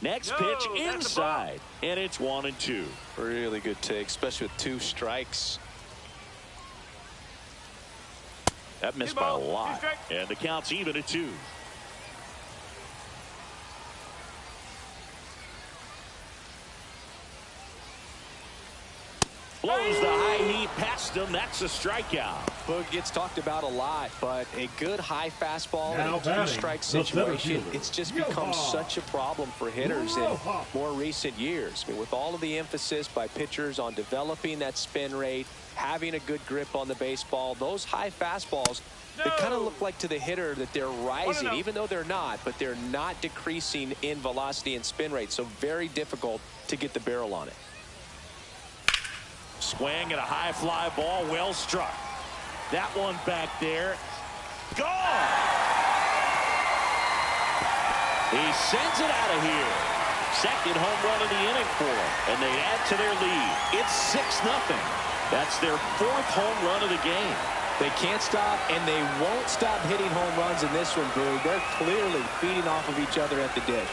Speaker 1: Next pitch inside, and it's 1-2.
Speaker 3: Really good take, especially with 2 strikes.
Speaker 1: That missed by a lot, and the count's even at 2. Blows the high heat past him. That's a strikeout.
Speaker 3: Boog gets talked about a lot, but a good high fastball in a 2-strike situation, it's just become such a problem for hitters in more recent years. I mean, with all of the emphasis by pitchers on developing that spin rate, having a good grip on the baseball, those high fastballs They kind of look like to the hitter that they're rising, even though they're not, but they're not decreasing in velocity and spin rate, so very difficult to get the barrel on it.
Speaker 1: Swing and a high fly ball, well struck. That one back there. Gone! He sends it out of here. Second home run of the inning for him, and they add to their lead. It's 6-0. That's their 4th home run of the game.
Speaker 3: They can't stop, and they won't stop hitting home runs in this one, Boog. They're clearly feeding off of each other at the dish.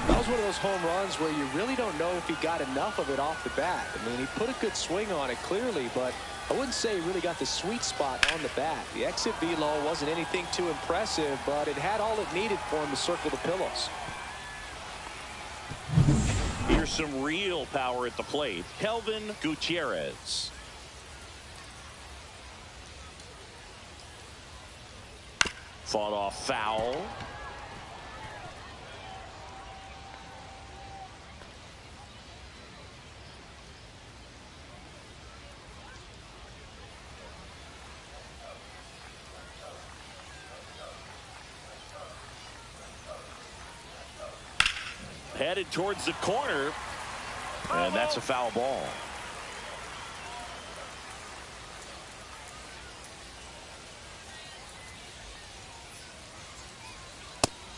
Speaker 3: That was one of those home runs where you really don't know if he got enough of it off the bat. I mean, he put a good swing on it clearly, but I wouldn't say he really got the sweet spot on the bat. The exit velo wasn't anything too impressive, but it had all it needed for him to circle the pillows.
Speaker 1: Here's some real power at the plate. Kelvin Gutierrez. Fought off foul. Headed towards the corner, and that's a foul ball.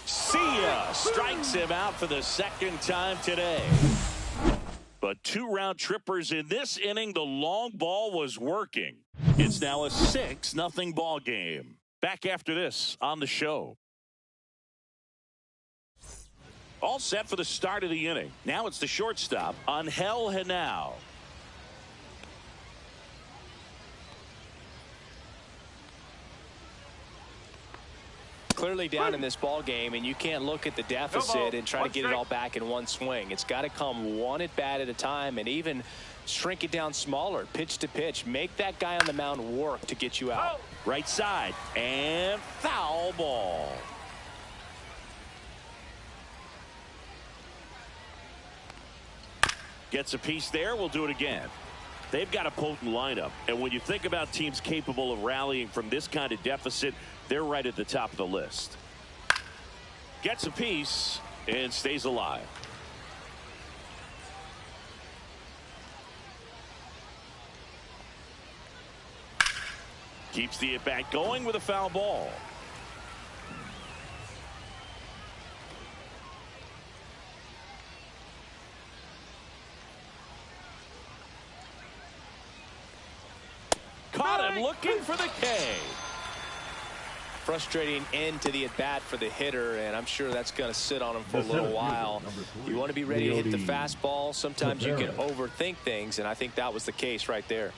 Speaker 1: See ya! Strikes him out for the 2nd time today. But 2 round trippers in this inning. The long ball was working. It's now a 6-0 ball game. Back after this on the show. All set for the start of the inning. Now it's the shortstop, Angel Henao.
Speaker 3: Clearly down in this ball game, and you can't look at the deficit and try to get it all back in one swing. It's got to come one at bat at a time, and even shrink it down smaller, pitch to pitch. Make that guy on the mound work to get you out.
Speaker 1: Right side, and foul ball. Gets a piece there. We'll do it again. They've got a potent lineup, and when you think about teams capable of rallying from this kind of deficit, they're right at the top of the list. Gets a piece and stays alive. Keeps the at-bat going with a foul ball. Caught him looking for the K.
Speaker 3: Frustrating end to the at-bat for the hitter, and I'm sure that's going to sit on him for a little while. You want to be ready to hit the fastball. Sometimes you can overthink things, and I think that was the case right there.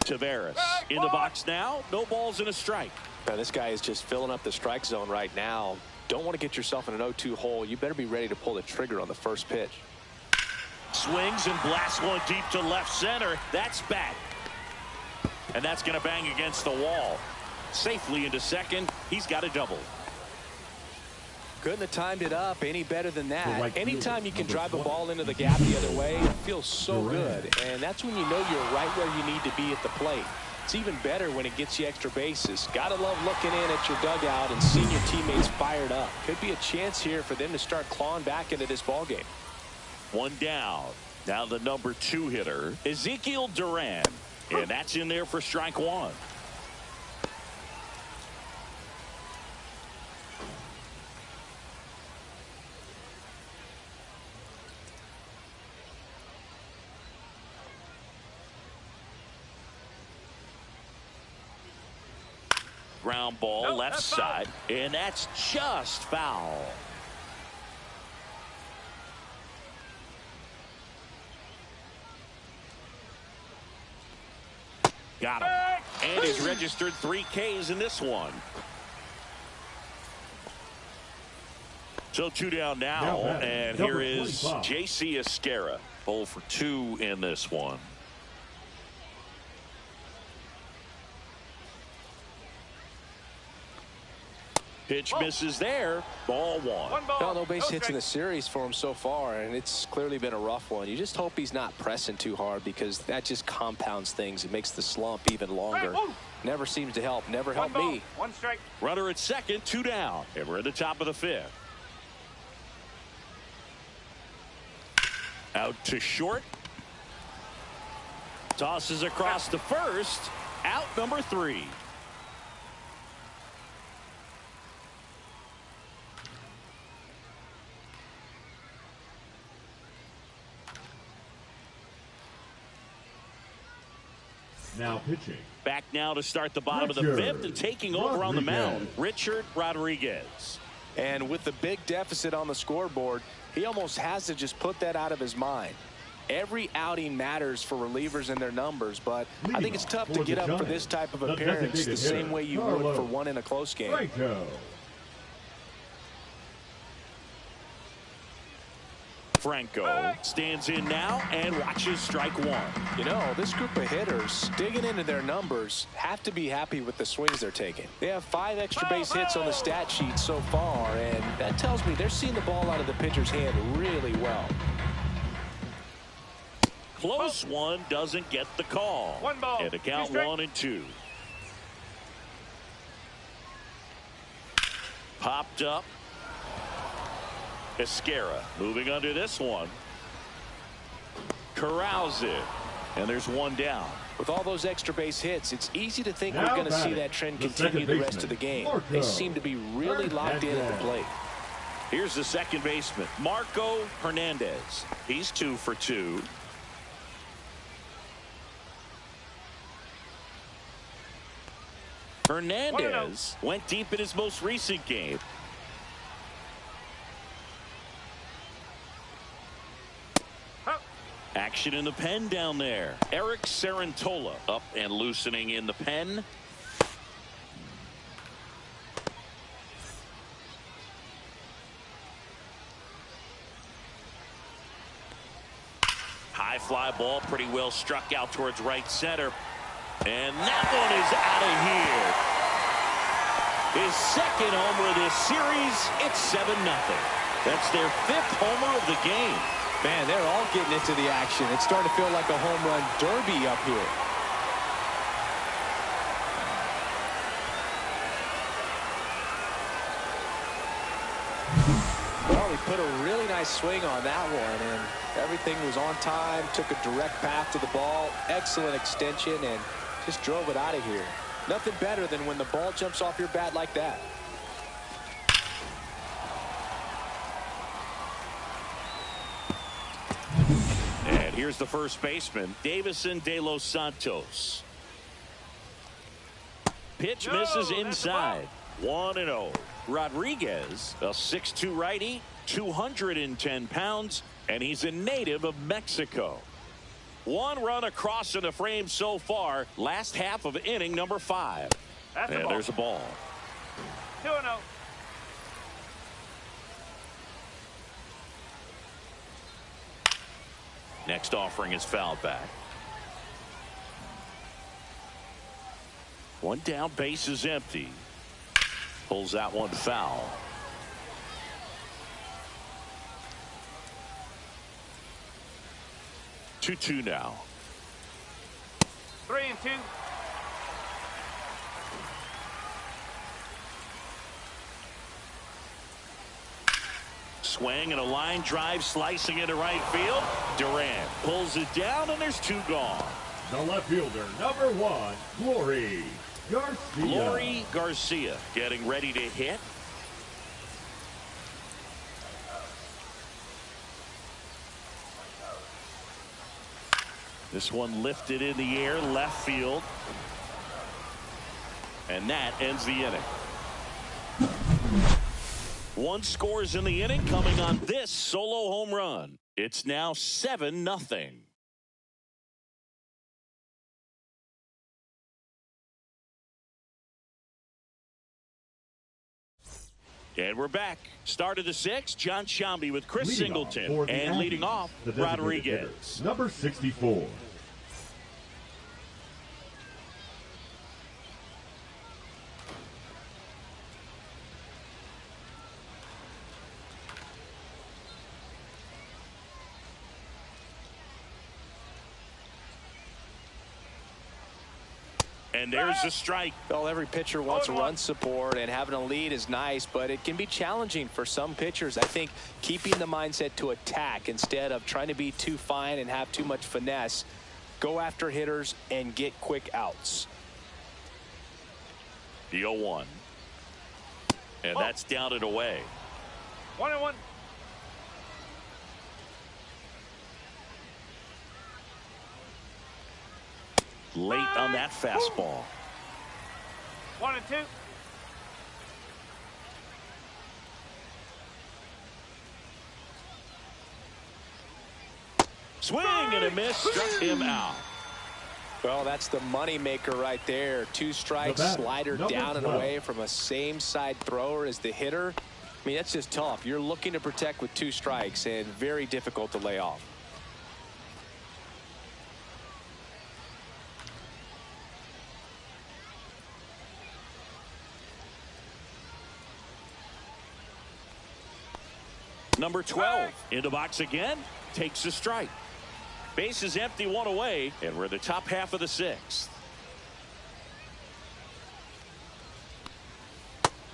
Speaker 1: Tavares in the box now. No balls and a strike.
Speaker 3: Now, this guy is just filling up the strike zone right now. Don't want to get yourself in an 0-2 hole. You better be ready to pull the trigger on the first pitch.
Speaker 1: Swings and blasts one deep to left center. That's back. And that's going to bang against the wall. Safely into second. He's got a double.
Speaker 3: Couldn't have timed it up any better than that. Anytime you can drive a ball into the gap the other way, it feels so good. And that's when you know you're right where you need to be at the plate. It's even better when it gets you extra bases. Gotta love looking in at your dugout and seeing your teammates fired up. Could be a chance here for them to start clawing back into this ball game.
Speaker 1: One down. Now the number 2 hitter, Ezekiel Duran. And that's in there for strike 1. Ground ball left side, and that's just foul. Got him. And he's registered 3 Ks in this one. So 2 down now, and here is J.C. Esquera. 0 for 2 in this one. Pitch misses there. Ball one.
Speaker 4: One ball.
Speaker 3: Well, no base hits
Speaker 4: strike.
Speaker 3: in the series for him so far, and it's clearly been a rough one. You just hope he's not pressing too hard, because that just compounds things. It makes the slump even longer. Never seems to help. Never helped me.
Speaker 4: One strike.
Speaker 1: Runner at second, 2 down. And we're at the top of the 5th. Out to short. Tosses across to first. Out number 3.
Speaker 2: Now pitching.
Speaker 1: Back now to start the bottom of the 5th and taking over on the mound, Richard Rodriguez.
Speaker 3: And with the big deficit on the scoreboard, he almost has to just put that out of his mind. Every outing matters for relievers and their numbers, but I think it's tough to get up for this type of appearance the same way you would for one in a close game.
Speaker 1: Franco stands in now and watches strike 1.
Speaker 3: You know, this group of hitters digging into their numbers have to be happy with the swings they're taking. They have 5 extra base hits on the stat sheet so far, and that tells me they're seeing the ball out of the pitcher's hand really well.
Speaker 1: Close one, doesn't get the call.
Speaker 4: 1 ball.
Speaker 1: And the count 1 and 2. Popped up. Esquera moving under this one. Corrals it. And there's 1 down.
Speaker 3: With all those extra base hits, it's easy to think we're going to see that trend continue the rest of the game. They seem to be really locked in at the plate.
Speaker 1: Here's the second baseman, Marco Hernandez. He's 2 for 2. Hernandez went deep in his most recent game. Action in the pen down there. Eric Sarantola up and loosening in the pen. High fly ball, pretty well struck out towards right center. And that one is out of here. His second homer of this series. It's 7-0. That's their 5th homer of the game.
Speaker 3: Man, they're all getting into the action. It's starting to feel like a home run derby up here. Well, he put a really nice swing on that one, and everything was on time, took a direct path to the ball, excellent extension, and just drove it out of here. Nothing better than when the ball jumps off your bat like that.
Speaker 1: And here's the first baseman, Davison De Los Santos. Pitch misses inside. 1-0. Rodriguez, a 6'2" righty, 210 pounds, and he's a native of Mexico. 1 run across in the frame so far. Last half of inning number 5. And there's a ball.
Speaker 4: 2-0.
Speaker 1: Next offering is fouled back. 1 down, base is empty. Pulls that one foul. 2-2 now.
Speaker 4: 3-2.
Speaker 1: Swing and a line drive slicing into right field. Durant pulls it down, and there's 2 gone.
Speaker 2: The left fielder, number 1, Glory Garcia.
Speaker 1: Glory Garcia getting ready to hit. This one lifted in the air, left field. And that ends the inning. 1 scores in the inning, coming on this solo home run. It's now 7-0. And we're back. Start of the 6th, John Shambi with Chris Singleton. And leading off, Rodriguez.
Speaker 2: Number 64.
Speaker 1: And there's the strike.
Speaker 3: Well, every pitcher wants run support, and having a lead is nice, but it can be challenging for some pitchers. I think keeping the mindset to attack instead of trying to be too fine and have too much finesse. Go after hitters and get quick outs.
Speaker 1: The 0-1. And that's down and away.
Speaker 4: 1-1.
Speaker 1: Late on that fastball.
Speaker 4: 1-2.
Speaker 1: Swing and a miss, struck him out.
Speaker 3: Well, that's the money maker right there. 2 strikes, slider down and away from a same side thrower as the hitter. I mean, that's just tough. You're looking to protect with 2 strikes and very difficult to lay off.
Speaker 1: Number 12 in the box again, takes a strike. Base is empty, 1 away, and we're in the top half of the 6th.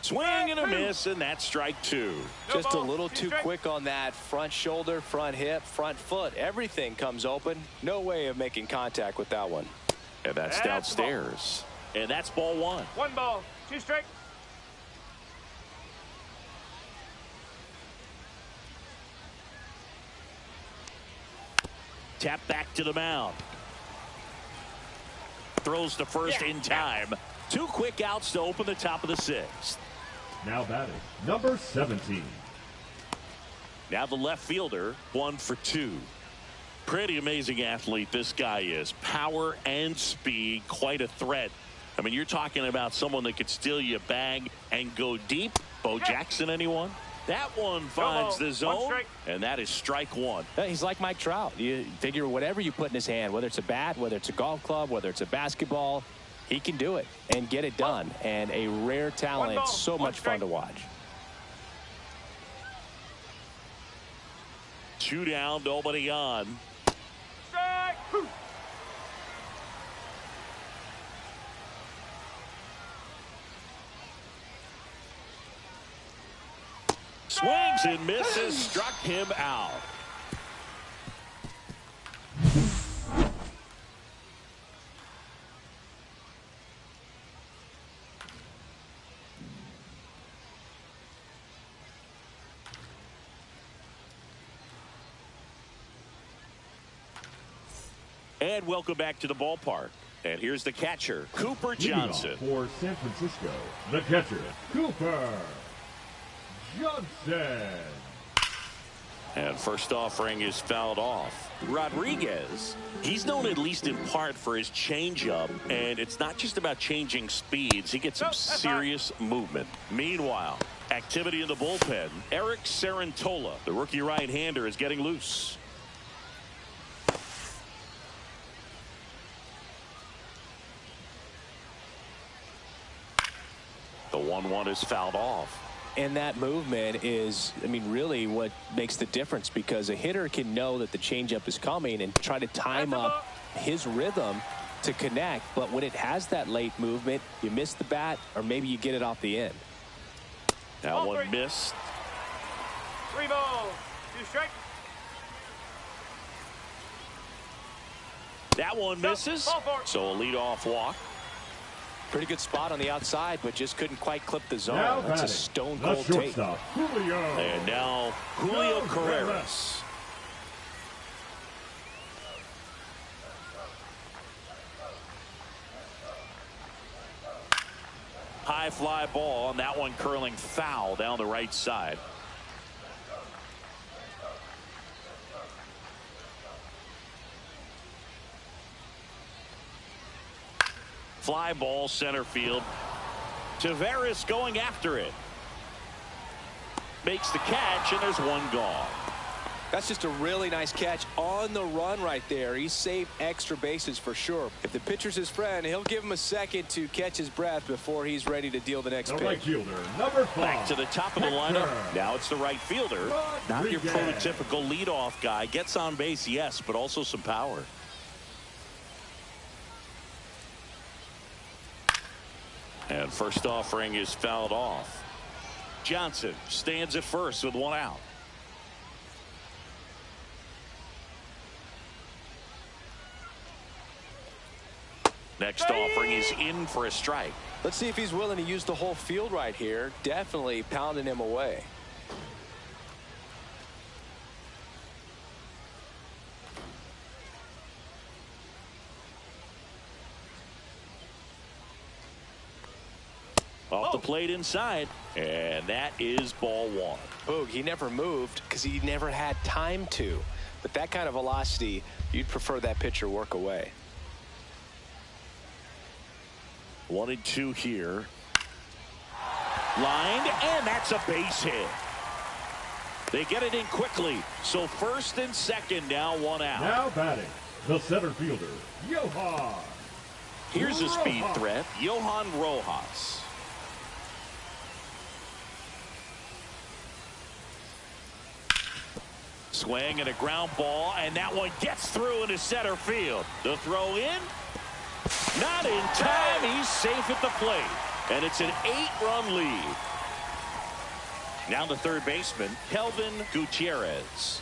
Speaker 1: Swing and a miss, and that's strike 2.
Speaker 3: Just a little too quick on that front shoulder, front hip, front foot. Everything comes open. No way of making contact with that one.
Speaker 1: And that's downstairs. And that's ball 1.
Speaker 4: 1 ball, 2 strikes.
Speaker 1: Tap back to the mound. Throws to first in time. 2 quick outs to open the top of the 6th.
Speaker 2: Now batting, number 17.
Speaker 1: Now the left fielder, 1 for 2. Pretty amazing athlete this guy is. Power and speed, quite a threat. I mean, you're talking about someone that could steal you a bag and go deep. Bo Jackson, anyone? That one finds the zone, and that is strike 1.
Speaker 3: He's like Mike Trout. You figure whatever you put in his hand, whether it's a bat, whether it's a golf club, whether it's a basketball, he can do it and get it done. And a rare talent, so much fun to watch.
Speaker 1: 2 down, nobody on.
Speaker 4: Strike.
Speaker 1: Swings and misses, struck him out. And welcome back to the ballpark. And here's the catcher, Cooper Johnson.
Speaker 2: For San Francisco, the catcher, Cooper Johnson.
Speaker 1: And first offering is fouled off. Rodriguez, he's known at least in part for his changeup, and it's not just about changing speeds. He gets some serious movement. Meanwhile, activity in the bullpen. Eric Sarantola, the rookie right-hander, is getting loose. The 1-1 is fouled off.
Speaker 3: And that movement is, I mean, really what makes the difference, because a hitter can know that the changeup is coming and try to time up his rhythm to connect. But when it has that late movement, you miss the bat, or maybe you get it off the end.
Speaker 1: That one missed.
Speaker 4: 3 balls, 2 strikes.
Speaker 1: That one misses. So a leadoff walk.
Speaker 3: Pretty good spot on the outside, but just couldn't quite clip the zone. That's a stone cold take.
Speaker 2: Julio.
Speaker 1: And now Julio Carreras. High fly ball, and that one curling foul down the right side. Fly ball center field. Taveras going after it. Makes the catch, and there's one gone.
Speaker 3: That's just a really nice catch on the run right there. He saved extra bases for sure. If the pitcher's his friend, he'll give him a second to catch his breath before he's ready to deal the next pitch.
Speaker 2: Right fielder, number 5.
Speaker 1: Back to the top of the lineup. Now it's the right fielder. Not your prototypical leadoff guy. Gets on base, yes, but also some power. And first offering is fouled off. Johnson stands at first with one out. Next offering is in for a strike.
Speaker 3: Let's see if he's willing to use the whole field right here. Definitely pounding him away.
Speaker 1: Off the plate inside, and that is ball one.
Speaker 3: Boog, he never moved because he never had time to. But that kind of velocity, you'd prefer that pitcher work away.
Speaker 1: 1-2 here. Lined, and that's a base hit. They get it in quickly. So first and second, now one out.
Speaker 2: Now batting, the center fielder, Johan.
Speaker 1: Here's a speed threat, Johan Rojas. Swing and a ground ball, and that one gets through into center field. The throw in, not in time. He's safe at the plate, and it's an 8-run lead. Now the third baseman, Kelvin Gutierrez.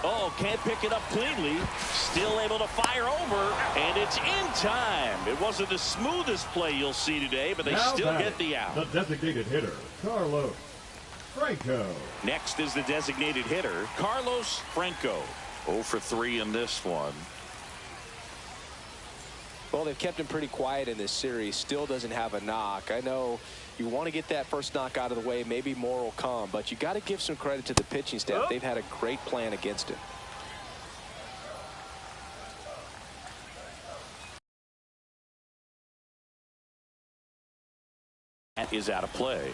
Speaker 1: Oh, can't pick it up cleanly. Still able to fire over, and it's in time. It wasn't the smoothest play you'll see today, but they
Speaker 2: now
Speaker 1: still get the out.
Speaker 2: The designated hitter, Carlos Franco.
Speaker 1: Next is the designated hitter, Carlos Franco. 0 for 3 in this one.
Speaker 3: Well, they've kept him pretty quiet in this series. Still doesn't have a knock. I know you want to get that first knock out of the way. Maybe more will come, but you got to give some credit to the pitching staff. They've had a great plan against him.
Speaker 1: That is out of play.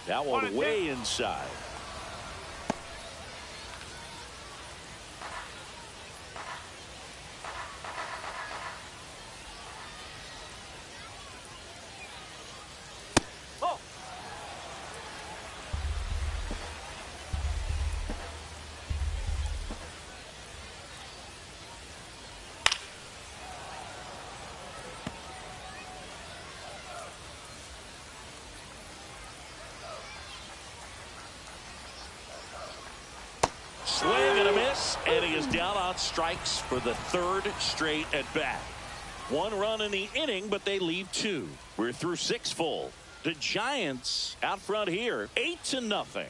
Speaker 1: That one way inside.
Speaker 4: Oh.
Speaker 1: Swing and a miss, and he is down on strikes for the third straight at bat. 1 run in the inning, but they leave 2. We're through 6 full. The Giants out front here, 8-0.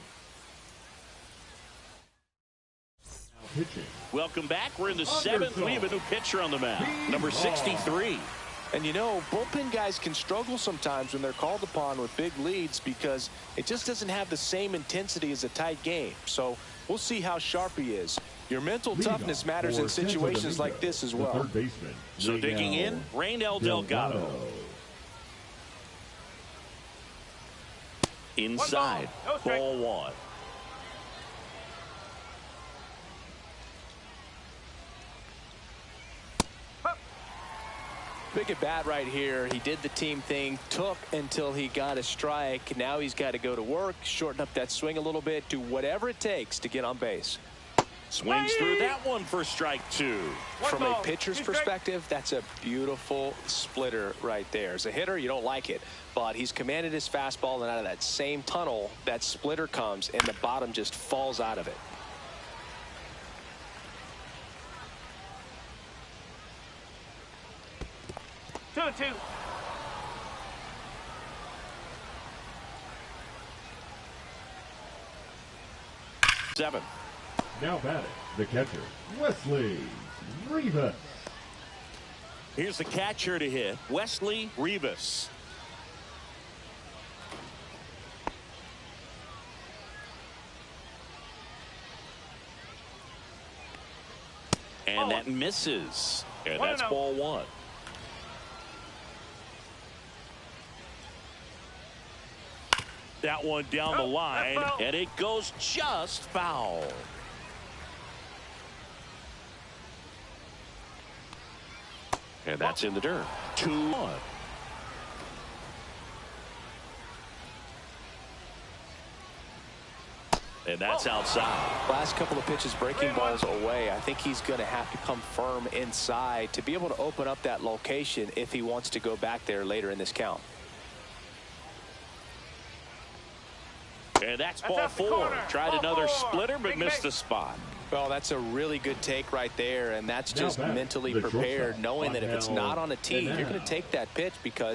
Speaker 2: Pitching.
Speaker 1: Welcome back. We're in the 7th. We have a new pitcher on the mound, number 63.
Speaker 3: And you know, bullpen guys can struggle sometimes when they're called upon with big leads because it just doesn't have the same intensity as a tight game. So we'll see how sharp he is. Your mental toughness matters in situations like this as well.
Speaker 2: Third baseman,
Speaker 1: So digging in, Raynel Delgado. Inside, ball 1.
Speaker 3: Big at bat right here. He did the team thing, took until he got a strike. Now he's got to go to work, shorten up that swing a little bit, do whatever it takes to get on base.
Speaker 1: Swings through that one for strike 2.
Speaker 3: From a pitcher's perspective, that's a beautiful splitter right there. As a hitter, you don't like it, but he's commanded his fastball, and out of that same tunnel, that splitter comes, and the bottom just falls out of it.
Speaker 4: Two and 2.
Speaker 1: Seven.
Speaker 2: Now batting, the catcher, Wesley Rivas.
Speaker 1: Here's the catcher to hit, Wesley Rivas. And that misses. And that's ball 1. That one down the line, and it goes just foul. And that's in the dirt. 2-1. And that's outside.
Speaker 3: Last couple of pitches breaking balls away. I think he's going to have to come firm inside to be able to open up that location if he wants to go back there later in this count.
Speaker 1: And that's ball 4. Tried another splitter, but missed the spot.
Speaker 3: Well, that's a really good take right there, and that's just mentally prepared, knowing that if it's not on a tee, you're going to take that pitch because